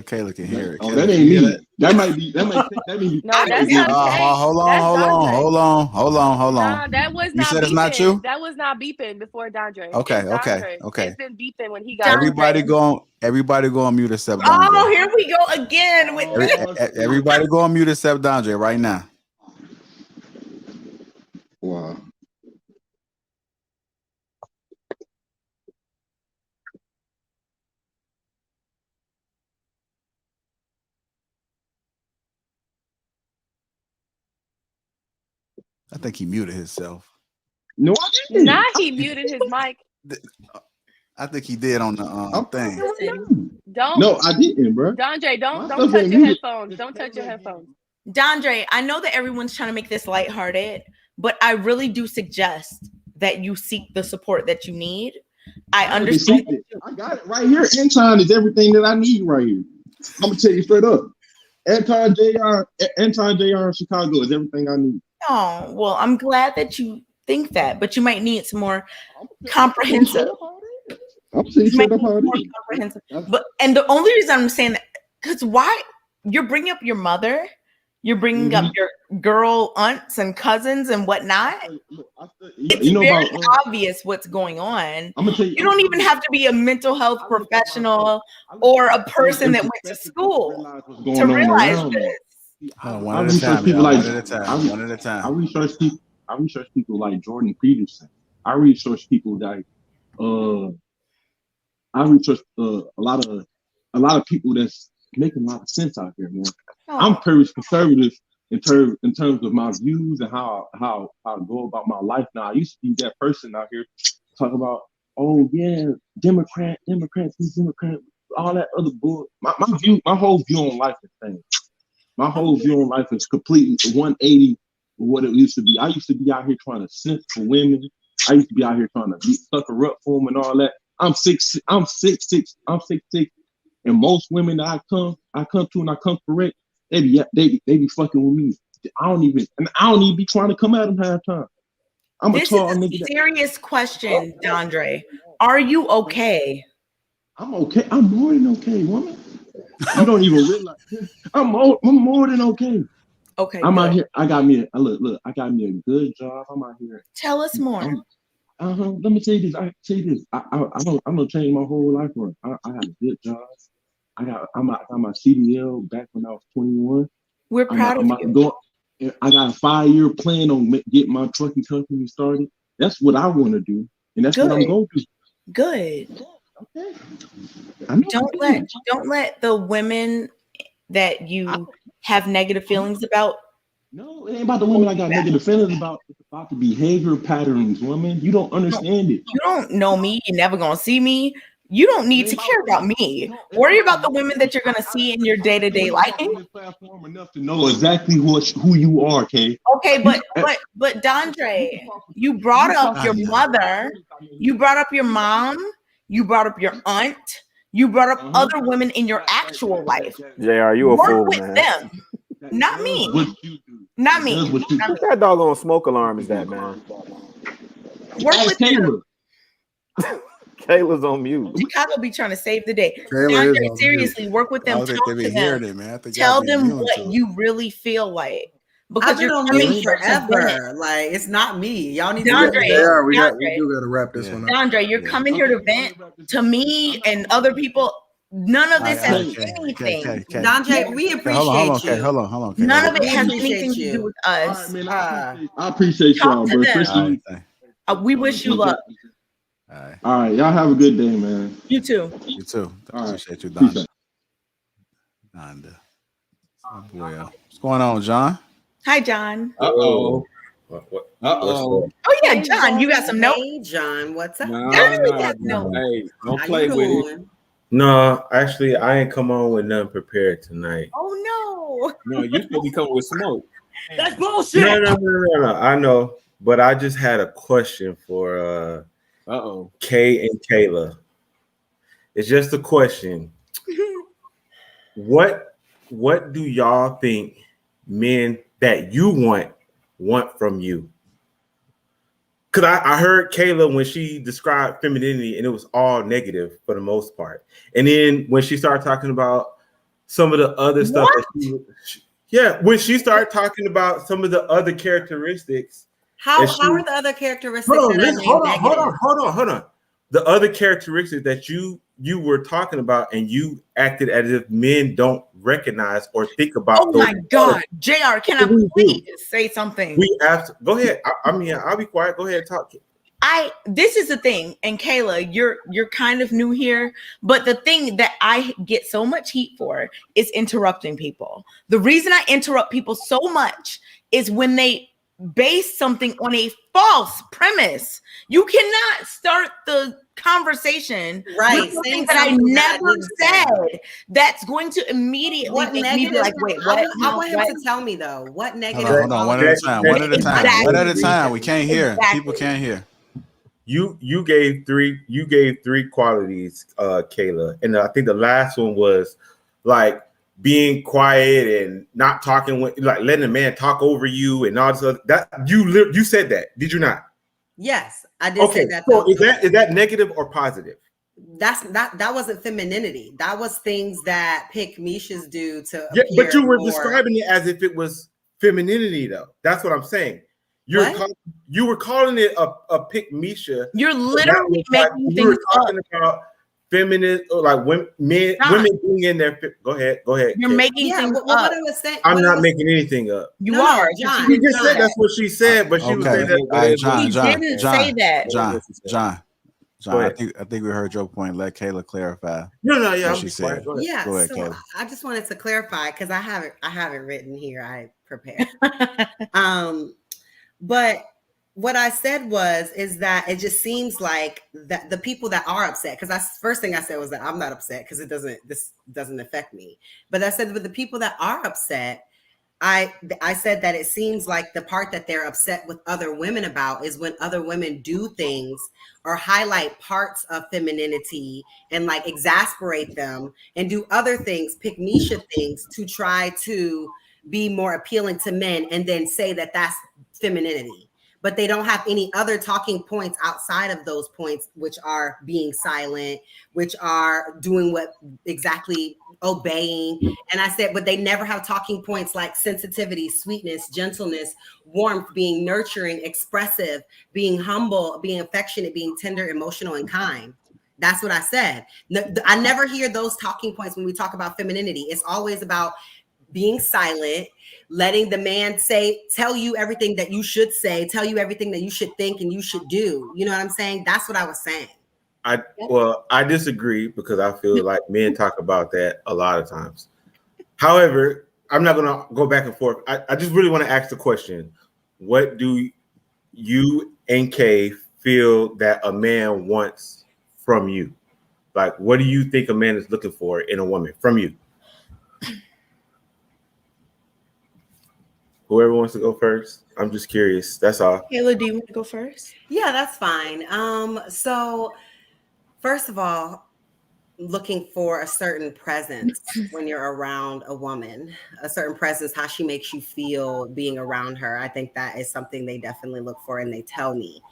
Kayla can hear it. Oh, that ain't me. That might be. No, that's not. Hold on. Nah, that was not. You said beeping. it's not you? That was not beeping before Dondre. Okay. It's been beeping when he got. Everybody go on mute except Dondre. Dondre. Oh, here we go again with everybody go on mute except Dondre right now. Wow. I think he muted himself. No, I didn't. Nah, he muted his mic. I think he did on the thing. Don't. No, I didn't, bro. Dondre, don't touch your headphones. Don't touch your headphones. Dondre, I know that everyone's trying to make this lighthearted, but I really do suggest that you seek the support that you need. I understand. I got it right here. Anton is everything that I need right here. I'm gonna tell you straight up. Anton JR in Chicago is everything I need. Oh, well, I'm glad that you think that, but you might need some more comprehensive. I'm saying straight up how it is. Comprehensive. But and the only reason I'm saying that, because why you're bringing up your mother, you're bringing up your girl aunts and cousins and whatnot. It's very obvious what's going on. I'm gonna tell you, you don't even have to be a mental health professional or a person that went to school to realize this. One at a time. I research people like Jordan Peterson. I research people like I research a lot of people that's making a lot of sense out here, man. I'm very conservative in terms of my views and how I go about my life now. I used to be that person out here talking about, oh yeah, Democrats, all that other bull. My whole view on life is changed. My whole view on life is completely 180 of what it used to be. I used to be out here trying to simp for women. I used to be out here trying to suck her up for them and all that. I'm 6'6", and most women that I come to and I come correct, they be fucking with me. I don't even be trying to come at them half time. This is a serious question, Dondre. Are you okay? I'm okay. I'm more than okay, woman. You don't even realize I'm more than okay. Okay. I'm out here. I got me I got me a good job. I'm out here. Tell us more. Let me tell you this. I'm gonna change my whole life for it. I have a good job. I got my CDL back when I was 21. We're proud of you. I got a 5-year plan on getting my trucking company started. That's what I want to do, and that's what I'm going to do. Good. Okay. Don't let the women that you have negative feelings about. No, it ain't about the women I got negative feelings about. It's about the behavior patterns, woman. You don't understand it. You don't know me. You're never gonna see me. You don't need to care about me. Worry about the women that you're gonna see in your day-to-day life. Platform enough to know exactly who you are, Kay. Okay, but Dondre, you brought up your mother, you brought up your mom, you brought up your aunt, you brought up other women in your actual life. JR, you a fool, with man. them, not me. Not me. That's what you. Not me. What that doggone smoke alarm is that, man? Work Ask with them. Kayla. Kayla's on mute. Chicago be trying to save the day. Kayla is DeAndre, on seriously, work with I them. don't think Talk they to be them. hearing it, man. I think y'all Tell be them immune what to it. you really feel like. Because I've been you're on coming mute here to vent. forever. Like it's not me. Y'all need to DeAndre, let me Yeah, go. we DeAndre, do got to wrap this Yeah. one up. DeAndre, you're Yeah. coming here to vent to me and other people. None of this All has right, anything. Dondre, we Okay, hold on, appreciate you. hold on, okay. None hold of on. it We has appreciate anything to you. do with All us. right, man. I appreciate Talk y'all, to bro. them. All Especially. right, We wish you luck. all right. All right, y'all have a good day, man. You too. You too. All right. Appreciate you, Peace Donda. out. Donda. Oh boy, what's going on, John? Hi, John. Uh-oh. What's Uh-oh. up? Oh yeah, Hey, John, you got some notes? Hey, John, what's up? Definitely got No. notes. Hey, don't How play you with it. doing? No, actually, I ain't come on with nothing prepared tonight. Oh No, you supposed to be coming with smoke. That's bullshit. No. I know, but I just had a question for Uh-oh. Kay and Kayla. It's just a question. What do y'all think men that you want from you? Because I heard Kayla when she described femininity and it was all negative for the most part. And then when she started talking about some of the other stuff that when she started talking about some of the other characteristics. How are the other characteristics Hold on. The other characteristics that you were talking about and you acted as if men don't recognize or think about. Oh my God, JR, can I please say something? Go ahead. I mean, I'll be quiet. Go ahead and talk. This is the thing, and Kayla, you're kind of new here, but the thing that I get so much heat for is interrupting people. The reason I interrupt people so much is when they base something on a false premise. You cannot start the conversation with something that I never said that's going to immediately make me be like, wait, what? I want him to tell me though. What negative? Hold on, one at a time. One at a time. Exactly. One at a time. We can't hear. Exactly. People can't hear. You gave three qualities, Kayla, and I think the last one was like being quiet and not talking, like letting a man talk over you and all this other, that you said that, did you not? Yes, I did say that. So is that negative or positive? That wasn't femininity. That was things that pick Misha's do to. Yeah, but you were describing it as if it was femininity, though. That's what I'm saying. You were calling it a pick Misha. You're literally making things you were talking about feminine, or like women being in there. Go ahead. You're making things up. What I was saying, I'm not making anything up. You are. John. She just said that's what she said, but she was saying that. All right, John. didn't say that. John. I think we heard your point. Let Kayla clarify. No, yeah. She said. Go ahead, so Kayla. I just wanted to clarify because I have it written here. I prepared. But what I said is that it just seems like that the people that are upset, because first thing I said was that I'm not upset because this doesn't affect me. But I said with the people that are upset, I said that it seems like the part that they're upset with other women about is when other women do things or highlight parts of femininity and like exasperate them and do other things, pick Misha things to try to be more appealing to men and then say that that's femininity. But they don't have any other talking points outside of those points, which are being silent, which are doing what exactly obeying. And I said, but they never have talking points like sensitivity, sweetness, gentleness, warmth, being nurturing, expressive, being humble, being affectionate, being tender, emotional, and kind. That's what I said. I never hear those talking points when we talk about femininity. It's always about being silent, letting the man tell you everything that you should say, tell you everything that you should think and you should do. You know what I'm saying? That's what I was saying. I disagree because I feel like men talk about that a lot of times. However, I'm not going to go back and forth. I just really want to ask the question. What do you and Kay feel that a man wants from you? Like, what do you think a man is looking for in a woman from you? Whoever wants to go first. I'm just curious. That's all. Kayla, do you want to go first? Yeah, that's fine. So first of all, looking for a certain presence when you're around a woman, a certain presence, how she makes you feel being around her. I think that is something they definitely look for, and they tell me.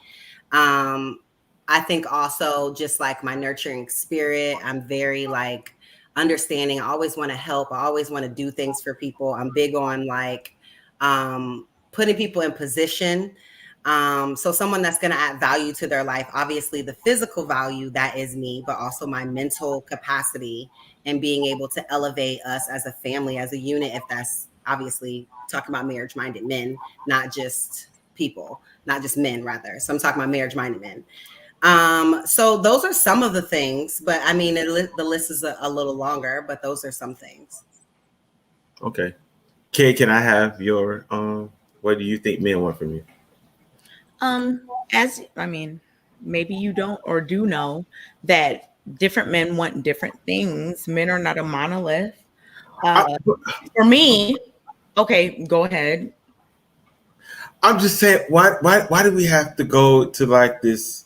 I think also just like my nurturing spirit, I'm very like understanding. I always want to help. I always want to do things for people. I'm big on like putting people in position. So someone that's going to add value to their life, obviously the physical value, that is me, but also my mental capacity and being able to elevate us as a family, as a unit, if that's obviously talking about marriage-minded men, not just people, not just men rather. So I'm talking about marriage-minded men. So those are some of the things, but I mean, the list is a little longer, but those are some things. Okay. Kay, can I have your, what do you think men want from you? As I mean, maybe you don't or do know that different men want different things. Men are not a monolith. For me, okay, go ahead. I'm just saying, why do we have to go to like this,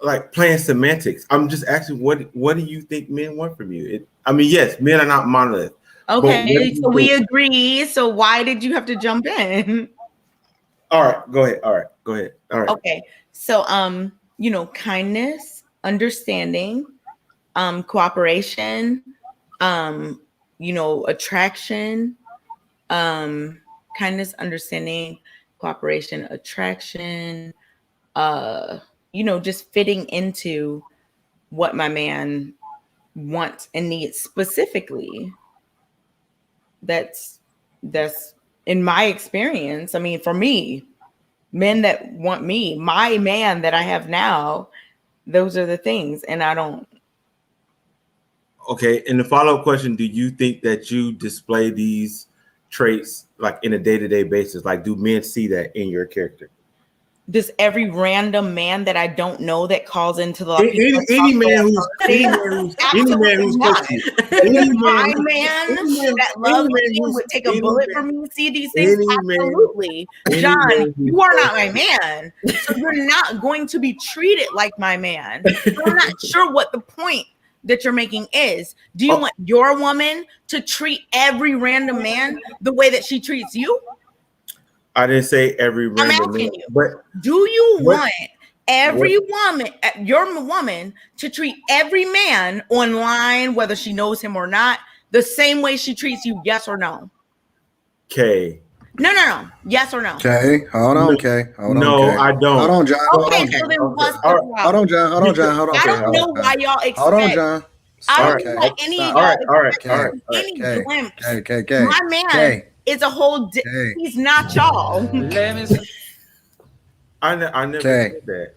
like playing semantics? I'm just asking, what do you think men want from you? I mean, yes, men are not monolith. Okay, so we agree. So why did you have to jump in? All right, go ahead. All right. Okay. So kindness, understanding, cooperation, attraction, kindness, understanding, cooperation, attraction, just fitting into what my man wants and needs specifically. That's in my experience. I mean, for me, men that want me, my man that I have now, those are the things. And I don't. Okay. And the follow-up question, do you think that you display these traits like in a day-to-day basis? Like, do men see that in your character? Does every random man that I don't know that calls into the any man who's close to you, my man that loves me would take a bullet for me to see these things? Absolutely. John, you are not my man. So you're not going to be treated like my man. I'm not sure what the point that you're making is. Do you want your woman to treat every random man the way that she treats you? I didn't say every random man, but do you want every woman, your woman, to treat every man online, whether she knows him or not, the same way she treats you? Yes or no? Okay. No. Yes or no? Okay, hold on, okay. Hold on. No, Kay. I don't. Hold on, John. Okay, so then what's the problem? Hold on, John. Hold on, John. Hold on. I don't know why y'all expect. Hold on, John. I don't know why any of y'all expect any glimpse. My man is a whole. He's not y'all. I never said that.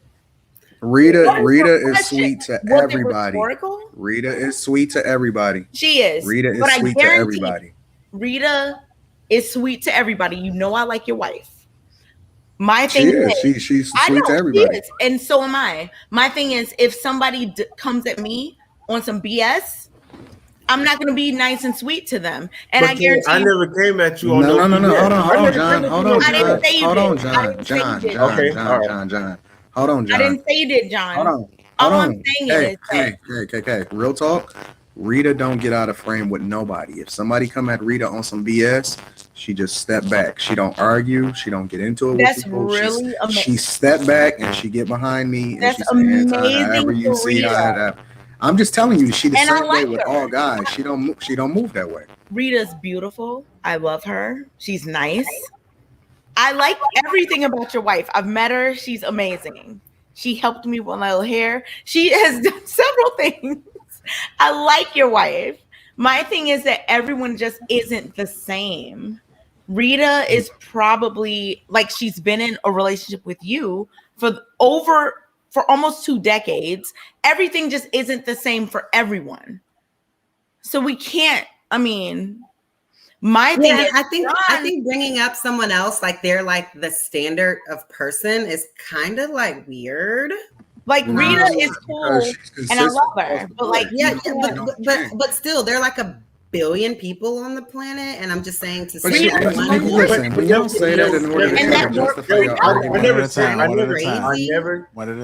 Rita is sweet to everybody. Rita is sweet to everybody. She is. Rita is sweet to everybody. Rita is sweet to everybody. You know, I like your wife. My thing is, she's sweet to everybody. And so am I. My thing is, if somebody comes at me on some BS, I'm not going to be nice and sweet to them. And I guarantee I never came at you on no. Hold on, John. Hold on, I didn't say you did. John. Hold on, John. I didn't say you did, John. Hold on. All I'm saying is, okay. Real talk. Rita don't get out of frame with nobody. If somebody come at Rita on some BS, she just step back. She don't argue. She don't get into it. That's really amazing. She step back and she get behind me. That's and she amazing. however you see that. I'm just telling you, she the same way with all guys. She don't move that way. Rita's beautiful. I love her. She's nice. I like everything about your wife. I've met her. She's amazing. She helped me with my little hair. She has done several things. I like your wife. My thing is that everyone just isn't the same. Rita is probably like she's been in a relationship with you for almost 2 decades. Everything just isn't the same for everyone. So we can't, I mean, my thing is, I think bringing up someone else like they're like the standard of person is kind of like weird. Like Rita is cool and I love her, but like but still they're like a billion people on the planet, and I'm just saying to say listen, when y'all say that in order to justify your argument,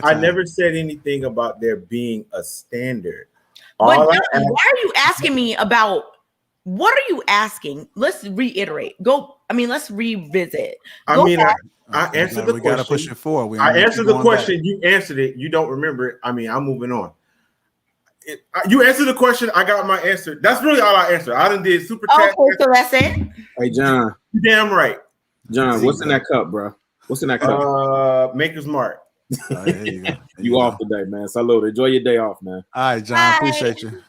I never said anything about there being a standard. But All I John, why are you asking me about? What are you asking? Let's reiterate. Let's revisit. I Go mean, back. I answered the We got to push question. it forward. I answered the question. You answered it. You don't remember it. I mean, I'm moving on. You answered the question. I got my answer. That's really all I answered. I done did super chat. Okay, so that's it. Hey, John. You damn right. John, what's in that cup, bro? What's in that cup? Maker's Mark. There you go. You off today, man. Salute. Enjoy your day off, man. All right, John. Appreciate you.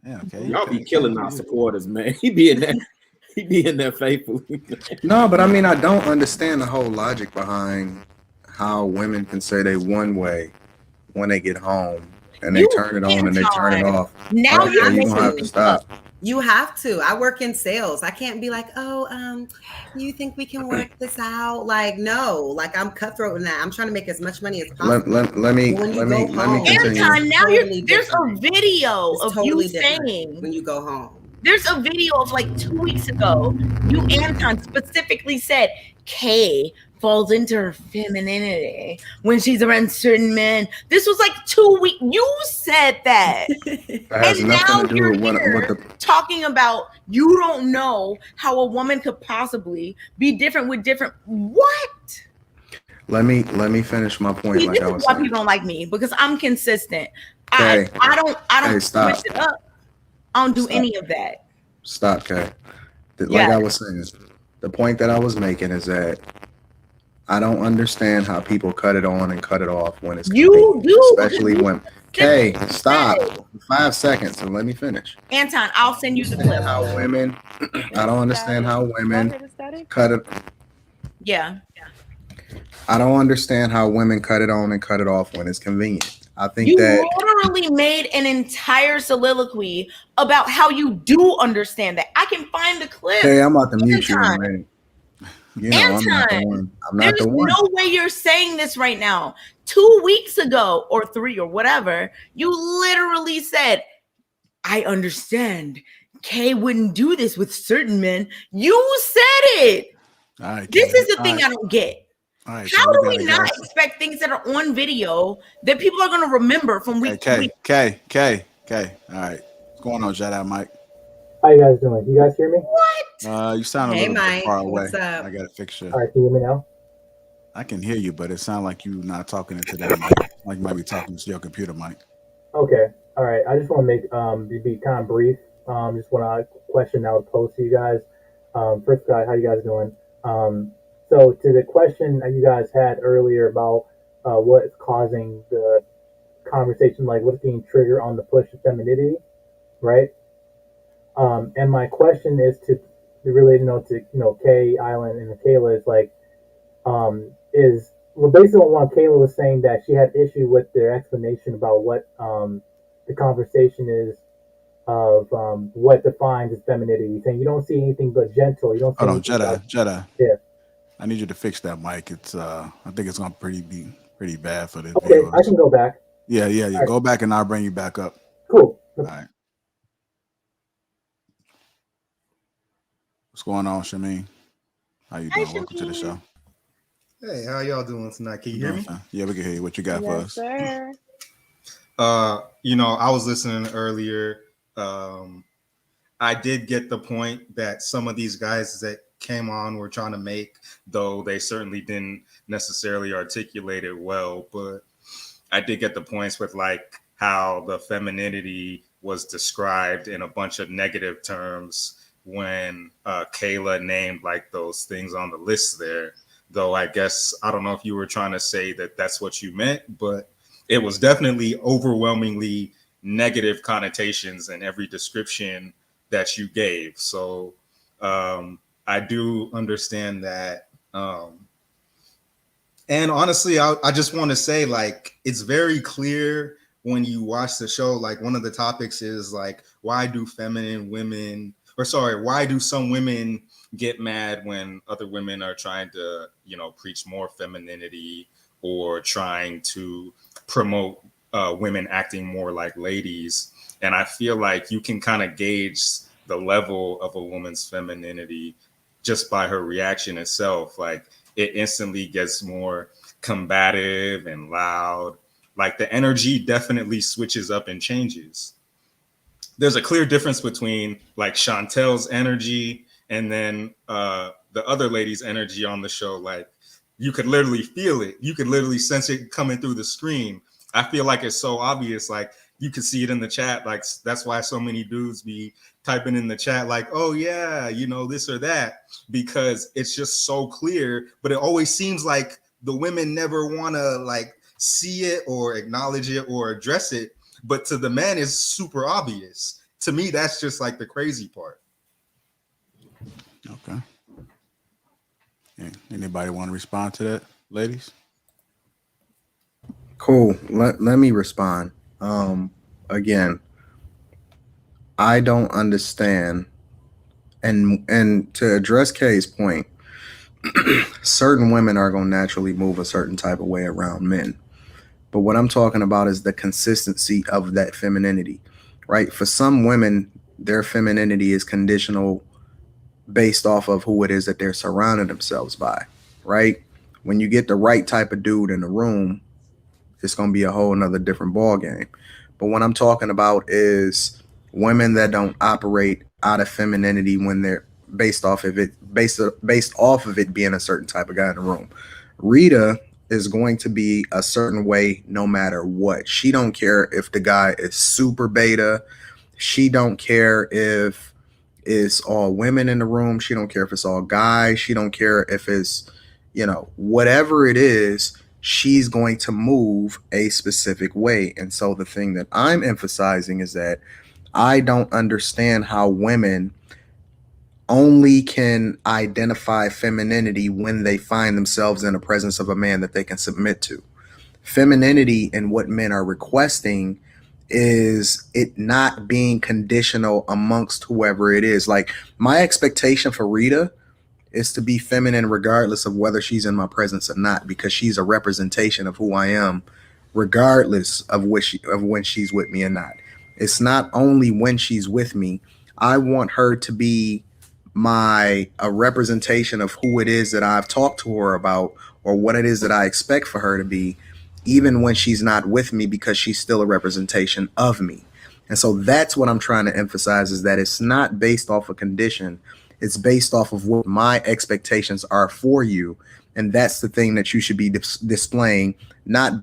Yeah, okay. Y'all be killing our supporters, man. He be in there faithfully. No, but I mean, I don't understand the whole logic behind how women can say they one way when they get home and they turn it on and they turn it off. Now you don't have to stop. You have to. I work in sales. I can't be like, you think we can work this out? Like, no. Like, I'm cutthroat in that. I'm trying to make as much money as possible. Let me continue. Anton, now there's a video of you saying when you go home. There's a video of like 2 weeks ago. You, Anton, specifically said Kay falls into her femininity when she's around certain men. This was like 2 weeks. You said that. That has and nothing now to do you're with what here the talking about you don't know how a woman could possibly be different with different. What? Let me finish my point. See, Like this I is was why saying. people don't like me because I'm consistent. Okay. I don't Hey, stop. switch it up. I don't do Stop. any of that. Stop, Kay. Like Yeah. I was saying, the point that I was making is that I don't understand how people cut it on and cut it off when it's You convenient, do, especially when. Kay, stop. 5 seconds and let me finish. Anton, I'll send you the clip. How women, I don't understand how women cut it. Yeah. I don't understand how women cut it on and cut it off when it's convenient. I think You that literally made an entire soliloquy about how you do understand that. I can find the clip. Hey, I'm about to mute you in a Anton. minute. You know, I'm not the one. I'm not There's the one. no way you're saying this right now. 2 weeks ago or 3 or whatever, you literally said, I understand. Kay wouldn't do this with certain men. You said it. All right, This Kay. is the All thing right. I don't get. All right, How so do we gotta not go. expect things that are on video that people are going to remember from week to week? Kay. All right. What's going on, Jada, Mike? How you guys doing? You guys hear me? What? You sound a Hey, little Mike. bit far away. What's up? I gotta fix you. All right, can you hear me now? I can hear you, but it sounds like you not talking into that mic. Like you might be talking to your computer mic. Okay. All right. I just want to make be kind of brief. Just want to question I would pose to you guys. First guy, how you guys doing? So to the question that you guys had earlier about what is causing the conversation, like what's being triggered on the push of femininity, right? And my question is to really to Kay, Island, and Michaela is like, is well, based on what Kayla was saying, that she had issue with their explanation about what the conversation is of what defines as femininity. Saying you don't see anything but gentle. You don't see Hold on, anything Jada. Yeah. I need you to fix that mic. It's I think it's gonna be pretty bad for the Okay, viewers. I can go back. Yeah. right. Go back and I'll bring you back up. Cool. All right. What's going on, Shameen? How you doing? Welcome to the show. Hey, how y'all doing tonight? Can you hear me? Yeah, we can hear you. What you got for us? Sir. I was listening earlier. I did get the point that some of these guys that came on were trying to make, though they certainly didn't necessarily articulate it well, but I did get the points with like how the femininity was described in a bunch of negative terms when Kayla named like those things on the list there. Though I guess, I don't know if you were trying to say that that's what you meant, but it was definitely overwhelmingly negative connotations in every description that you gave. So I do understand that. And honestly, I just want to say, like, it's very clear when you watch the show, like one of the topics is like, why do some women get mad when other women are trying to, preach more femininity or trying to promote women acting more like ladies. And I feel like you can kind of gauge the level of a woman's femininity just by her reaction itself. Like it instantly gets more combative and loud, Like the energy definitely switches up and changes. There's a clear difference between like Chantel's energy and then the other lady's energy on the show. Like you could literally feel it. You could literally sense it coming through the screen. I feel like it's so obvious. Like you could see it in the chat. Like that's why so many dudes be typing in the chat like, oh yeah, you know, this or that, because it's just so clear. But it always seems like the women never want to like see it or acknowledge it or address it. But to the man, it's super obvious. To me, that's just like the crazy part. Okay. Yeah. Anybody want to respond to that, ladies? Cool. Let me respond. Again, I don't understand, and to address Kay's point, certain women are going to naturally move a certain type of way around men. But what I'm talking about is the consistency of that femininity, right? For some women, their femininity is conditional based off of who it is that they're surrounding themselves by, right? When you get the right type of dude in the room, it's going to be a whole nother different ball game. But what I'm talking about is women that don't operate out of femininity when they're based off of it being a certain type of guy in the room. Rita is going to be a certain way no matter what. She don't care if the guy is super beta. She don't care if it's all women in the room. She don't care if it's all guys. She don't care if it's, you know, whatever it is, she's going to move a specific way. And so the thing that I'm emphasizing is that I don't understand how women only can identify femininity when they find themselves in the presence of a man that they can submit to. Femininity and what men are requesting is it not being conditional amongst whoever it is. Like my expectation for Rita is to be feminine regardless of whether she's in my presence or not, because she's a representation of who I am regardless of when she's with me or not. It's not only when she's with me. I want her to be a representation of who it is that I've talked to her about or what it is that I expect for her to be, even when she's not with me, because she's still a representation of me. And so that's what I'm trying to emphasize, is that it's not based off a condition. It's based off of what my expectations are for you. And that's the thing that you should be displaying, not.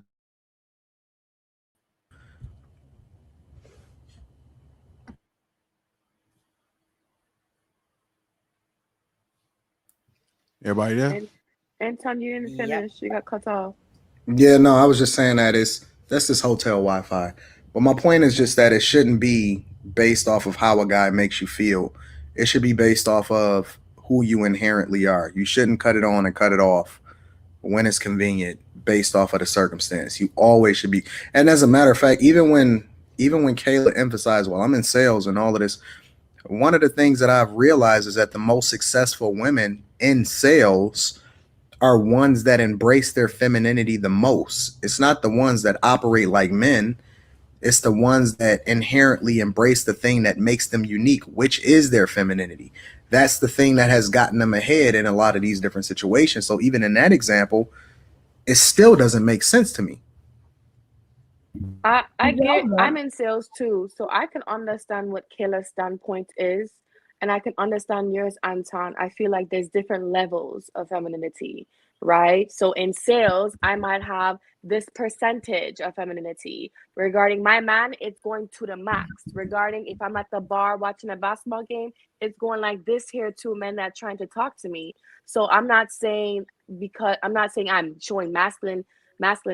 Everybody there? Anton, you didn't finish. You got cut off. Yeah, no, I was just saying that's this hotel Wi-Fi. But my point is just that it shouldn't be based off of how a guy makes you feel. It should be based off of who you inherently are. You shouldn't cut it on and cut it off when it's convenient based off of the circumstance. You always should be. And as a matter of fact, even when Kayla emphasized, well, I'm in sales and all of this, one of the things that I've realized is that the most successful women in sales are ones that embrace their femininity the most. It's not the ones that operate like men. It's the ones that inherently embrace the thing that makes them unique, which is their femininity. That's the thing that has gotten them ahead in a lot of these different situations. So even in that example, it still doesn't make sense to me. I'm in sales too, so I can understand what Kayla's standpoint is, and I can understand yours, Anton. I feel like there's different levels of femininity, right? So in sales, I might have this percentage of femininity. Regarding my man, it's going to the max. Regarding if I'm at the bar watching a basketball game, it's going like this here to men that are trying to talk to me. So I'm not saying I'm showing masculine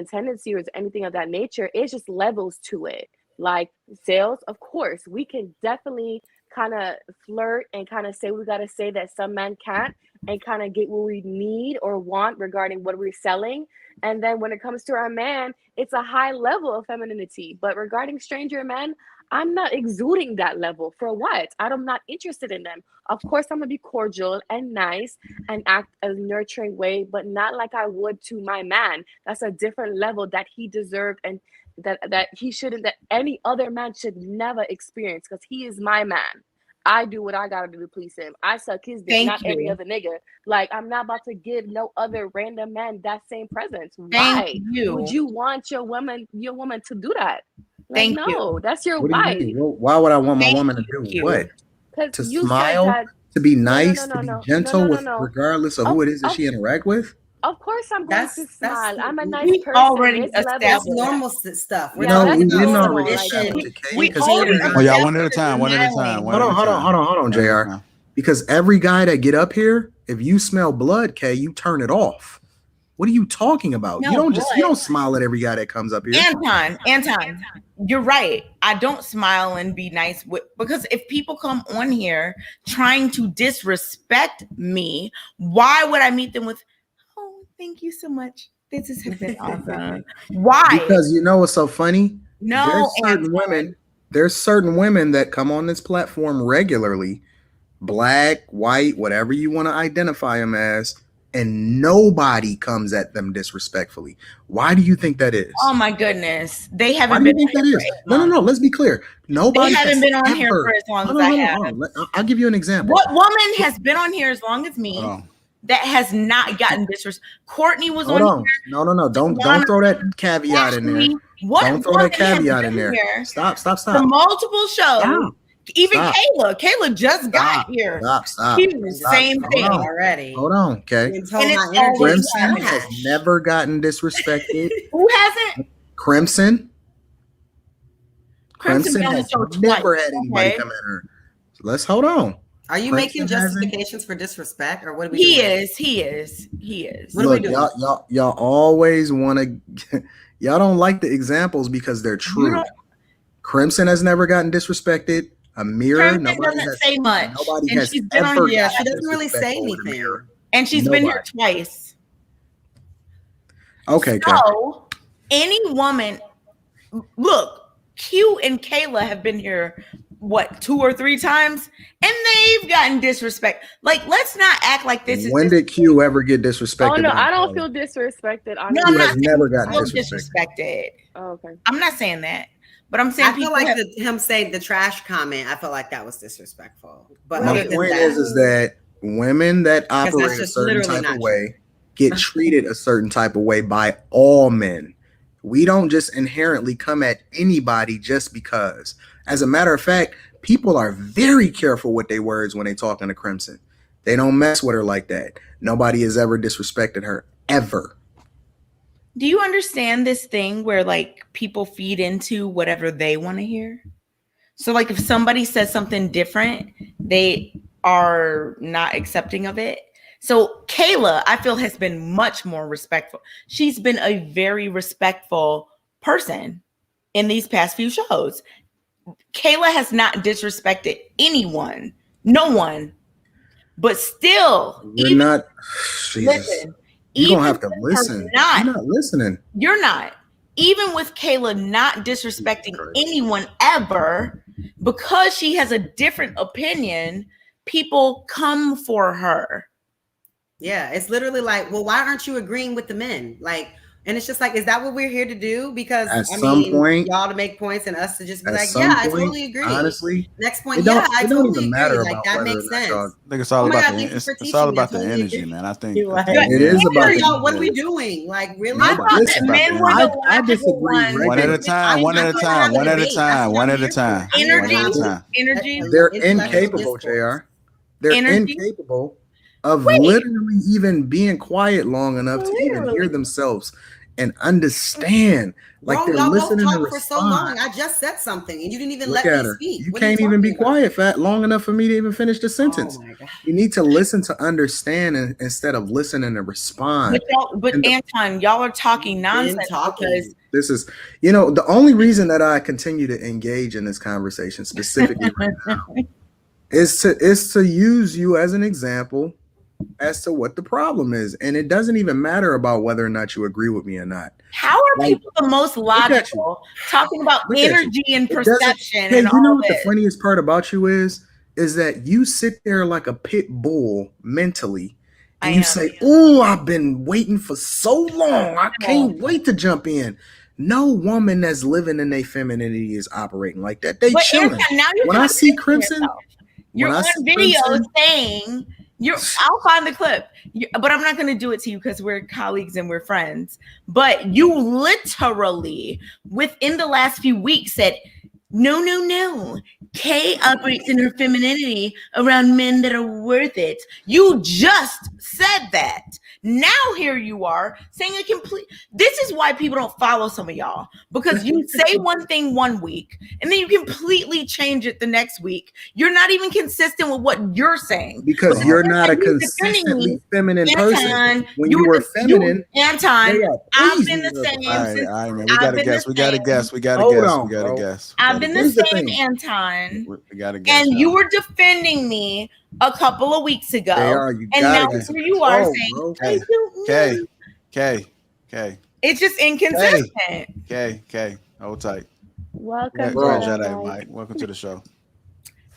tendency or anything of that nature. It's just levels to it. Like sales, of course, we can definitely kind of flirt and kind of say we got to say that some men can't, and kind of get what we need or want regarding what we're selling. And then when it comes to our man, it's a high level of femininity. But regarding stranger men, I'm not exuding that level. For what? I'm not interested in them. Of course, I'm gonna be cordial and nice and act a nurturing way, but not like I would to my man. That's a different level that he deserved, and that he shouldn't, that any other man should never experience, because he is my man. I do what I gotta do to please him. I suck his dick, Thank not every you. other nigga. Like, I'm not about to give no other random man that same presence. Thank Why you. would you want your woman to do that? Like, Thank no, you. that's your What do you wife. mean? Why would I want my Thank woman to do you. what? Because To you said smile, that. to be No, nice, no, to no, be no, no, gentle no, no, with no. regardless of who it is that she interact with? Of course, I'm going to smile. I'm a nice we person. already There's levels That's to established. that. normal stuff. We're Yeah, No, talking we that's didn't about normal. already Like, establish it, Kay. We Because already every Oh, y'all, one at a established time. One at a smiling. time. One hold at on, a hold on, time. hold on, hold on, One at a Jr. time. Because every guy that get up here, if you smell blood, Kay, you turn it off. What are you talking about? You No, don't blood. smile at every guy that comes up here. Anton, you're right. I don't smile and be nice because if people come on here trying to disrespect me, why would I meet them with, "Oh, thank you so much. This has been awesome." Why? Because you know what's so funny? No, There's certain women that come on this platform regularly, black, white, whatever you want to identify them as, and nobody comes at them disrespectfully. Why do you think that is? Oh my goodness. They Why haven't do you been think that is? No. Let's be clear. Nobody They haven't has been on here ever- for as long Hold as on, I hold on, have. hold on. I'll give you an example. What woman has been on here as long as me that has not gotten disrespect? Courtney was Hold on on. here. No. Don't throw that caveat in there. What Don't throw woman that caveat has in been there. here Stop. for multiple shows. Stop. Even Stop. Kayla just got here. Stop. She was the same thing. already. Hold on, okay. Been told And my it's energy always is Crimson trash. has never gotten disrespected. Who hasn't? Crimson Crimson been on the has show never twice, had anybody okay? come at her. So let's hold on. Are you Crimson making hasn't. justifications for disrespect, or what are we He doing? He is. What are we Look, doing? y'all always want to. Y'all don't like the examples because they're true. Crimson has never gotten disrespected. Amira, Crimson nobody doesn't has. say much. Nobody And has she's been on ever. here. She doesn't really say anything. And she's been here twice. Okay, So any woman, look, Q and Kayla have been here, what, 2 or 3 times? And they've gotten disrespect. Like, let's not act like this is When did Q ever get disrespected? Oh no, by I don't Kayla? feel disrespected. No, Honestly. I'm Q not has saying never people gotten feel disrespected. Oh, okay. I'm not saying that. But I'm saying I feel people like have, him saying the trash comment. I felt like that was disrespectful. But My other than point that, is that women that that's operate a just certain literally type not of way get treated a certain type of way by all men. We don't just inherently come at anybody just because. As a matter of fact, people are very careful with their words when they talking to Crimson. They don't mess with her like that. Nobody has ever disrespected her, ever. do you understand this thing where like people feed into whatever they want to hear? So like if somebody says something different, they are not accepting of it. So Kayla, I feel, has been much more respectful. She's been a very respectful person in these past few shows. Kayla has not disrespected anyone, no one, but still, You're not. Jesus. listen, You don't even have to with her listen. not- You're not listening. You're not. Even with Kayla not disrespecting anyone ever, because she has a different opinion, people come for her. yeah, it's literally like, well, why aren't you agreeing with the men? Like, and it's just like, is that what we're here to do? Because At I some mean, point- y'all to make points and us to just be At like, some yeah, I point, totally agree. honestly, Next point, it don't- yeah, I it don't totally even agree. matter Like about that whether makes or not sense. y'all- I think it's all Oh my about God, the thank you for it's teaching all me. I about the totally energy, agree. man. I think You're like, It is about the y'all, what are we energy. doing? Like, really? I thought Listen, that men were I the logical disagree ones. regularly. one at a time, one at a time, one at a time, one at a time, one Energy, at a time. energy. They're Intellectual incapable, discourse. JR. They're Energy? incapable of literally even being quiet long enough to even hear Literally. themselves and understand. Like Bro, they're y'all both listening to talked for so long. respond. I just said something and you didn't even Look let at me her. speak. You What are can't even be talking about? quiet fat long enough for me to even finish the sentence. Oh my God. You need to listen to understand instead of listening to respond. But Anton, y'all are talking nonsense because This is, the only reason that I continue to engage in this conversation specifically right now is to use you as an example as to what the problem is. And it doesn't even matter about whether or not you agree with me or not. how are people the most look at you. logical talking about Look at you. energy and It doesn't- perception Hey, and you know all what the this? funniest part about you is that you sit there like a pit bull mentally and you say, "Oh, I've been waiting for so long. I can't wait to jump in." No woman that's living in their femininity is operating like that. They But chilling. Anton, now you're When I see contradicting Crimson, yourself. You're When I on see video Crimson- saying I'll find the clip, but I'm not going to do it to you because we're colleagues and we're friends. But you literally, within the last few weeks, said, no. Kay operates in her femininity around men that are worth it. You just said that. Now here you are saying a complete. This is why people don't follow some of y'all, because you say one thing one week and then you completely change it the next week. You're not even consistent with what you're saying because you're not a you're defending consistently me, feminine person. Anton. When you were feminine, Anton, JR, I've please been leave the her same All since. right, man. We I've got to been guess. the We got to same. guess. We got to Hold guess. on, We got to bro. guess. I've been the Here's the same, thing. Anton. We got to guess. And y'all. you were defending me a couple of weeks ago, JR, you and gotta now get some here you are control, saying, bro. "I don't know." K. It's just inconsistent. K. Hold tight. Welcome, Go ahead, Jada, Jada, Mike. Mike. Welcome to the show.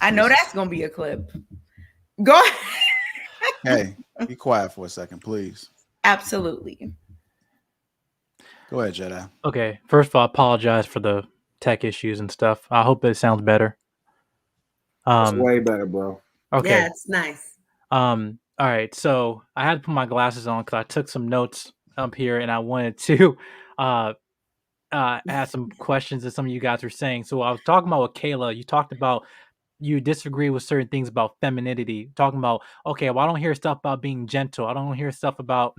I know that's gonna be a clip. Go ahead. Hey, be quiet for a second, please. Absolutely. Go ahead, Jedi. Okay, first of all, I apologize for the tech issues and stuff. I hope it sounds better. It's way better, bro. Okay. Yeah, it's nice. All right. So I had to put my glasses on because I took some notes up here and I wanted to ask some questions that some of you guys were saying. So I was talking about with Kayla. You talked about you disagree with certain things about femininity. Talking about, okay, well, I don't hear stuff about being gentle. I don't hear stuff about,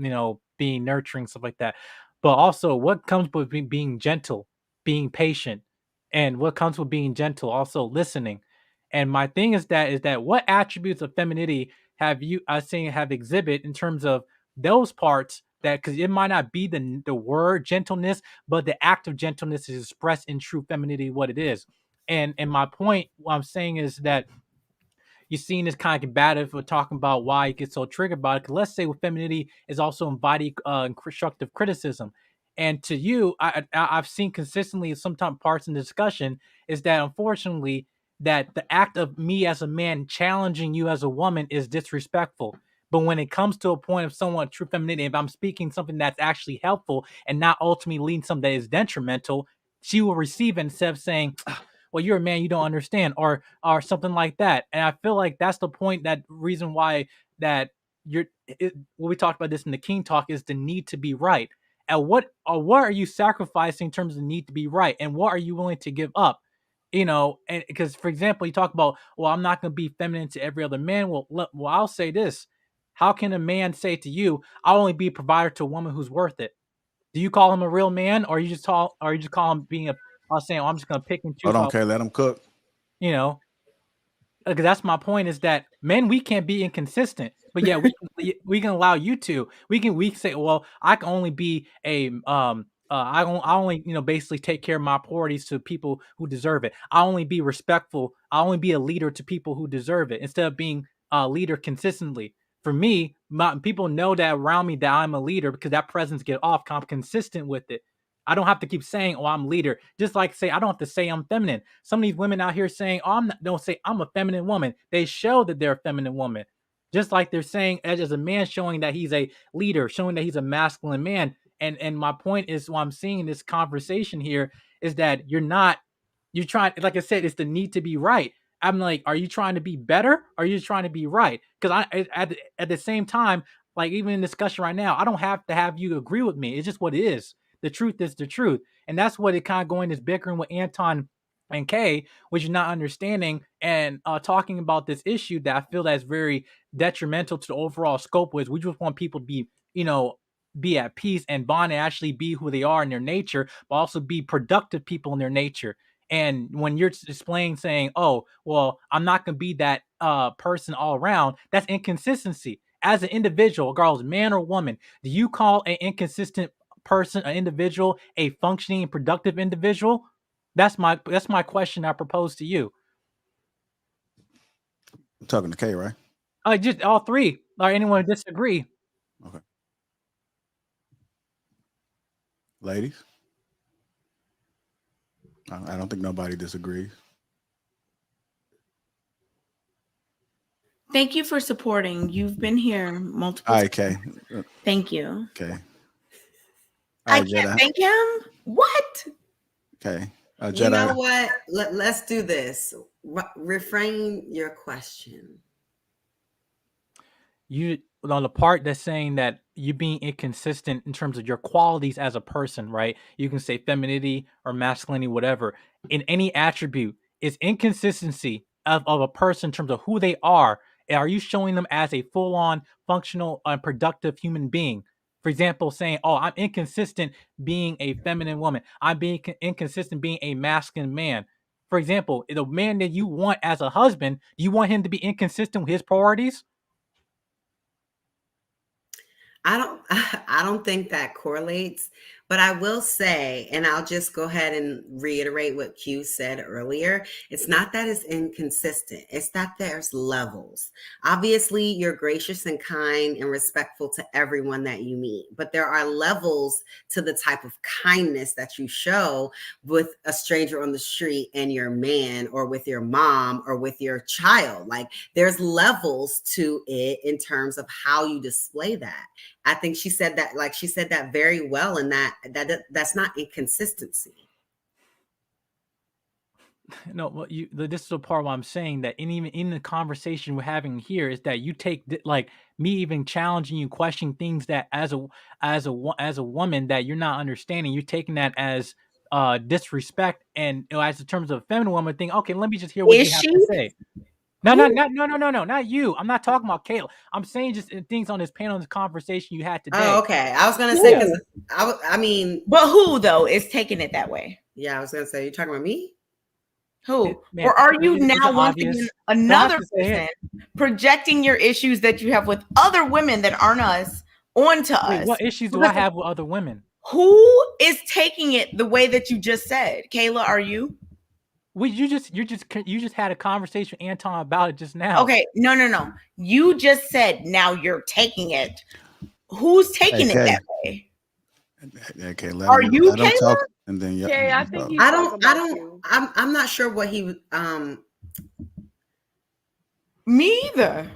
being nurturing, stuff like that. But also, what comes with being gentle, being patient, and what comes with being gentle, also listening. And my thing is that what attributes of femininity have you have exhibit in terms of those parts that, because it might not be the word gentleness, but the act of gentleness is expressed in true femininity, what it is. And my point, what I'm saying is that you're seeing this kind of combative. We're talking about why you get so triggered by it. Because let's say with femininity is also inviting constructive criticism. And to you, I've seen consistently sometimes parts in the discussion is that unfortunately that the act of me as a man challenging you as a woman is disrespectful. But when it comes to a point of somewhat true femininity, if I'm speaking something that's actually helpful and not ultimately leading something that is detrimental, she will receive it instead of saying, well, you're a man, you don't understand, or something like that. And I feel like that's the point, that reason why that when we talked about this in the King Talk is the need to be right. And what are you sacrificing in terms of the need to be right, and what are you willing to give up? And because, for example, you talk about, well, I'm not going to be feminine to every other man. Well, I'll say this: how can a man say to you, "I'll only be a provider to a woman who's worth it"? Do you call him a real man, or you just call him being a? I was saying, well, I'm just going to pick and choose. Hold on, okay, let him cook. Because that's my point, is that men, we can't be inconsistent, but yeah, we can allow you to. We can say, well, I can only be a I only basically take care of my priorities to people who deserve it. I only be respectful. I only be a leader to people who deserve it, instead of being a leader consistently. For me, people know that around me that I'm a leader because that presence get off. I'm consistent with it. I don't have to keep saying, "Oh, I'm leader." Just like say, I don't have to say I'm feminine. Some of these women out here saying, "Oh, don't say I'm a feminine woman." They show that they're a feminine woman. Just like they're saying as a man, showing that he's a leader, showing that he's a masculine man. And my point is, what I'm seeing in this conversation here is that you're trying, like I said, it's the need to be right. I'm like, are you trying to be better? Or are you trying to be right? Because at the same time, like even in discussion right now, I don't have to have you agree with me. It's just what it is. The truth is the truth. And that's what it kind of going is bickering with Anton and Kay, which is not understanding and talking about this issue that I feel that is very detrimental to the overall scope, was we just want people to be, be at peace and bond and actually be who they are in their nature, but also be productive people in their nature. And when you're displaying saying, oh, well, I'm not going to be that person all around, that's inconsistency. As an individual, regardless, man or woman, do you call an inconsistent person, an individual, a functioning and productive individual? That's my question I propose to you. I'm talking to Kay, right? Just all three. Or anyone disagree? Okay. Ladies? I don't think nobody disagrees. Thank you for supporting. You've been here multiple All right, times. Kay. Thank you. Okay. I Right, can't Jedi. thank him. What? Okay. You Jedi. know what? Let's do this. Refrain your question. You on the part that's saying that you being inconsistent in terms of your qualities as a person, right? You can say femininity or masculinity, whatever. In any attribute, is inconsistency of a person in terms of who they are. Are you showing them as a full-on functional and productive human being? For example, saying, "Oh, I'm inconsistent being a feminine woman. I'm being inconsistent being a masculine man." For example, the man that you want as a husband, do you want him to be inconsistent with his priorities? I don't think that correlates, but I will say, and I'll just go ahead and reiterate what Q said earlier. It's not that it's inconsistent. It's that there's levels. Obviously, you're gracious and kind and respectful to everyone that you meet, but there are levels to the type of kindness that you show with a stranger on the street and your man, or with your mom, or with your child. Like, there's levels to it in terms of how you display that. I think she said that, like she said that very well, and that's not inconsistency. No, well, this is the part where I'm saying that even in the conversation we're having here is that you take like me even challenging you, questioning things that as a woman that you're not understanding, you're taking that as disrespect, and as in terms of a feminine woman, think, okay, let me just hear what Is you have she? to say. No, not you. I'm not talking about Kayla. I'm saying just things on this panel, this conversation you had today. Oh, okay. I was gonna say, because I mean, but who though is taking it that way? Yeah, I was gonna say, you're talking about me. Who? Man, or are you is it now once obvious? again Don't have another to say person it. projecting your issues that you have with other women that aren't us onto Wait, us? what issues do I have with other women? Who is taking it the way that you just said? Kayla, are you? Well, you just had a conversation with Anton about it just now. Okay, no. You just said now you're taking it. Who's taking it that way? Okay, Are you let him Kayla? talk, and then yeah. Okay, I think he's I talking don't. about you. I'm not sure what he. Me either.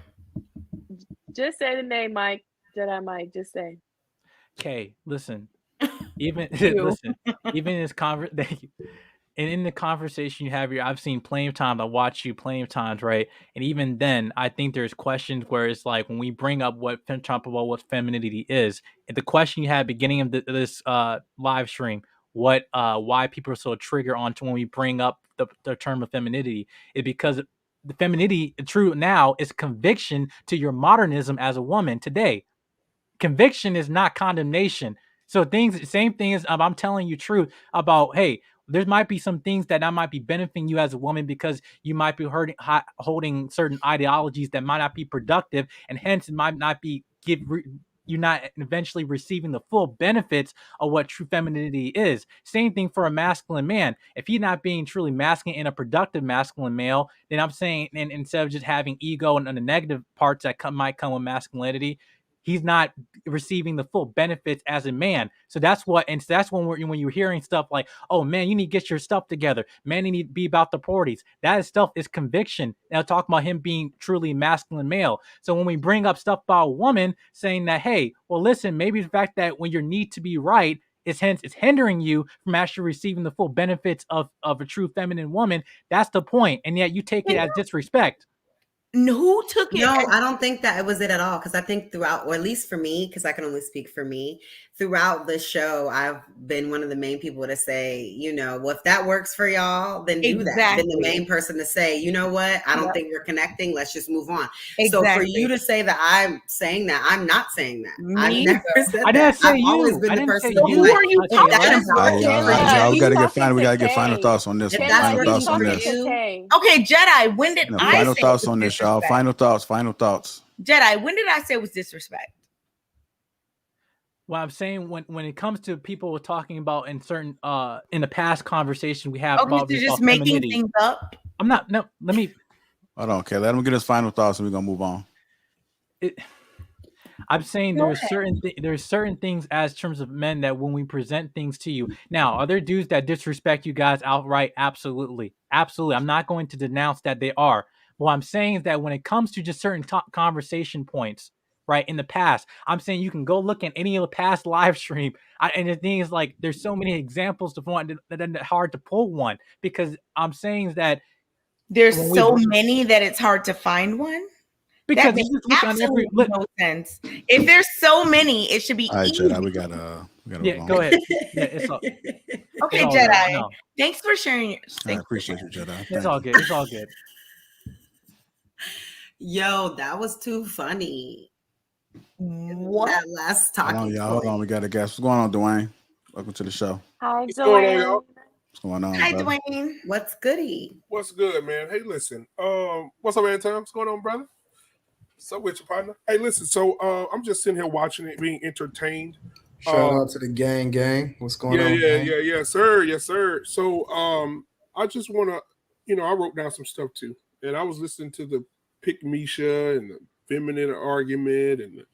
Just say the name, Mike. Jedi Mike. Just say. Okay, listen. Even You. listen. Even in this conversation, and in the conversation you have here, I've seen plenty of times. I watch you plenty of times, right? And even then, I think there's questions where it's like when we bring up talk about what femininity is, and the question you had at the beginning of this live stream, why people are so triggered onto when we bring up the term of femininity, is because the femininity, true now, is conviction to your modernism as a woman today. Conviction is not condemnation. So same thing as I'm telling you truth about, hey, there might be some things that I might be benefiting you as a woman because you might be holding certain ideologies that might not be productive, and hence it might not be you're not eventually receiving the full benefits of what true femininity is. Same thing for a masculine man. If he's not being truly masculine and a productive masculine male, then I'm saying, and instead of just having ego and the negative parts that might come with masculinity, he's not receiving the full benefits as a man. So that's when when you're hearing stuff like, "Oh man, you need to get your stuff together. Man, you need to be about the priorities." That stuff is conviction. Now talking about him being truly masculine male. So when we bring up stuff about a woman saying that, "Hey, well, listen, maybe the fact that when your need to be right is it's hindering you from actually receiving the full benefits of a true feminine woman." That's the point, and yet you take it as disrespect. Who took it? No, I don't think that it was it at all. Because I think throughout, or at least for me, because I can only speak for me, throughout the show, I've been one of the main people to say, well, if that works for y'all, then do that. Been the main person to say, you know what? I don't think we're connecting. Let's just move on. So for you to say that I'm saying that, I'm not saying that. I've never said I that. didn't say I've you. always been I the didn't person say to be you. like, Who are you if that talking is about? working for Y'all, we you, gotta get final thoughts on this if one. that's Final working thoughts on for this. you. Okay, Jedi, when did I Final say thoughts it was on this, y'all. disrespect? Final thoughts. Jedi, when did I say it was disrespect? Well, I'm saying when it comes to people talking about in certain in the past conversation we have Okay, about so this just about making femininity. things up. I'm not. No, let me. Hold on, okay. Let him get his final thoughts, and we're gonna move on. I'm saying Go there's certain things as terms of men that when we present things to you. Now, are there dudes that disrespect you guys outright? Absolutely. I'm not going to denounce that they are. What I'm saying is that when it comes to just certain conversation points, right, in the past, I'm saying you can go look at any of the past live stream. And the thing is, like, there's so many examples to find that hard to pull one, because I'm saying that There's When so we- many that it's hard to find one. Because That you makes just look on absolutely every no sense. If there's so many, it should be All right, easy. Jedi, we gotta Yeah, move on. go ahead. Yeah, it's all. Okay, all Jedi. good. No, Thanks for sharing. I Thanks for appreciate you, sharing. Jedi. it's Thank all you. good. It's all good. Yo, that was too funny. What? That last Hold on, talking y'all. Hold on. point. We got a guest. What's going on, Dwayne? Welcome to the show. Hi, What's going on, Joanne. y'all? What's going on, Hi, brother? Dwayne. What's goody? What's good, man? Hey, listen. What's up, Anton? What's going on, brother? What's up with your partner? Hey, listen. So, I'm just sitting here watching it, being entertained. Shout out to the gang. What's going on, gang? Yes, sir. Yes, sir. So, I just want to, I wrote down some stuff too, and I was listening to the Pick Misha and the feminine argument,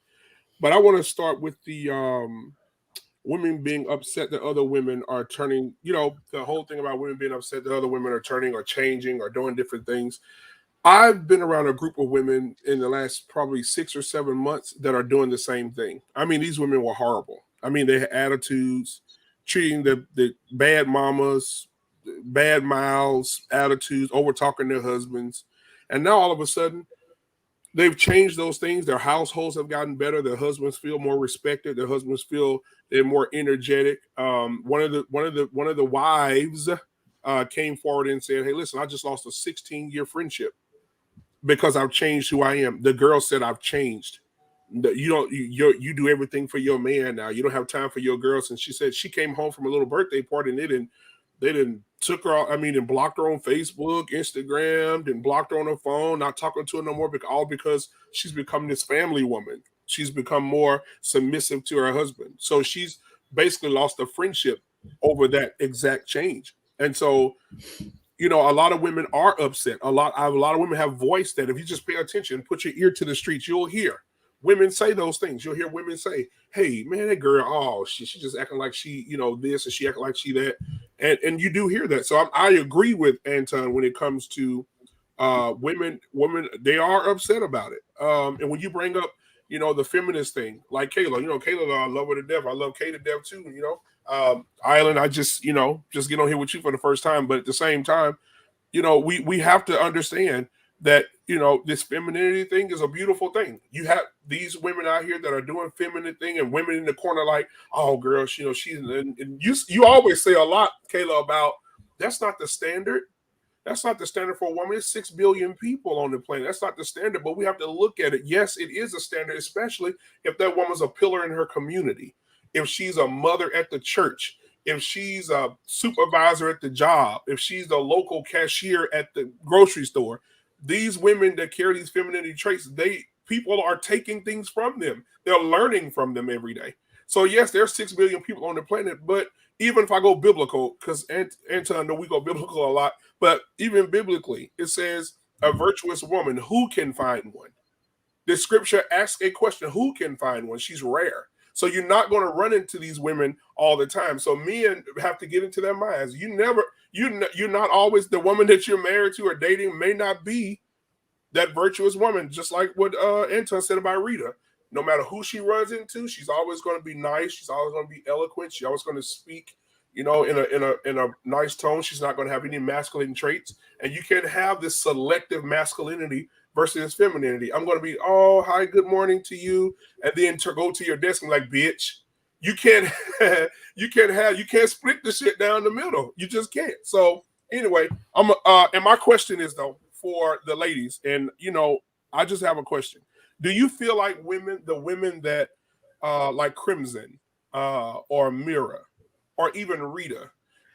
but I want to start with the women being upset that other women are turning. The whole thing about women being upset that other women are turning or changing or doing different things. I've been around a group of women in the last probably 6 or 7 months that are doing the same thing. I mean, these women were horrible. I mean, they had attitudes, treating the bad mamas, bad mouths, attitudes, over talking their husbands. And now all of a sudden, they've changed those things. Their households have gotten better. Their husbands feel more respected. Their husbands feel they're more energetic. One of the wives came forward and said, "Hey, listen, I just lost a 16-year friendship because I've changed who I am." The girl said, "I've changed. You do everything for your man now. You don't have time for your girls." And she said she came home from a little birthday party and they didn't took her. And blocked her on Facebook, Instagram, and blocked her on her phone. Not talking to her no more. All because she's become this family woman. She's become more submissive to her husband. So she's basically lost a friendship over that exact change. And so, a lot of women are upset. A lot of women have voiced that. If you just pay attention, put your ear to the streets, you'll hear women say those things. You'll hear women say, "Hey, man, that girl, oh, she just acting like she, this, and she acting like she that," and you do hear that. So I agree with Anton when it comes to women. They are upset about it. And when you bring up, the feminist thing, like Kayla, Kayla, I love her to death. I love Kay to death too. Island, I just get on here with you for the first time, but at the same time, we have to understand that this femininity thing is a beautiful thing. You have these women out here that are doing feminine thing, and women in the corner like, "Oh, girl, she's," and you always say a lot, Kayla, about that's not the standard. That's not the standard for a woman. There's 6 billion people on the planet. That's not the standard, but we have to look at it. Yes, it is a standard, especially if that woman's a pillar in her community, if she's a mother at the church, if she's a supervisor at the job, if she's the local cashier at the grocery store. These women that carry these femininity traits, people are taking things from them. They're learning from them every day. So yes, there's 6 billion people on the planet, but even if I go biblical, because Anton, I know we go biblical a lot, but even biblically, it says a virtuous woman, who can find one? The scripture asks a question, who can find one? She's rare. So you're not going to run into these women all the time. So men have to get into their minds. You're not always the woman that you're married to or dating may not be that virtuous woman, just like what Anton said about Rita. No matter who she runs into, she's always going to be nice. She's always going to be eloquent. She's always going to speak, in a nice tone. She's not going to have any masculine traits. And you can have this selective masculinity versus femininity. I'm going to be, "Oh, hi, good morning to you," and then to go to your desk and like, "Bitch." You can't, you can't split the shit down the middle. You just can't. So anyway, and my question is though for the ladies, and I just have a question. Do you feel like the women that like Crimson or Mira or even Rita,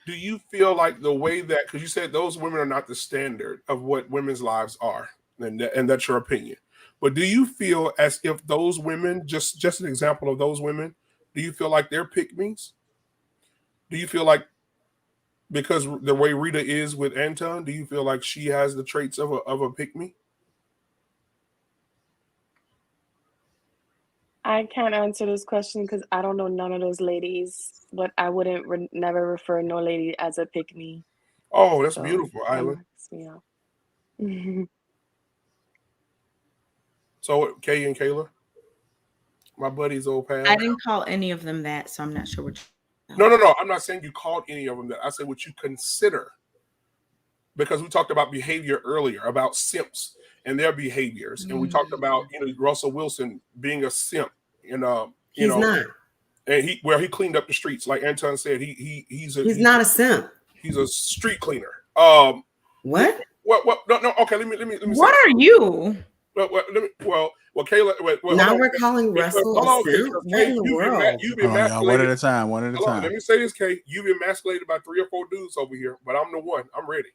do you feel like the way that, because you said those women are not the standard of what women's lives are, and that's your opinion, but do you feel as if those women, just an example of those women, do you feel like they're pick-me's? Do you feel like, because the way Rita is with Anton, do you feel like she has the traits of a pick-me? I can't answer this question because I don't know none of those ladies, but I wouldn't never refer no lady as a pick me. Oh, that's So beautiful, that Island. marks me out. So Kay and Kayla, my buddy's old pal. I didn't call any of them that, so I'm not sure what. No. I'm not saying you called any of them that. I said what you consider because we talked about behavior earlier, about simps and their behaviors, and we talked about Russell Wilson being a simp, and he's not. And he cleaned up the streets, like Anton said. He's not a simp. He's a street cleaner. What? What? No. Okay, let me. What are you? Well, Kayla. Now we're calling Russell a simp. What in the world? You've emasculated. One at a time. One at a time. Let me say this, Kay. You've emasculated by 3 or 4 dudes over here, but I'm the one. I'm ready.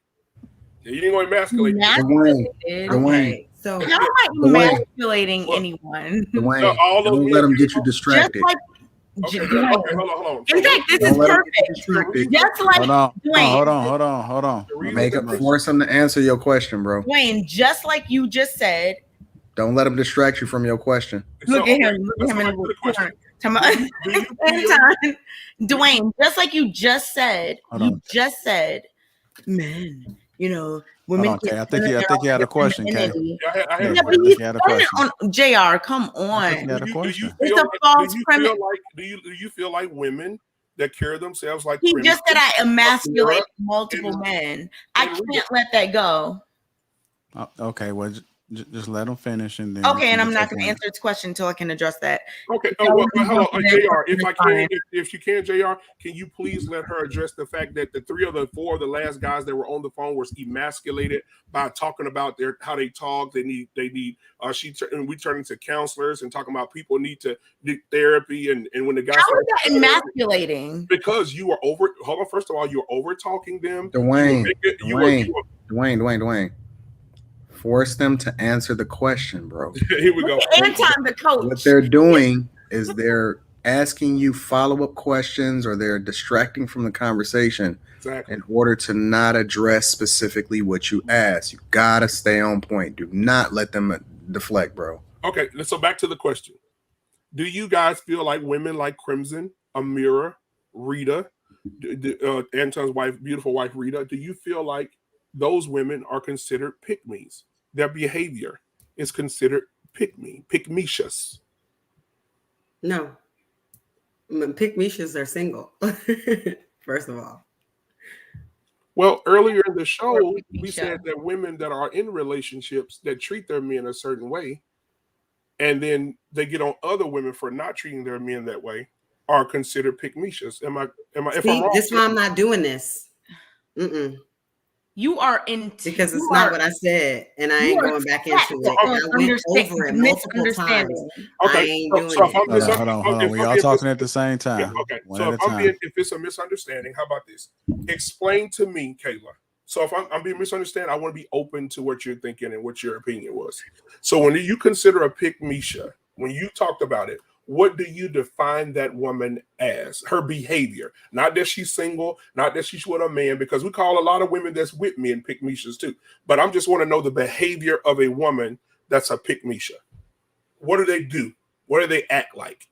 Yeah, you ain't gonna emasculate. Dwayne. So how am I emasculating anyone? Dwayne, don't let them get you distracted. Okay, hold on. In fact, this is perfect. Just like Dwayne. Hold on. Force them to answer your question, bro. Dwayne, just like you just said. Don't let them distract you from your question. Look at him. Look at him in the corner. Dwayne, just like you just said, men, women. Okay, I think you had a question, Kay. JR, come on. It's a false premise. Do you feel like women that carry themselves like he just said I emasculate multiple men? I can't let that go. Okay, well, just let them finish, and then okay, and I'm not going to answer its question until I can address that. Okay. Hold on, JR. If you can, JR, can you please let her address the fact that the 3 or the 4 of the last guys that were on the phone were emasculated by talking about how they talk. They need. We turn into counselors and talking about people need therapy, and when the guys how is that emasculating? Because you are over. Hold on. First of all, you're over talking them. Dwayne. Force them to answer the question, bro. Here we go. Anton, the coach. What they're doing is they're asking you follow-up questions, or they're distracting from the conversation in order to not address specifically what you asked. You gotta stay on point. Do not let them deflect, bro. Okay, so back to the question. Do you guys feel like women like Crimson, Amira, Rita, Anton's wife, beautiful wife Rita, do you feel like those women are considered pick-me's? Their behavior is considered pick-meicious. No. Pick-meicious are single, first of all. Well, earlier in the show, we said that women that are in relationships that treat their men a certain way, and then they get on other women for not treating their men that way, are considered pick-meicious. Am I? If I'm wrong, this is why I'm not doing this. You are because it's not what I said, and I ain't going back into it. And I went over it multiple times. Okay, I ain't doing it. Hold on. We all talking at the same time. Yeah, okay. So if it's a misunderstanding, how about this? Explain to me, Kayla. So if I'm being misunderstood, I want to be open to what you're thinking and what your opinion was. So when you consider a pick-mecia, when you talked about it, what do you define that woman as? Her behavior, not that she's single, not that she's with a man, because we call a lot of women that's with men pick-mecias too. But I just want to know the behavior of a woman that's a pick-mecia. What do they do? What do they act like?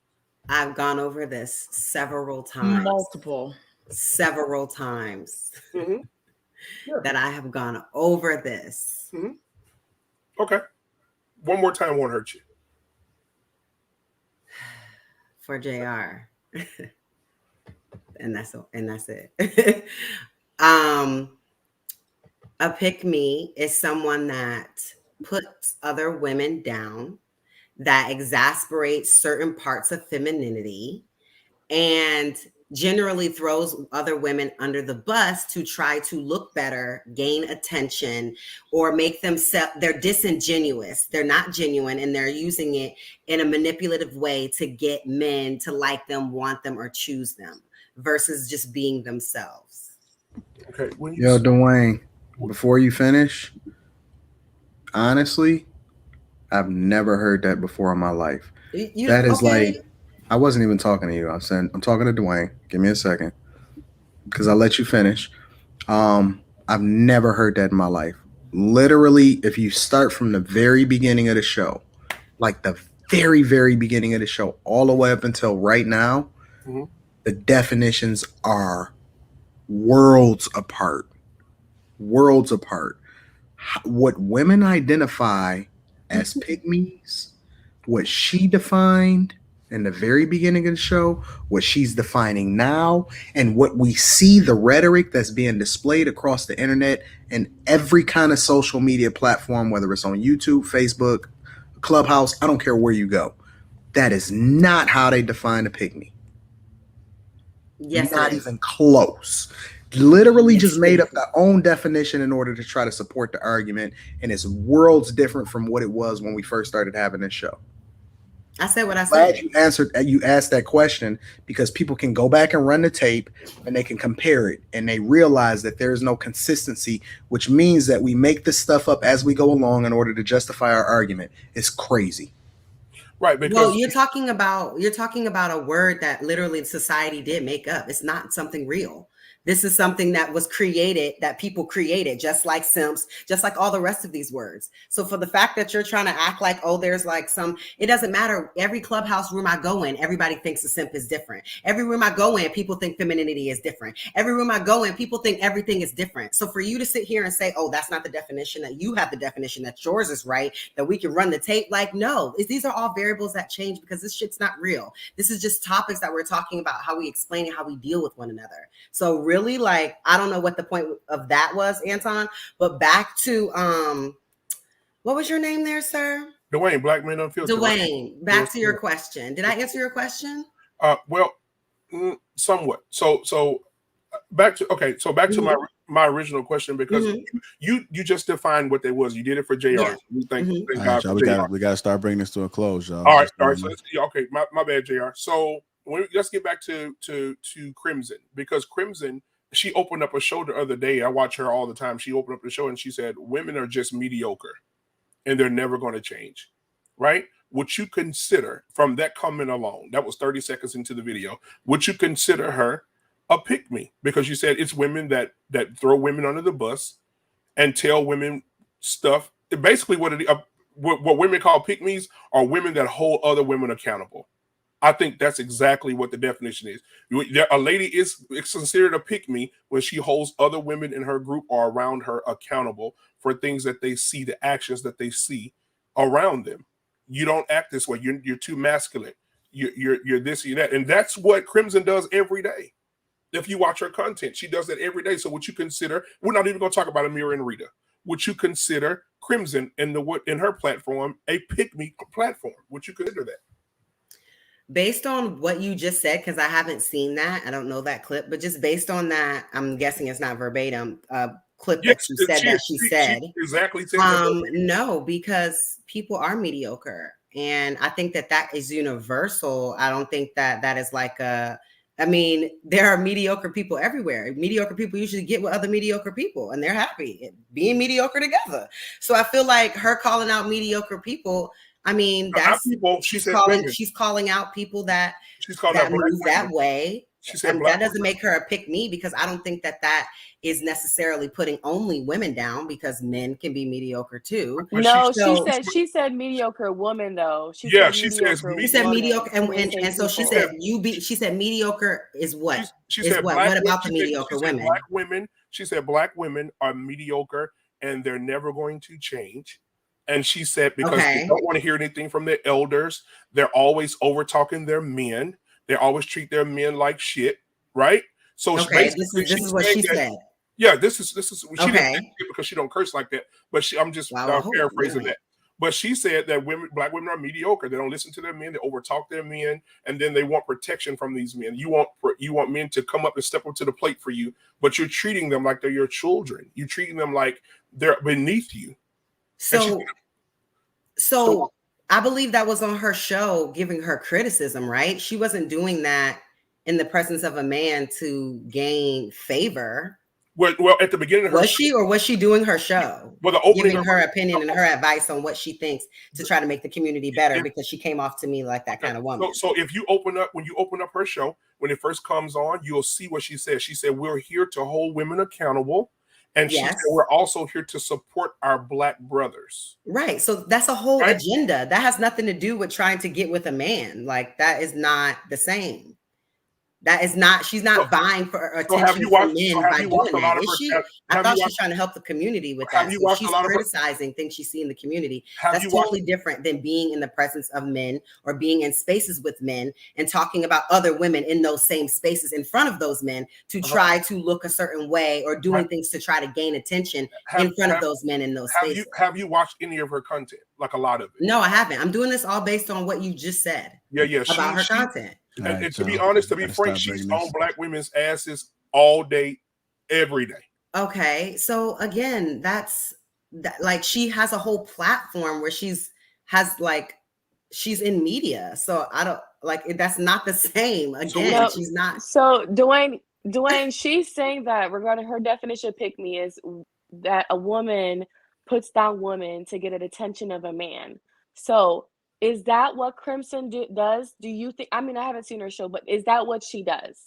I've gone over this several times. Several times that I have gone over this. Okay. One more time won't hurt you. For JR. and that's it. A pick-me is someone that puts other women down, that exasperates certain parts of femininity, and generally throws other women under the bus to try to look better, gain attention, or make them they're disingenuous. They're not genuine, and they're using it in a manipulative way to get men to like them, want them, or choose them versus just being themselves. Okay. Yo, Dwayne, before you finish, honestly, I've never heard that before in my life. That is like, I wasn't even talking to you. I'm talking to Dwayne. Give me a second, because I'll let you finish. I've never heard that in my life. Literally, if you start from the very beginning of the show, like the very, very beginning of the show, all the way up until right now, the definitions are worlds apart. Worlds apart. What women identify as pygmies, what she defined in the very beginning of the show, what she's defining now, and what we see, the rhetoric that's being displayed across the internet and every kind of social media platform, whether it's on YouTube, Facebook, Clubhouse, I don't care where you go. That is not how they define a pygmy. Yes, Not it is. even close. Literally It's just made up stupid. their own definition in order to try to support the argument, and it's worlds different from what it was when we first started having this show. I said what I Glad said. you asked that question, because people can go back and run the tape and they can compare it, and they realize that there is no consistency, which means that we make this stuff up as we go along in order to justify our argument. It's crazy. Right, because Well, you're talking about a word that literally society did make up. It's not something real. This is something that was created, that people created, just like simps, just like all the rest of these words. So for the fact that you're trying to act like, oh, there's like some, it doesn't matter. Every Clubhouse room I go in, everybody thinks a simp is different. Every room I go in, people think femininity is different. Every room I go in, people think everything is different. So for you to sit here and say, oh, that's not the definition, that you have the definition, that yours is right, that we can run the tape, like, no, these are all variables that change, because this shit's not real. This is just topics that we're talking about, how we explain it, how we deal with one another. So really, like, I don't know what the point of that was, Anton, but back to what was your name there, sir? Dwayne, Black Men Unfiltered. Dwayne, right? back to your question. Did I answer your question? Well, somewhat. So back to Mhm. my original question, because you just defined what they was. You did it for JR. Yeah. We thank All God right, for y'all, JR. we gotta start bringing this to a close, y'all. All right. So okay, my bad, JR. So let's get back to Crimson, because Crimson, she opened up a show the other day. I watch her all the time. She opened up the show and she said, "Women are just mediocre, and they're never going to change." Right? Would you consider, from that comment alone, that was 30 seconds into the video, would you consider her a pick me? Because you said it's women that throw women under the bus and tell women stuff. Basically, what women call pick me's are women that hold other women accountable. I think that's exactly what the definition is. A lady is considered a pick me when she holds other women in her group or around her accountable for things that they see, the actions that they see around them. You don't act this way. You're too masculine. You're this, you're that, and that's what Crimson does every day. If you watch her content, she does that every day. So would you consider? We're not even going to talk about Amira and Rita. Would you consider Crimson in her platform a pick me platform? Would you consider that? Based on what you just said, because I haven't seen that, I don't know that clip, but just based on that, I'm guessing it's not verbatim clip that you said that she said. Exactly. Said that. No, because people are mediocre, and I think that is universal. I don't think that is like I mean, there are mediocre people everywhere. Mediocre people usually get with other mediocre people, and they're happy being mediocre together. So I feel like her calling out mediocre people, I mean, that's people. She's calling out people that move that way. She said that doesn't make her a pick me, because I don't think that is necessarily putting only women down, because men can be mediocre too. No, she said mediocre woman though. She said mediocre, and so she said she said mediocre is what? She said what about the mediocre women? Black women. She said black women are mediocre and they're never going to change. And she said because they don't want to hear anything from their elders, they're always over talking their men. They always treat their men like shit, right? So this is what she said. Yeah, this is she didn't because she don't curse like that. But I'm just paraphrasing that. But she said that black women are mediocre. They don't listen to their men. They overtalk their men, and then they want protection from these men. You want men to come up and step up to the plate for you, but you're treating them like they're your children. You're treating them like they're beneath you. So I believe that was on her show, giving her criticism, right? She wasn't doing that in the presence of a man to gain favor. Well, at the beginning of her show, was she doing her show? Well, the opening giving her opinion and her advice on what she thinks to try to make the community better, because she came off to me like that kind of woman. So if you open up her show, when it first comes on, you'll see what she says. She said, "We're here to hold women accountable." And she said, we're also here to support our black brothers. Right. So that's a whole agenda. That has nothing to do with trying to get with a man. Like, that is not the same. That is not, she's not vying for attention from men by doing that, is she? I thought she's trying to help the community with that. So she's criticizing things she sees in the community. That's totally different than being in the presence of men or being in spaces with men and talking about other women in those same spaces in front of those men to try to look a certain way or doing things to try to gain attention in front of those men in those spaces. Have you watched any of her content? Like a lot of it? No, I haven't. I'm doing this all based on what you just said. Yeah. About her content. And to be honest, to be frank, she's on black women's asses all day, every day. Okay, so again, that's like she has a whole platform where she's in media. So I don't like that's not the same. Again, she's not. So Dwayne, she's saying that regarding her definition of pick me is that a woman puts down women to get an attention of a man. So is that what Crimson does? Do you think? I mean, I haven't seen her show, but is that what she does?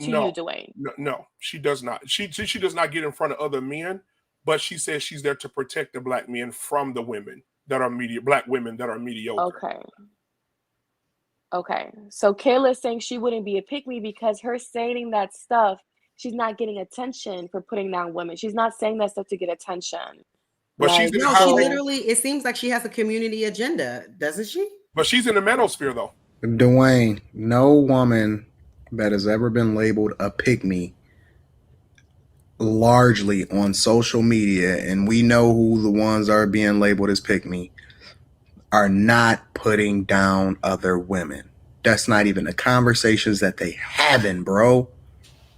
No, you, Dwayne? No, she does not. She does not get in front of other men, but she says she's there to protect the black men from the women that are black women that are mediocre. Okay. So Kayla's saying she wouldn't be a pick me because her saying that stuff, she's not getting attention for putting down women. She's not saying that stuff to get attention. But she literally, it seems like she has a community agenda, doesn't she? But she's in the manosphere though. Dwayne, no woman that has ever been labeled a pick-me largely on social media, and we know who the ones are being labeled as pick-me, are not putting down other women. That's not even the conversations that they having, bro.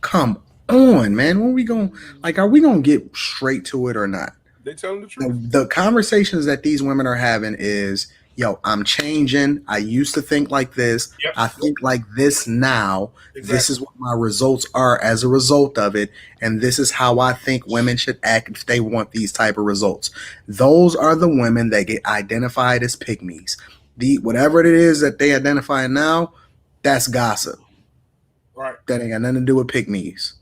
Come on, man. When we going, like, are we gonna get straight to it or not? They telling the truth. The conversations that these women are having is, yo, I'm changing. I used to think like this. Yep. I think like this now. Exactly. This is what my results are as a result of it. And this is how I think women should act if they want these type of results. Those are the women that get identified as pygmies. Whatever it is that they identify now, that's gossip. Right. That ain't got nothing to do with pygmies.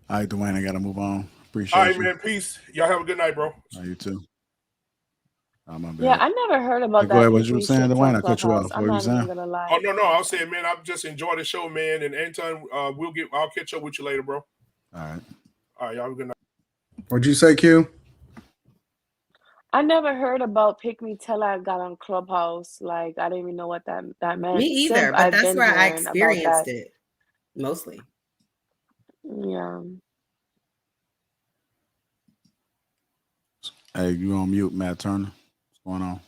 All right, Dwayne, I got to move on. Appreciate All right, you. man. Peace. Y'all have a good night, bro. You too. Oh, my bad. Yeah, I never heard about that. Go ahead. What you were saying, Dwayne? I cut you off. What I'm were you not saying? even gonna lie. Oh no, I was saying, man, I've just enjoyed the show, man. And Anton, I'll catch up with you later, bro. All right. All right, y'all have a good night. What'd you say, Q? I never heard about pick me till I got on Clubhouse. Like I didn't even know what that meant. Me either, but that's where I experienced it mostly. Yeah. Hey, you on mute, Matt Turner? What's going on?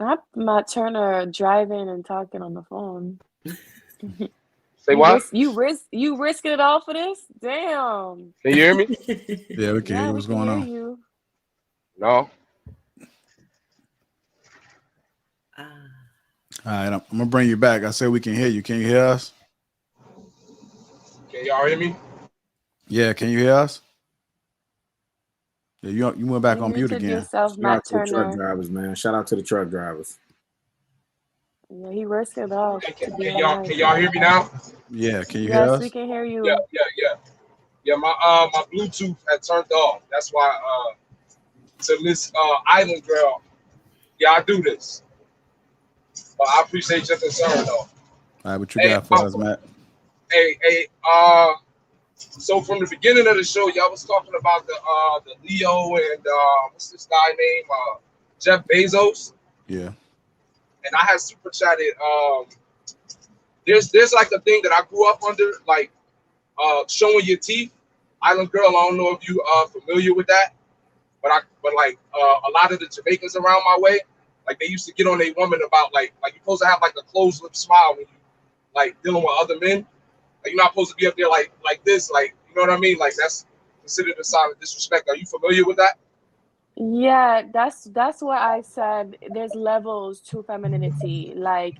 Not Matt Turner driving and talking on the phone. Say what? You risking it all for this? Damn. Can you hear me? Yeah, we can hear you. What's going on? You. No. All right, I'm gonna bring you back. I said we can hear you. Can you hear us? Can y'all hear me? Yeah, can you hear us? Yeah, you went back on mute again. Yourself, Shout out Matt to the truck Turner. drivers, man. Shout out to the truck drivers. Yeah, he risked it all. Can y'all hear me now? Yeah, can you hear Yes, us? we can hear you. Yeah. My Bluetooth had turned off. That's why to this island girl. Yeah, I do this. But I appreciate your concern though. All right, what you got for us, Matt? So from the beginning of the show, y'all was talking about the Leo and what's this guy named Jeff Bezos. Yeah. And I had super chatted. There's like a thing that I grew up under, like showing your teeth. Island girl, I don't know if you are familiar with that, but a lot of the Jamaicans around my way, like they used to get on a woman about like you're supposed to have like a closed lip smile when you like dealing with other men. Like, you're not supposed to be up there like this, like, you know what I mean? Like that's considered a sign of disrespect. Are you familiar with that? Yeah, that's what I said. There's levels to femininity. Like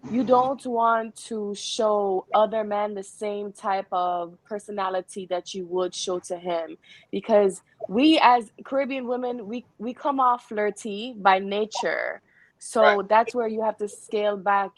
you don't want to show other men the same type of personality that you would show to him, because we as Caribbean women, we come off flirty by nature. So that's where you have to scale back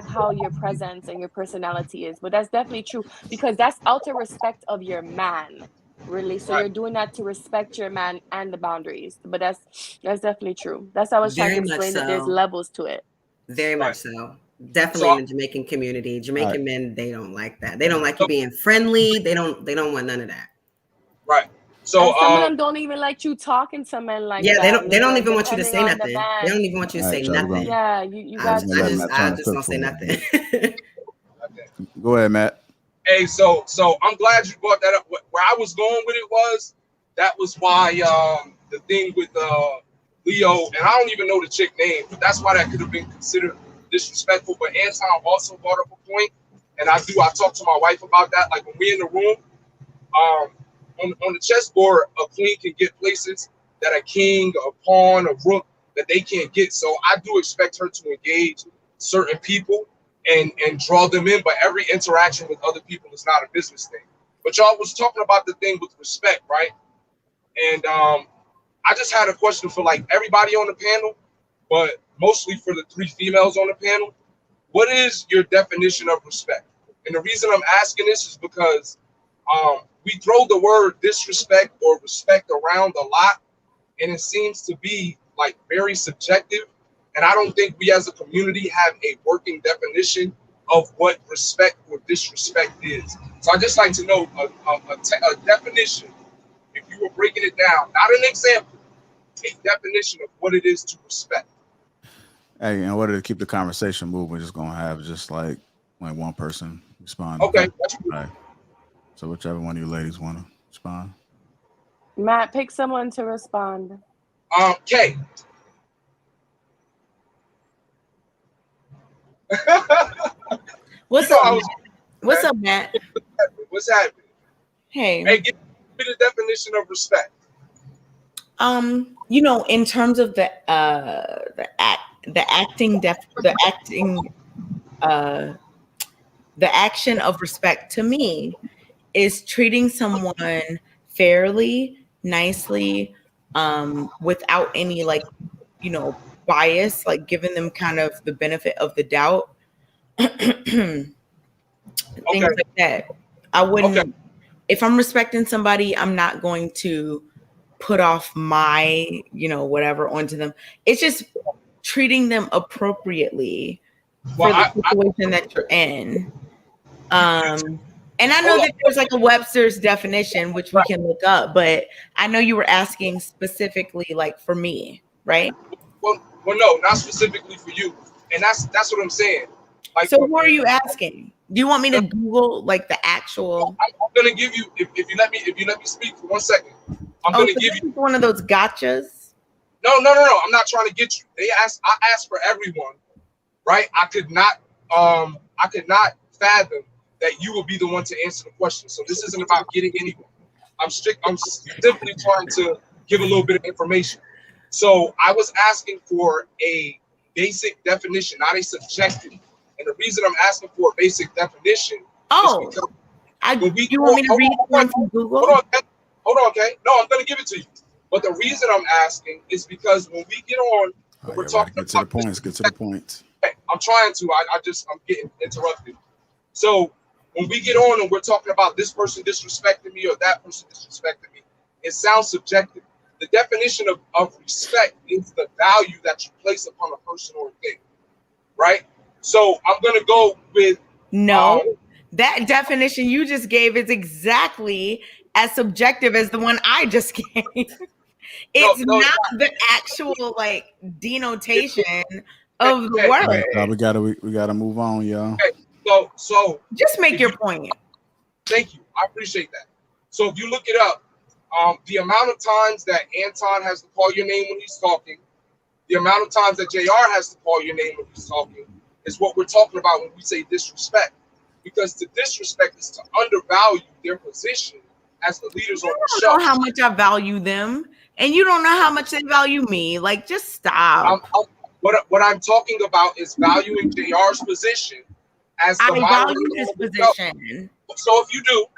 how your presence and your personality is. But that's definitely true, because that's out of respect of your man. Really, so you're doing that to respect your man and the boundaries. But that's definitely true. That's how I was trying to explain that there's levels to it. Very much so. Definitely in the Jamaican community. Jamaican men, they don't like that. They don't like you being friendly. They don't want none of that. Right. So So some of them don't even let you talking to men like yeah, that. they don't even want you to depending say on nothing. the man. They don't even want you to say nothing. Yeah, you I got just don't say nothing. Go ahead, Matt. Hey, so I'm glad you brought that up. Where I was going with it was that was why the thing with Leo, and I don't even know the chick name, but that's why that could have been considered disrespectful. But Anton also brought up a point, and I talked to my wife about that. Like when we in the room, on the chessboard, a queen can get places that a king, a pawn, a rook that they can't get. So I do expect her to engage certain people and draw them in, but every interaction with other people is not a business thing. But y'all was talking about the thing with respect, right? And I just had a question for like everybody on the panel, but mostly for the 3 females on the panel. What is your definition of respect? And the reason I'm asking this is because we throw the word disrespect or respect around a lot, and it seems to be like very subjective. And I don't think we as a community have a working definition of what respect or disrespect is. So I just like to know a definition, if you were breaking it down, not an example, a definition of what it is to respect. Hey, in order to keep the conversation moving, we're just gonna have just like one person respond. Okay. Right. So whichever one of you ladies want to respond. Matt, pick someone to respond. Kay. What's up? What's up, Matt? What's happening? Hey. Hey, give me the definition of respect. You know, in terms of the action of respect, to me is treating someone fairly, nicely, without any bias, like giving them kind of the benefit of the doubt. Things like that. I wouldn't, if I'm respecting somebody, I'm not going to put off my, whatever onto them. It's just treating them appropriately for the situation that you're in. And I know that there's like a Webster's definition, which we can look up, but I know you were asking specifically like for me, right? Well, no, not specifically for you. And that's what I'm saying. Like, so who are you asking? Do you want me to Google like the actual? I'm gonna give you, if you let me speak for 1 second. I'm gonna give you one of those gotchas. No. I'm not trying to get you. I asked for everyone, right? I could not fathom that you would be the one to answer the question. So this isn't about getting anyone. I'm simply trying to give a little bit of information. So I was asking for a basic definition, not a subjective. And the reason I'm asking for a basic definition is because you want me to read one from Google? Hold on, okay? No, I'm going to give it to you. But the reason I'm asking is because when we get on, we're talking about get to the point. I'm trying to. I'm getting interrupted. So when we get on and we're talking about this person disrespecting me or that person disrespecting me, it sounds subjective. The definition of respect is the value that you place upon a person or a thing, right? So I'm going to go with that definition you just gave is exactly as subjective as the one I just gave. It's not the actual like denotation of the word. We gotta move on, y'all. Okay, so just make your point. Thank you. I appreciate that. So if you look it up, the amount of times that Anton has to call your name when he's talking, the amount of times that JR has to call your name when he's talking is what we're talking about when we say disrespect. Because to disrespect is to undervalue their position as the leaders on the show. I don't know how much I value them, and you don't know how much they value me. Like, just stop. What I'm talking about is valuing JR's position as the moderator. I value his position. So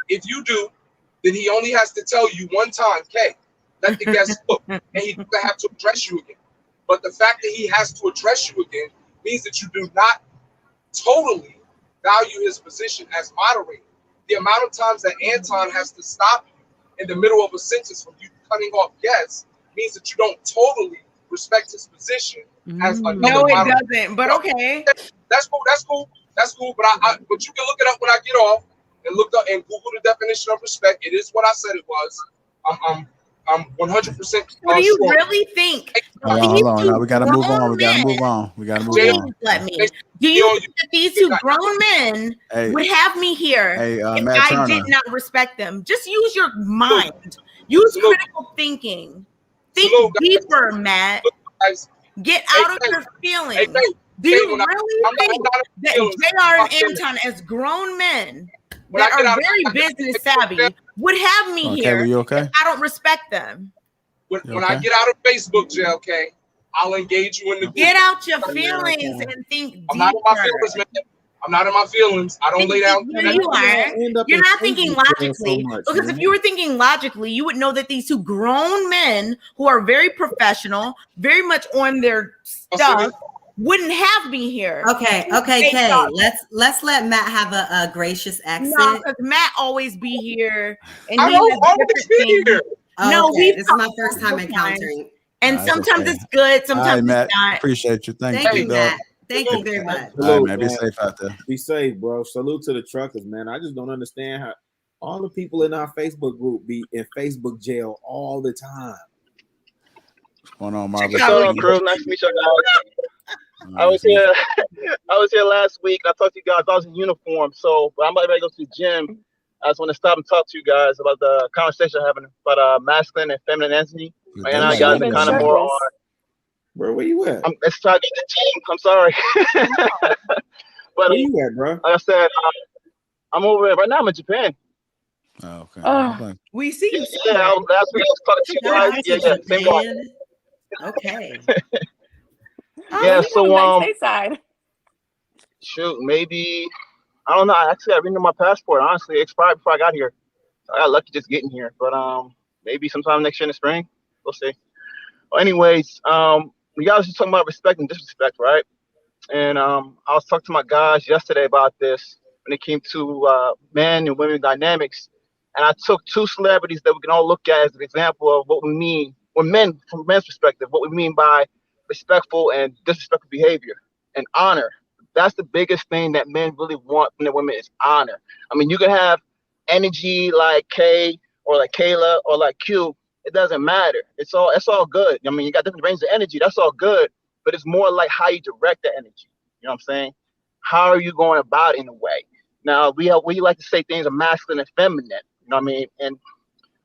if you do, then he only has to tell you one time, "Kay, let the guest look," and he's gonna have to address you again. But the fact that he has to address you again means that you do not totally value his position as moderator. The amount of times that Anton has to stop you in the middle of a sentence from you cutting off guests means that you don't totally respect his position as another moderator. No, it doesn't. But okay. That's cool. That's cool. That's cool. But but you can look it up when I get off and look up and Google the definition of respect. It is what I said it was. I'm 100%. What do you sure. really think? Hold on. Now These we got to move grown on. We got to men, move on. We got to move please on. let me. Do you think that these two grown men would have me here if Matt I Turner. did not respect them? Just use your mind. Use critical thinking. Think deeper, Matt. Get out of your feelings. Do you really think that JR and Anton, as grown men that are very business savvy, would have me here Kayla, you okay? if I don't respect them? When I get out of Facebook jail, okay, I'll engage you in the group. Get out your feelings and think deeper. I'm not in my feelings, man. I'm not in my feelings. I don't lay down. Yeah, you are. You're not thinking logically. Because if you were thinking logically, you would know that these two grown men who are very professional, very much on their stuff, wouldn't have me here. Okay, Kay. Let's let Matt have a gracious exit. No, because Matt always be here. And I don't always be here. No, this is my first time encountering. And sometimes it's good, sometimes Matt, it's not. Appreciate you. Thank you, you, Matt. Thank you very much. All right, man. Be safe out there. Be safe, bro. Salute to the truckers, man. I just don't understand how all the people in our Facebook group be in Facebook jail all the time. What's going on, Marvin? What's going on, crew? Nice to meet you guys. I was here. I was here last week. I talked to you guys. I was in uniform, so I'm about to go to the gym. I just want to stop and talk to you guys about the conversation having about masculine and feminine energy. Right now, you guys are kind of more on. Bro, where you at? Let's try to get the team. I'm sorry. But where you at, bro? Like I said, I'm over there. Right now, I'm in Japan. Oh, okay. We see you. Yeah, last week I was talking to you guys. Yeah, same one. Okay. Yeah, so stateside. Shoot, maybe I don't know. Actually, I renewed my passport. Honestly, it expired before I got here. So I got lucky just getting here. But maybe sometime next year in the spring. We'll see. Well, anyways, you guys were talking about respect and disrespect, right? And I was talking to my guys yesterday about this when it came to men and women dynamics. And I took two celebrities that we can all look at as an example of what we mean, from men's perspective, what we mean by respectful and disrespectful behavior and honor. That's the biggest thing that men really want from their women is honor. I mean, you can have energy like Kay or like Kayla or like Q. It doesn't matter. It's all good. I mean, you got different ranges of energy. That's all good. But it's more like how you direct the energy. You know what I'm saying? How are you going about it in a way? Now, we like to say things are masculine and feminine. You know what I mean? And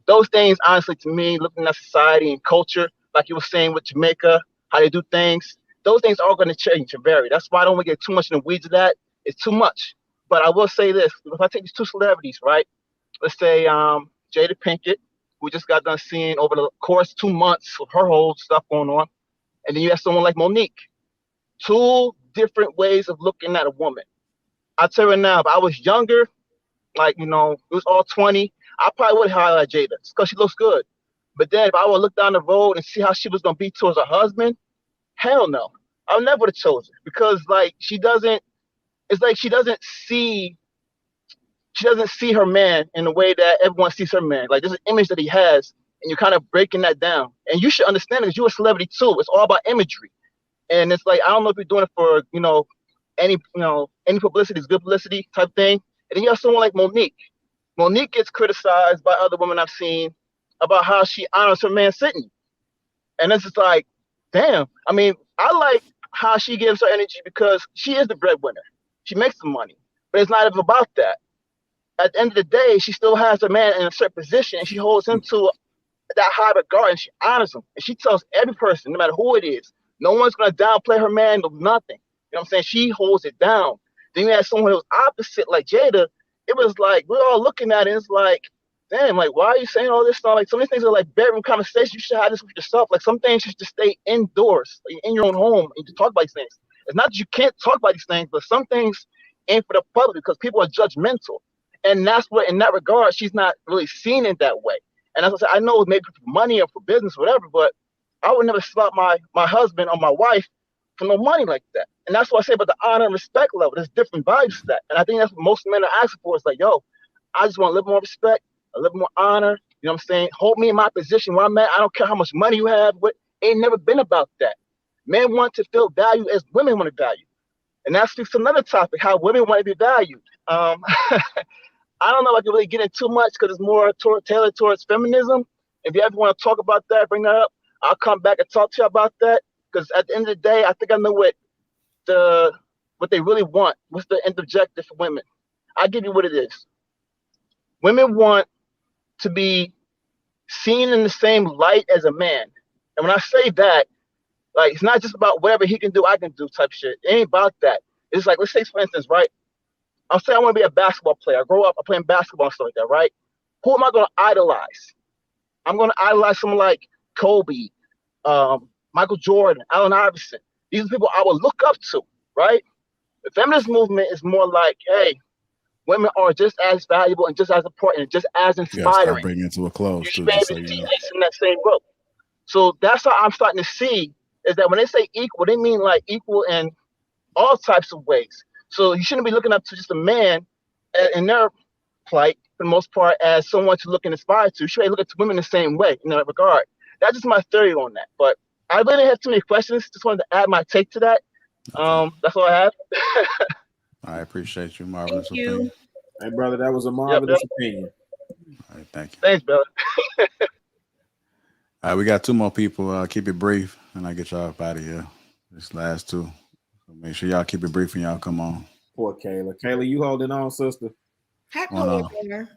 those things, honestly, to me, looking at society and culture, like you were saying with Jamaica, how they do things, those things are going to change and vary. That's why I don't want to get too much in the weeds of that. It's too much. But I will say this. If I take these two celebrities, right? Let's say Jada Pinkett, who just got done seeing over the course 2 months of her whole stuff going on. And then you have someone like Monique. Two different ways of looking at a woman. I'll tell you now, if I was younger, like, it was all 20, I probably would highlight Jada because she looks good. But then if I would look down the road and see how she was going to be towards her husband, hell no. I would never would have chosen because, she doesn't see her man in the way that everyone sees her man. Like, there's an image that he has, and you're kind of breaking that down. And you should understand it because you're a celebrity too. It's all about imagery. And it's like, I don't know if you're doing it for, any publicity is good publicity type thing. And then you have someone like Monique. Monique gets criticized by other women I've seen about how she honors her man Sydney. And it's just like, damn. I mean, I like how she gives her energy because she is the breadwinner. She makes the money. But it's not even about that. At the end of the day, she still has her man in a certain position and she holds him to that high regard and she honors him. And she tells every person, no matter who it is, no one's going to downplay her man or nothing. You know what I'm saying? She holds it down. Then you have someone who was opposite, like Jada. It was like, we're all looking at it. And it's like, damn, like, why are you saying all this stuff? Like, some of these things are like bedroom conversations. You should have this with yourself. Like, some things you should just stay indoors, like, in your own home, and you talk about these things. It's not that you can't talk about these things, but some things ain't for the public because people are judgmental. And that's what, in that regard, she's not really seen it that way. And as I said, I know maybe for money or for business, whatever, but I would never slap my husband or my wife for no money like that. And that's what I say about the honor and respect level. There's different vibes to that. And I think that's what most men are asking for. It's like, yo, I just want a little more respect, a little more honor. You know what I'm saying? Hold me in my position where I'm at. I don't care how much money you have. What ain't never been about that. Men want to feel value as women want to value. And that speaks to another topic, how women want to be valued. I don't know if I can really get into too much because it's more tailored towards feminism. If you ever want to talk about that, bring that up. I'll come back and talk to you about that. Because at the end of the day, I think I know what they really want. What's the end objective for women? I'll give you what it is. Women want to be seen in the same light as a man. And when I say that, like, it's not just about whatever he can do, I can do type shit. It ain't about that. It's like, let's say, for instance, right? I'll say I want to be a basketball player. I grow up playing basketball and stuff like that, right? Who am I going to idolize? I'm going to idolize someone like Kobe, Michael Jordan, Allen Iverson. These are people I would look up to, right? The feminist movement is more like, hey, women are just as valuable and just as important and just as You gotta start inspiring. bringing it to a close You too, should be able just so to you see know. us in that same rope. So that's how I'm starting to see is that when they say equal, they mean like equal in all types of ways. So you shouldn't be looking up to just a man in their plight, for the most part, as someone to look and aspire to. You should look at women the same way in that regard. That's just my theory on that. But I really didn't have too many questions. Just wanted to add my take to that. That's all I have. I appreciate you, marvelous Thank you. opinion. Hey, brother, that was a marvelous opinion. All right, thank you. Thanks, brother. All right, we got 2 more people. Keep it brief, and I get y'all up out of here. This last 2. So make sure y'all keep it brief when y'all come on. Poor Kayla. Kayla, you holding on, sister? Hi, Going on. Polar.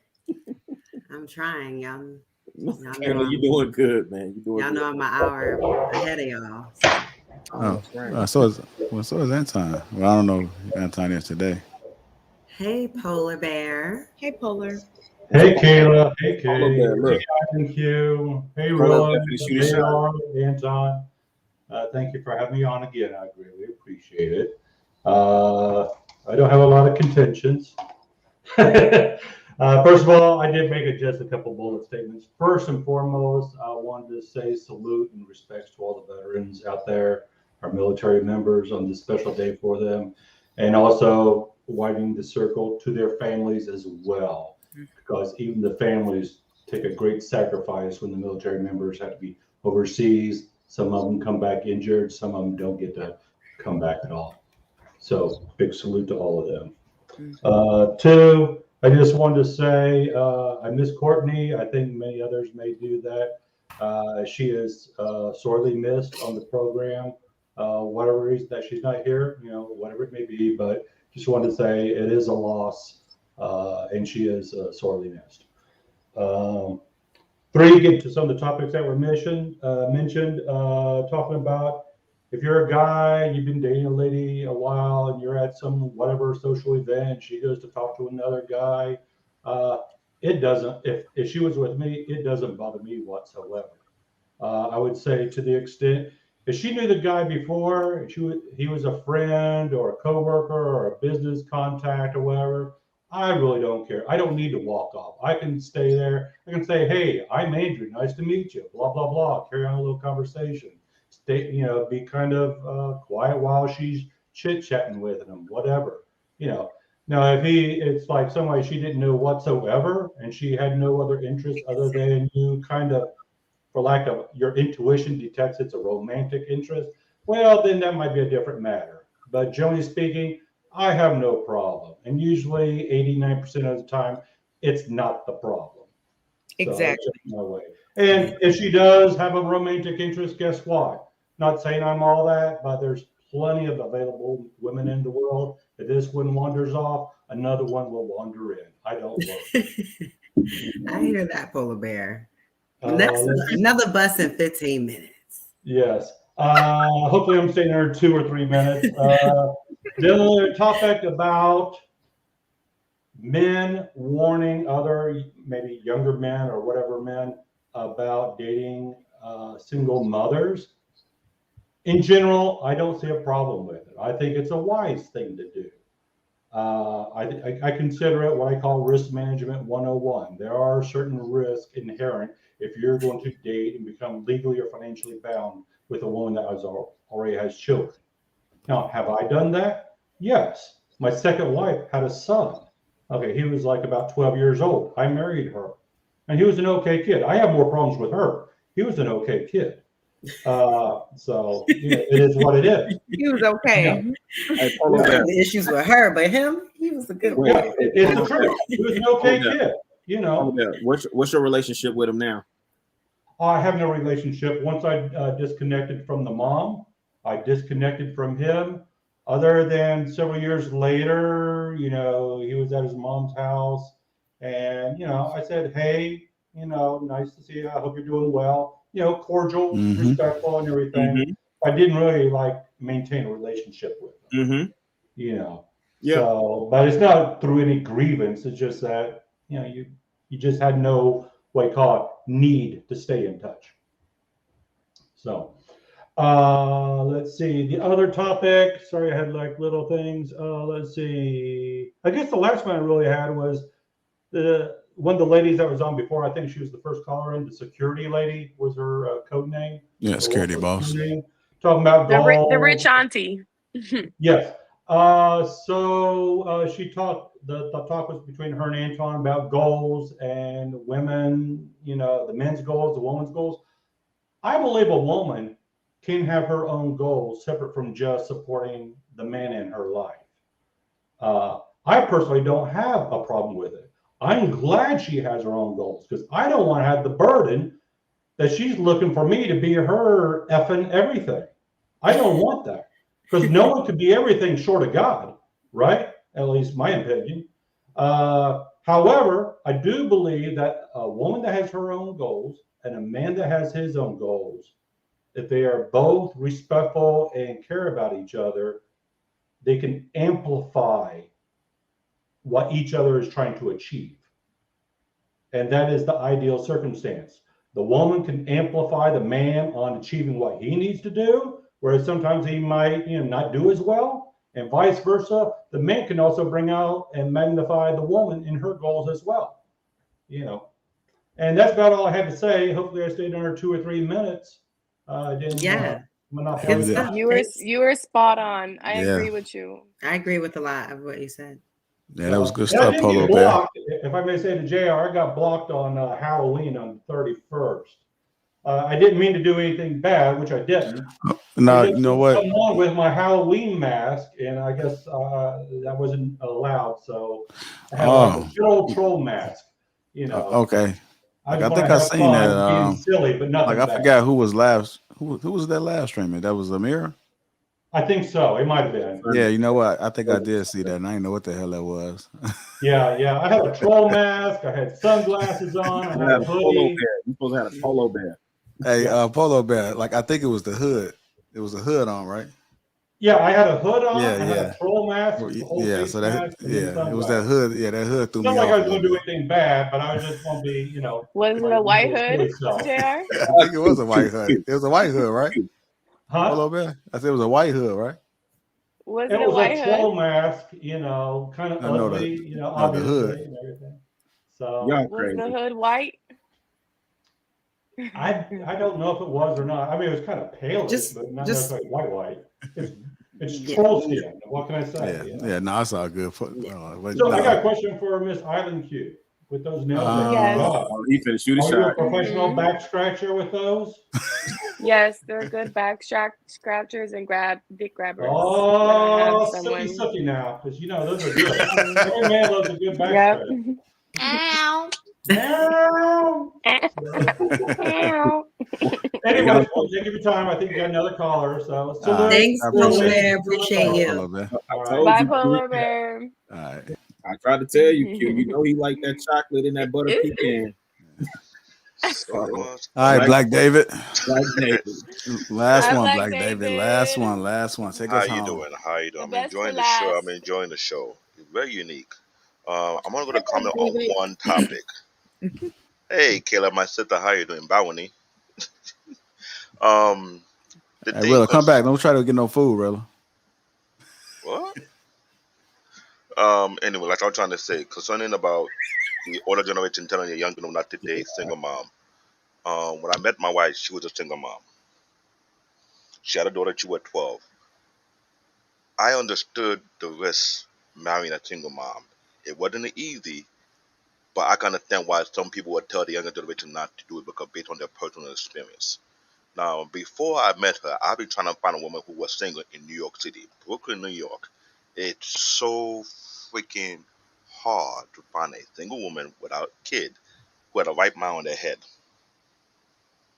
I'm trying, y'all. Kayla, you doing good, man. You doing Y'all good. know I'm an hour ahead of y'all. Oh, that's right. so is Anton. Well, I don't know who Anton is today. Hey, Polar Bear. Hey, Polar. Hey, Kayla. Hey, Polar Kay. Bear, look. Thank you. Hey, Polar Roland. Bear finna shoot a shot. JR, Anton. Thank you for having me on again. I greatly appreciate it. I don't have a lot of contentions. First of all, I did make just a couple bullet statements. First and foremost, I wanted to say salute and respects to all the veterans out there, our military members on this special day for them, and also widening the circle to their families as well, because even the families take a great sacrifice when the military members have to be overseas. Some of them come back injured, some of them don't get to come back at all. So big salute to all of them. 2, I just wanted to say I miss Courtney. I think many others may do that. She is sorely missed on the program. Whatever reason that she's not here, whatever it may be, but just wanted to say it is a loss, and she is sorely missed. 3, get to some of the topics that were mentioned, talking about if you're a guy and you've been dating a lady a while and you're at some whatever social event, she goes to talk to another guy. It doesn't, if she was with me, it doesn't bother me whatsoever. I would say to the extent, if she knew the guy before, he was a friend or a coworker or a business contact or whatever, I really don't care. I don't need to walk off. I can stay there. I can say, hey, I'm Andrew. Nice to meet you. Blah, blah, blah. Carry on a little conversation. Stay, be kind of quiet while she's chit-chatting with him, whatever. Now, if it's like somebody she didn't know whatsoever and she had no other interest other than you kind of, for lack of, your intuition detects it's a romantic interest, well, then that might be a different matter. But generally speaking, I have no problem. And usually 89% of the time, it's not the problem. Exactly. So no way. And if she does have a romantic interest, guess what? Not saying I'm all that, but there's plenty of available women in the world. If this one wanders off, another one will wander in. I don't worry. I hear that, Polar Bear. That's another bus in 15 minutes. Yes. Hopefully I'm staying there 2 or 3 minutes. The other topic about men warning other, maybe younger men or whatever men, about dating single mothers. In general, I don't see a problem with it. I think it's a wise thing to do. I consider it what I call risk management 101. There are certain risks inherent if you're going to date and become legally or financially bound with a woman that already has children. Now, have I done that? Yes. My second wife had a son. Okay, he was like about 12 years old. I married her, and he was an okay kid. I have more problems with her. He was an okay kid. So it is what it is. He was okay. Hey, We Polo had Bear. the issues with her, but him, he was a good Wait, one. Yeah, it's the Polo Bear. truth. He was an Polo okay Bear. kid. Polo Bear. What's your relationship with him now? I have no relationship. Once I disconnected from the mom, I disconnected from him. Other than several years later, he was at his mom's house, and I said, "Hey, nice to see you. I hope you're doing well." Cordial, Mm-hmm. respectful, and everything. I didn't really maintain a relationship with him. Yeah. So, but it's not through any grievance. It's just that you just had no what you call it need to stay in touch. So, let's see the other topic. Sorry, I had little things. Let's see. I guess the last one I really had was one of the ladies that was on before. I think she was the first caller in. The security lady was her code name. Yeah, security boss. Talking about goals. The rich auntie. Yes. So she talked. The talk was between her and Anton about goals and women. The men's goals, the woman's goals. I believe a woman can have her own goals separate from just supporting the man in her life. I personally don't have a problem with it. I'm glad she has her own goals because I don't want to have the burden that she's looking for me to be her effing everything. I don't want that because no one could be everything short of God, right? At least my opinion. However, I do believe that a woman that has her own goals and a man that has his own goals, if they are both respectful and care about each other, they can amplify what each other is trying to achieve. And that is the ideal circumstance. The woman can amplify the man on achieving what he needs to do, whereas sometimes he might not do as well, and vice versa. The man can also bring out and magnify the woman in her goals as well. And that's about all I had to say. Hopefully I stayed under 2 or 3 minutes. Yeah. Monopolize time. You were spot on. I Yeah. agree with you. I agree with a lot of what you said. Yeah, that was good And I stuff, did Polo get Bear. blocked, if I may say to JR, I got blocked on Halloween on the 31st. I didn't mean to do anything bad, which I didn't. No, I you know what? Come on with my Halloween mask, and I guess that wasn't allowed. So I had a good old troll mask. Okay. I I just think want to I have seen fun that. being silly, but nothing I bad. forgot who was last. Who was that live streaming? That was Amira. I think so. It might have been. Yeah, you know what? I think I did see that, and I didn't know what the hell that was. Yeah. I had a troll mask. I had sunglasses on. I had a Polo hoodie. Bear. You supposed to have a Polo Bear. Hey, Polo Bear. I think it was the hood. It was a hood on, right? Yeah, I had a hood on. Yeah, I had a troll mask, the whole face So mask, and then it was that sunglasses. hood. Yeah, that hood threw It's not me like off I a was going little to do bit. anything bad, but I was just going to be, Was it my a white usual hood, silly self. JR? I think it was a white hood. It was a white hood, right? Huh? Polo Bear. I said it was a white hood, right? Was It it a was white a hood? troll mask, kind of I know ugly, the obviously, hood. and everything. So Was the hood white? I don't know if it was or not. I mean, it was kind of palish, but not necessarily white. It's troll skin. What can I say? Yeah. No, it's all good. So I got a question for Miss Island Q. With those nails that you got, He finna shoot a are you a shot. professional back scratcher with those? Yes, they're good back scratchers and dick grabbers. Oh, sucky now, because those are good. Every man loves a good back scratch. Ow. Ow. Ow. Anyway, thank you for your time. I think you got another caller. So salute. Thanks, Polo Bear. Appreciate you. Bye, Polar Bear. All right. I tried to tell you, Q. You know he like that chocolate in that butter pecan. All right, Black David. Black David. Last Hi, one, Black Black David. Last one. Take How us you home. doing? How you doing? I'm best enjoying for the show. last. I'm enjoying the show. It's very unique. I'm only going to comment on one topic. Hey, Caleb, my sister, how you doing? Bowany. The Hey, thing Rilla, come back. Don't try to get no food, Rilla. What? Anyway, like I was trying to say, concerning about the older generation telling the young people not to date single mom. When I met my wife, she was a single mom. She had a daughter. She was 12. I understood the risk marrying a single mom. It wasn't easy, but I can understand why some people would tell the younger generation not to do it because based on their personal experience. Now, before I met her, I've been trying to find a woman who was single in New York City, Brooklyn, New York. It's so freaking hard to find a single woman without a kid who had a right mind on their head.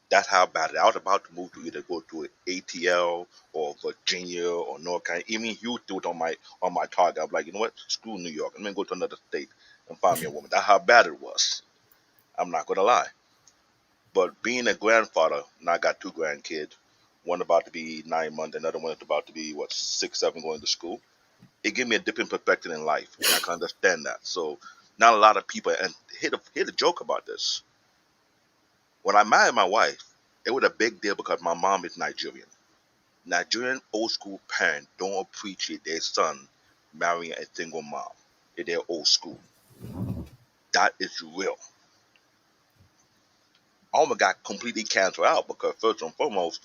That's how bad it is. I was about to move to either go to ATL or Virginia or North Carolina. Even you do it on my target. I'm like, you know what? Screw New York. I'm gonna go to another state and find me a woman. That's how bad it was. I'm not gonna lie. But being a grandfather, and I got two grandkids, one about to be 9 months, another one is about to be 6, 7 going to school. It gave me a different perspective in life, and I can understand that. So not a lot of people. And hear the joke about this. When I married my wife, it was a big deal because my mom is Nigerian. Nigerian old school parents don't appreciate their son marrying a single mom in their old school. That is real. I almost got completely canceled out because first and foremost,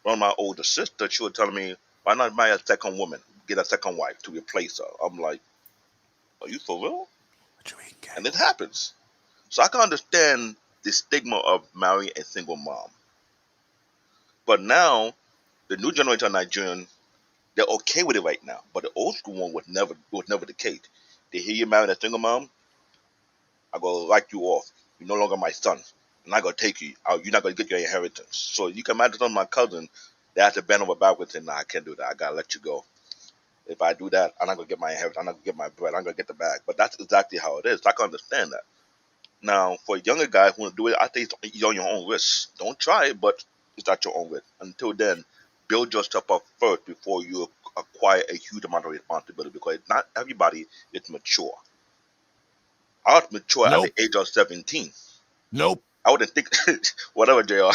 one of my older sisters, she was telling me, why not marry a second woman, get a second wife to replace her? I'm like, are you for real? And it happens. So I can understand the stigma of marrying a single mom. But now, the new generation of Nigerian, they're okay with it right now. But the old school one was never the case. They hear you marrying a single mom, I go write you off. You're no longer my son. I'm not gonna take you out. You're not gonna get your inheritance. So you can imagine some of my cousins, they have to bend over backwards and nah, I can't do that. I gotta let you go. If I do that, I'm not gonna get my inheritance. I'm not gonna get my bread. I'm gonna get the bag. But that's exactly how it is. I can understand that. Now, for a younger guy who want to do it, I think it's on your own risk. Don't try it, but it's at your own risk. Until then, build yourself up first before you acquire a huge amount of responsibility because not everybody is mature. I was mature at the age of 17. Nope. I wouldn't think, whatever, JR.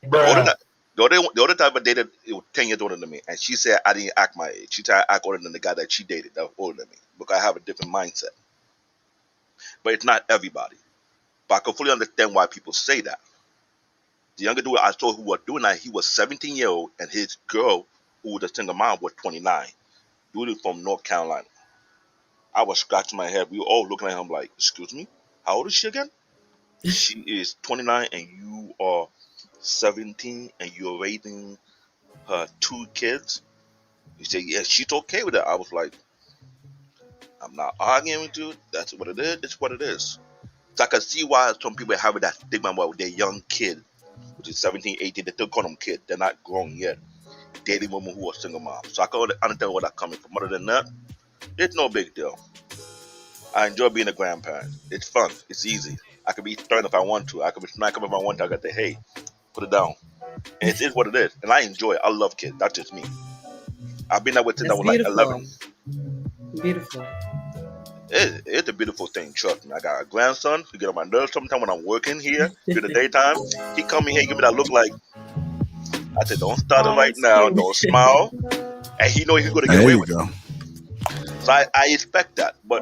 Bruh. The other time I dated, it was 10 years older than me. And she said I didn't act my age. She said I act older than the guy that she dated that was older than me because I have a different mindset. But it's not everybody. But I can fully understand why people say that. The younger dude I saw who was doing that, he was 17-year-old, and his girl, who was a single mom, was 29. Dude is from North Carolina. I was scratching my head. We were all looking at him like, excuse me? How old is she again? She is 29 and you are 17 and you're raising her 2 kids. He said, yeah, she's okay with that. I was like, I'm not arguing with you. That's what it is. It's what it is. So I can see why some people have that stigma about their young kid, which is 17, 18. They still call them kids. They're not grown yet. Dating women who are single moms. So I can understand where that's coming from. Other than that, it's no big deal. I enjoy being a grandparent. It's fun. It's easy. I can be stern if I want to. I can be smack up if I want to. I got to, hey, put it down. And it is what it is. And I enjoy it. I love kids. That's just me. I've been that way since I was like 11. Beautiful. It's a beautiful thing. Trust me. I got a grandson who get on my nerves sometimes when I'm working here during the daytime. He come in here and give me that look like, I said, don't start it right now. Don't smile. And he know he's going to get There away you with go. it. So I expect that. But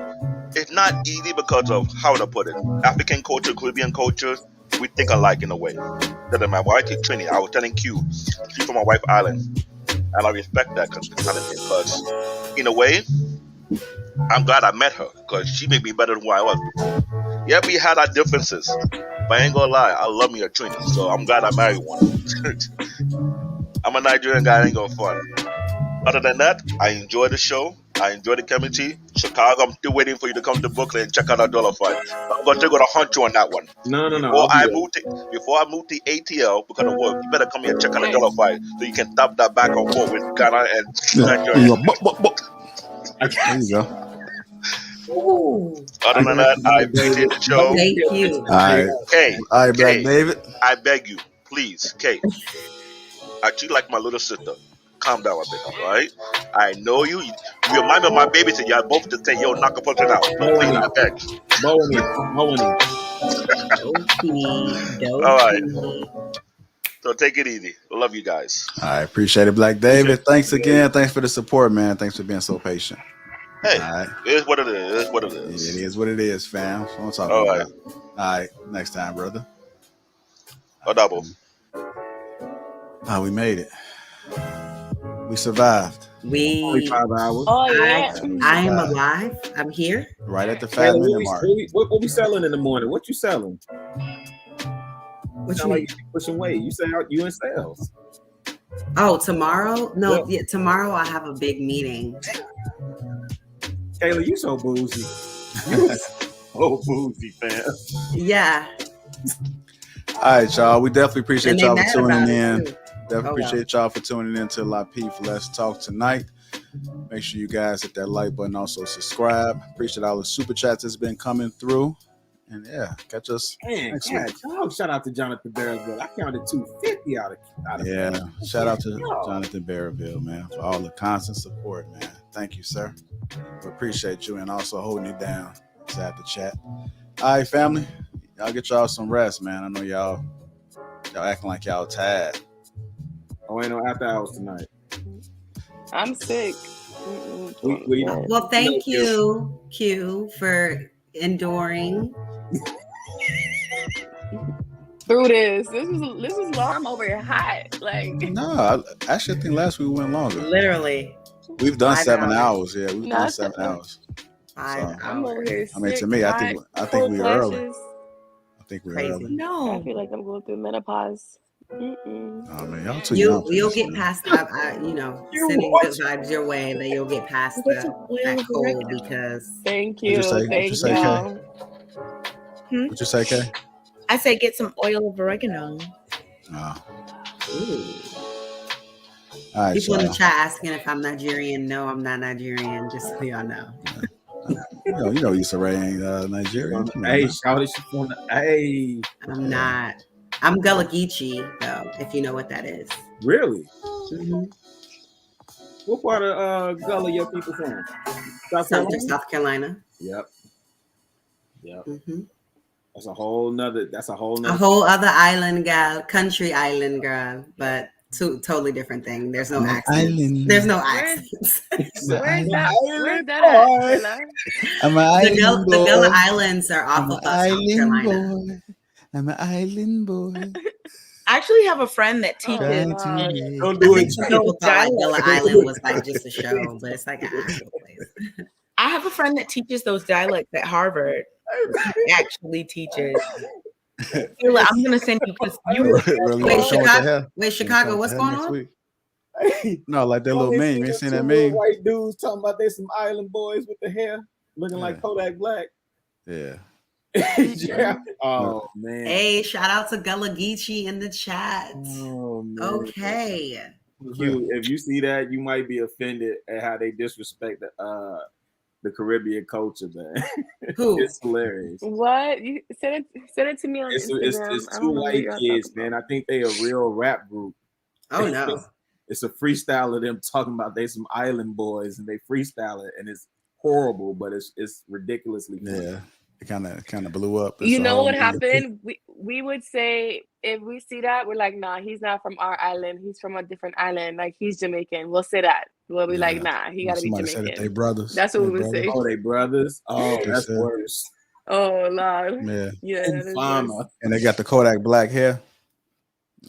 it's not easy because of how to put it. African culture, Caribbean culture, we think alike in a way. That my wife is Trini. I was telling Q, she's from my wife island. And I respect that kind of thing. Because in a way, I'm glad I met her. Because she made me better than who I was before. Yeah, we had our differences. But I ain't gonna lie, I love me a Trini. So I'm glad I married one. I'm a Nigerian guy, I ain't gonna front. Other than that, I enjoy the show. I enjoy the chemistry. Chicago, I'm still waiting for you to come to Brooklyn and check out our dollar fight. I'm still gonna hunt you on that one. No. Before I move to ATL because of work, you better come here and check out the dollar fight so you can stop that back and forth with Ghana and Nigeria. There you go. Ooh. Other than that, I appreciate the show. Thank you. All right, Black David. I beg you, please, Kay. I treat you like my little sister. Calm down a bit, all right? I know you. You remind me of my babysitter. Y'all both just say, yo, knock a person out. So please, I beg. All right. So take it easy. Love you guys. I appreciate it, Black David. Thanks again. Thanks for the support, man. Thanks for being so patient. Hey, all right. It is what it is. It is what it is. It is what it is, fam. That's what I'm talking all right. about. All right. Next time, brother. A double. We made it. We survived. Only 5 hours. Oh yeah. I am alive. I'm here. Right at the 5-minute mark. What we selling in the morning? What you selling? What Sound you like mean? you pushing weight. You say you in sales. Oh, tomorrow? No, Yeah. tomorrow I have a big meeting. Kayla, you so bougie. You so bougie, fam. Yeah. All right, y'all. We definitely appreciate And they y'all for mad tuning about it in. too. Definitely Oh, well. appreciate y'all for tuning in to Lapeef Let's Talk tonight. Make sure you guys hit that like button. Also subscribe. Appreciate all the super chats that's been coming through. And yeah, catch us Man, next God, week. dog, shout out to Jonathan Barrowville. I counted 250 out of Yeah, shout out to Yo. Jonathan Barrowville, man, for all the constant support, man. Thank you, sir. We appreciate you and also holding it down inside the chat. All right, family. Y'all get y'all some rest, man. I know y'all acting like y'all tired. Oh, ain't no after hours tonight. I'm sick. Well, thank you, Q, for enduring. Through this is long. I'm over here hot. Like No, I actually think last week we went longer. Literally. We've done 5 7 hours. hours. Yeah, we've done Not 7 hours. 5 So, I'm over here I mean, to sick, me, I hot, think cold we're early. flashes. I think we're Crazy. early. I No. feel like I'm going through menopause. Oh man, y'all too young. for You'll this, get man. past sending good vibes your way, that you'll get past that cold because Thank What'd you say? you. What'd you Thank say, Kay? y'all. What'd you say, Kay? I say get some oil of oregano. Oh. Ooh. All right, People in the y'all. chat asking if I'm Nigerian. No, I'm not Nigerian, just so y'all know. You know Issa Rae ain't Nigerian. Come on, Hey, man. shout it from the hey. I'm not. I'm Gullah Geechee, though, if you know what that is. Really? Mm-hmm. What part of Gullah your people from? South Carolina. Yep. Mm-hmm. That's a whole nother. A whole other island girl, country island girl, but totally different thing. There's no accents. There's no accents. Where's that at, Bella? I'm an island boy. The Gullah Islands are off I'm of an South island Carolina. boy. I'm an island boy. I actually have a friend that teaches. Don't do it. People thought like Gullah Island was like just a show, but it's like an actual place. I have a friend that teaches those dialects at Harvard. He actually teaches. I'm gonna send you because you. Wait, Chicago, what's going on? No, like that little meme. You ain't seen that meme? White dudes talking about they some island boys with the hair looking like Kodak Black. Yeah. Yeah. Oh man. Hey, shout out to Gullah Geechee in the chat. Oh man. Okay. If you see that, you might be offended at how they disrespect the Caribbean culture, man. Who? It's hilarious. What? You send it to me on Instagram. It's two white kids, man. I think they a real rap group. Oh no. It's a freestyle of them talking about they some island boys and they freestyle it and it's horrible, but it's ridiculously funny. Yeah. It kind of blew up. You know what happened? We would say if we see that, we're like, nah, he's not from our island. He's from a different island. Like he's Jamaican. We'll say that. We'll be like, nah, he gotta be Jamaican. Said that they brothers. That's what we would say. Oh, they brothers? Oh, that's worse. Oh Lord. Yeah. And they got the Kodak Black hair.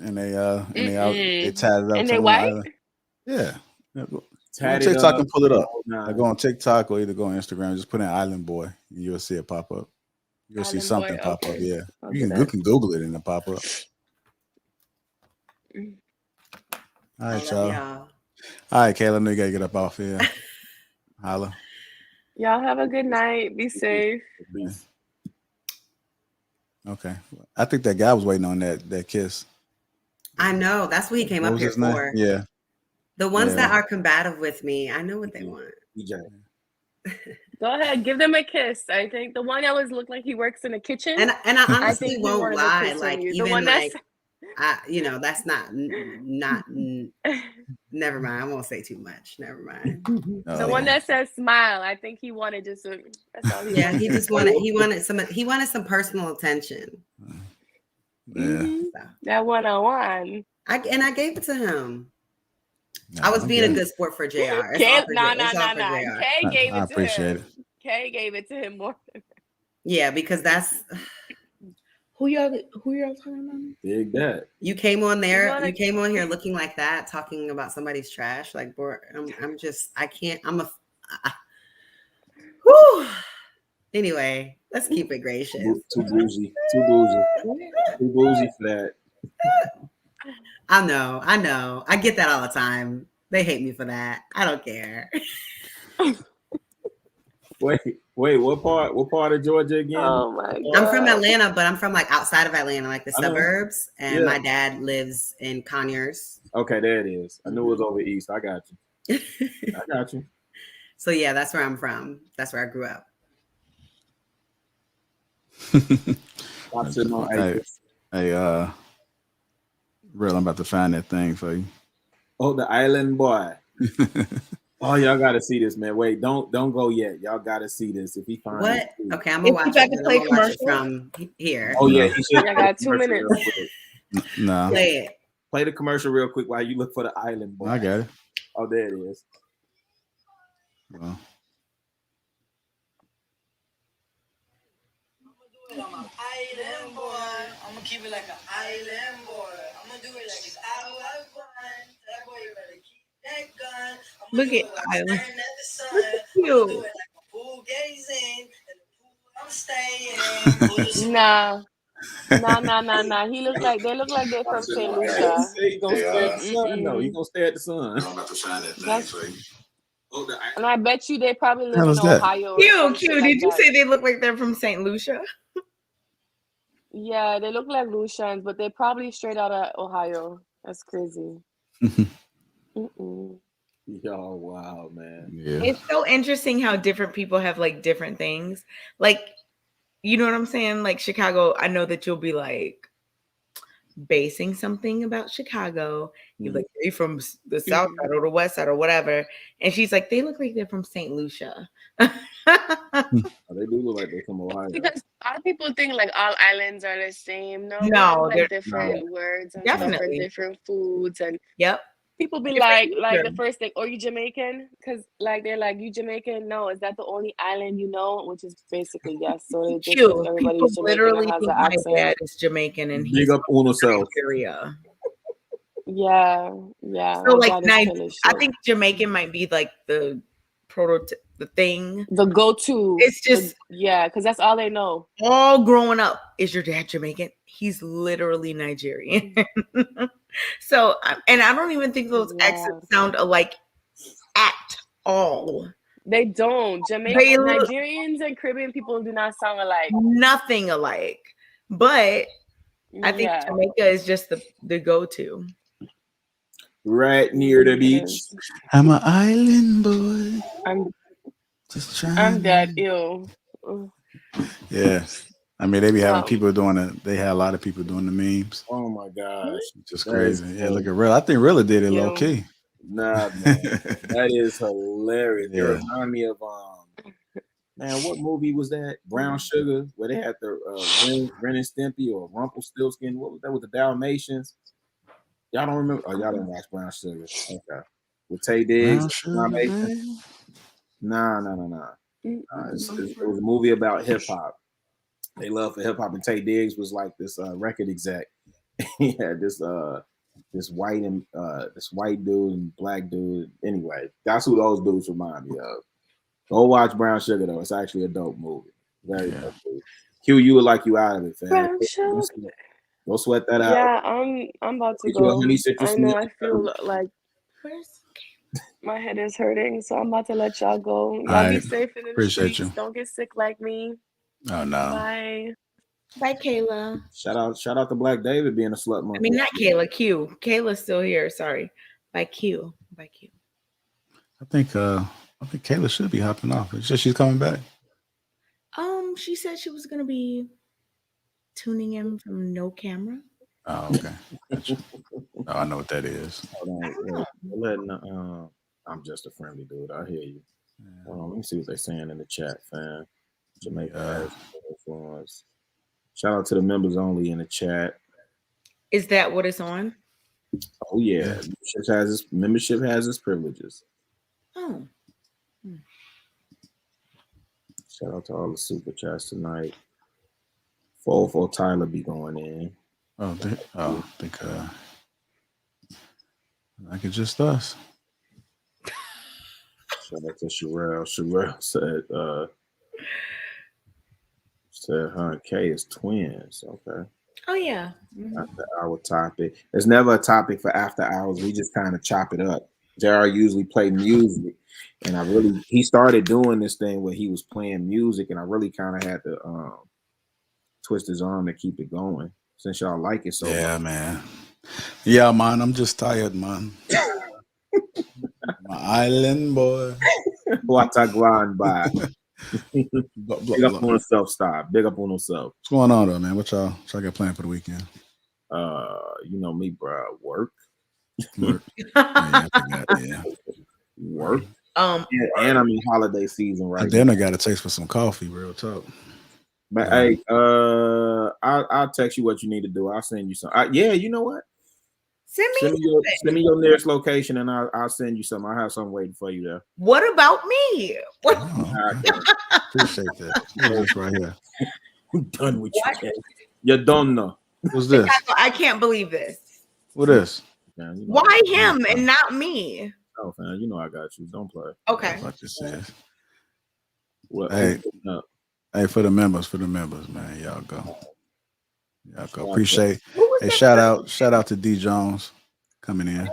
And they tied it up. And they white? Yeah. Go on Tatted TikTok up. and pull it up. Oh, nah. I go on TikTok or either go on Instagram. Just put in Island Boy, and you'll see it pop up. You'll see something pop up. Yeah, you can Google it and it'll pop up. All right, y'all. All right, Kayla, I know you gotta get up off here. Holla. Y'all have a good night. Be safe. Okay, I think that guy was waiting on that kiss. I know. That's what he came up here for. Yeah. The ones that are combative with me, I know what they want. Go ahead, give them a kiss. I think the one that looked like he works in a kitchen. And I honestly won't lie. Like even one like, that's not. Never mind. I won't say too much. Never mind. The one that says smile. I think he wanted just. That's all. He just wanted. He wanted some personal attention. Yeah. That 101. I gave it to him. I was being a good sport for JR. No. Kay gave it to him. I appreciate it. Kay gave it to him more. Yeah, because that's who y'all talking about? Big that. You came on there. You came on here looking like that, talking about somebody's trash. Like, boy, I'm just. I can't. Whew. Anyway, let's keep it gracious. Too bougie. Too bougie. Too bougie for that. I know. I get that all the time. They hate me for that. I don't care. Wait, what part of Georgia again? Oh my I'm from God. Atlanta, but I'm from like outside of Atlanta, like the I know. suburbs. And Yeah. my dad lives in Conyers. Okay, there it is. I knew it was over east. I got you. I got you. So yeah, that's where I'm from. That's where I grew up. Stop sitting on Hey, acres. hey, real, I'm about to find that thing for you. Oh, the island boy. Oh, y'all gotta see this, man. Wait, don't go yet. Y'all gotta see this. If he finds What? it. Okay, I'm gonna watch it. I'm gonna watch it from here. Oh yeah, No. he should. I got 2 minutes. No, Play it. Play the commercial real quick while you look for the island boy. I got it. Oh, there it is. Well, I'm island boy. I'm gonna keep it like an island boy. I'm gonna do it like it's out of fun. That boy, you better keep that gun. I'm gonna Look do at it like Island. staring at the sun. Look at I'm gonna do you. it like a pool gazing. And the pool I'm staying. Nah. They look like they're from St. Lucia. He gonna stare at the sun. No, he Mm-mm. gonna stare at the sun. I'm about to find that thing That's, for you. and I bet you they probably live Hell in is that? Ohio or some shit Q, like did you that. say they look like they're from St. Lucia? Yeah, they look like Lucians, but they're probably straight out of Ohio. That's crazy. Mm-mm. Y'all, wow, man. Yeah. It's so interesting how different people have like different things. Like, you know what I'm saying? Like Chicago, I know that you'll be like basing something about Chicago. You're like, they from the south side or the west side or whatever. And she's like, they look like they're from St. Lucia. Oh, they do look like they're from Ohio. Because a lot of people think like all islands are the same. No, we No, have like they're different words and stuff and definitely. different foods and Yep. people be Different like the culture. first thing, "Oh, you Jamaican?" Because like they're like, "You Jamaican?" No, is that the only island you know? Which is basically yes. So they just think Cute. People everybody's Jamaican literally and has think an my accent. dad is Jamaican and Big he's up from Uno self. Nigeria. Yeah. So My like dad is Polish. I So. think Jamaican might be like the the thing. The go-to. It's just because that's all they know. all growing up. Is your dad Jamaican? He's literally Nigerian. So, and I don't even think those accents sound alike at all. They don't. Nigerians and Caribbean people do not sound alike. Nothing alike. But I think Jamaica is just the go-to. Right near the beach. I'm an island boy. Just trying. I'm dead. Ew. Yeah. I mean, they be having Wow. people doing it. They had a lot of people doing the memes. Oh my gosh. Just That crazy. is Yeah, look at Real. I think Rilla did it low key. Nah, man. That is hilarious. It Yeah. remind me of man, what movie was that? Brown Sugar, where they had the Ren and Stimpy or Rumpelstiltskin. What was that with the Dalmatians? Y'all don't remember? Oh, y'all didn't watch Brown Sugar. Okay. With Tay Diggs, Dalmatians. Nah. It was a movie about hip hop. They love for hip hop, and Tay Diggs was like this record exec. He had this white dude and black dude. Anyway, that's who those dudes remind me of. Go watch Brown Sugar though; it's actually a dope movie. Very dope movie. Q, you look like you out of it, fam. Brown Sugar. Go sweat that out. Yeah, I'm about to Get you a go. honey citrus I know. milk. I feel like my head is hurting, so I'm about to let y'all go. Y'all be right. safe in the Appreciate streets. you. Don't get sick like me. Oh no. Bye. Bye, Kayla. Shout out to Black David being a slut monkey. I mean, not Kayla. Q. Kayla's still here. Sorry. Bye, Q. Bye, Q. I think Kayla should be hopping off. She said she's coming back. She said she was gonna be tuning in from no camera. Oh, okay. Gotcha. Oh, I know what that is. Hold on. I'm just a friendly dude. I hear you. Let me see what they're saying in the chat, fam. Jamaica has influence. Shout out to the members only in the chat. Is that what it's on? Oh yeah. Membership has its privileges. Oh. Shout out to all the super chats tonight. 404 Tyler be going in. I think like it's just us. Shout out to Sherelle. Sherelle said So K is twins. Okay. Oh yeah. After hour topic. There's never a topic for after hours. We just kind of chop it up. JR usually play music, and he started doing this thing where he was playing music, and I really kind of had to twist his arm to keep it going since y'all like it so much. Yeah, man. Yeah, man. I'm just tired, man. My island boy. Watagwan by. Big up on himself, stop. Big up on himself. What's going on though, man? What y'all got planned for the weekend? You know me, bro. Work. Work. Yeah, I forgot, yeah. Work. And I'm in holiday season right now. I got a taste for some coffee, real talk. But hey, I'll text you what you need to do. I'll send you some. Yeah, you know what? Send me your nearest location, and I'll send you some. I have something waiting for you there. What about me? What? Appreciate that. This right here. I'm done with you, Kay. You don't know. What's this? I can't believe this. What is? Man, you know why him and not me? Oh, man, you know I got you. Don't play. Okay. Like this is. What? Hey, for the members, man, y'all go. Appreciate. Hey, shout out to D Jones coming in.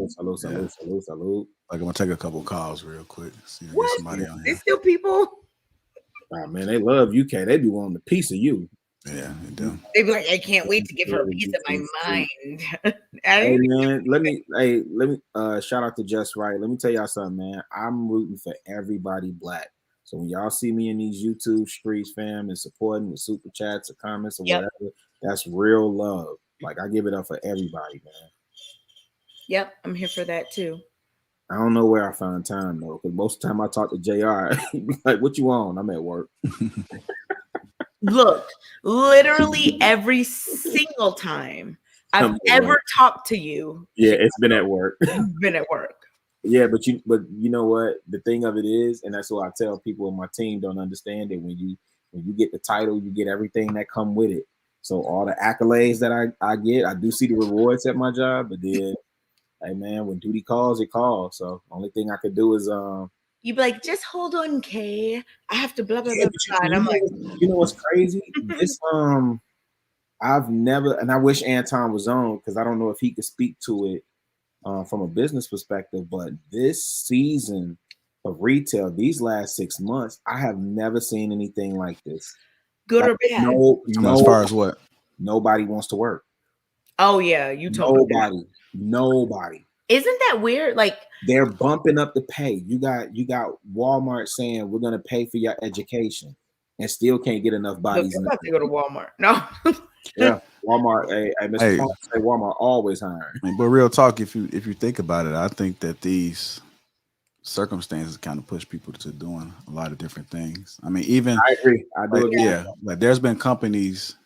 Salute. Like I'm gonna take a couple calls real quick. See if what? Somebody on here. There's still people. Oh, man, they love UK. They be wanting a piece of you. Yeah, they do. They be like, I can't wait to give her a piece of my mind. Hey man, let me shout out to Just Right. Let me tell y'all something, man. I'm rooting for everybody black. So when y'all see me in these YouTube streets, fam, and supporting with super chats or comments or whatever, that's real love. Like I give it up for everybody, man. Yep, I'm here for that too. I don't know where I find time though, because most of the time I talk to JR, he be like, "What you on?" I'm at work. Look, literally every single time I've ever talked to you, it's been at work. You've been at work. Yeah, but you know what? The thing of it is, and that's what I tell people in my team don't understand it. When you get the title, you get everything that come with it. So all the accolades that I get, I do see the rewards at my job, but then, hey man, when duty calls, it calls. So only thing I could do is you'd be like, just hold on, Kay. I have to blah blah blah. And I'm like, you know what's crazy? This I've never, and I wish Anton was on because I don't know if he could speak to it from a business perspective, but this season of retail, these last 6 months, I have never seen anything like this. Good or bad? No, as far as what? Nobody wants to work. Oh yeah, you told me. Nobody. Isn't that weird? Like they're bumping up the pay. You got Walmart saying we're gonna pay for your education, and still can't get enough bodies. Look, I'm about to go to Walmart. No. Yeah, Walmart. Hey, Mr. Trump say Walmart always hiring. But real talk, if you think about it, I think that these circumstances kind of push people to doing a lot of different things. I mean, even I agree. I do agree. Yeah, like there's been companies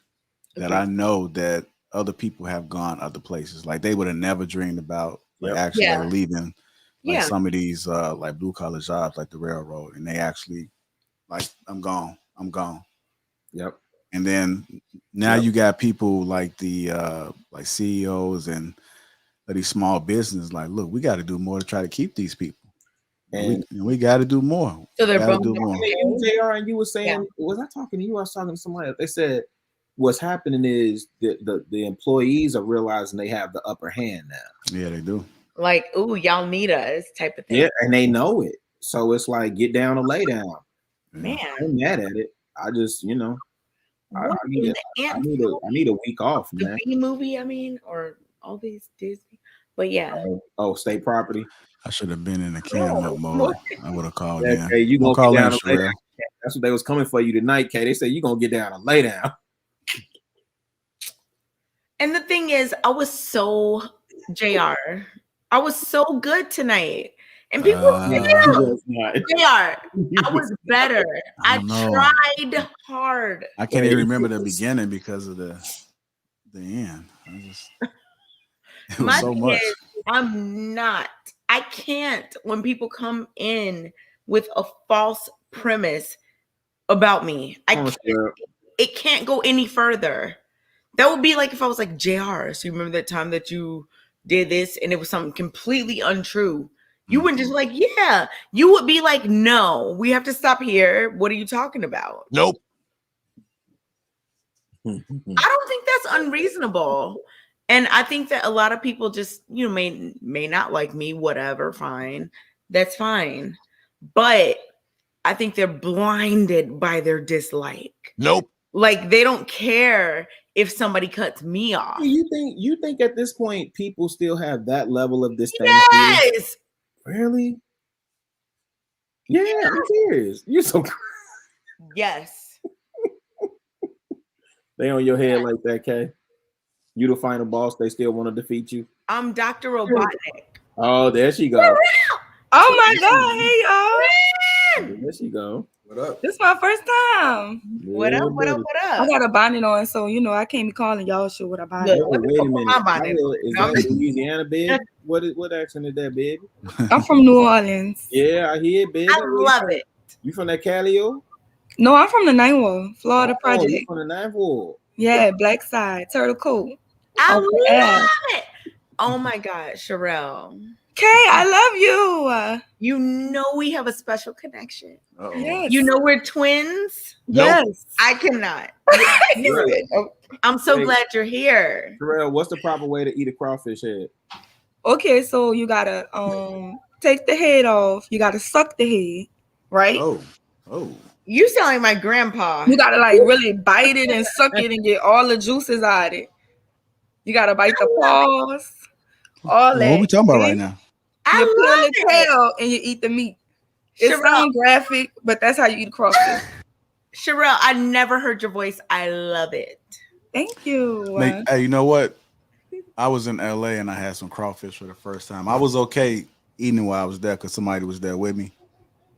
that I know that other people have gone other places. Like they would have never dreamed about actually leaving some of these like blue collar jobs like the railroad, and they actually like I'm gone. Yep. And then now you got people like the like CEOs and these small businesses like, look, we got to do more to try to keep these people. And we got to do more. So they're both JR, and you were saying, was I talking to you? I was talking to somebody else. They said what's happening is the employees are realizing they have the upper hand now. Yeah, they do. Like, ooh, y'all need us type of thing. Yeah, and they know it. So it's like get down or lay down. Man, I'm mad at it. I just, I need a week off, man. The B movie, I mean, or all these Disney, but yeah. State property. I should have been in the camera mode. I would have called in. Hey, you gonna call in? That's what they was coming for you tonight, Kay. They said you gonna get down and lay down. And the thing is, I was so JR. I was so good tonight. And people JR, I was better. I tried hard. I can't even remember the beginning because of the end. It was so much. I can't when people come in with a false premise about me. It can't go any further. That would be like if I was like, JR, so you remember that time that you did this and it was something completely untrue. You wouldn't just like, yeah. You would be like, no, we have to stop here. What are you talking about? Nope. don't think that's unreasonable. And I think that a lot of people just, may not like me, whatever, fine. That's fine. But I think they're blinded by their dislike. Nope. Like they don't care if somebody cuts me off. You think at this point people still have that level of disdain? Yes. Really? Yeah, I'm serious. You're so Yes. They on your head like that, Kay. You the final boss, they still want to defeat you. I'm Dr. Robotnik. Oh, there she go. Oh my God, hey y'all. There she go. What up? This is my first time. What up? What up? What up? I got a bonnet on, so I can't be calling y'all shit with a bonnet. Wait a minute. Is that Louisiana, babe? What accent is that, baby? I'm from New Orleans. Yeah, I hear it, baby. I love it. You from that Calio? No, I'm from the Ninth Ward, Florida Project. You from the Ninth Ward? Yeah, Black Side, Turtle Coat. I love it. Oh my God, Sherelle. Kay, I love you. You know we have a special connection. Yes. You know we're twins? Yes. I cannot. I'm so glad you're here. Sherelle, what's the proper way to eat a crawfish head? Okay, so you gotta take the head off. You gotta suck the head, right? Oh. You sound like my grandpa. You gotta like really bite it and suck it and get all the juices out of it. You gotta bite the paws. All that. What we talking about right now? You peel the tail and you eat the meat. It sounds graphic, but that's how you eat crawfish. Sherelle, I never heard your voice. I love it. Thank you. Hey, you know what? I was in LA and I had some crawfish for the first time. I was okay eating while I was there because somebody was there with me.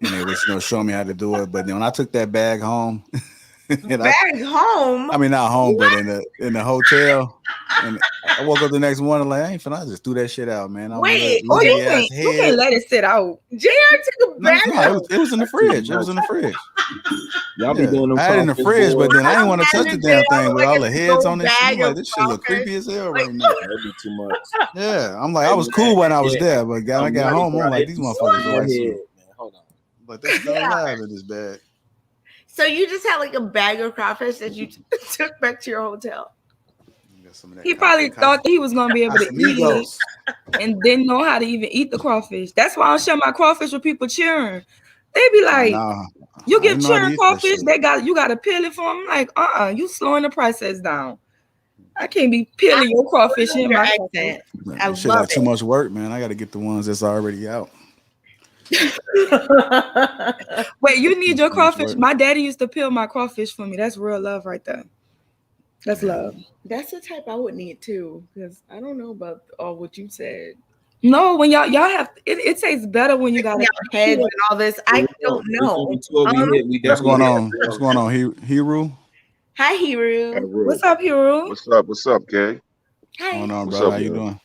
And they was showing me how to do it. But then when I took that bag home, home? I mean, not home, but in the hotel. And I woke up the next morning like, I just threw that shit out, man. You can't let it sit out. JR took a bag out. It was in the fridge. It was in the fridge. Y'all be doing them. I had it in the fridge, but then I didn't want to touch the damn thing with all the heads on it. I'm like, this shit look creepy as hell right now. That'd be too much. Yeah, I'm like, I was cool when I was there, but when I got home, I'm like, these motherfuckers are like, hold on. But they're still alive in this bag. So you just had like a bag of crawfish that you took back to your hotel. He probably thought that he was gonna be able to eat it and didn't know how to even eat the crawfish. That's why I don't share my crawfish with people cheering. They be like, you get cheering crawfish, you gotta peel it for them. I'm like, you slowing the process down. I can't be peeling your crawfish in my accent. I love like too much work, man. I gotta get the ones that's already out. Wait, you need your crawfish? My daddy used to peel my crawfish for me. That's real love right there. That's love. That's the type I would need too, because I don't know about all what you said. No, when y'all have it tastes better when you got heads and all this. I don't know. What's going on? What's going on, Hiru? Hi, Hiru. What's up, Hiru? What's up, Kay? Hi. What's going on, bro? How you doing?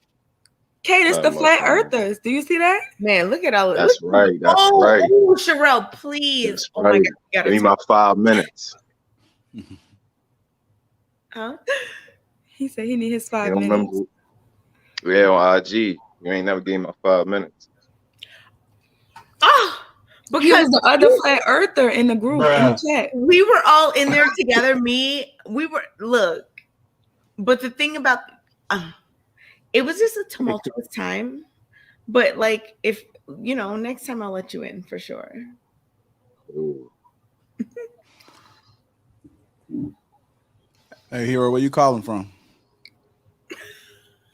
Kate, it's the flat earthers. Do you see that? Man, look at all That's right. That's right. Oh, Sherelle, please. That's oh right. my God, Give me my 5 minutes. Huh? He said he need his 5 You don't minutes. remember? Yeah, on IG. You ain't never gave me my 5 minutes. Oh, He was the other flat earther in the group in the chat. We were all in there together. Look, but the thing about it was just a tumultuous time. But like, if next time I'll let you in for sure. Hey, Hero, where you calling from?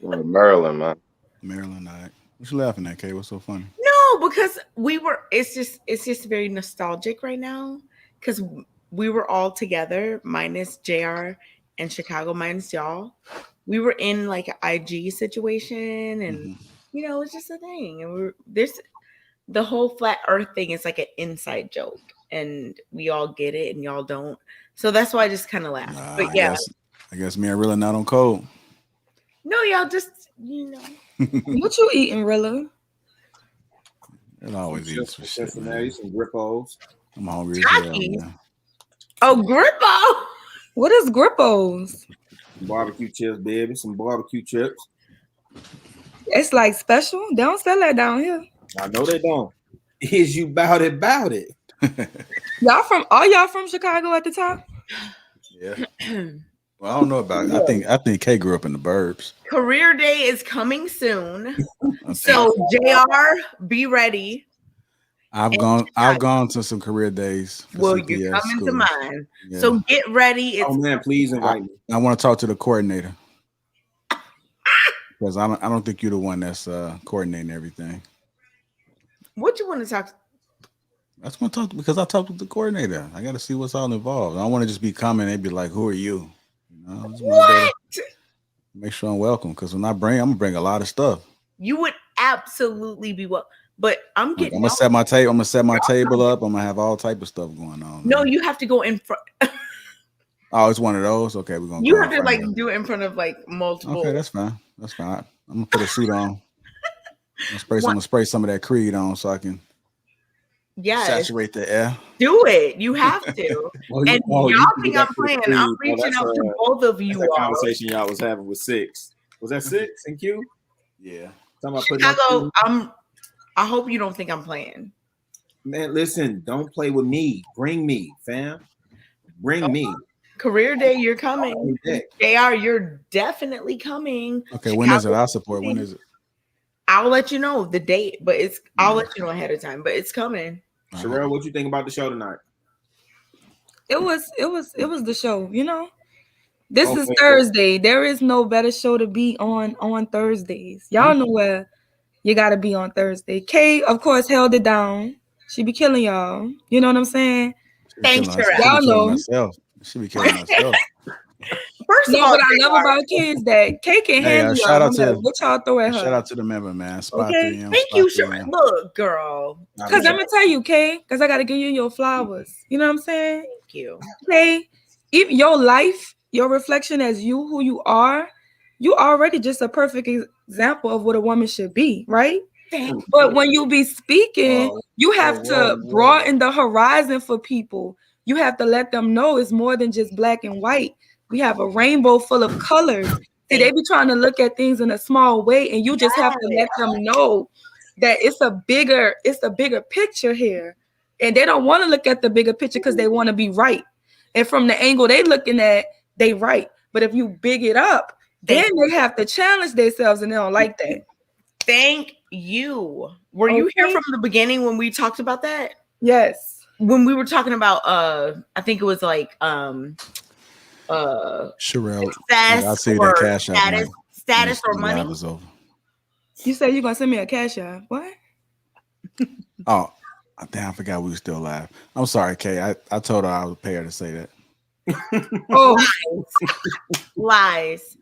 Maryland, man. Maryland, all right. What you laughing at, Kay? What's so funny? No, because it's just very nostalgic right now because we were all together minus JR and Chicago minus y'all. We were in like an IG situation and it's just a thing. And the whole flat earth thing is like an inside joke and we all get it and y'all don't. So that's why I just kind of laugh. But yeah. I guess me and Rilla not on code. No, y'all just What you eating, Rilla? It always eats some shit. Some Grippos. I'm hungry as hell, man. Oh, Grippo. What is Grippos? Barbecue chips, baby. Some barbecue chips. It's like special. They don't sell that down here. I know they don't. Is you bout it? Are y'all from Chicago at the top? Yeah. Well, I don't know about it. I think Kay grew up in the burbs. Career day is coming soon. So JR, be ready. I've gone to some career days for Well, CPS you're coming schools. to mine. Yeah. So get ready. It's man, please invite me. I want to talk to the coordinator. Because I don't think you're the one that's coordinating everything. What you want to talk? I just want to talk because I talked with the coordinator. I got to see what's all involved. I don't want to just be coming and be like, "Who are you?" You know, I just What? Make sure I'm welcome. Because when I'm gonna bring a lot of stuff. You would absolutely be welcome. But I'm getting. I'm gonna set my table. I'm gonna set my table up. I'm gonna have all type of stuff going on. No, you have to go in front. Oh, it's one of those. Okay, we're gonna. You have to like do it in front of like multiple. Okay, that's fine. That's fine. I'm gonna put a suit on. I'm gonna spray some of that Creed on so I can saturate the air. Do it. You have to. And y'all think I'm playing. I'm reaching out to both of you. That conversation y'all was having with Six. Was that Six and Q? Yeah. Chicago, I hope you don't think I'm playing. Man, listen, don't play with me. Bring me, fam. Bring me. Career day, you're coming. JR, you're definitely coming. Okay, when is it? I'll support. When is it? I'll let you know the date, but I'll let you know ahead of time, but it's coming. Sherelle, what you think about the show tonight? It was the show, you know. This is Thursday. There is no better show to be on Thursdays. Y'all know where you gotta be on Thursday. Kay, of course, held it down. She be killing y'all. You know what I'm saying? Thanks, y'all know. She be killing herself. First of all, what I love about Kay is that Kay can handle shout out to what y'all throw at her. Shout out to the member, man. Spot Okay. 3M. Thank you, Sherelle. Look, girl. Because I'm gonna tell you, Kay, because I gotta give you your flowers. You know what I'm saying? Thank you. Kay, even your life, your reflection as you, who you are, you already just a perfect example of what a woman should be, right? But when you be speaking, you have to broaden the horizon for people. You have to let them know it's more than just black and white. We have a rainbow full of colors. See, they be trying to look at things in a small way, and you just have to let them know that it's a bigger picture here. And they don't want to look at the bigger picture because they want to be right. And from the angle they looking at, they right. But if you big it up, then they have to challenge themselves, and they don't like that. Thank you. Were you here from the beginning when we talked about that? Yes. When we were talking about I think it was like Sherelle, I see that cash out. Status or money. You said you're gonna send me a cash out. What? Oh, damn, I forgot we were still live. I'm sorry, Kay. I told her I would pay her to say that. Lies.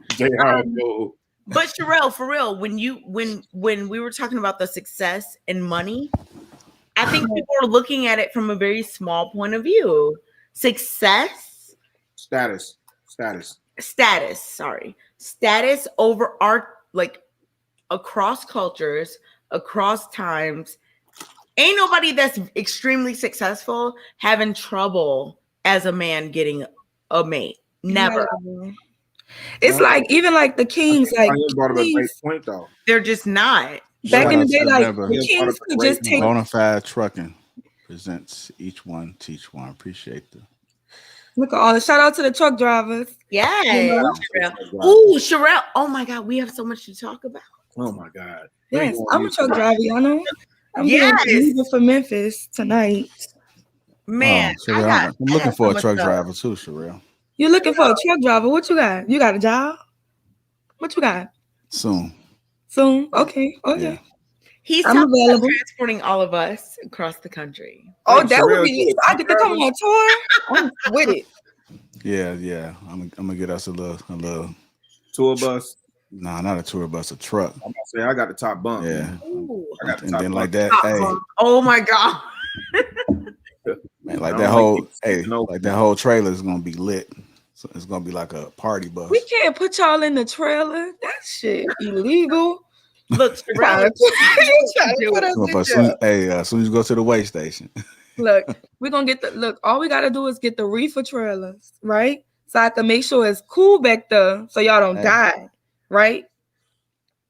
But Sherelle, for real, when we were talking about the success and money, I think people are looking at it from a very small point of view. Success, status over art, like across cultures, across times. Ain't nobody that's extremely successful having trouble as a man getting a mate. Never. It's like even like the kings, like brought up a great point though. They're just not. Back in the day, like the kings could just take Bonafide Trucking presents Each One Teach One. Appreciate the look at all the shout out to the truck drivers. Yeah. Ooh, Sherelle. Oh my God, we have so much to talk about. Oh my God. Yes, I'm a truck driver, y'all know. I'm leaving for Memphis tonight. Man, I'm looking for a truck driver too, Sherelle. You're looking for a truck driver? What you got? You got a job? What you got? Soon. Okay. Yeah. He's available. Transporting all of us across the country. Oh, that would be. I get to come on tour. I'm with it. Yeah. I'm gonna get us a little tour bus. Nah, not a tour bus, a truck. I'm gonna say I got the top bunk. Yeah. Ooh. I got the and top then bunk. like that. Hey. Oh my God. Man, like that whole like that whole trailer is gonna be lit. So it's gonna be like a party bus. We can't put y'all in the trailer. That shit illegal. Look, as soon as you go to the weigh station. Look, we're gonna get all we gotta do is get the reefer trailers, right? So I can make sure it's cool back there so y'all don't die, right?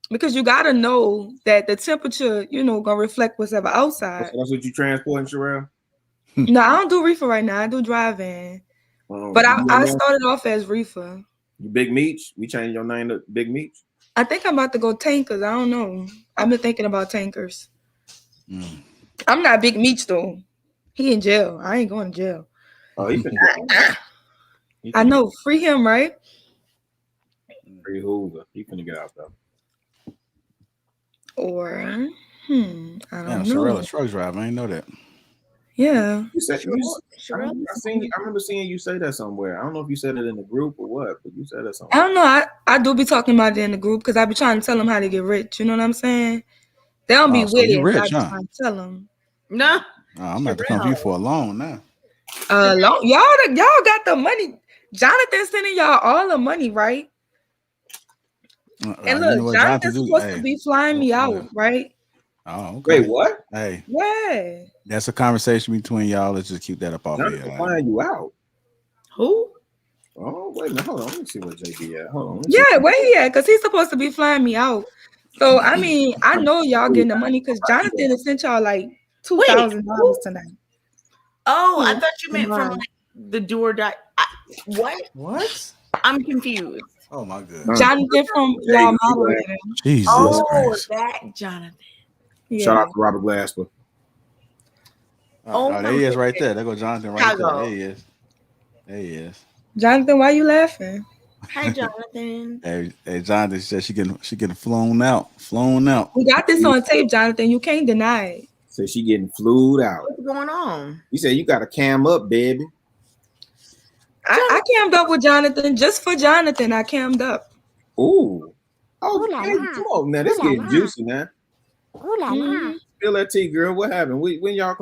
Because you gotta know that the temperature, gonna reflect what's ever outside. So that's what you transporting, Sherelle? No, I don't do reefer right now. I do driving. But I started off as reefer. You Big Meech? We changed your name to Big Meech? I think I'm about to go tankers. I don't know. I've been thinking about tankers. I'm not Big Meech though. He in jail. I ain't going to jail. Oh, he finna get out. I know. Free him, right? Free Hoover. He finna get out though. Or I don't know. Sorella truck driver. I didn't know that. Yeah. You said I remember seeing you say that somewhere. I don't know if you said it in the group or what, but you said that I somewhere. don't know. I do be talking about it in the group because I be trying to tell them how to get rich. You know what I'm saying? They don't be So with you it. rich, I be huh? trying to tell them. No. I'm about to come for you for a loan now. Y'all got the money. Jonathan sending y'all all the money, right? And look, you know what Jonathan's Jonathan do? supposed to be flying me out, right? Oh, okay. Wait, what? Hey, Yeah. that's a conversation between y'all. Let's just keep that up off here. Jonathan flying you out. Who? Oh, wait a minute. Hold on. Let me see where JB at. Hold on. Yeah, where he at? Because he's supposed to be flying me out. So, I mean, I know y'all getting the money because Jonathan has sent y'all like $2,000 tonight. Oh, I thought you meant from like the do or die. What? What? I'm confused. Oh my goodness. Jonathan from y'all moderator. Jesus Christ. That Jonathan. Yeah. Shout out to Robert Glasper. Oh, there he is right there. There go Jonathan right there. There he is. There he is. Jonathan, why you laughing? Hi, Jonathan. Hey, Jonathan said she getting flown out. Flown out. We got this on tape, Jonathan. You can't deny it. So she getting flued out. What's going on? You said you got to cam up, baby. I cammed up with Jonathan just for Jonathan. I cammed up. Ooh. Oh, hey, come on now. This getting juicy, man. Spill that tea, girl. What happened? When y'all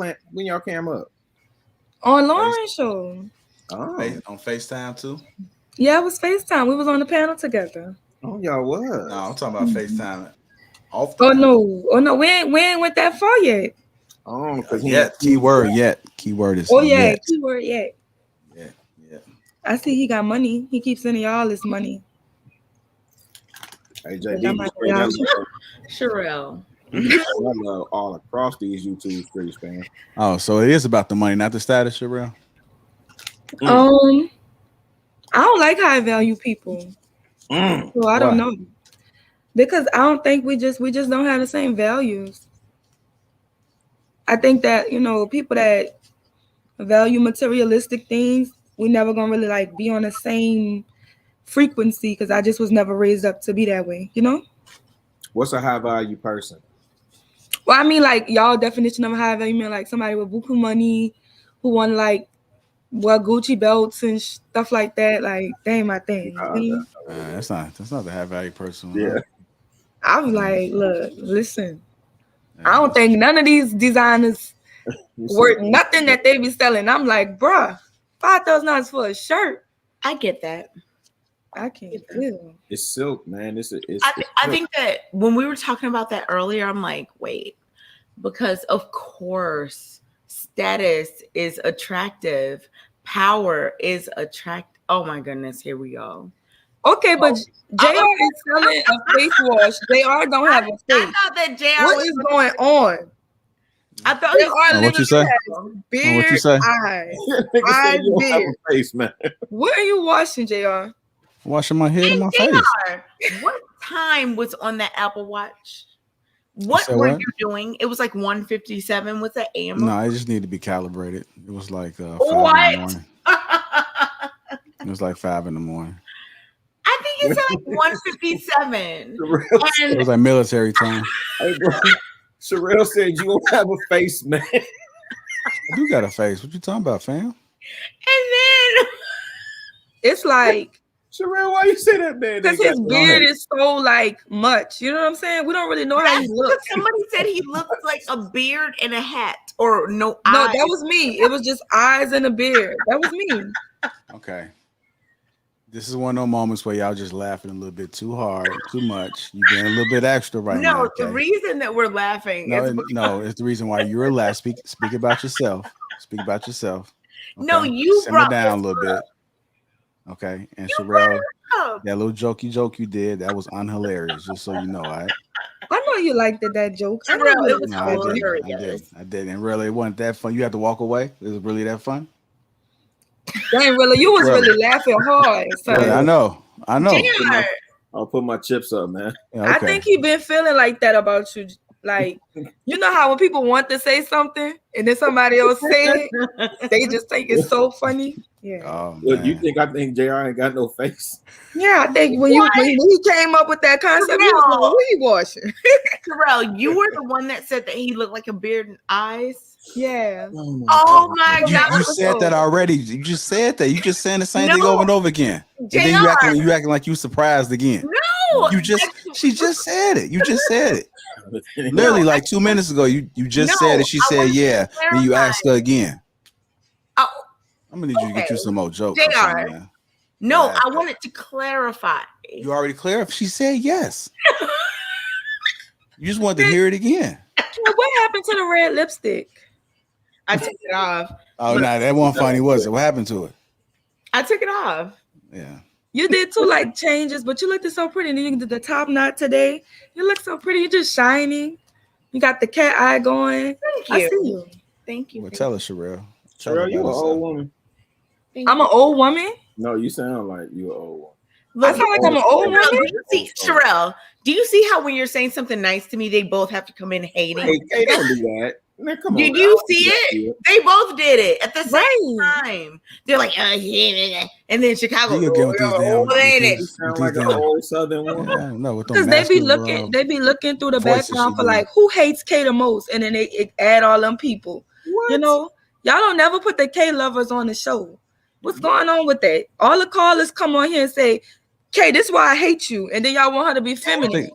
cam up? On Lauren's show. Oh. On FaceTime too? Yeah, it was FaceTime. We was on the panel together. Oh, y'all was. No, I'm talking about FaceTime. Oh no, we ain't went that far yet. Oh, because keyword is yeah, keyword yet. Yeah. I see he got money. He keeps sending y'all this money. Hey, JD, Sherelle. I love all across these YouTube streets, man. Oh, so it is about the money, not the status, Sherelle? I don't like high value people. So I don't know. Because I don't think we just don't have the same values. I think that, people that value materialistic things, we never gonna really like be on the same frequency because I just was never raised up to be that way, What's a high value person? Well, I mean, like y'all definition of high value, like somebody with buku money who want like Gucci belts and stuff like that. Like, that ain't my thing. That's not the high value person. Yeah. I was like, look, listen. I don't think none of these designers worth nothing that they be selling. I'm like, bruh, $5,000 for a shirt. I get that. I can't do. It's silk, man. I think that when we were talking about that earlier, I'm like, wait, because of course, status is attractive, power is attractive. Oh my goodness, here we go. Okay, but JR is selling a face wash. JR don't have a face. I thought that JR What is going on? I thought what you say? Beard, what you say? eyes, beard. Face, man. What are you washing, JR? Washing my head and my face. What time was on that Apple Watch? What were you doing? It was like 1:57 with the AM. No, I just need to be calibrated. It was like 5 what? in the morning. It was like 5 in the morning. I think it's like 1:57. It was like military time. Hey, bro. Sherelle said you don't have a face, man. I do got a face. What you talking about, fam? And then it's like, Sherelle, why you say that, man? Because his beard is so like much. You know what I'm saying? We don't really know how he looks. Somebody said he looked like a beard and a hat, or eyes. No, that was me. It was just eyes and a beard. That was me. Okay. This is one of those moments where y'all just laughing a little bit too hard, too much. You being a little bit extra right now. No, Okay? the reason that we're laughing is no, it's the reason why you're laughing. Speak about yourself. Speak about yourself. Okay? No, you simmer down a little bit. Okay. And Sherelle, that little joke you did, that was unhilarious, just so you know, all right? I know you liked that joke. It was hilarious. I did. And really, it wasn't that fun. You had to walk away. It was really that fun? Dang, really, you was really laughing hard. So. I know. I know. I'll put my chips up, man. Yeah, okay. I think he been feeling like that about you. Like, you know how when people want to say something and then somebody else say it, they just think it's so funny. Yeah. Oh, Look, you think I think JR ain't got no face? Yeah, I think when he came up with that concept, he was like, "What he washing?" Terrell, you were the one that said that he looked like a beard and eyes. Yeah. Oh my God! You said that already. You just said that. You just saying the same thing over and over again. And then you acting like you surprised again. No, she just said it. You just said it. Literally like 2 minutes ago. You just said it. She said yeah. Then you asked her again. I'm gonna need you to get you some more jokes. JR. No, I wanted to clarify. You already clarified. She said yes. You just wanted to hear it again. What happened to the red lipstick? I took it off. Oh, no, that wasn't funny, was it? What happened to it? I took it off. Yeah. You did two like changes, but you looked so pretty. And then you did the top knot today. You look so pretty. You're just shining. You got the cat eye going. Thank you. I see you. Thank you. Well, tell us, Sherelle. Sherelle, you an old woman. I'm an old woman? No, you sound like you an old woman. I sound like I'm an old woman? Sherelle, do you see how when you're saying something nice to me, they both have to come in hating? Hey, don't do that. Man, come Did on, you now. see it? They both did it at the same time. They're like, yeah, and then Chicago. You get with these damn, ain't it? Sound like an old Southern woman. No, with Because they be looking through the background for like who hates K the most, and then they add all them people. What? You know, y'all don't never put the K lovers on the show. What's going on with that? All the callers come on here and say, K, this is why I hate you, and then y'all want her to be feminine.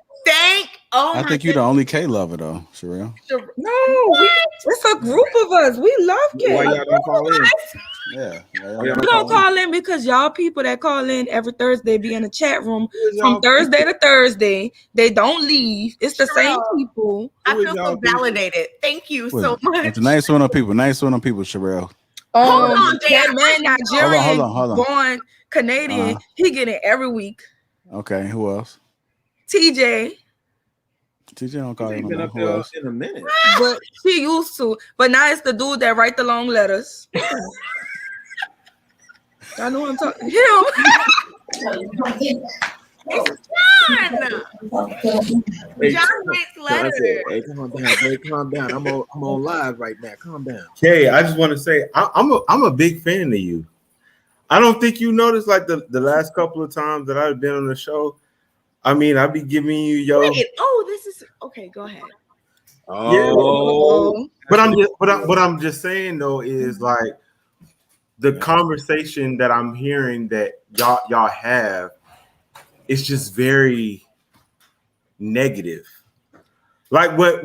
I think you're the only K lover though, Sherelle. No, it's a group of us. We love K. Why y'all don't call in? Yeah. We don't call in because y'all people that call in every Thursday be in the chat room from Thursday to Thursday. They don't leave. It's the same people. I feel so validated. Thank you so much. Nice one on people. Nice one on people, Sherelle. Hold on, that man Nigerian, hold on. born Canadian, he get it every week. Okay, who else? TJ don't call him. Been up Who there else? in a minute. But she used to. But now it's the dude that write the long letters. I know I'm talking. Him. Hey, John writes letters. Hey, calm down, babe. Calm down. I'm on live right now. Calm down. Okay, I just want to say I'm a big fan of you. I don't think you noticed like the last couple of times that I've been on the show. I mean, I'll be giving you This is okay. Go ahead. Oh, but I'm just saying though is like the conversation that I'm hearing that y'all have. It's just very negative. Like what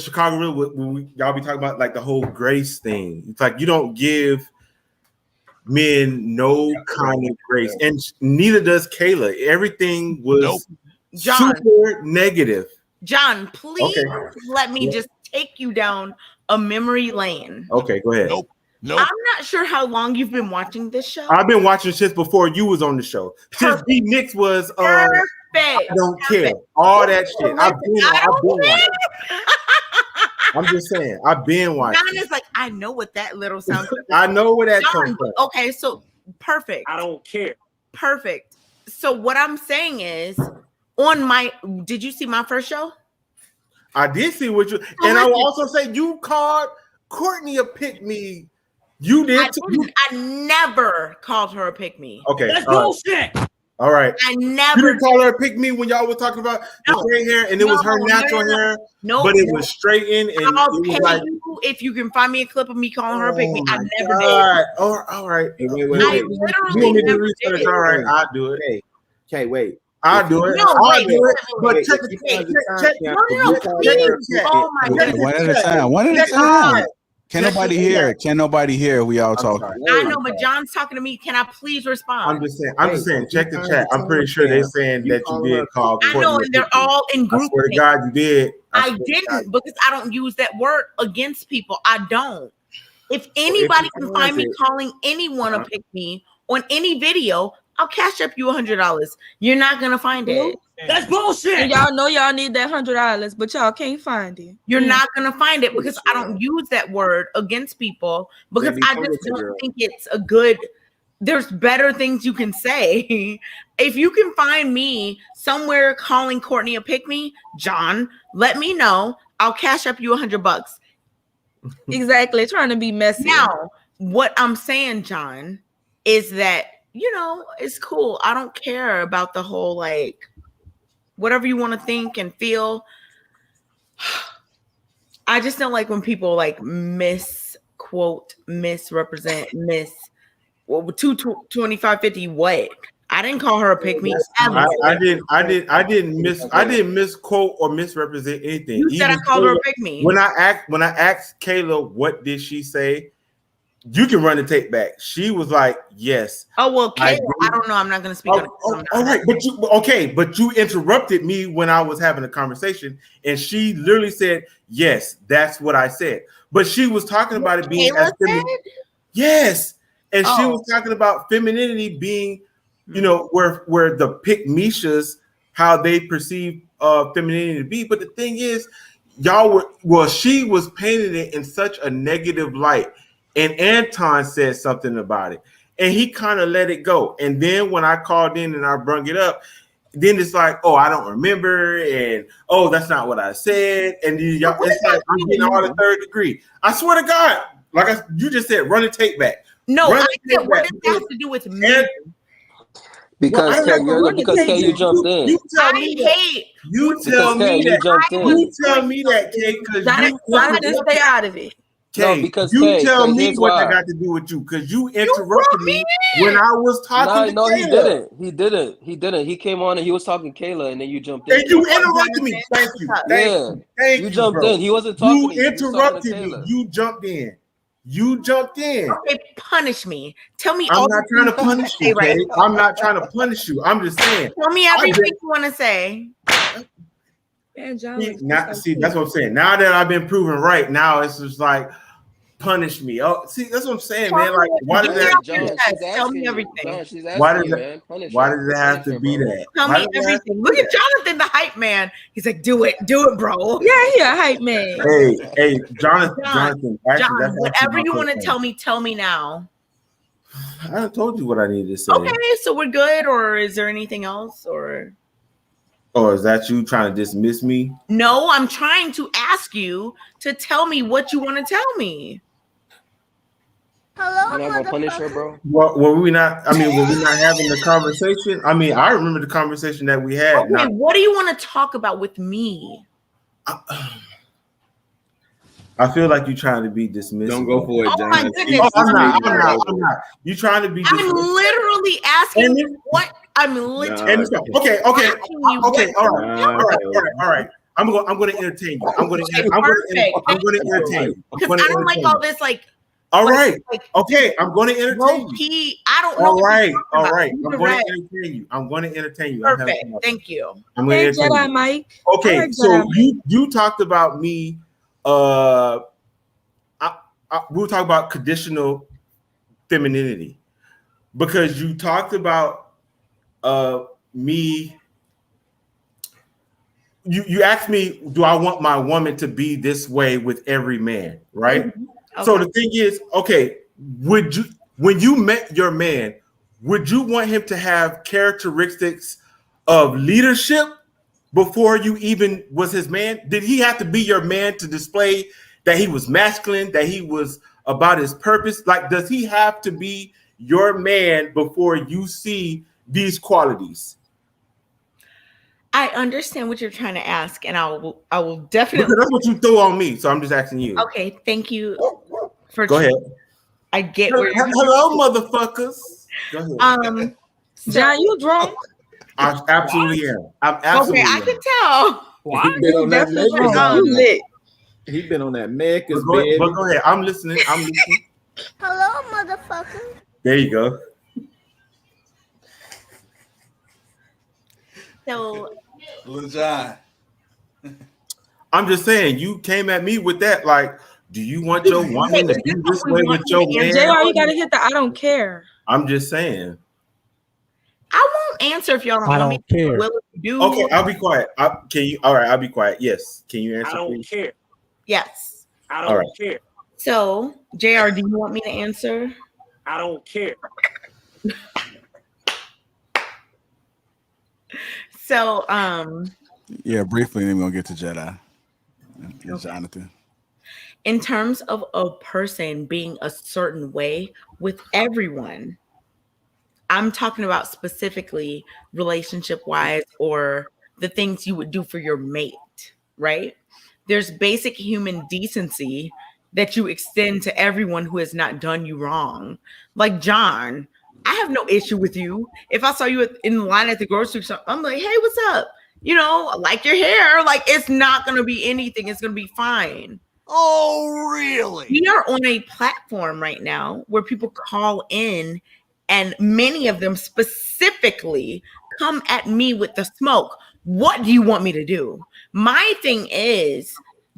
Chicago really when y'all be talking about like the whole grace thing. It's like you don't give men no kind of grace, and neither does Kayla. Everything was super negative. John, please let me just take you down a memory lane. Okay, go ahead. Nope. I'm not sure how long you've been watching this show. I've been watching shit before you was on the show. Since B Nix was I don't care. All that shit. I've been watching. I'm just saying, I've been watching. John is like, I know what that little sounds like. I know where that comes from. Okay, so perfect. I don't care. Perfect. So what I'm saying is, did you see my first show? I did see what you, and I will also say you called Courtney a pick-me. You did too. I never called her a pick-me. Okay. That's bullshit. All right. I never. You didn't call her a pick-me when y'all were talking about the straight hair, and it was her natural hair. No, but it was straightened, and I'll it was pay like. you if you can find me a clip of me calling her a pick-me. I never did. did. All right. Hey, wait. I literally never did it. All right, I'll do it. Hey, okay, wait. I'll do it. No, I'll do it. But check. Oh my goodness. One at a time. One at a time. Can nobody hear? Can nobody hear? We all talking. I know, but John's talking to me. Can I please respond? I'm just saying. Check the chat. I'm pretty sure they're saying that you did call. I know, and they're all in group. I swear to God, you did. I didn't because I don't use that word against people. I don't. If anybody can find me calling anyone a pick me on any video, I'll cash up you $100. You're not gonna find it. That's bullshit. And y'all know y'all need that $100, but y'all can't find it. You're not gonna find it because I don't use that word against people because I just don't think it's a good there's better things you can say. If you can find me somewhere calling Courtney a pick me, John, let me know. I'll cash up you $100. Exactly. Trying to be messy. Now, what I'm saying, John, is that, you know, it's cool. I don't care about the whole, like, whatever you want to think and feel. I just don't like when people like misquote, misrepresent, 22550 what? I didn't call her a pick me. I didn't misquote or misrepresent anything. You said I called her a pick me. When I asked Kayla what did she say, you can run the tape back. She was like, yes. Oh well, Kayla, I don't know. I'm not gonna speak on it. All right, but you interrupted me when I was having a conversation, and she literally said, yes, that's what I said. But she was talking about it being as yes. And she was talking about femininity being, you know, where the pick-mishas, how they perceive femininity to be. But the thing is, she was painting it in such a negative light. And Anton said something about it. And he kind of let it go. And then when I called in and I brung it up, then it's like, oh, I don't remember. And, oh, that's not what I said. And y'all, it's like, I'm getting all the third degree. I swear to God, you just said, run the tape back. No, I said, what does that have to do with me? Because Kay, you jumped in. You tell me that. You tell me that, Kay, because you didn't stay out of it. Kay, no, because you tell me what that got to do with you, because you interrupted me when I was talking. No, he didn't. He didn't. He came on and he was talking to Kayla, and then you jumped in. And you interrupted me. Thank you. Thank you. Jumped in. He wasn't talking. You interrupted me. You jumped in. Okay, punish me. Tell me. I'm not trying to punish you, Kay. I'm not trying to punish you. I'm just saying. Tell me everything you want to say. Man, John, see, that's what I'm saying. Now that I've been proven right, now it's just like punish me. Oh, see, that's what I'm saying, man. Like, why did that? Tell me everything. Why did it have to be that? Tell me everything. Look at Jonathan, the hype man. He's like, do it, bro. Yeah, he a hype man. Hey, Jonathan. John, whatever you want to tell me now. I told you what I needed to say. Okay, so we're good, or is there anything else, or? Or is that you trying to dismiss me? No, I'm trying to ask you to tell me what you want to tell me. Hello, you're not gonna punish her, bro. Were we not having the conversation? I mean, I remember the conversation that we had. Okay, what do you want to talk about with me? I feel like you're trying to be dismissive. Don't go for it, John. Oh my goodness. I'm not. You're trying to be dismissive. I'm literally asking you what I'm literally Okay. All right. I'm going to entertain you. I'm going to entertain you. Because I don't like all this like. All right. Okay. I'm going to entertain you. I don't know. All right. I'm going to entertain you. Perfect. Thank you. I'm going to entertain you. Mike. Okay. So you talked about me. We were talking about conditional femininity because you talked about me. You asked me, do I want my woman to be this way with every man, right? Mm-hmm. Okay. So the thing is, okay, when you met your man, would you want him to have characteristics of leadership before you even was his man? Did he have to be your man to display that he was masculine, that he was about his purpose? Like, does he have to be your man before you see these qualities? I understand what you're trying to ask, and I will definitely. Because that's what you throw on me, so I'm just asking you. Okay, thank you for. Go ahead. I get where you're. Hello, motherfuckers. Go ahead. John, you drunk? I absolutely am. I'm absolutely. Okay, I can tell. Well, he been on that lit. He been on that America's bed. But go ahead. I'm listening. Hello, motherfucker. There you go. So, Little John. I'm just saying, you came at me with that. Like, do you want your woman to be this way with your man? JR, you gotta hit the I don't care. I'm just saying. I won't answer if y'all don't want me care. Will do. Okay, I'll be quiet. Can you? All right, I'll be quiet. Yes. Can you answer? I don't care. Yes. I don't care. So, JR, do you want me to answer? I don't care. So, Yeah, briefly, and then we're gonna get to Jedi and Jonathan. in terms of a person being a certain way with everyone, I'm talking about specifically relationship wise or the things you would do for your mate, right? There's basic human decency that you extend to everyone who has not done you wrong. Like John, I have no issue with you. If I saw you in line at the grocery store, I'm like, hey, what's up? You know, I like your hair. Like, it's not going to be anything. It's going to be fine. Oh, really? We are on a platform right now where people call in, and many of them specifically come at me with the smoke. What do you want me to do? My thing is,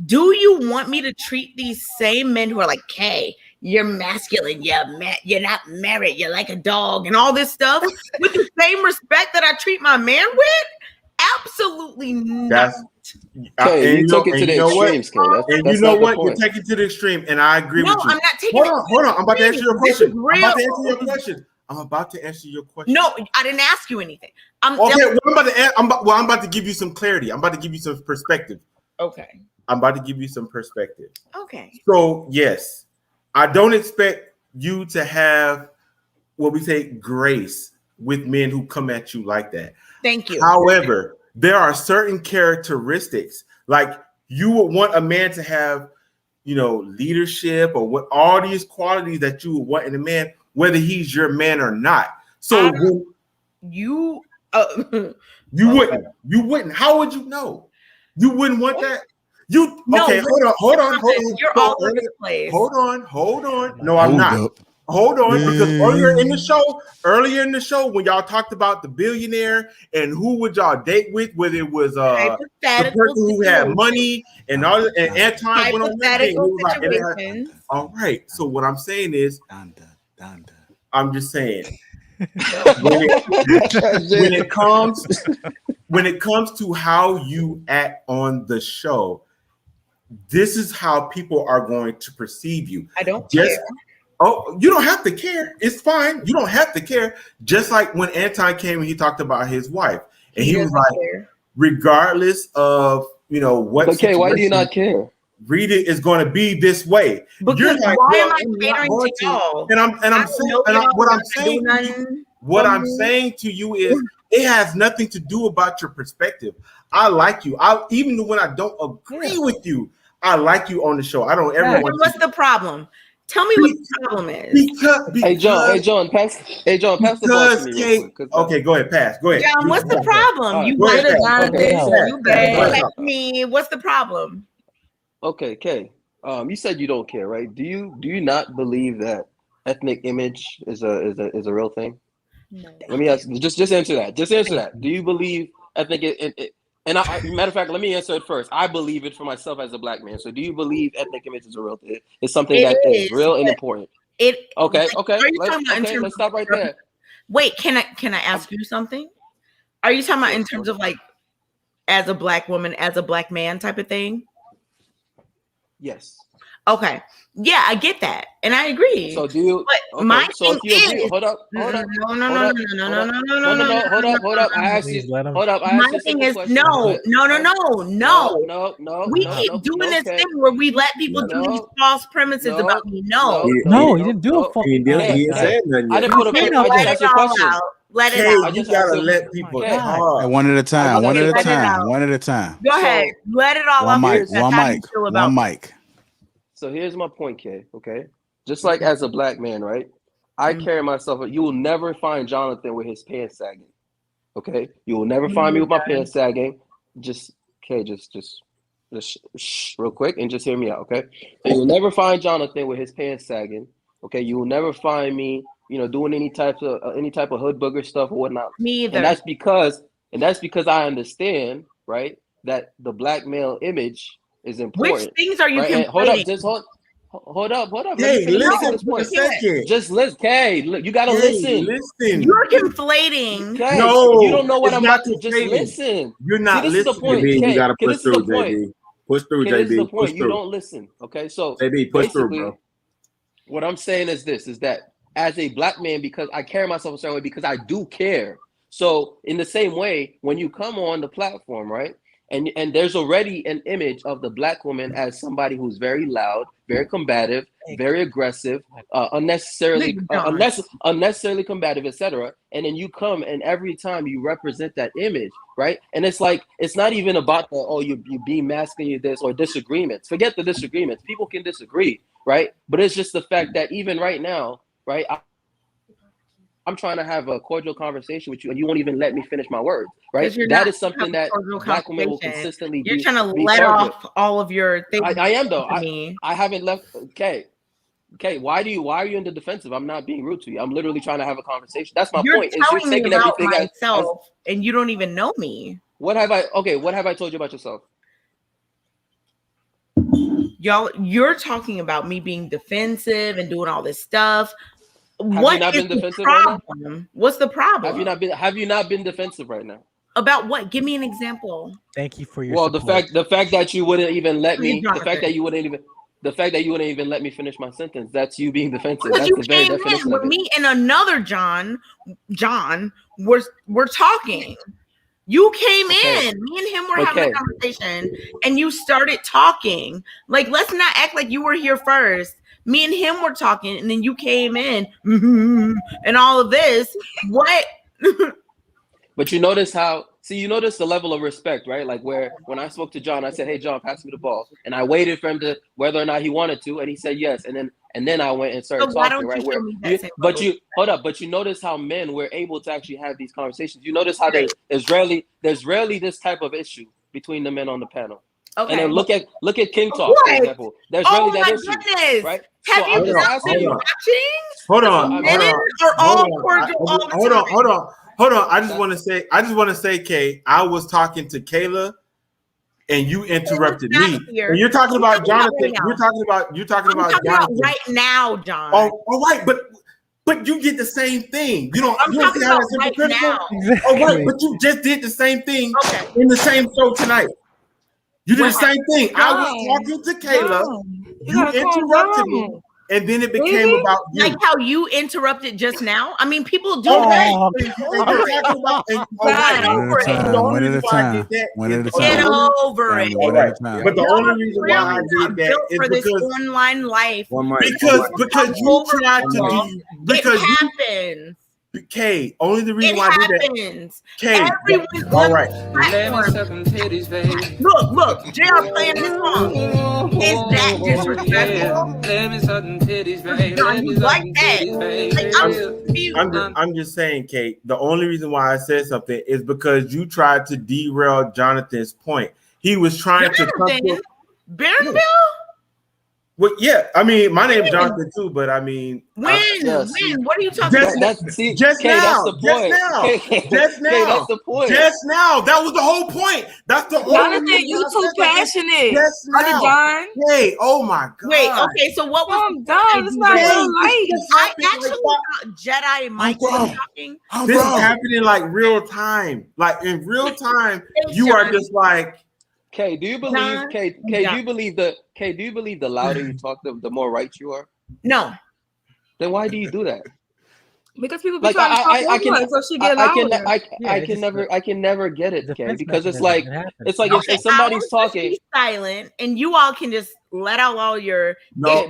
do you want me to treat these same men who are like, hey, you're masculine, you're not married, you're like a dog, and all this stuff with the same respect that I treat my man with? Absolutely not. Okay, you took it to the extremes, Kay. And you know what? You're taking it to the extreme, and I agree with you. I'm not taking it. Hold on. I'm about to answer your question. I'm about to answer your question. No, I didn't ask you anything. I'm about to give you some clarity. I'm about to give you some perspective. Okay. I'm about to give you some perspective. Okay. So, yes, I don't expect you to have what we say grace with men who come at you like that. Thank you. However, there are certain characteristics, like you would want a man to have, leadership or what all these qualities that you would want in a man, whether he's your man or not. So you wouldn't. How would you know? You wouldn't want that. Hold on. You're all over the place. Hold on. No, I'm not. Hold on, because earlier in the show, when y'all talked about the billionaire and who would y'all date with, whether it was the person who had money and all, and Anton went on that thing. Like, all right. So what I'm saying is, I'm just saying, when it comes to how you act on the show, this is how people are going to perceive you. I don't care. Oh, you don't have to care. It's fine. You don't have to care. Just like when Anton came and he talked about his wife, and he was like, regardless of what. Okay, why do you not care? Rita is going to be this way. Because you're like, why am I catering to y'all? What I'm saying to you is, it has nothing to do about your perspective. I like you. Even when I don't agree with you, I like you on the show. I don't ever want. What's the problem? Tell me what the problem is. Hey John, pass the ball to me real quick. Okay, go ahead, pass. Go ahead. John, what's the problem? You wanted you bad. Me. What's the problem? Okay, Kay. You said you don't care, right? Do you not believe that ethnic image is a real thing? No. Let me ask. Just answer that. Just answer that. Do you believe ethnic? Matter of fact, let me answer it first. I believe it for myself as a black man. So, do you believe ethnic image is a real thing? It's something that is real and important. Okay. Let's stop right there. Wait, can I ask you something? Are you talking about in terms of like as a black woman, as a black man type of thing? Yes. Okay. Yeah, I get that, and I agree. So do you? But my thing is, hold up. No. Hold up. I asked you. Hold up. My thing is, no. We keep doing this thing where we let people do these false premises about me. No, he didn't do a false. He didn't say nothing. I didn't put a. I just asked you a question. Let it out. You gotta let people talk. One at a time. One at a time. Go ahead. Let it all out. One mic. So here's my point, Kay. Okay, just like as a black man, right? I carry myself. You will never find Jonathan with his pants sagging. Okay, you will never find me with my pants sagging. Just shh, real quick, and just hear me out. Okay, so you'll never find Jonathan with his pants sagging. Okay, you will never find me, doing any type of hood booger stuff or whatnot. Me either. And that's because I understand, right, that the black male image is important. Which things are you conflating? Hold up. Hey, listen for a second. Just listen. Kay, you gotta listen. You're conflating. Kay, no, you don't know what I'm about to just listen. You're not listening. This is the point. JB, Kay, you gotta push this through, is the point. JB. Push through, Kay, JB. This is the point. Push You through. don't listen. Okay, so JB, push through, bro. what I'm saying is this: is that as a black man because I carry myself a certain way because I do care. So in the same way, when you come on the platform, right, and there's already an image of the black woman as somebody who's very loud, very combative, very aggressive, unnecessarily unnecessarily combative, etc. And then you come and every time you represent that image, right? And it's like it's not even about the you being masculine, you this or disagreements. Forget the disagreements. People can disagree, right? But it's just the fact that even right now, right? I'm trying to have a cordial conversation with you, and you won't even let me finish my words, right? That is something that black women will consistently You're be. trying to be let targeted. off all of your things. I am though. I haven't left. Okay. Why are you in the defensive? I'm not being rude to you. I'm literally trying to have a conversation. That's my point. Is you're taking everything as and you don't even know me. What have I told you about yourself? Y'all, you're talking about me being defensive and doing all this stuff. Have you not been defensive right now? What's the problem? Have you not been defensive right now? About what? Give me an example. Thank you for your support. the fact that you wouldn't even let me Jonathan. the fact that you wouldn't even let me finish my sentence, that's you being defensive. Because that's the very definition of it. Me and another John, we're talking. You came in. Me and him were having a conversation, and you started talking. Like, let's not act like you were here first. Me and him were talking, and then you came in, and all of this. What? But you notice the level of respect, right? Like where when I spoke to John, I said, "Hey, John, pass me the ball," and I waited for him to whether or not he wanted to, and he said yes, and then I went and started talking, right? But you notice how men were able to actually have these conversations. You notice how there's rarely this type of issue between the men on the panel. Okay. And then look at King Talk, for example. There's really that issue, goodness. right? Have you not been watching? Hold on. I just want to say, Kay, I was talking to Kayla, and you interrupted me. When you're talking about Jonathan, you're talking about Jonathan right now, John. Oh, right, but you did the same thing. You don't see how that's hypocritical? Exactly. Oh, right, but you just did the same thing in the same show tonight. You did the same thing. I was talking to Kayla. You interrupted me. And then it became about you. Like how you interrupted just now. I mean, people do One at a time. Get over it. All right. But the only reason why I did that is because online life. Because you tried to do because it happens. Kay, only the reason why I did that. Kay, all right. Look, JR playing this song. Is that disrespectful? You like that? I'm just saying, Kate. The only reason why I said something is because you tried to derail Jonathan's point. He was trying to come to Bernville. Well, yeah, I mean, my name's Jonathan too, but I mean, when? What are you talking about? Just now. That's the point. Just now. That was the whole point. That's the Jonathan, you too passionate. Just now. John. Hey, oh my God. Wait, okay, so what was done? It's not real life. I actually thought Jedi and Mike were talking. This is happening like real time. Like in real time, you are just like. Kay, do you believe do you believe the louder you talk, the more right you are? No. Then why do you do that? Because people be trying to talk so she get louder. I can never get it, Kay, because it's like if somebody's talking silent and you all can just let out all your Go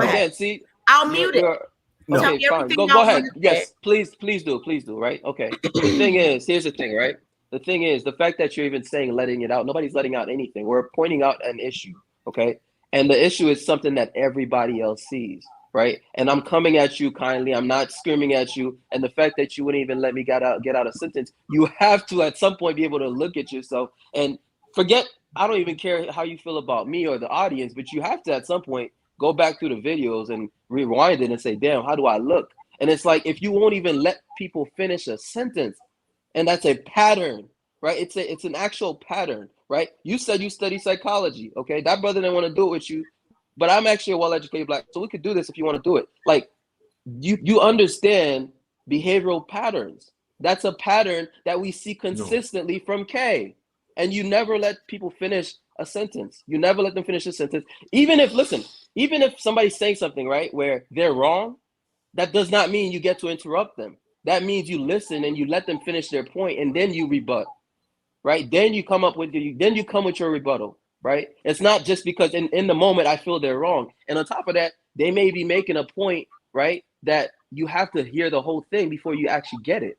ahead. See, I'll mute it. Okay, fine. Go ahead. Yes, please do, right? Okay. Here's the thing, right? The thing is, the fact that you're even saying letting it out, nobody's letting out anything. We're pointing out an issue, okay? And the issue is something that everybody else sees, right? And I'm coming at you kindly. I'm not screaming at you. And the fact that you wouldn't even let me get out a sentence, you have to at some point be able to look at yourself and forget. I don't even care how you feel about me or the audience, but you have to at some point go back through the videos and rewind it and say, damn, how do I look? And it's like, if you won't even let people finish a sentence, and that's a pattern, right? It's an actual pattern, right? You said you study psychology, okay? That brother didn't want to do it with you, but I'm actually a well-educated black, so we could do this if you want to do it. Like, you understand behavioral patterns. That's a pattern that we see consistently from Kay. And you never let people finish a sentence. You never let them finish a sentence. Even if somebody's saying something, right, where they're wrong, that does not mean you get to interrupt them. That means you listen and you let them finish their point, and then you rebut, right? Then you come with your rebuttal, right? It's not just because in the moment I feel they're wrong. And on top of that, they may be making a point, right, that you have to hear the whole thing before you actually get it.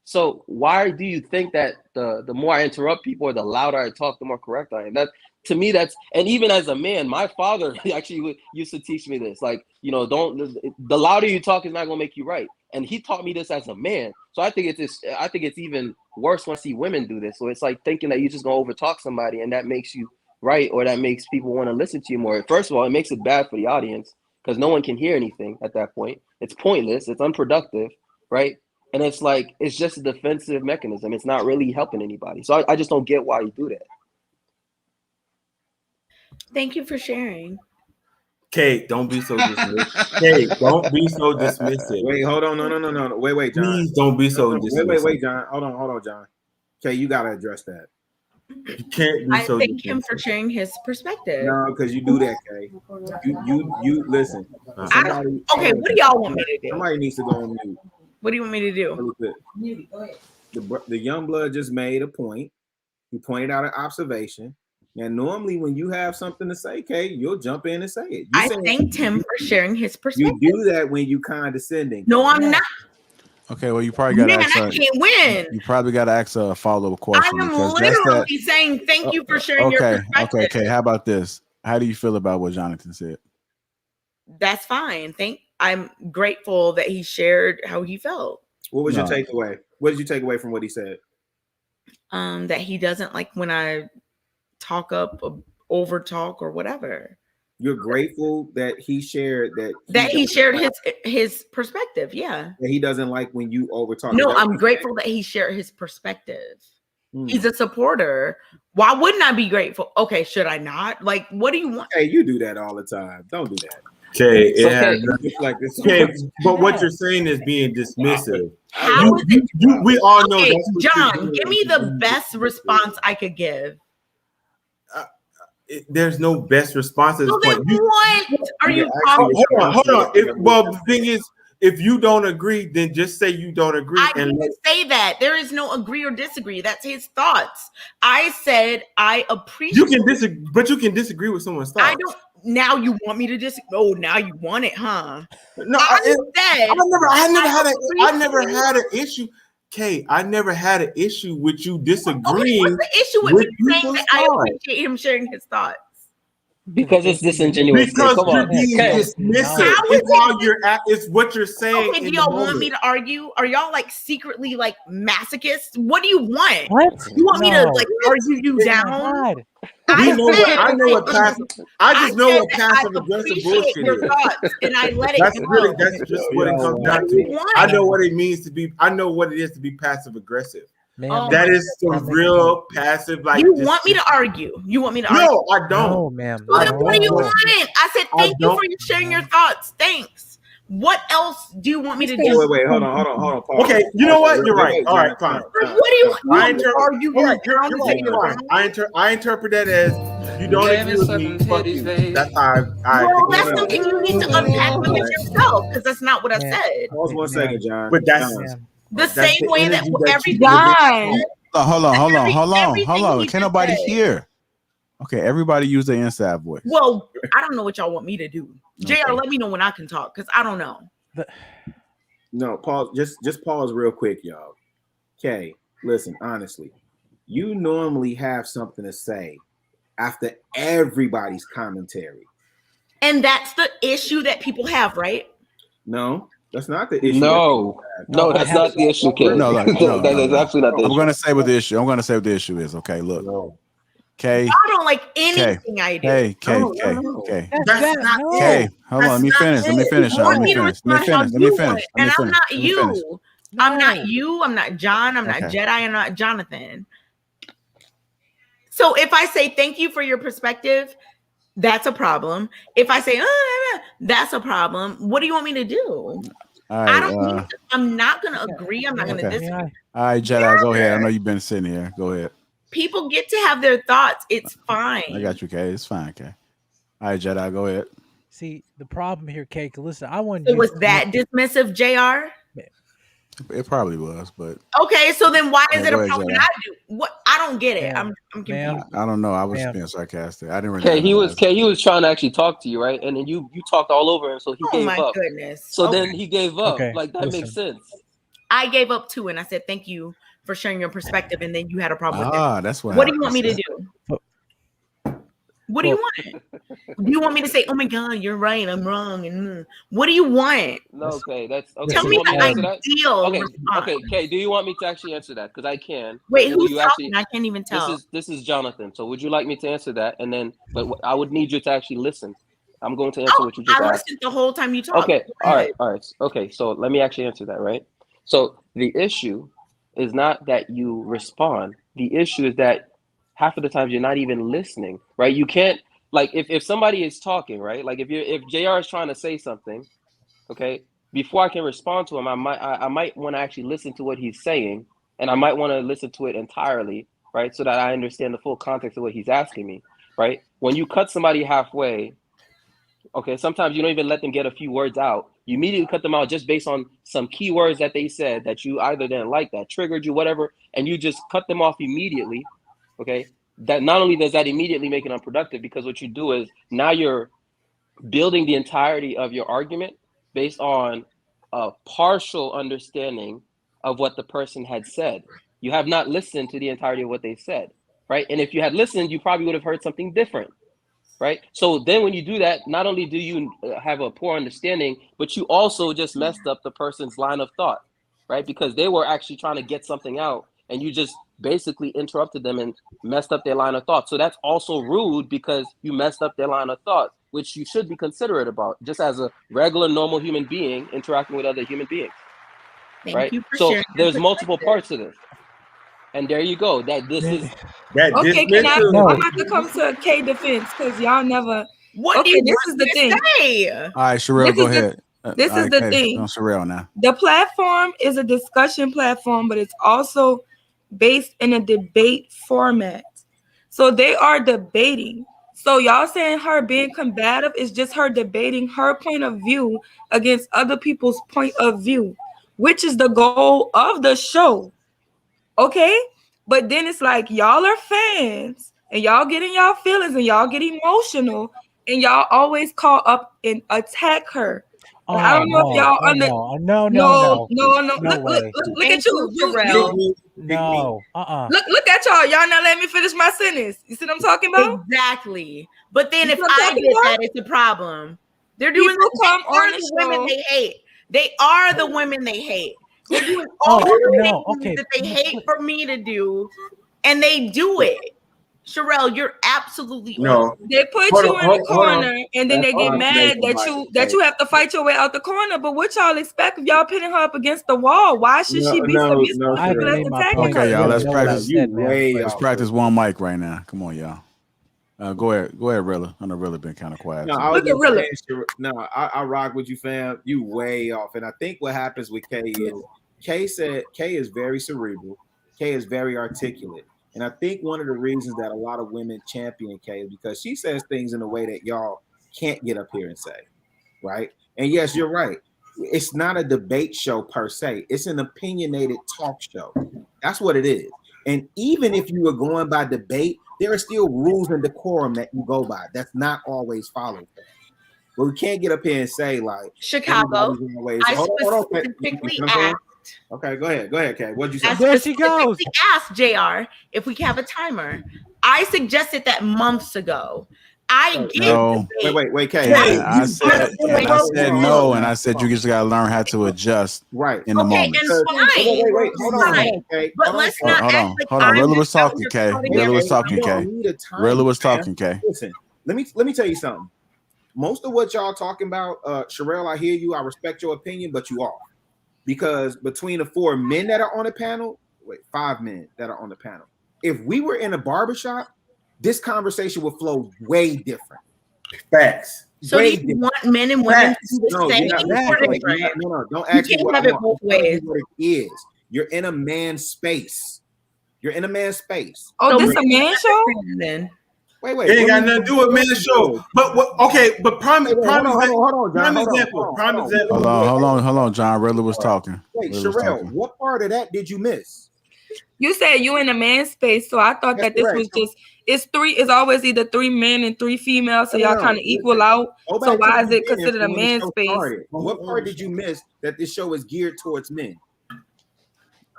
So why do you think that the more I interrupt people or the louder I talk, the more correct I am? That, to me, that's, and even as a man, my father actually used to teach me this. Like, the louder you talk is not gonna make you right. And he taught me this as a man. So I think it's even worse when I see women do this. So it's like thinking that you're just gonna overtalk somebody and that makes you right, or that makes people want to listen to you more. First of all, it makes it bad for the audience because no one can hear anything at that point. It's pointless. It's unproductive, right? And it's like, it's just a defensive mechanism. It's not really helping anybody. So I just don't get why you do that. Thank you for sharing. Kate, don't be so dismissive. Kate, don't be so dismissive. Wait, hold on. No. Wait, John. Please don't be so dismissive. Wait, John. Hold on, John. Okay, you got to address that. You can't be so thank him for sharing his perspective. No, because you do that, Kay. You listen. Okay, what do y'all want me to do? Somebody needs to go on mute. What do you want me to do? The young blood just made a point. He pointed out an observation. And normally when you have something to say, Kay, you'll jump in and say it. I thanked him for sharing his perspective. You do that when you condescending. No, I'm not. Okay, well, you probably got to ask. I can't win. You probably got to ask a follow-up question. I am literally saying thank you for sharing your perspective. Okay. How about this? How do you feel about what Jonathan said? That's fine. I'm grateful that he shared how he felt. What was your takeaway? What did you take away from what he said? That he doesn't like when I talk up, over talk, or whatever. You're grateful that he shared he shared his perspective. Yeah. That he doesn't like when you over talk. No, I'm grateful that he shared his perspective. He's a supporter. Why wouldn't I be grateful? Okay, should I not? Like, what do you want? Hey, you do that all the time. Don't do that. Okay, but what you're saying is being dismissive. How is it? We all know. Okay, that's what John, give me the best response I could give. There's no best response at this point. What are you talking about? Hold on. The thing is, if you don't agree, then just say you don't agree. I didn't say that. There is no agree or disagree. That's his thoughts. I said I appreciate. You can disagree, but you can disagree with someone's thoughts. I don't. Now you want me to disagree? Oh, now you want it, huh? No, I never had an issue. Kay, I never had an issue with you disagreeing. Okay, what's the issue with me saying that I appreciate him sharing his thoughts? Because it's disingenuous. Because come you're on. being dismissive. It's what you're saying. Okay, do y'all want me to argue? Are y'all like secretly like masochists? What do you want? What? You want me to like argue you down? I know what passive. I just know what passive aggressive bullshit your is. Thoughts, and I let it That's go. really that's just what it comes down to. I know what it means to be. I know what it is to be passive aggressive. That is some real passive. Like you want me to argue? You want me to argue? No, I don't. No, ma'am. Well, then what do you want? I said thank you for sharing your thoughts. Thanks. What else do you want me to do? Wait, hold on. Pause. Okay, you know what? You're right. All right, fine. What do you want? I interpret that as you don't agree with me. Fuck you. That's how Well, that's something you need to unpack within yourself, because that's not what I said. Pause 1 second, John. But that's the same way that everything. Hold on. Can't nobody hear? Okay, everybody use their inside voice. Well, I don't know what y'all want me to do. JR, let me know when I can talk, because I don't know. No, pause. Just pause real quick, y'all. Okay, listen, honestly, you normally have something to say after everybody's commentary. And that's the issue that people have, right? No, that's not the issue. No, that's not the issue, kid. No, that's absolutely not the issue. I'm going to say what the issue is. Okay, look. Okay. I don't like anything I do. Okay. That's not okay. Hold on. Let me finish. And I'm not you. I'm not you. I'm not John. I'm not Jedi. I'm not Jonathan. So if I say thank you for your perspective, that's a problem. If I say that's a problem, what do you want me to do? Right, I'm not going to agree. I'm not going to disagree. All right, Jedi, go ahead. I know you've been sitting here. Go ahead. People get to have their thoughts. It's fine. I got you, Kay. It's fine, Kay. All right, Jedi, go ahead. See, the problem here, Kay. Listen, I want So you. was that dismissive, JR? It probably was, but Okay, so then why is it a go ahead, problem when Jada. I do? What? I don't get it. Ma'am, I'm confused. I don't know. I was being sarcastic. I didn't really Okay, analyze it. he was trying to actually talk to you, right? And then you talked all over him, so he Oh gave my up. goodness. So Okay. then he gave up. Okay, Like that makes sense. I gave up too, and I said thank you for sharing your perspective, and then you had a problem with it. That's what. What do you want me to do? What do you want? Do you want me to say, "Oh my God, you're right, I'm wrong"? And what do you want? No, okay, that's okay. Tell You me want the me to answer that? ideal Okay, response. okay, okay. Do you want me to actually answer that? Because I can. Wait, And who's you talking? I can't even tell. This is Jonathan. So would you like me to answer that? And then, but I would need you to actually listen. I'm going to answer what you just I asked. listened the whole time you talked. Okay, all right. Okay, so let me actually answer that, right? So the issue is not that you respond. The issue is that half of the times you're not even listening, right? You can't, like, if somebody is talking, right? Like if JR is trying to say something, okay, before I can respond to him, I might want to actually listen to what he's saying, and I might want to listen to it entirely, right? So that I understand the full context of what he's asking me, right? When you cut somebody halfway, okay, sometimes you don't even let them get a few words out. You immediately cut them out just based on some key words that they said that you either didn't like, that triggered you, whatever, and you just cut them off immediately, okay? That not only does that immediately make it unproductive, because what you do is now you're building the entirety of your argument based on a partial understanding of what the person had said. You have not listened to the entirety of what they said, right? And if you had listened, you probably would have heard something different. Right. So then when you do that, not only do you have a poor understanding, but you also just messed up the person's line of thought. Right. Because they were actually trying to get something out and you just basically interrupted them and messed up their line of thought. So that's also rude because you messed up their line of thought, which you should be considerate about just as a regular, normal human being interacting with other human beings. Thank you for so sharing there's multiple parts to this. And there you go. That this is that. Okay, can I'm about to come to a K defense because y'all never. What okay, do you this want is the me to thing. say? All right, Sherelle, go ahead. This is the thing. On Sherelle now. The platform is a discussion platform, but it's also based in a debate format. So they are debating. So y'all saying her being combative is just her debating her point of view against other people's point of view, which is the goal of the show. Okay? But then it's like y'all are fans and y'all get in y'all feelings and y'all get emotional and y'all always call up and attack her. And I don't know if y'all No Look at you. No. Look at y'all. Y'all not letting me finish my sentence. You see what I'm talking about? Exactly. But then You if see what I'm I talking did about? that, it's a problem. They're doing People come on the women show. they hate. They are the women they hate. They're doing all the things that they hate for me to do, and they do it. Sherelle, you're absolutely no. They put Hold you on, in the hold on. corner, and then they get mad that you have to fight your way out the corner. But what y'all expect if y'all pitting her up against the wall? Why should she be submissive to people that's attacking her? Okay, y'all. Let's practice. You way Let's off. practice one mic right now. Come on, y'all. Go ahead, Rilla. I know Rilla been kind of quiet. No, I was just saying, I rock with you, fam. You way off. And I think what happens with Kay is Kay is very cerebral. Kay is very articulate. And I think one of the reasons that a lot of women champion Kay is because she says things in a way that y'all can't get up here and say, right? And yes, you're right. It's not a debate show per se. It's an opinionated talk show. That's what it is. And even if you were going by debate, there are still rules and decorum that you go by. That's not always followed. But we can't get up here and say like Chicago. I specifically asked. Okay, go ahead, Kay. What'd you say? I specifically asked JR if we have a timer. I suggested that months ago. Wait, Kay. I said no, and I said you just gotta learn how to adjust in the moment. Wait, hold on. Okay. But let's not hold on. Rilla was talking, Kay. Rilla was talking, Kay. Rilla was talking, Kay. Listen, let me tell you something. Most of what y'all talking about, Sherelle, I hear you. I respect your opinion, but you are. Because between the 4 men that are on the panel, 5 men that are on the panel, if we were in a barbershop, this conversation would flow way different. Facts. So do you want men and women to do the same? No, don't ask me what I want. Both ways. What it is. You're in a man's space. You're in a man's space. Oh, this a man show? Then Wait. It ain't got nothing to do with men's show. But what? Okay, but prime example. Hold on, John. Riddler was talking. Wait, Riddler was Sherelle, talking. what part of that did you miss? You said you in a man space, so I thought That's that this correct. was just it's always either 3 men and 3 females, so No, y'all no, kind of equal out. Go So back why to is the it beginning considered a from when the man show space? started. What part did you miss that this show is geared towards men?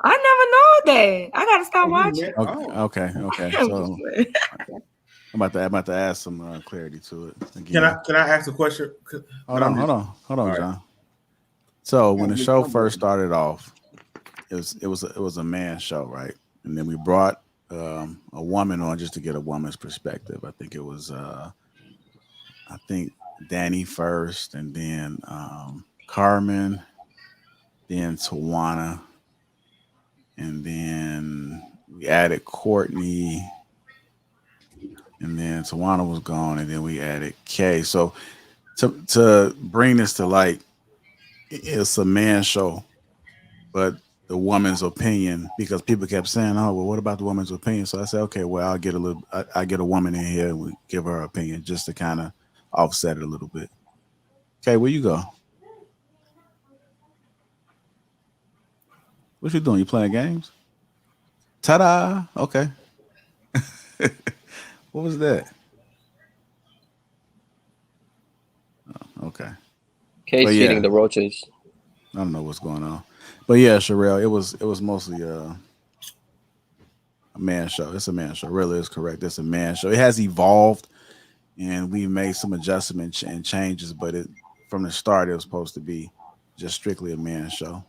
I never know that. I gotta stop watching. Okay. So I'm about to add some clarity to it. Again. Can I ask a question? Hold on, right. John. So when the show first started off, it was a man show, right? And then we brought a woman on just to get a woman's perspective. I think it was Danny first, and then Carmen, then Tawana, and then we added Courtney, and then Tawana was gone, and then we added Kay. So to bring this to light, it's a man show, but the woman's opinion, because people kept saying, "Oh, well, what about the woman's opinion?" So I said, "Okay, well, I get a woman in here and we give her opinion just to kind of offset it a little bit." Okay, where you go? What you doing? You playing games? Ta-da! Okay. What was that? Oh, okay. Kay's feeding the roaches. I don't know what's going on, but yeah, Sherelle, it was mostly a man show. It's a man show. Really is correct. It's a man show. It has evolved, and we made some adjustments and changes. But from the start, it was supposed to be just strictly a man show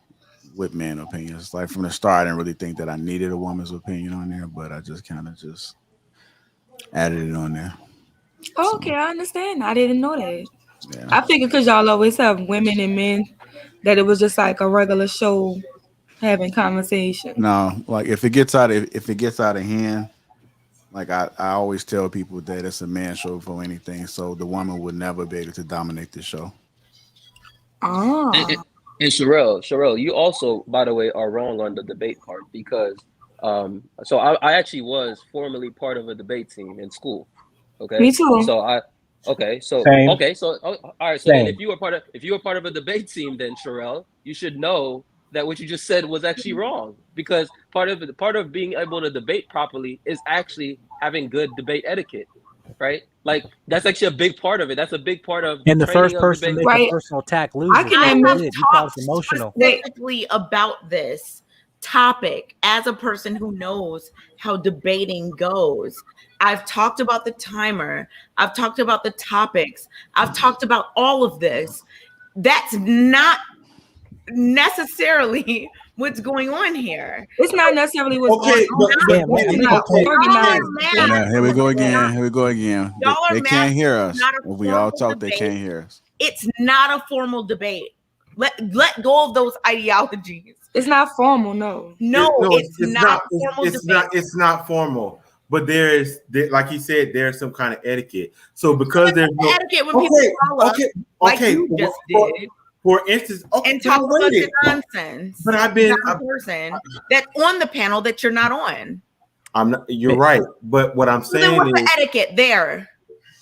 with man opinions. Like from the start, I didn't really think that I needed a woman's opinion on there, but I just kind of just added it on there. Oh, okay, I understand. I didn't know that. Yeah. I figured because y'all always have women and men, that it was just like a regular show having conversation. No, like if it gets out of hand, like I always tell people that it's a man show for anything, so the woman would never be able to dominate the show. Ah. And Sherelle, you also, by the way, are wrong on the debate part because so I actually was formerly part of a debate team in school. Okay. Me too. So all right. So then if you were part of a debate team, then Sherelle, you should know that what you just said was actually wrong because part of being able to debate properly is actually having good debate etiquette, right? Like that's actually a big part of it. That's a big part of. And the first person to make a personal attack loses. I have You call talked it emotional. specifically about this topic as a person who knows how debating goes. I've talked about the timer. I've talked about the topics. I've talked about all of this. That's not necessarily what's going on here. It's not necessarily what's going on. Here we go again. They can't hear us. If we all talk, they can't hear us. It's not a formal debate. Let go of those ideologies. It's not formal, no. It's not formal debate. It's not formal. But like he said, there's some kind of etiquette. So because there's no etiquette when people call us, like you just did. For instance, and talk about the nonsense. But I've been a person that's on the panel that you're not on. I'm not. You're right. But what I'm saying what's is the etiquette there.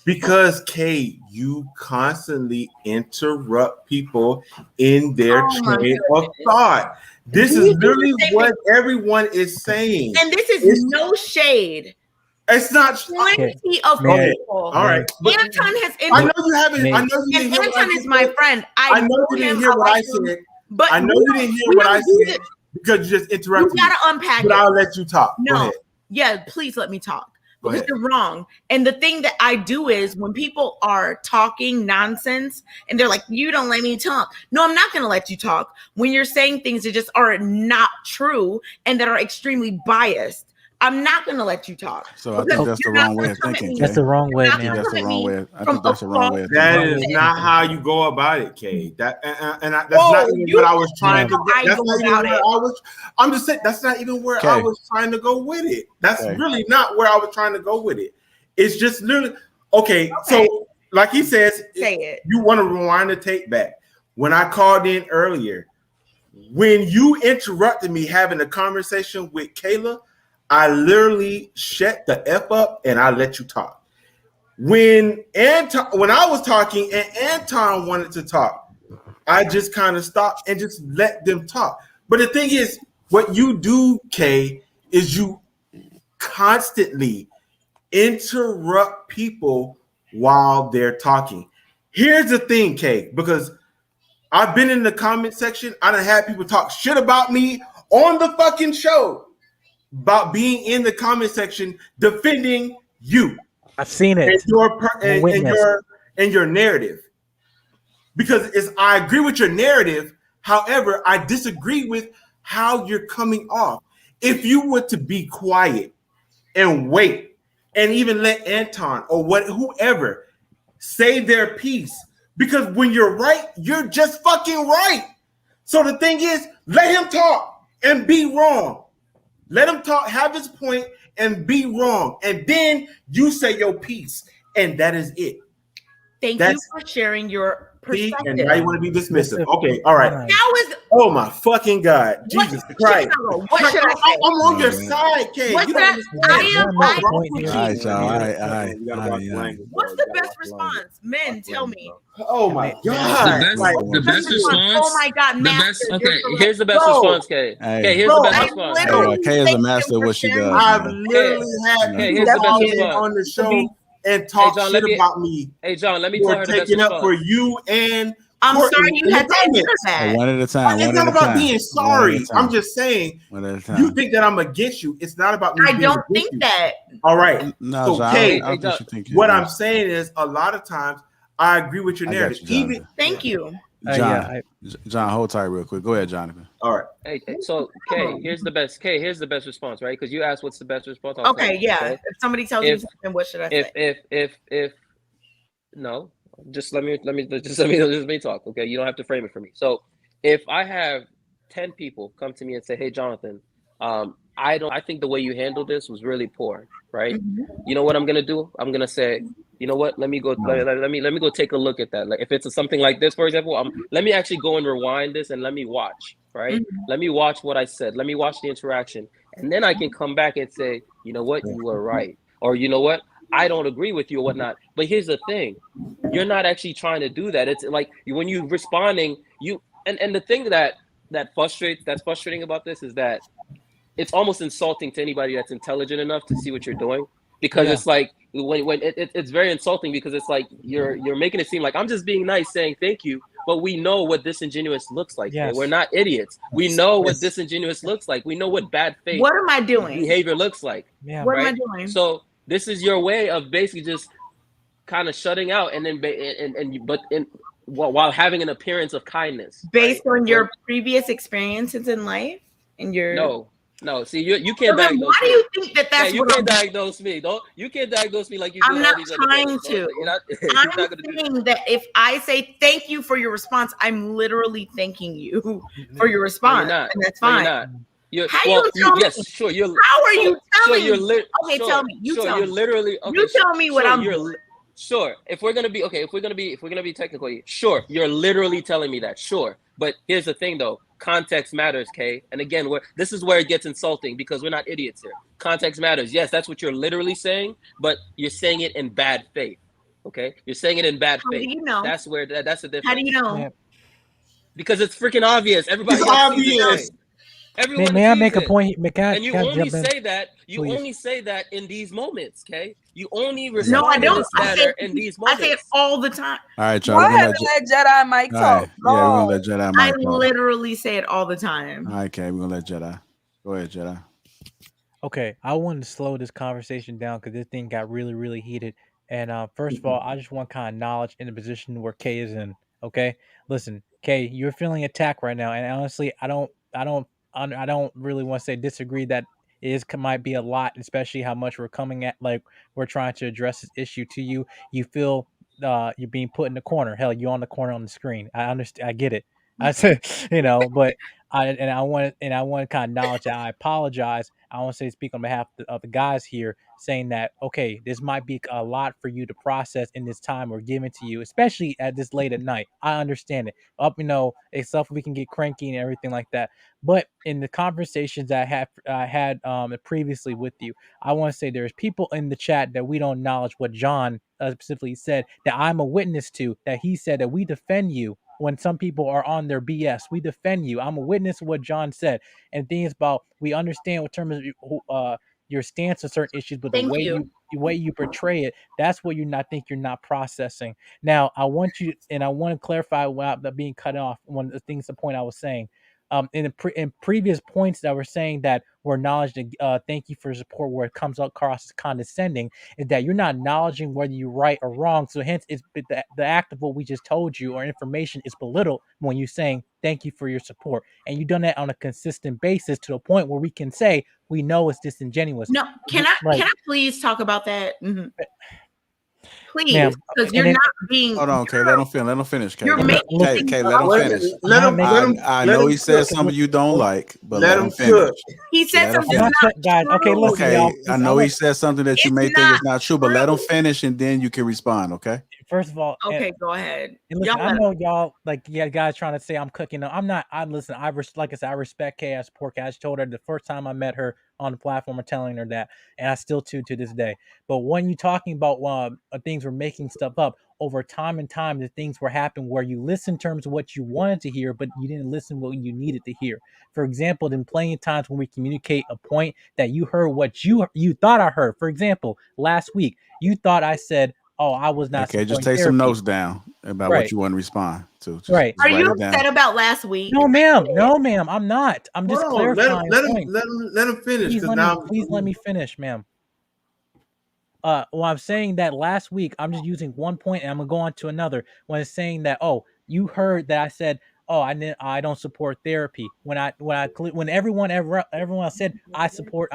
Because Kay, you constantly interrupt people in their train of thought. This is literally what everyone is saying, and this is no shade. It's not plenty of people. All right. Anton has. I know you haven't. I know you didn't hear what I Anton is my friend. I know you didn't hear what I said. But I know you didn't hear what I said because you just interrupted me. You gotta unpack it. But I'll let you talk. No. Go ahead. Yeah, please let me talk. Because you're wrong. And the thing that I do is when people are talking nonsense and they're like, you don't let me talk. No, I'm not going to let you talk when you're saying things that just are not true and that are extremely biased. I'm not going to let you talk. So I think that's the wrong way of thinking. That's the wrong way, man. That's the wrong way. I think that's the wrong way. That is not how you go about it, Kay. That's not even what I was trying to get. That's not even where I was. I'm just saying that's not even where I was trying to go with it. That's really not where I was trying to go with it. It's just literally okay. So, like he says, you want to rewind the tape back. When I called in earlier, when you interrupted me having a conversation with Kayla, I literally shut the F up and I let you talk. when I was talking and Anton wanted to talk, I just kind of stopped and just let them talk. But the thing is, what you do, Kay, is you constantly interrupt people while they're talking. Here's the thing, Kay, because I've been in the comment section. I done had people talk shit about me on the fucking show about being in the comment section defending you. I've seen it. And your narrative. Because I agree with your narrative. However, I disagree with how you're coming off. If you were to be quiet and wait and even let Anton or whoever say their piece, because when you're right, you're just fucking right. So the thing is, let him talk and be wrong. Let him talk, have his point, and be wrong. And then you say your piece, and that is it. Thank you for sharing your perspective. And now you want to be dismissive. Okay, all right. Oh my fucking God. Jesus Christ. What should I say? I'm on your side, Kay. What's the best response? Men, tell me. Oh my God. The best response. Oh my God, master. Okay, here's the best response, Kay. Okay, here's the best response. Kay is a master of what she does. I've literally had people on the show and talk shit about me. Hey, John, let me tell her the best taking up response. for you and I'm sorry you had to answer that. One at a time. It's not about being sorry. I'm just saying, you think that I'm against you. It's not about me. I don't think that. All right. No, so, Kay, what I'm saying is a lot of times I agree with your narrative. Thank you. John, hold tight real quick. Go ahead, Jonathan. All right. Hey, so Kay, here's the best response, right? Because you asked what's the best response. Okay, yeah. If somebody tells you something, what should I say? If no, just let me talk. Okay, you don't have to frame it for me. So if I have 10 people come to me and say, "Hey, Jonathan, I think the way you handled this was really poor," right? Mm-hmm. You know what I'm gonna do? I'm gonna say, you know what? Let me go. Let me go take a look at that. Like if it's something like this, for example, let me actually go and rewind this and let me watch. Right? Mm-hmm. Let me watch what I said. Let me watch the interaction, and then I can come back and say, you know what? You were right, or you know what? I don't agree with you or whatnot. But here's the thing: you're not actually trying to do that. It's like when you responding, and the thing that's frustrating about this is that it's almost insulting to anybody that's intelligent enough to see what you're doing, because it's like when it's very insulting, because it's like you're making it seem like I'm just being nice saying thank you, but we know what disingenuous looks like. Yes. We're not idiots. We know what disingenuous looks like. We know what bad faith. What am I doing? Behavior looks like. Yeah. What am I doing? So this is your way of basically just kind of shutting out, and then while having an appearance of kindness, based on your previous experiences in life, and your No, see, you can't diagnose me. Why do you think that's what you can't diagnose me? You can't diagnose me like you do. I'm not trying to. I'm saying that if I say thank you for your response, I'm literally thanking you for your response, and that's fine. How are you telling me? Okay, tell me. You tell me. You're literally. Okay, you tell me what I'm doing. Sure. If we're gonna be technical, sure. You're literally telling me that. Sure. But here's the thing, though. Context matters, Kay. And again, this is where it gets insulting, because we're not idiots here. Context matters. Yes, that's what you're literally saying, but you're saying it in bad faith. Okay, you're saying it in bad faith. How do you know? That's where that's the difference. How do you know? Yeah. Because it's freaking obvious. Everybody. It's obvious. Everyone may I make a point? And you only say that. You only say that in these moments, okay? You only respond no, I don't. in this manner in these moments. I say it all the time. All right, y'all. Go ahead and let Jedi and Mike talk. Right. Yeah, we're gonna let Jedi and Mike talk. I literally say it all the time. All right, okay, we're gonna let Jedi. Go ahead, Jedi. Okay, I wanted to slow this conversation down because this thing got really, really heated. And first of all, I just want kind of knowledge in the position where Kay is in. Okay, listen, Kay, you're feeling attacked right now, and honestly, I don't really want to say disagree that might be a lot, especially how much we're coming at, like we're trying to address this issue to you. You feel you're being put in the corner. Hell, you're on the corner on the screen. I understand. I get it. I said, but I want to kind of acknowledge that I apologize. I want to say speak on behalf of the guys here, saying that okay, this might be a lot for you to process in this time we're giving to you, especially at this late at night. I understand it. It's stuff we can get cranky and everything like that. But in the conversations that I had previously with you, I want to say there's people in the chat that we don't acknowledge what John specifically said, that I'm a witness to, that he said that we defend you when some people are on their BS. We defend you. I'm a witness of what John said. And things about, we understand what terms of your stance on certain issues, but the way you portray it, that's what you're not processing. Now, I want to clarify without being cut off. One of the things, the point I was saying, in previous points that were saying that we're acknowledging, thank you for support, where it comes across as condescending, is that you're not acknowledging whether you're right or wrong. So hence, it's the act of what we just told you or information is belittled when you're saying thank you for your support, and you've done that on a consistent basis to the point where we can say we know it's disingenuous. No, can I please talk about that? Mm-hmm. Please, because you're not being. Hold on, Kay. Let him finish. Kay, You're making Kay, let him finish. I know he said something you don't like, but let him finish. He said something that's not guys. Okay, listen, okay. I know he said something that you may think is not true, but let him finish, and then you can respond. Okay. First of all, okay, go ahead. Listen, I know y'all guys trying to say I'm cooking. I'm not. Listen. Like I said, I respect Kay as support. I just told her the first time I met her on the platform, I'm telling her that, and I still to this day. But when you're talking about things we're making stuff up over time and time, the things were happening where you listen in terms of what you wanted to hear, but you didn't listen what you needed to hear. For example, in plenty of times when we communicate a point that you heard what you thought I heard. For example, last week you thought I said, "Oh, I was not." Okay, just take some notes down about what you want to respond to. Just Are you upset about last week? No, ma'am. No, ma'am. I'm not. I'm just clarifying. Let him finish. Please let me finish, ma'am. Well, I'm saying that last week, I'm just using one point, and I'm gonna go on to another. When it's saying that, oh, you heard that I said, oh, I don't support therapy. When everyone said I support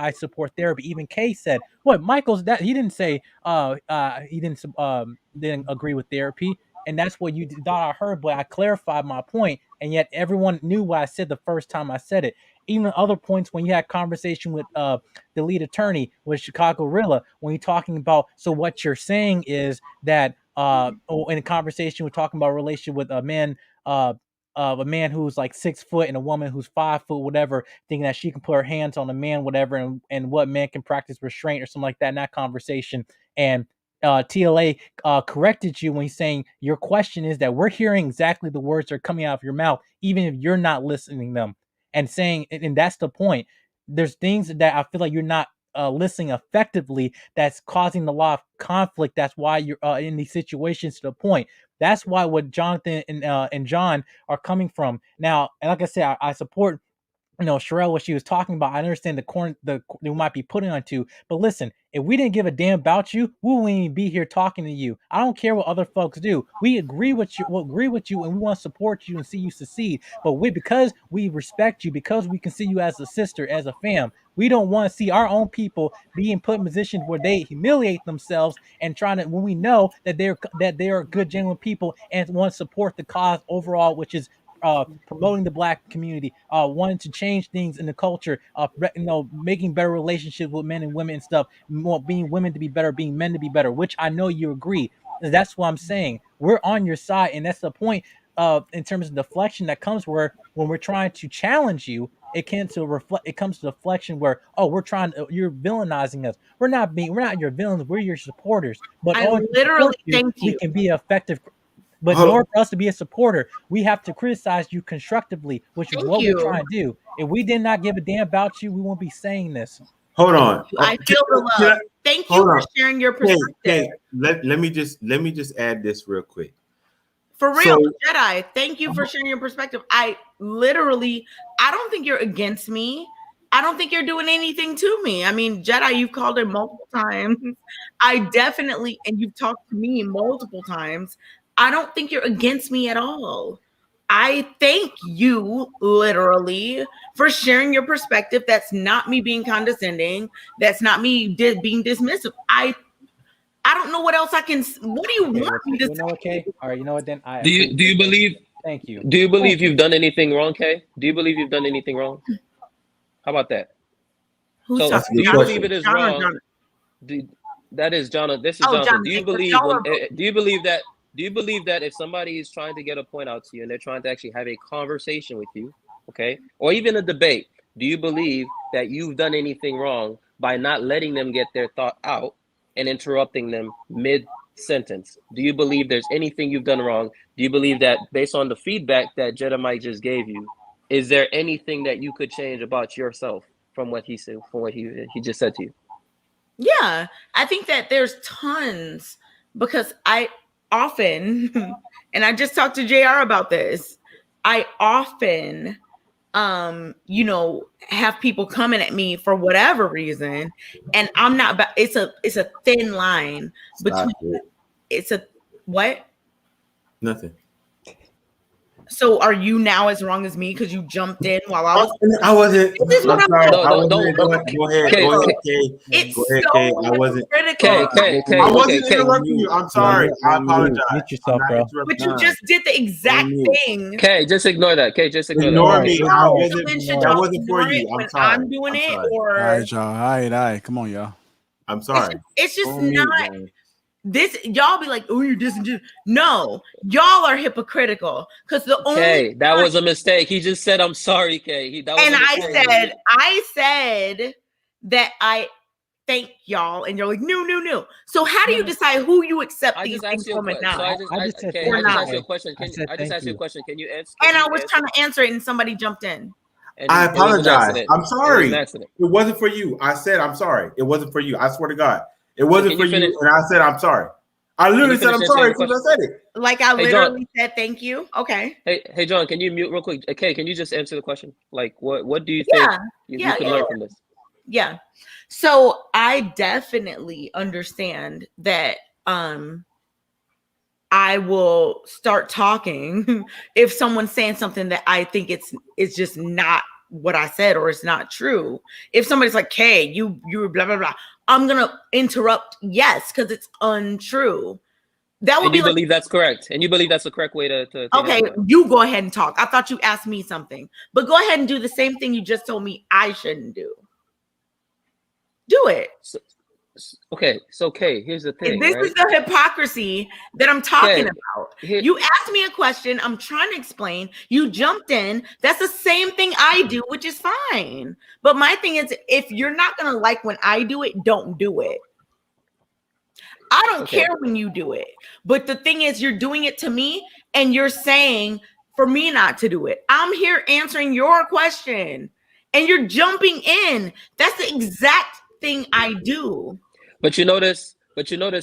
therapy. Even Kay said, what? Michael's that he didn't say he didn't agree with therapy, and that's what you thought I heard. But I clarified my point, and yet everyone knew what I said the first time I said it. Even other points when you had conversation with the lead attorney with Chicago Rilla, when you're talking about, so what you're saying is that in a conversation we're talking about a relationship with a man who's like 6 foot and a woman who's 5 foot, whatever, thinking that she can put her hands on a man, whatever, and what man can practice restraint or something like that in that conversation. And TLA corrected you when he's saying your question is that we're hearing exactly the words that are coming out of your mouth, even if you're not listening them. And saying, and that's the point. There's things that I feel like you're not listening effectively. That's causing a lot of conflict. That's why you're in these situations. To the point. That's why what Jonathan and John are coming from now. And like I said, I support. Sherelle, what she was talking about, I understand the we might be putting on to, but listen, if we didn't give a damn about you, we wouldn't even be here talking to you. I don't care what other folks do. We agree with you, and we want to support you and see you succeed. But because we respect you, because we can see you as a sister, as a fam, we don't want to see our own people being put in positions where they humiliate themselves and trying to, when we know that they are good, genuine people and want to support the cause overall, which is promoting the Black community, wanting to change things in the culture, making better relationships with men and women and stuff, being women to be better, being men to be better, which I know you agree. That's what I'm saying. We're on your side, and that's the point in terms of deflection that comes when we're trying to challenge you. It comes to deflection where, you're villainizing us. We're not your villains. We're your supporters. But I literally thank you. We can be effective. But in order for us to be a supporter, we have to criticize you constructively, which is what we're trying to do. If we did not give a damn about you, we won't be saying this. Hold on. I feel the love. Thank you for sharing your perspective. Okay. Let me just add this real quick. For real, Jedi, thank you for sharing your perspective. I don't think you're against me. I don't think you're doing anything to me. I mean, Jedi, you've called it multiple times. And you've talked to me multiple times. I don't think you're against me at all. I thank you literally for sharing your perspective. That's not me being condescending. That's not me being dismissive. I don't know what else I can. What do you want me to say? Okay. All right. You know what? Then do you believe? Thank you. Do you believe you've done anything wrong, Kay? Do you believe you've done anything wrong? How about that? Who's So talking? do you Jonathan? believe it is John or wrong? Jonathan? That is Jonathan. This is Oh, Jonathan. Do you Jonathan, 'cause believe y'all when? are Do you believe that? Do you believe that if somebody is trying to get a point out to you and they're trying to actually have a conversation with you, okay, or even a debate, do you believe that you've done anything wrong by not letting them get their thought out and interrupting them mid sentence? Do you believe there's anything you've done wrong? Do you believe that based on the feedback that Jada Mike just gave you, is there anything that you could change about yourself from what he said, from what he just said to you? Yeah, I think that there's tons, because I often, and I just talked to JR about this, I often, have people coming at me for whatever reason, and I'm not, it's a thin line Stop between, it. it's a, what? Nothing. So are you now as wrong as me because you jumped in while I was? I wasn't. This is what I'm sorry. No, I wasn't. don't. Go ahead. Go ahead, Kay, Kay. It's Go ahead, so Kay. I wasn't. critical. Kay, I wasn't okay, interrupting you. I'm sorry. I apologize. Mute yourself, bro. But you just did the exact thing. Kay, just ignore that. Kay, just ignore Ignore that. me. No, I so wasn't. then should That y'all wasn't for ignore you. it I'm when sorry. I'm doing I'm it, sorry. or All right, y'all. All right. Come on, y'all. I'm sorry. it's just On mute, not man. this. Y'all be like, oh, you're disingenuous. No, y'all are hypocritical because the only Kay, that was a mistake. He just said, "I'm sorry, Kay." That was and a mistake. I said that I thank y'all, and you're like, no. So how do you decide who you accept I these just things asked you a from and question. not? So I just asked you a question. I just asked you a question. Can you answer? And I was trying to answer it, and somebody jumped in. I apologize. I'm It sorry. was an accident. It wasn't for you. I said I'm sorry. It wasn't for you. I swear to God. It wasn't for you. And I said I'm sorry. I literally said I'm sorry because I said it. Like I Hey, literally said thank you. Okay. Hey, John, can you mute real quick? Okay, can you just answer the question? Like, what do you think you can learn from this? Yeah. So I definitely understand that I will start talking if someone's saying something that I think it's just not what I said or it's not true. If somebody's like, "Hey, you blah blah blah," I'm gonna interrupt. Yes, because it's untrue. That would And be you like, believe that's correct. And you believe that's the correct way to okay, handle it. you go ahead and talk. I thought you asked me something, but go ahead and do the same thing you just told me I shouldn't do. Do it. Okay, here's the thing. This right? is the hypocrisy that I'm talking Okay, about. You asked me a question. I'm trying to explain. You jumped in. That's the same thing I do, which is fine. But my thing is, if you're not going to like when I do it, don't do it. I don't care when you do it. But the thing is, you're doing it to me and you're saying for me not to do it. I'm here answering your question and you're jumping in. That's the exact thing I do. But you notice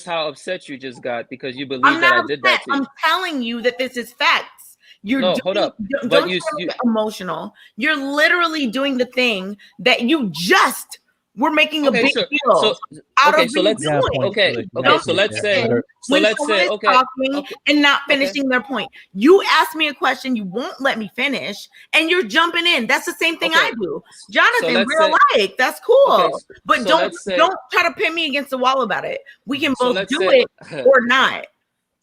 how upset you just got because you believe I'm that not I did that to you. I'm telling you that this is facts. Hold up. Don't get emotional. You're literally doing the thing that you just were making a big deal out of so let's doing. let's say okay talking and not finishing their point. You asked me a question, you won't let me finish, and you're jumping in. That's the same thing I do. Jonathan, we're alike. That's cool. But don't try to pin me against the wall about it. We can both do it or not.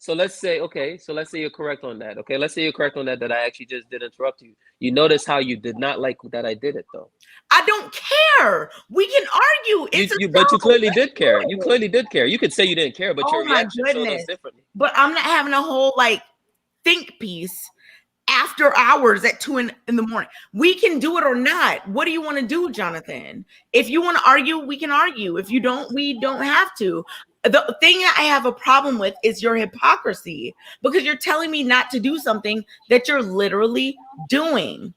So let's say you're correct on that. Okay, let's say you're correct on that I actually just did interrupt you. You notice how you did not like that I did it though. I don't care. We can argue. But you clearly did care. You clearly did care. You could say you didn't care, but your reaction showed us differently. But I'm not having a whole think piece after hours at 2 in the morning. We can do it or not. What do you want to do, Jonathan? If you want to argue, we can argue. If you don't, we don't have to. The thing that I have a problem with is your hypocrisy, because you're telling me not to do something that you're literally doing,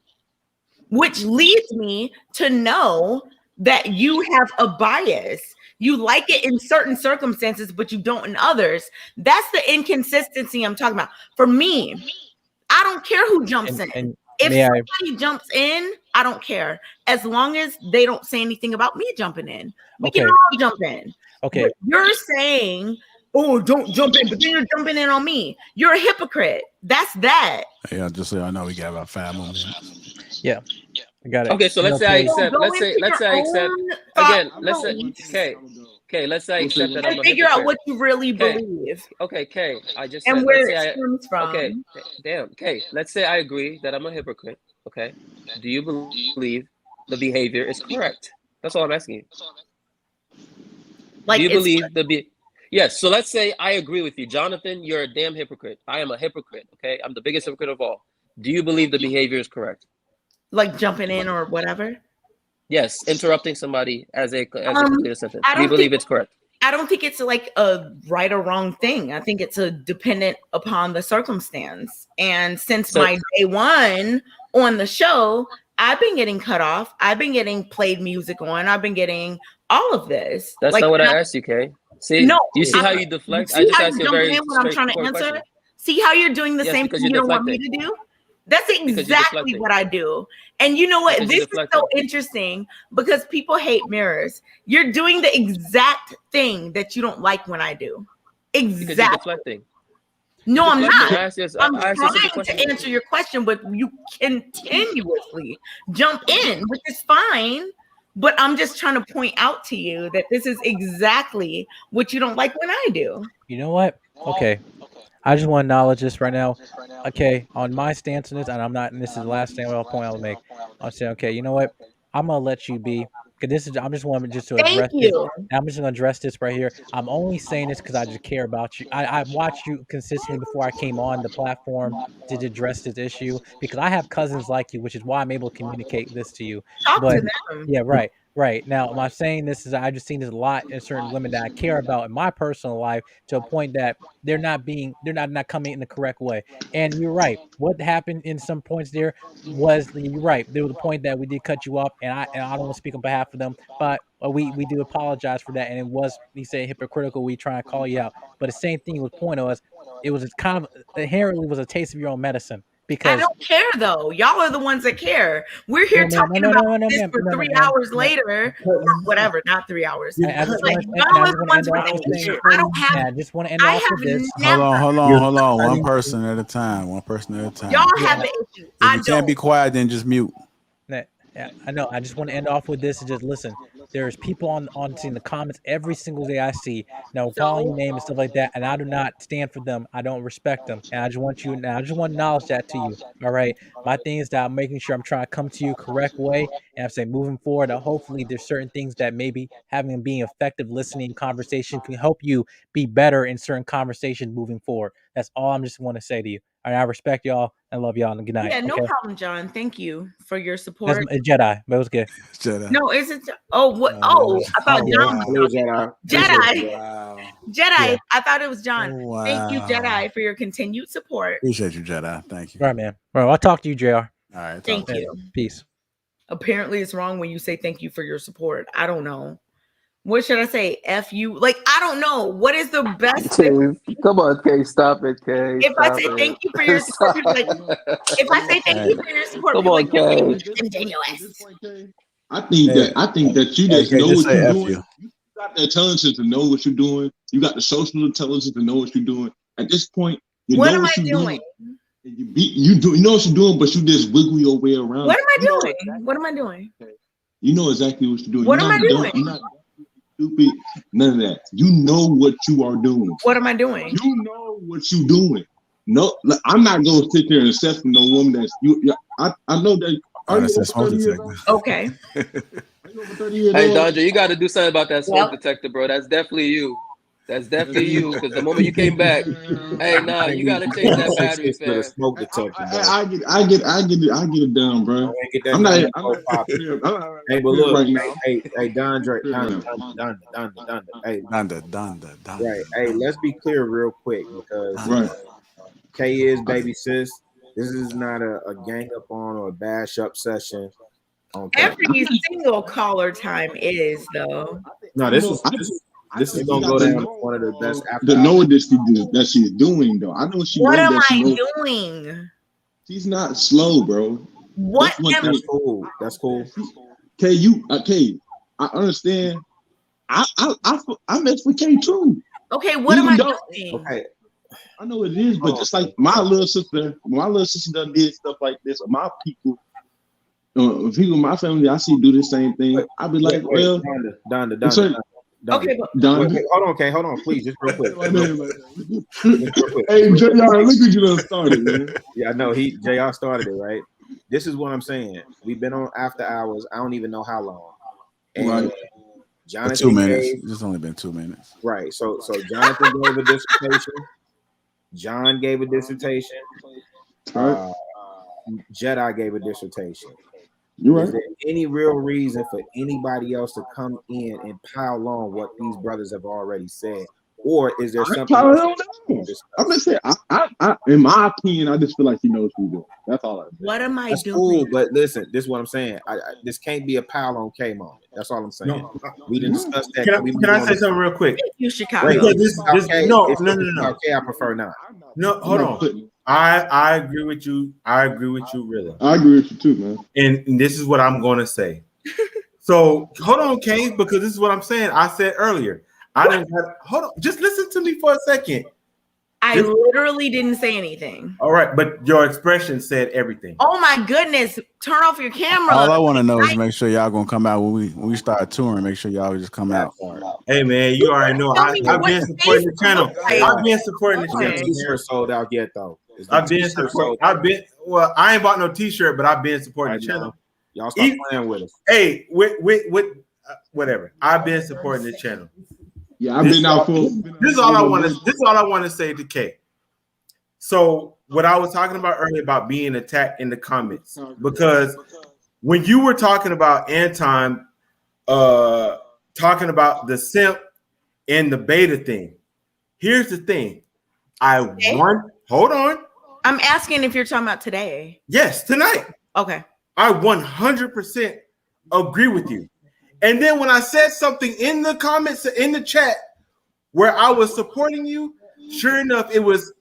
which leads me to know that you have a bias. You like it in certain circumstances, but you don't in others. That's the inconsistency I'm talking about. For me, I don't care who jumps in. If somebody jumps in, I don't care. As long as they don't say anything about me jumping in. We can all jump in. Okay. But you're saying, oh, don't jump in, but then you're jumping in on me. You're a hypocrite. That's that. Yeah, just so I know we got about 5 more minutes. Yeah. I got it. Okay, so let's say I accept. Let's say I accept. Again, let's say let's say I accept that I'm a figure out hypocrite. what you really believe. Okay, Kay, I just and said, where let's say it stems from. Okay, damn, Kay, let's say I agree that I'm a hypocrite. Okay, do you believe the behavior is correct? That's all I'm asking you. Like, do you believe Yes. So let's say I agree with you, Jonathan. You're a damn hypocrite. I am a hypocrite. Okay, I'm the biggest hypocrite of all. Do you believe the behavior is correct? Like jumping in or whatever. Yes, interrupting somebody as a complete a sentence. Do you believe it's correct? I don't think it's like a right or wrong thing. I think it's a dependent upon the circumstance. And since my day one on the show, I've been getting cut off. I've been getting played music on. I've been getting all of this. That's not what I asked you, Kay. See, no, you see how you deflect? See I just how asked you a jumping very in when I'm trying to answer. question. See how you're doing the same because thing you you're don't want me to do? That's exactly what I do. And you know what? This is so interesting because people hate mirrors. You're doing the exact thing that you don't like when I do. Exactly. Because you're deflecting. No, I'm not. I'm trying to answer your question, but you continuously jump in, which is fine. But I'm just trying to point out to you that this is exactly what you don't like when I do. You know what? Okay. I just want to acknowledge this right now. Okay, on my stance on this, and I'm not, and this is the last thing point I'll make. I'll say, okay, you know what? I'm gonna let you be. Because I'm just wanting to address this. I'm just gonna address this right here. I'm only saying this because I just care about you. I watched you consistently before I came on the platform to address this issue because I have cousins like you, which is why I'm able to communicate this to you. Talk to them. Yeah, right. Now, am I saying this is I've just seen this a lot in certain women that I care about in my personal life to a point that they're not coming in the correct way. And you're right. What happened in some points there was you're right. There was a point that we did cut you up, and I don't want to speak on behalf of them, but we do apologize for that. And it was, he said, hypocritical. We try and call you out, but the same thing with point was it was kind of inherently was a taste of your own medicine. Because I don't care though. Y'all are the ones that care. We're here talking about this for 3 hours later, or whatever. Not 3 hours. I just want to end off with this. Hold on. One person at a time. Y'all have the issue. If you can't be quiet, then just mute. Yeah, I know. I just want to end off with this and just listen. There's people on in the comments every single day I see now calling your name and stuff like that, and I do not stand for them. I don't respect them, and I just want to acknowledge that to you. All right, my thing is that I'm making sure I'm trying to come to you correct way, and I'm saying moving forward. Hopefully, there's certain things that maybe being effective listening conversation can help you be better in certain conversations moving forward. That's all I'm just want to say to you. All right, I respect y'all and love y'all, and good night. Yeah, no problem, John. Thank you for your support. That's Jedi, but it was good. Jedi. No, is it? Oh, what? I thought John was Jedi. Wow. Jedi. I thought it was John. Wow. Thank you, Jedi, for your continued support. Appreciate you, Jedi. Thank you. All right, man. All right, I'll talk to you, JR. All right. Thank you. Peace. Apparently, it's wrong when you say thank you for your support. I don't know. What should I say? F you? Like, I don't know. What is the best? Come on, Kay. Stop it, Kay. If I say thank you for your support, like, if I say thank you for your support, come on, Kay. Continuous. I think that you just know what you're doing. You got the intelligence to know what you're doing. You got the social intelligence to know what you're doing. At this point, you know what you're doing. You know what you're doing, but you just wiggle your way around. What am I doing? What am I doing? You know exactly what you're doing. What am I doing? You're not stupid. None of that. You know what you are doing. What am I doing? You know what you're doing. No, I'm not gonna sit there and assess for no woman that's you. I know that. Okay. Hey, Dodger, you got to do something about that smoke detector, bro. That's definitely you. That's definitely you. Because the moment you came back, hey, nah, you got to change that battery, fam. Smoke detector. I get it done, bro. I'm not. Hey, but look, hey, Dondre, hey, Donda. Right. Hey, let's be clear real quick because Kay is baby sis. This is not a gang up on or a bash up session. Every single caller time is though. No, this is gonna go down as one of the best. The know that she's doing though. I know she. What am I doing? She's not slow, bro. What? That's cool. That's cool. Okay, I understand. I mess with K too. Okay, what am I doing? Okay. I know it is, but just like my little sister done did stuff like this. My people in my family, I see do the same thing. I be like, well, Donda. Okay, hold on, please, just real quick. Hey, JR, look at you done started, man. Yeah, I know JR started it, right? This is what I'm saying. We've been on after hours. I don't even know how long. And For Jonathan 2 minutes. gave It's only been 2 minutes. right. So Jonathan gave a dissertation. John gave a dissertation. Jedi gave a dissertation. You're Is right. there any real reason for anybody else to come in and pile on what these brothers have already said? Or is there something else I'm just saying, I, in my opinion, I just feel like he knows what he's doing. That's all I think. What am I That's doing? cool, but listen, this is what I'm saying. This can't be a pile on K moment. That's all I'm saying. No. We didn't discuss that. Can I say something real quick? Thank you, Chicago. Wait, Because this no. K, I prefer not. No, hold on. I agree with you. I agree with you, really. I agree with you too, man. And this is what I'm going to say. So hold on, Kay, because this is what I'm saying. I said earlier. Hold on. Just listen to me for a second. I literally didn't say anything. All right, but your expression said everything. Oh my goodness! Turn off your camera. All I want to know is make sure y'all gonna come out when we start touring. Make sure y'all just come out. Hey man, you already know I've been supporting the channel. I've been supporting the channel. T-shirt sold out yet though. I've been. Well, I ain't bought no T-shirt, but I've been supporting the channel. Y'all stop playing with us. Hey, with whatever. I've been supporting the channel. Yeah, I've been out for. This is all I want to. This is all I want to say to Kay. So what I was talking about earlier about being attacked in the comments, because when you were talking about Anton, talking about the simp and the beta thing, here's the thing. Hold on. I'm asking if you're talking about today. Yes, tonight. Okay. I 100% agree with you. And then when I said something in the comments in the chat where I was supporting you, sure enough, it was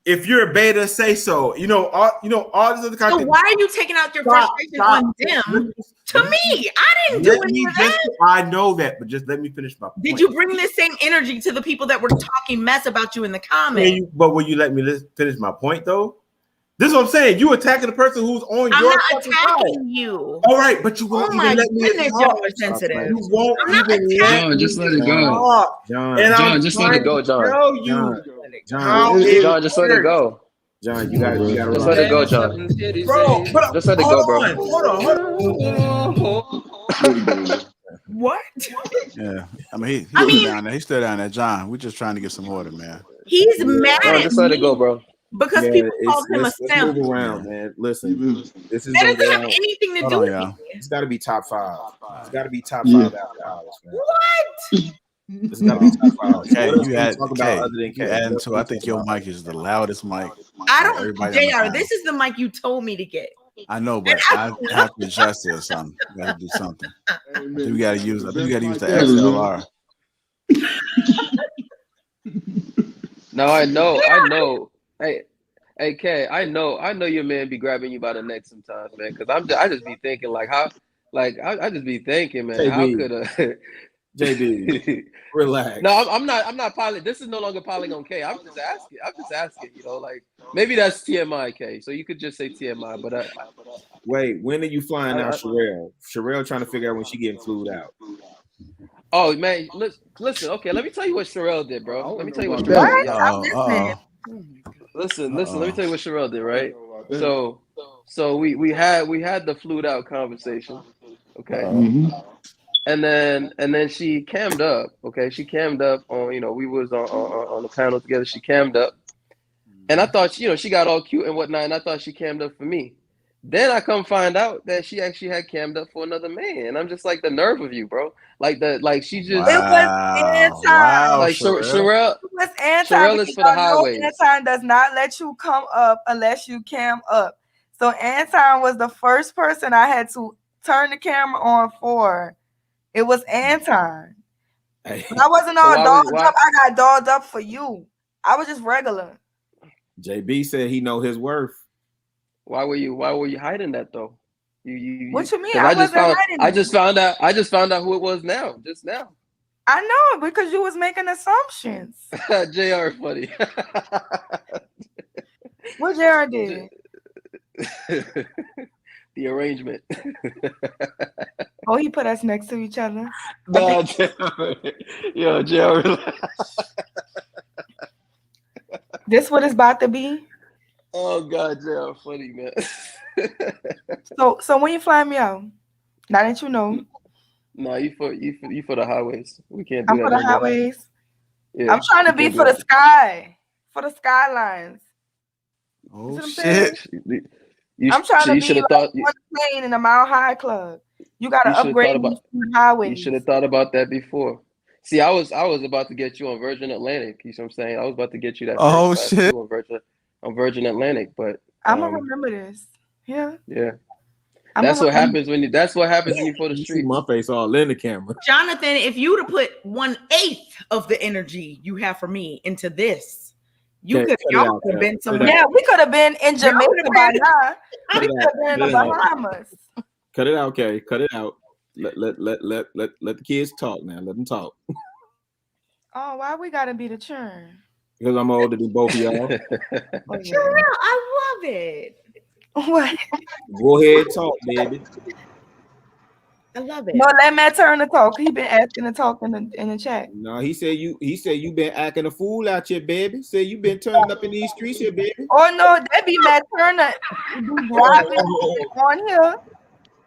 if you're a beta, say so. All this other kind of thing. Why are you taking out your frustration on them to me? I didn't do any of that. I know that, but just let me finish my point. Did you bring this same energy to the people that were talking mess about you in the comments? But will you let me finish my point though? This is what I'm saying. You attacking the person who's on your I'm not attacking side. You. All right, but you won't even let me talk. Y'all are sensitive. You won't even John, just let it go. John, just let it go, John. John, just let it go. John, you got to just let it go, John. Bro, just let it go, bro. Hold on. What? Yeah, I mean, he's still down there. He's still down there, John. We're just trying to get some order, man. He's mad John, at just let it go, bro. Because people called him a Let's simp. move around, man. Listen, this is That doesn't have anything to do with me. It's got to be top 5. It's got to be top 5 after hours, man. What? It's got to be top 5. Okay, you had other than adding to. I think your mic is the loudest mic. I don't. JR, this is the mic you told me to get. I know, but I have to adjust it or something. We got to do something. I think we got to use the XLR. No, I know. Hey, Kay, I know your man be grabbing you by the neck sometimes, man. Because I just be thinking I just be thinking, man, how could JB, relax. No, I'm not piling. This is no longer piling on Kay. I'm just asking. Maybe that's TMI, Kay. So you could just say TMI. But wait, when are you flying out, Sherelle? Sherelle trying to figure out when she getting flued out. Oh man, listen. Okay, let me tell you what Sherelle did, bro. Let me tell you what Sherelle did. I'm listening. Listen. Let me tell you what Sherelle did, right? So we had the flued out conversation, okay. And then she cammed up, okay. She cammed up on, we was on the panel together. She cammed up, and I thought, she got all cute and whatnot, and I thought she cammed up for me. Then I come find out that she actually had cammed up for another man, and I'm just like, the nerve of you, bro. She just. It was Anton. Wow, like Sherelle. It was Anton. Sherelle is for the highways. Anton does not let you come up unless you cam up. So Anton was the first person I had to turn the camera on for. It was Anton. Hey. I wasn't all dolled up. I got dolled up for you. I was just regular. JB said he know his worth. Why were you hiding that though? What you mean? I wasn't hiding it. I just found out who it was just now. I know, because you was making assumptions. JR funny. What JR did? The arrangement. Oh, he put us next to each other. No, yo, JR. This what it's about to be? Oh God, JR funny, man. So when you flying me out, now that you know. No, you for the highways. We can't do I'm that for the no more. highways. Yeah, I'm trying to be for the sky, for the skylines. Oh shit! I'm trying to be like one plane in a Mile High Club. You got to upgrade these highways. You should have thought about that before. See, I was about to get you on Virgin Atlantic. You know what I'm saying? I was about to get you that first class too on Virgin Atlantic, but I'm gonna remember this. Yeah. Yeah. That's what happens when you for the street. My face all in the camera. Jonathan, if you would have put 1/8 of the energy you have for me into this, y'all could have been somewhere. Yeah, we could have been in Jamaica by now. We could have been in the Bahamas. Cut it out, okay. Cut it out. Let the kids talk now. Let them talk. Oh, why we gotta be the churn? Because I'm older than both of y'all. Sure, I love it. What? Go ahead, talk, baby. I love it. No, let Matt turn to talk. He been asking to talk in the chat. No, he said you been acting a fool out here, baby. Say you been turning up in these streets here, baby. Oh no, that be Matt Turner driving on here.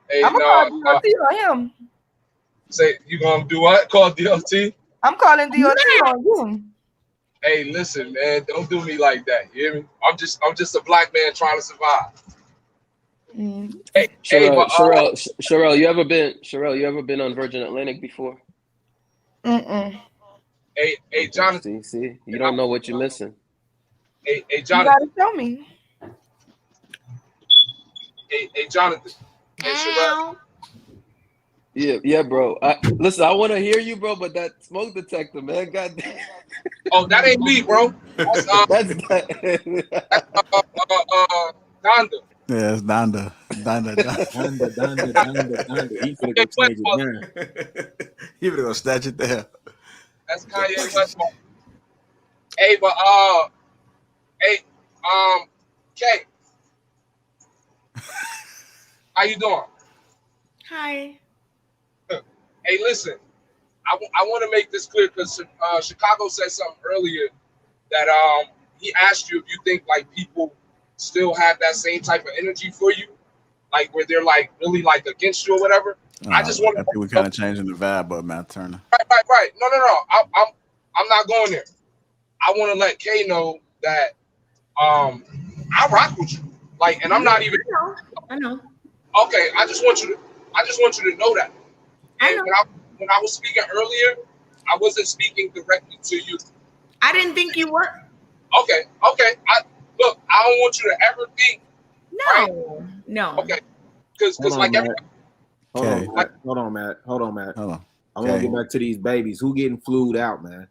Hey, I'm gonna call DOT on him. Say you gonna do what? Call DOT? I'm calling DOT on him. Hey, listen, man, don't do me like that. You hear me? I'm just a black man trying to survive. Hey, Sherelle, you ever been on Virgin Atlantic before? Mm-mm. Hey, Jonathan. See, you don't know what you're missing. Hey, You Jonathan. gotta show me. Hey, Jonathan. Hey, Sherelle. Yeah, bro. Listen, I want to hear you, bro, but that smoke detector, man, goddamn. Oh, that ain't me, bro. That's Donda. Yeah, it's Donda. Donda. He finna go change it now. He finna go snatch it there. That's Kanye West. Hey, but Kay. How you doing? Hi. Hey, listen. I want to make this clear because Chicago said something earlier that he asked you if you think like people still have that same type of energy for you, like where they're like really like against you or whatever. I just want to. I think we're kind of changing the vibe of Matt Turner. Right. No. I'm not going there. I want to let Kay know that I rock with you. Like, and I'm not even. I know. Okay, I just want you to know that. And when I was speaking earlier, I wasn't speaking directly to you. I didn't think you were. Okay. I don't want you to ever think. No. Okay. Because like everybody. Hold on, Matt. I want to get back to these babies. Who getting flued out, man?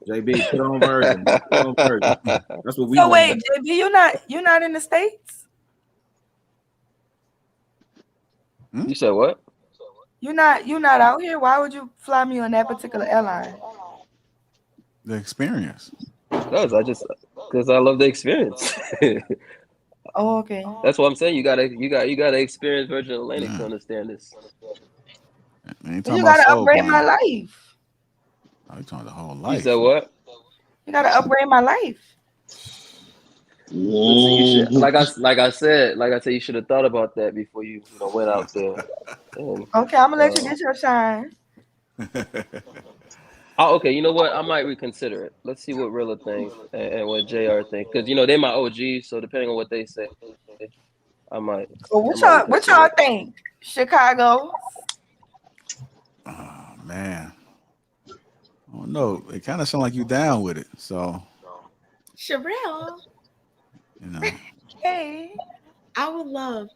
JB, put on Virgin. That's what we. So wait, JB, you're not in the States? You said what? You're not out here. Why would you fly me on that particular airline? The experience. Because I love the experience. Oh, okay. That's what I'm saying. You gotta experience Virgin Atlantic to understand this. You gotta upgrade my life. Oh, you're talking the whole life. You said what? You gotta upgrade my life. Listen, like I said, you should have thought about that before you went out there. Okay, I'm gonna let you get your shine. Oh, okay. You know what? I might reconsider it. Let's see what Rilla thinks and what JR thinks, because they're my OGs. So depending on what they say, I might. Well, what y'all think? Chicago. Oh man. Oh no, it kind of sounds like you down with it. So. Sherelle. Hey, I would love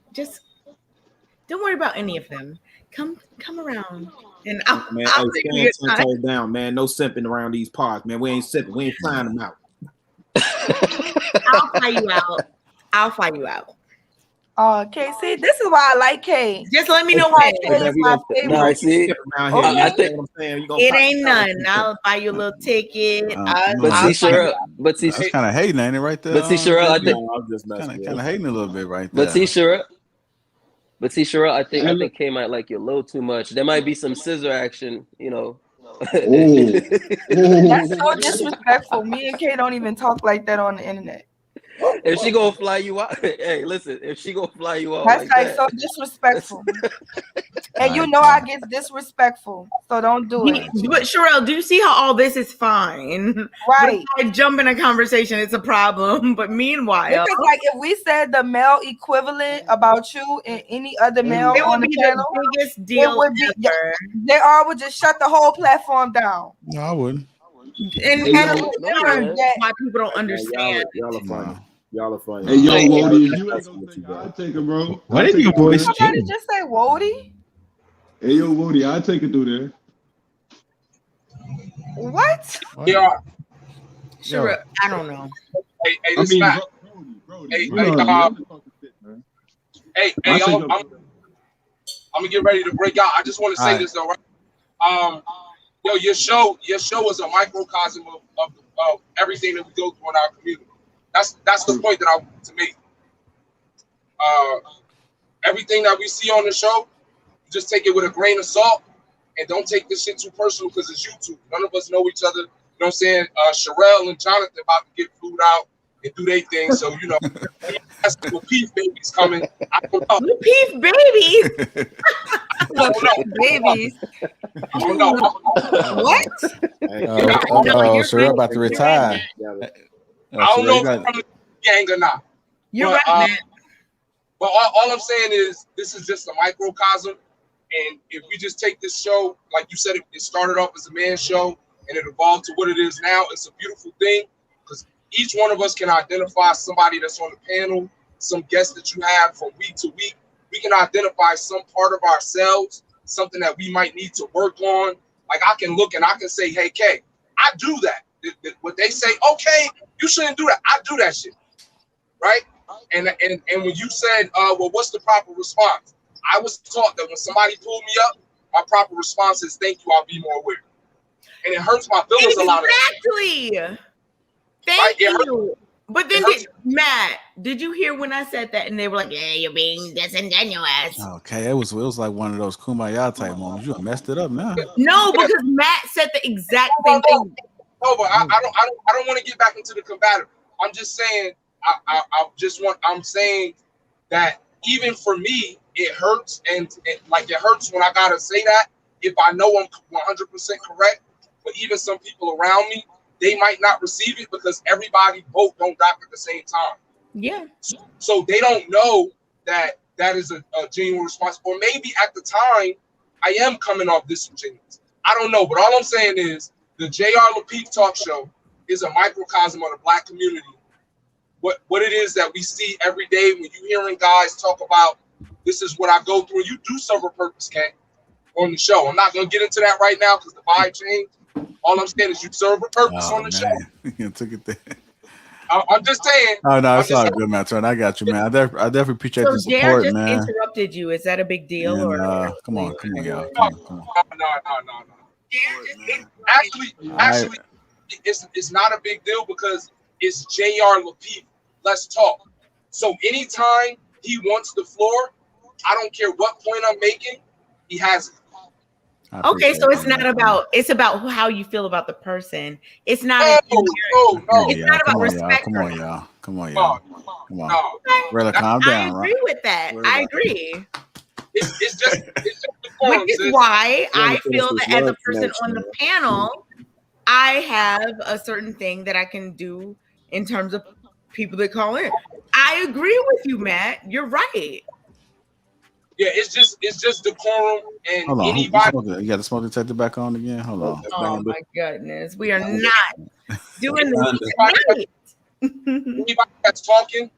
don't worry about any of them. Come around, and I'll take you stand down, man. No simping around these parts, man. We ain't simping. We ain't flying them out. I'll fly you out. Okay, see, this is why I like Kay. Just let me know why Kay is my favorite. See, I think it ain't none. I'll buy you a little ticket. But see, that's kind of hating, ain't it, right there? But see, Sherelle, I think I'm just kind of hating a little bit right there. But see, Sherelle, I think Kay might like you a little too much. There might be some scissor action, That's so disrespectful. Me and Kay don't even talk like that on the internet. If she gonna fly you out, hey, listen. If she gonna fly you out That's like like so that, disrespectful. And you know I get disrespectful, so don't do it. But Sherelle, do you see how all this is fine? Right. But if I jump in a conversation, it's a problem. But meanwhile, Because like if we said the male equivalent about you and any other male it on would the be channel, the biggest it deal would be ever. they all would just shut the whole platform down. No, I wouldn't. And Hey, that's yo, no, why people don't Man, understand. y'all are funny. Y'all are funny. Hey, yo, I Wody, was if you ain't messing gonna with take you, it, I'll bro. take it, bro. Why I'll did take your it through voice there. Somebody change? just say Wody? Hey, yo, Wody, I'll take it through there. What? Yeah. Sure, I don't know. Hey, I this mean, Matt. Brody, Hey, you know, I'm just talking shit, man. hey, I'll take I'm gonna get ready to break out. I just want to say All right. this though, right? Yo, your show is a microcosm of everything that we go through in our community. That's the point that I want to make. Everything that we see on the show, you just take it with a grain of salt and don't take this shit too personal because it's YouTube. None of us know each other. You know what I'm saying? Sherelle and Jonathan about to get flued out and do their thing. So, you know, that's the Lapeef babies coming. I don't know. Lapeef babies? Lapeef babies. I don't know. What? Sherelle about to retire. I don't know if I'm from the gang or not. You're but, right, man. But all I'm saying is this is just a microcosm. And if we just take this show, like you said, it started off as a man's show and it evolved to what it is now. It's a beautiful thing because each one of us can identify somebody that's on the panel, some guests that you have from week to week. We can identify some part of ourselves, something that we might need to work on. Like I can look and I can say, hey, Kay, I do that. What they say, okay, you shouldn't do that. I do that shit, right? And when you said, well, what's the proper response? I was taught that when somebody pulled me up, my proper response is, thank you, I'll be more aware. And it hurts my feelings a lot of Exactly. Thank you. But then, Matt, did you hear when I said that? And they were like, yeah, you're being disingenuous. Okay, it was like one of those kumbaya type moments. You messed it up now. No, because Matt said the exact same thing. No, but I don't want to get back into the combative. I'm just saying, I'm saying that even for me, it hurts, and it hurts when I gotta say that if I know I'm 100% correct. But even some people around me, they might not receive it because everybody both don't dock at the same time. Yeah. So they don't know that is a genuine response, or maybe at the time I am coming off disingenuous. I don't know, but all I'm saying is the J.R. Lapeef Talk Show is a microcosm of the Black community. What it is that we see every day when you hearing guys talk about this is what I go through. You do serve a purpose, Ken, on the show. I'm not going to get into that right now because the vibe changed. All I'm saying is you serve a purpose on the show. You took it there. I'm just saying. Oh no, it's all good, man. I got you, man. I definitely appreciate the support, just man. interrupted you. Is that a big deal? And, or come on, y'all. Come on. No. Actually, it's not a big deal because it's J.R. Lapeef. Let's talk. So anytime he wants the floor, I don't care what point I'm making, he has it. Okay, so it's not about, it's about how you feel about the person. It's not no. It's not about respect. Come on, y'all. Come on. Really, calm I down, agree with that. I agree. It's just which is why I feel that as a person on the panel, I have a certain thing that I can do in terms of people that call in. I agree with you, Matt. You're right. Yeah, it's just decorum and hold on. anybody. You got the smoke detector back on again? Hold on. Oh my goodness, we are not doing this tonight. Anybody that's talking,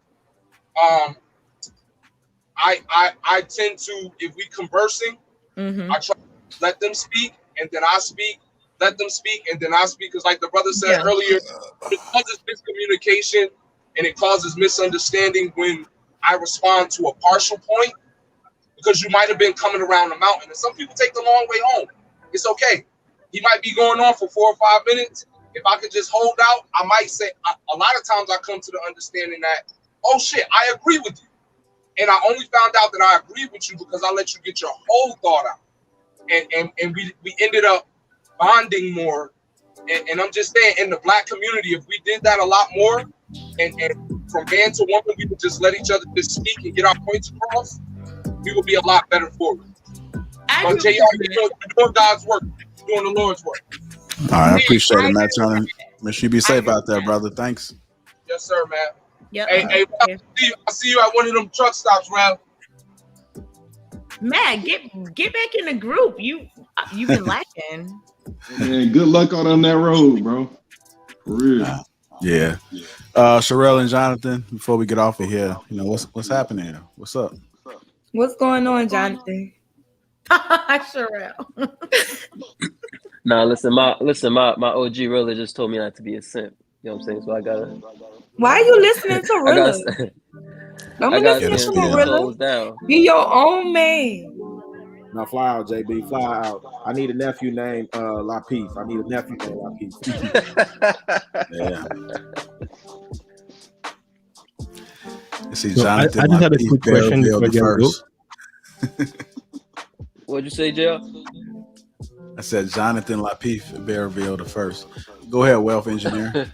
I tend to, if we conversing, I try to let them speak and then I speak. Let them speak and then I speak, because like the brother said earlier, it causes miscommunication and it causes misunderstanding when I respond to a partial point, because you might have been coming around the mountain and some people take the long way home. It's okay. He might be going on for 4 or 5 minutes. If I could just hold out, I might say, a lot of times I come to the understanding that, oh shit, I agree with you. And I only found out that I agree with you because I let you get your whole thought out. And we ended up bonding more. And I'm just saying, in the Black community, if we did that a lot more and from man to woman, we would just let each other just speak and get our points across, we would be a lot better for it. So, JR, you're doing God's work. You're doing the Lord's work. All right, I appreciate it, Matt. Trying to make sure you be safe out there, brother. Thanks. Yes, sir, man. Yep. Hey, I'll see you at one of them truck stops, man. Matt, get back in the group. You've been lacking. Man, good luck on that road, bro. For real. Yeah. Sherelle and Jonathan, before we get off of here, what's happening here? What's up? What's going on, Jonathan? Sherelle. Nah, listen, my OG really just told me not to be a simp. You know what I'm saying? So I gotta. Why are you listening to Rilla? Don't be listening to Rilla. Be your own man. Now fly out, JB. Fly out. I need a nephew named Lapeef. I need a nephew named Lapeef. Yeah. See, So I just had a quick question before you go. What'd you say, JR? I said Jonathan Lapeef Bearville the first. Go ahead, wealth engineer.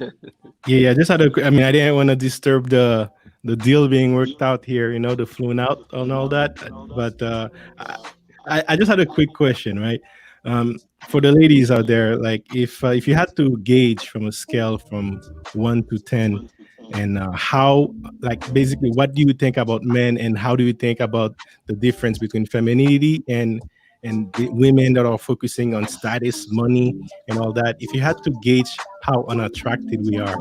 Yeah, I just had I didn't want to disturb the deal being worked out here, the flown out and all that. But I just had a quick question, right? For the ladies out there, like if you had to gauge from a scale from 1 to 10, and how, like, basically, what do you think about men, and how do you think about the difference between femininity and the women that are focusing on status, money, and all that? If you had to gauge how unattracted we are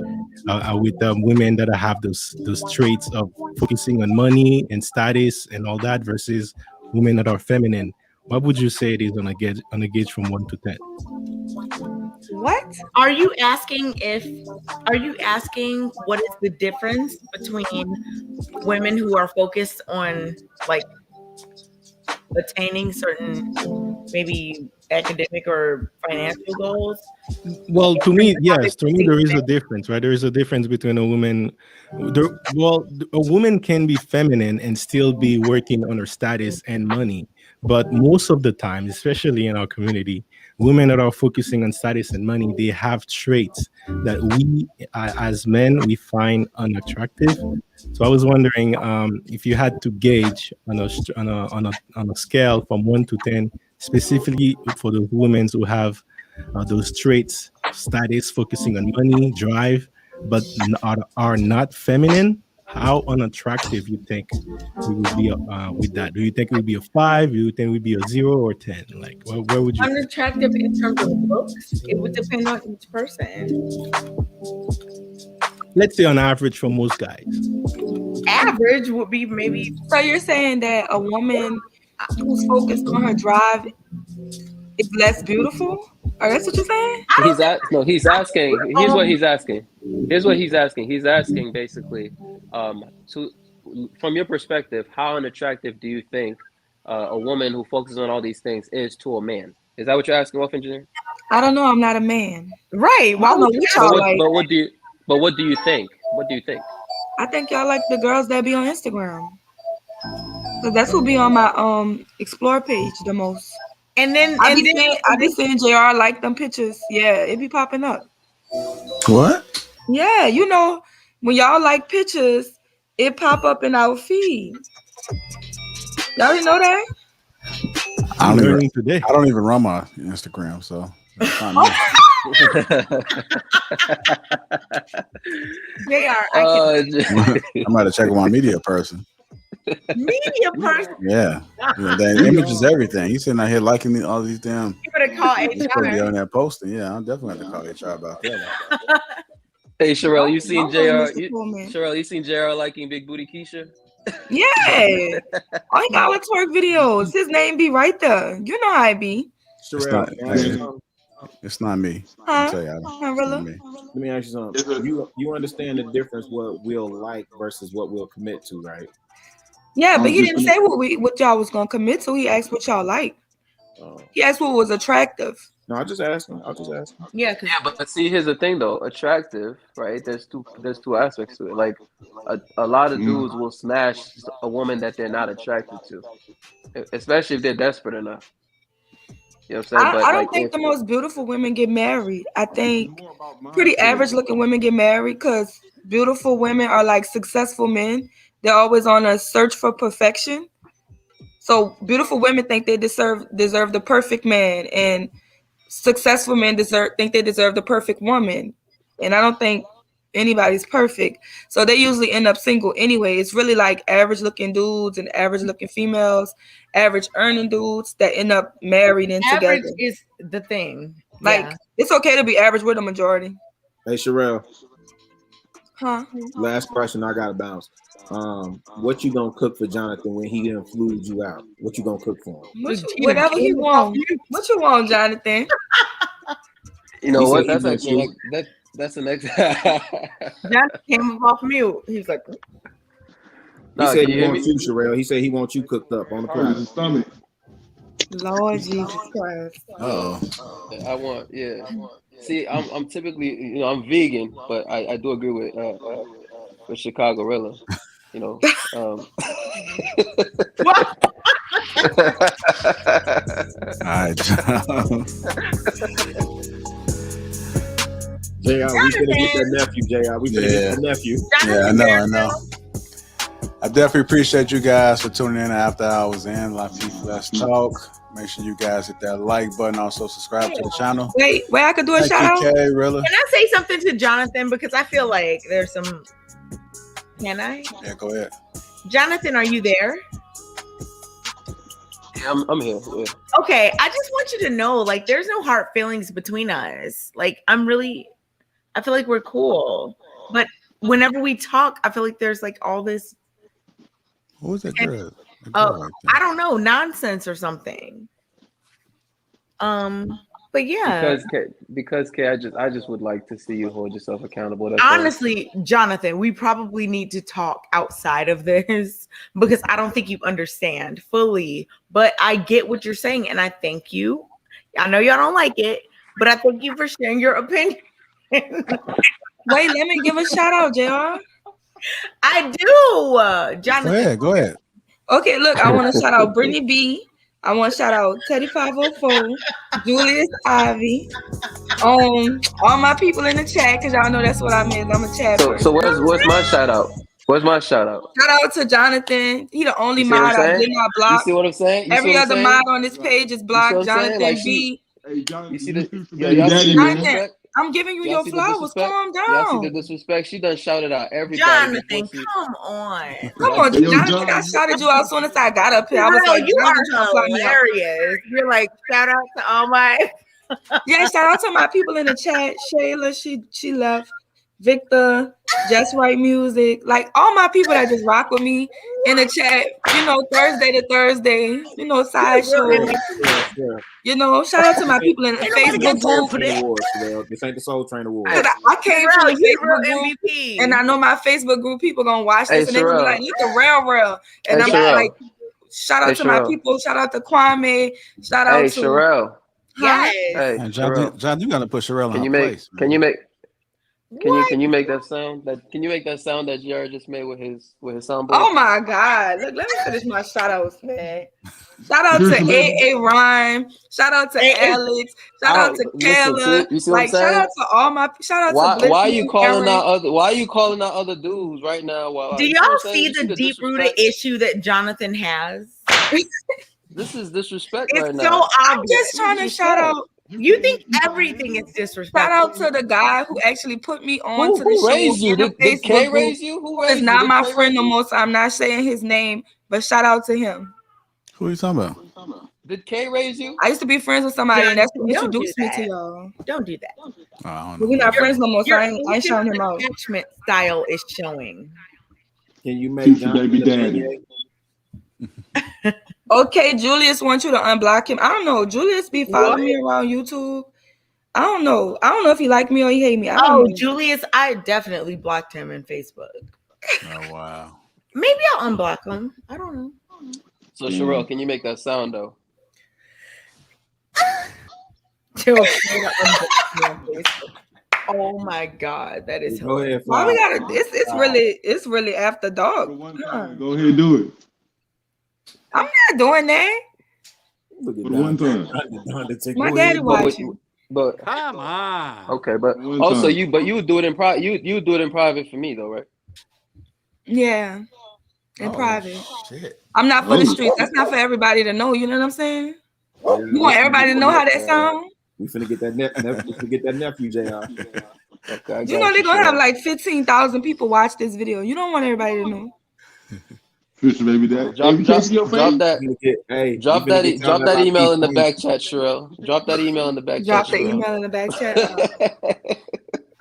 with women that have those traits of focusing on money and status and all that versus women that are feminine, what would you say it is on a gauge from 1 to 10? What? Are you asking what is the difference between women who are focused on like attaining certain maybe academic or financial goals? Well, to me, yes. To me, there is a difference, right? There is a difference between a woman. A woman can be feminine and still be working on her status and money. But most of the time, especially in our community, women that are focusing on status and money, they have traits that we, as men, we find unattractive. So I was wondering if you had to gauge on a scale from 1 to 10, specifically for the women who have those traits, status, focusing on money, drive, but are not feminine, how unattractive you think we would be with that? Do you think it would be a 5? Do you think it would be a 0 or 10? Like, where would you? Unattractive in terms of looks? It would depend on each person. Let's say on average for most guys. Average would be maybe. So you're saying that a woman who's focused on her drive is less beautiful? Or that's what you're saying? He's asking. Here's what he's asking. He's asking basically, from your perspective, how unattractive do you think a woman who focuses on all these things is to a man? Is that what you're asking, Wealth Engineer? I don't know. I'm not a man. Right. Why would you but what do you think? What do you think? I think y'all like the girls that be on Instagram. So that's what be on my explore page the most. And then I be seeing JR like them pictures. Yeah, it be popping up. What? Yeah, when y'all like pictures, it pop up in our feed. Y'all didn't know that? I don't even run my Instagram, so it's not me. I'm about to check with my media person. Media person? Yeah. The image is everything. He's sitting out here liking all these damn. You better call HR. Be on that posting. Yeah, I'm definitely have to call HR about that. Hey, Sherelle, you seen JR? Sherelle, you seen JR liking Big Booty Keisha? Yeah. All you got twerk videos. His name be right there. You know how I be. Sherelle, it's not me. Huh? Let me ask you something. You understand the difference what we'll like versus what we'll commit to, right? Yeah, but he didn't say what y'all was gonna commit to. He asked what y'all like. He asked what was attractive. No, I'll just ask him. Yeah, but see, here's the thing though. Attractive, right? There's two aspects to it. Like a lot of dudes will smash a woman that they're not attracted to, especially if they're desperate enough. You know what I'm saying? I don't think the most beautiful women get married. I think pretty average looking women get married because beautiful women are like successful men. They're always on a search for perfection. So beautiful women think they deserve the perfect man, and successful men think they deserve the perfect woman. And I don't think anybody's perfect. So they usually end up single anyway. It's really like average looking dudes and average looking females, average earning dudes that end up married and Average together. is the thing. Like it's okay to be average with a majority. Hey, Sherelle. Huh? Last question I gotta bounce. What you gonna cook for Jonathan when he done flew you out? What you gonna cook for him? Whatever he wants. What you want, Jonathan? You know what? That's actually that's an ex. Jonathan came off mute. He's like, He said he wants you, Sherelle. He said he wants you cooked up on the platter. Lord Jesus Christ. I want, See, I'm typically, I'm vegan, but I do agree with Chicago Rilla. What? All right, JR, we finna get that nephew, JR. We finna get that nephew. Yeah, I know. I definitely appreciate you guys for tuning in after hours in Lapeef Let's Talk. Make sure you guys hit that like button. Also subscribe to the channel. Wait, I could do a shout out. Rilla. Can I say something to Jonathan? Because I feel like there's some. Can I? Yeah, go ahead. Jonathan, are you there? Yeah, I'm here. Yeah. Okay, I just want you to know, like, there's no hard feelings between us. Like, I feel like we're cool. But whenever we talk, I feel like there's like all this. Who was that girl? I don't know, nonsense or something. But yeah, because Kay, I just would like to see you hold yourself accountable. That's honestly, Jonathan, we probably need to talk outside of this because I don't think you understand fully. But I get what you're saying, and I thank you. I know y'all don't like it, but I thank you for sharing your opinion. Wait, let me give a shout out, JR. I do, Jonathan. Go ahead. Okay, look, I want to shout out Brittany B. I want to shout out Teddy 504, Julius Ivy, all my people in the chat, because y'all know that's what I'm in. I'm a chat person. So where's my shout out? Where's my shout out? Shout out to Jonathan. He the only mod I did not block. You see what I'm saying? Every other mod on this page is blocked. Jonathan like B. You see the Jonathan, I'm giving you your flowers. Calm down. Y'all see the disrespect? She done shouted out everybody. Jonathan, come on. Come on, Jonathan. I shouted you out as soon as I got up here. I was like, you are hilarious. You're like, shout out to all my. Yeah, shout out to my people in the chat. Shayla, she left. Victor, Just Right Music, like all my people that just rock with me in the chat, Thursday to Thursday, sideshow. Shout out to my people in the Facebook group. This ain't the Soul Train Award. I came from the Facebook group, and I know my Facebook group people gonna watch this, and they're gonna be like, look at real. And I'm like, shout out to my people, shout out to Kwame, shout out to Sherelle. Yes. Hey, John, you gotta put Sherelle in her place. Can you make that sound? Can you make that sound that JR just made with his soundboard? Oh my God! Look, let me finish my shout outs, man. Shout out to AA Rhyme. Shout out to Alex. Shout out to Kayla. You see what I'm saying? Shout out to all my. Shout out to Bliss. Why are you calling out other dudes right now? Do y'all see the deep rooted issue that Jonathan has? This is disrespect it's right now. So obvious. I'm just trying to shout out. You think everything is disrespectful? Shout out to the guy who actually put me on to the show. Who raised you? Did Kay raise you? Who raised you? He's not my friend no more, so I'm not saying his name. But shout out to him. Who are you talking about? Did Kay raise you? I used to be friends with somebody, and that's what introduced me to y'all. Don't do that. But we're not friends no more, so I ain't shouting him out. Attachment style is showing. Can you make baby daddy? Okay, Julius wants you to unblock him. I don't know. Julius be following me around YouTube. I don't know. I don't know if he like me or he hate me. Julius, I definitely blocked him in Facebook. Oh wow. Maybe I'll unblock him. I don't know. So Sherelle, can you make that sound though? Oh my God, that is hilarious. Why we gotta? It's really after dark. Go ahead and do it. I'm not doing that. Look at one time. My daddy watching. But come on. Okay, but also you would do it in private. You would do it in private for me though, right? Yeah, in private. Shit. I'm not for the streets. That's not for everybody to know. You know what I'm saying? You want everybody to know how that sound? We finna get that nephew, JR. Okay, You know they're gonna have like 15,000 people watch this video. You don't want everybody to know. Baby, that drop that email in the back chat, Sherelle. Drop that email in the back Drop chat. the email in the back chat.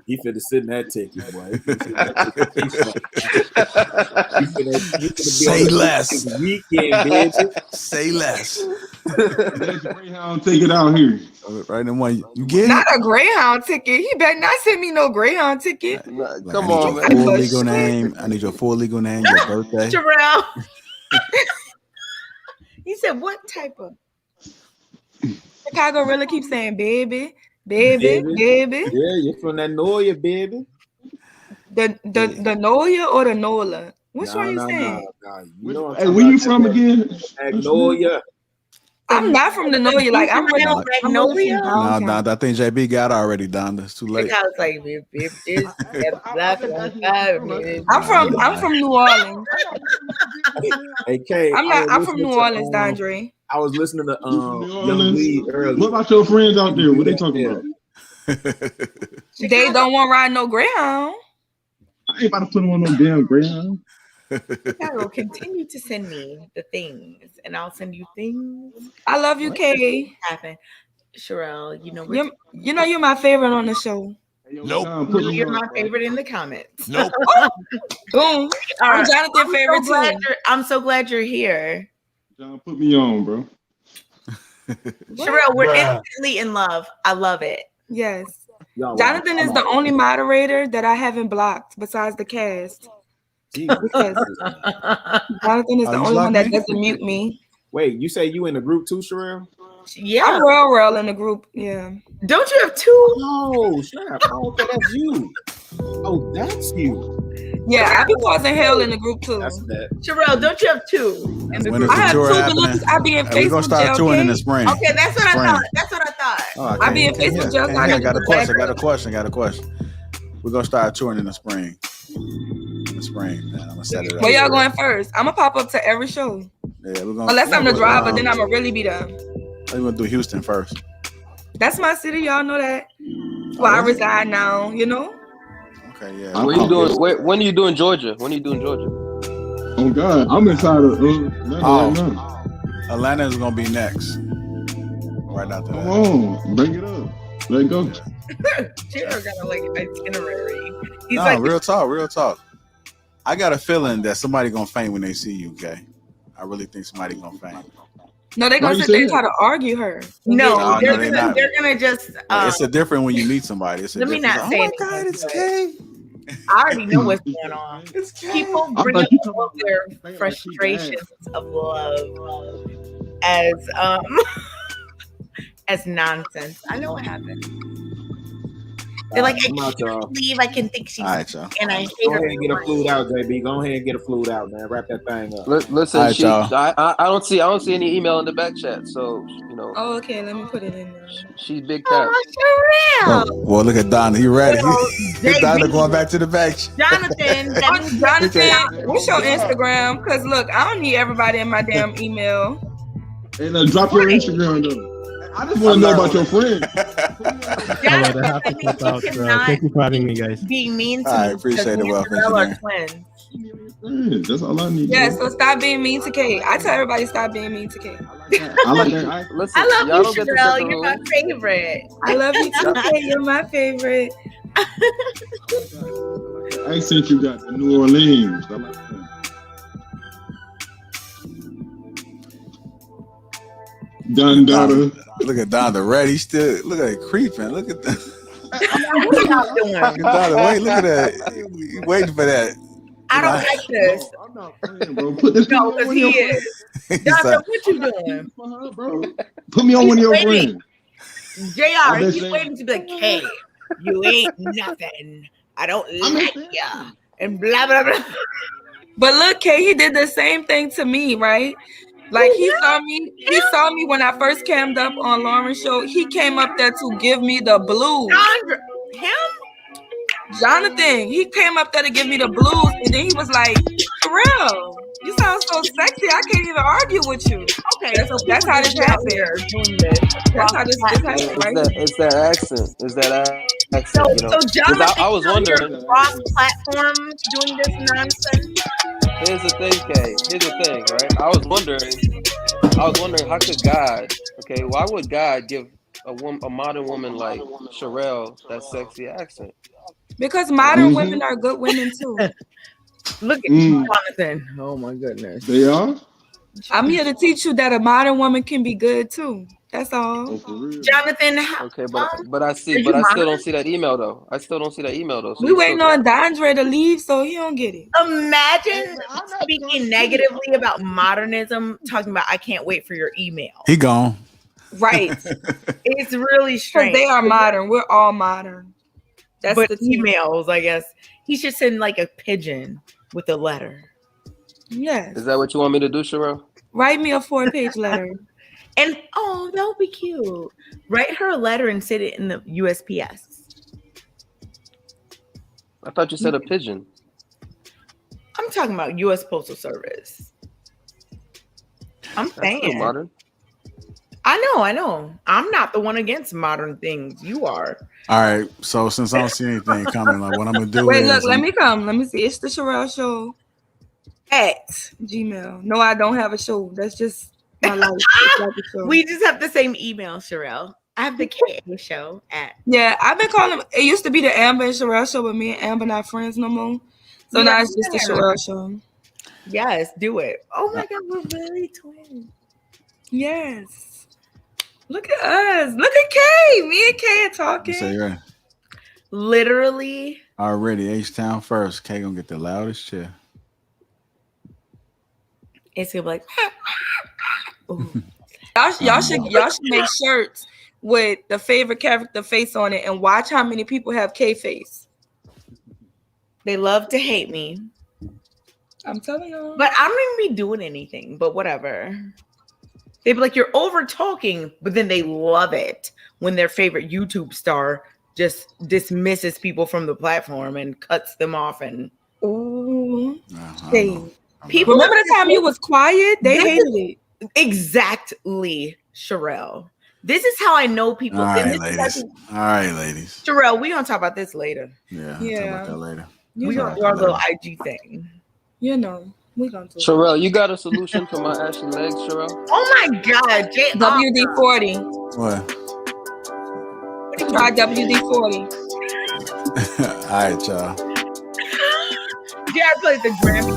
He finna sit in that ticket, boy. Say less. Weekend, bitch. Say less. Greyhound ticket out here. Right in one. You get Not it? a Greyhound ticket. He better not send me no Greyhound ticket. Come on, man. Full legal name. I need your full legal name, your birthday. Sherelle. He said, "What type of?" Chicago really keeps saying, "Baby, baby, baby." Yeah, you're from that Noya, baby. The Noya or the Nola? Which one you saying? Hey, where you from again? Magnolia. I'm not from the Noya. Like I'm really from Magnolia. downtown. No, I think JB got it already, Donda. It's too late. I was like, I'm from New Orleans. Hey, Kay, I'm from New Orleans, Dondre. I was listening to Young Lee earlier. What about your friends out there? What they talking about? They don't want to ride no Greyhound. I ain't about to put them on no damn Greyhound. Chicago, continue to send me the things, and I'll send you things. I love you, Kay. Happen, Sherelle. You know you're my favorite on the show. Nope. You're my favorite in the comments. Nope. Boom. I'm Jonathan's favorite too. I'm so glad you're here. John, put me on, bro. Sherelle, we're instantly in love. I love it. Yes. Jonathan is the only moderator that I haven't blocked besides the cast. Because Jonathan is the only one that doesn't mute me. Wait, you say you in the group too, Sherelle? Yeah. I'm real in the group. Yeah. Don't you have two? No, shut up. Oh, that's you. Oh, that's you. Yeah, I be causing hell in the group too. That's that. Sherelle, don't you have two in the group? I have two, but look, I be in Facebook. We're gonna start touring in the spring. Okay, that's what I thought. That's what I thought. Oh, I be in Facebook jail. I got a question. We're gonna start touring in the spring. Man. I'm gonna set it up. Where y'all going first? I'm gonna pop up to every show. Yeah, we're gonna. Unless I'm the driver, then I'm gonna really be there. We're gonna do Houston first. That's my city, y'all know that. Where I reside now, you know. Okay, yeah. When are you doing Georgia? Oh God, I'm inside of Atlanta right now. Atlanta is gonna be next. Right after that. Come on, bring it up. Let go. Jared got like an itinerary. He's real talk. I got a feeling that somebody gonna faint when they see you, okay? I really think somebody gonna faint. No, they're gonna sit there and try to argue her. No, they're gonna just. It's a different when you meet somebody. Let me not say. Oh my God, it's Kay. I already know what's going on. People bring up all their frustrations of love as nonsense. I know what happened. They're like, I can't believe I can think she's and I hate Go her. ahead and get a flued out, JB. Go ahead and get a flued out, man. Wrap that thing up. Listen, I don't see any email in the back chat, so you know. Oh, okay. Let me put it in there. She's big cat. Oh, Well, look at Donna. You ready? Donna going back to the back. Jonathan, what's your Instagram? Because look, I don't need everybody in my damn email. And drop your Instagram though. I just want to know about your friend. Thank you for having me, guys. Being mean to I appreciate it. Welcome. Twins. That's all I need. Yeah, so stop being mean to Kay. I tell everybody stop being mean to Kay. I like that. Listen, I love you, Sherelle. You're my favorite. I love you too, Kay. You're my favorite. Accent you got the New Orleans. I like that. Donna. Look at Donna ready still. Look at it creeping. Look at that. What are y'all doing? Look at that. You waiting for that. I don't like this. I'm not playing, bro. Put this No, because he is. Donna, what you doing? Put me on one of your friends. JR, he's waiting to be like, hey, you ain't nothing. I don't like ya. And blah, blah, blah. But look, Kay, he did the same thing to me, right? Like he saw me when I first came up on Lauren's show. He came up there to give me the blues. Jonathan, he came up there to give me the blues, and then he was like, "Terrell, you sound so sexy. I can't even argue with you." Okay, that's how this happened. That's how this happened, right? It's that accent. It's that accent. You know. So Jonathan, I was wondering. Cross-platform doing this nonsense. Here's the thing, Kay. Here's the thing, right? I was wondering how could God? Okay, why would God give a modern woman like Sherelle that sexy accent? Because modern women are good women too. Look at Jonathan. Oh my goodness. They are? I'm here to teach you that a modern woman can be good too. That's all. Jonathan, okay, but I still don't see that email though. So we waiting on Dandre to leave so he don't get it. Imagine speaking negatively about modernism, talking about I can't wait for your email. He gone. Right. It's really strange. They are modern. We're all modern. That's but the emails, I guess. He should send like a pigeon with a letter. Yes. Is that what you want me to do, Sherelle? Write me a 4-page letter. And that would be cute. Write her a letter and send it in the USPS. I thought you said a pigeon. I'm talking about U.S. Postal Service. I'm saying. That's modern. I know. I'm not the one against modern things. You are. All right. So since I don't see anything coming, like what I'm gonna do Wait, is look, let me come. Let me see. It's the Sherelle Show at Gmail. No, I don't have a show. That's just my life. Like we just have the same email, Sherelle. I have the KA show at. Yeah, I've been calling. It used to be the Amber and Sherelle Show, but me and Amber not friends no more. So now it's just the Sherelle Show. Yes, do it. Oh my God, we're really twins. Yes. Look at us. Look at Kay. Me and Kay are talking. Say right. Literally. Already, H-Town first. Kay gonna get the loudest chair. It's gonna be like. y'all should make shirts with the favorite character face on it and watch how many people have K face. They love to hate me. I'm telling you. But I don't even be doing anything, but whatever. They'd be like, you're over talking, but then they love it when their favorite YouTube star just dismisses people from the platform and cuts them off. And ooh, people remember the time you was quiet? They hated it. Exactly, Sherelle. This is how I know people. All right, ladies. Sherelle, we gonna talk about this later. Yeah. Talk about that later. We gonna do our little IG thing. You know. We gonna do Sherelle, you got a solution for my ashy legs, Sherelle? Oh my God, WD-40. What? Try WD-40. All right, y'all. JR plays the Grammy.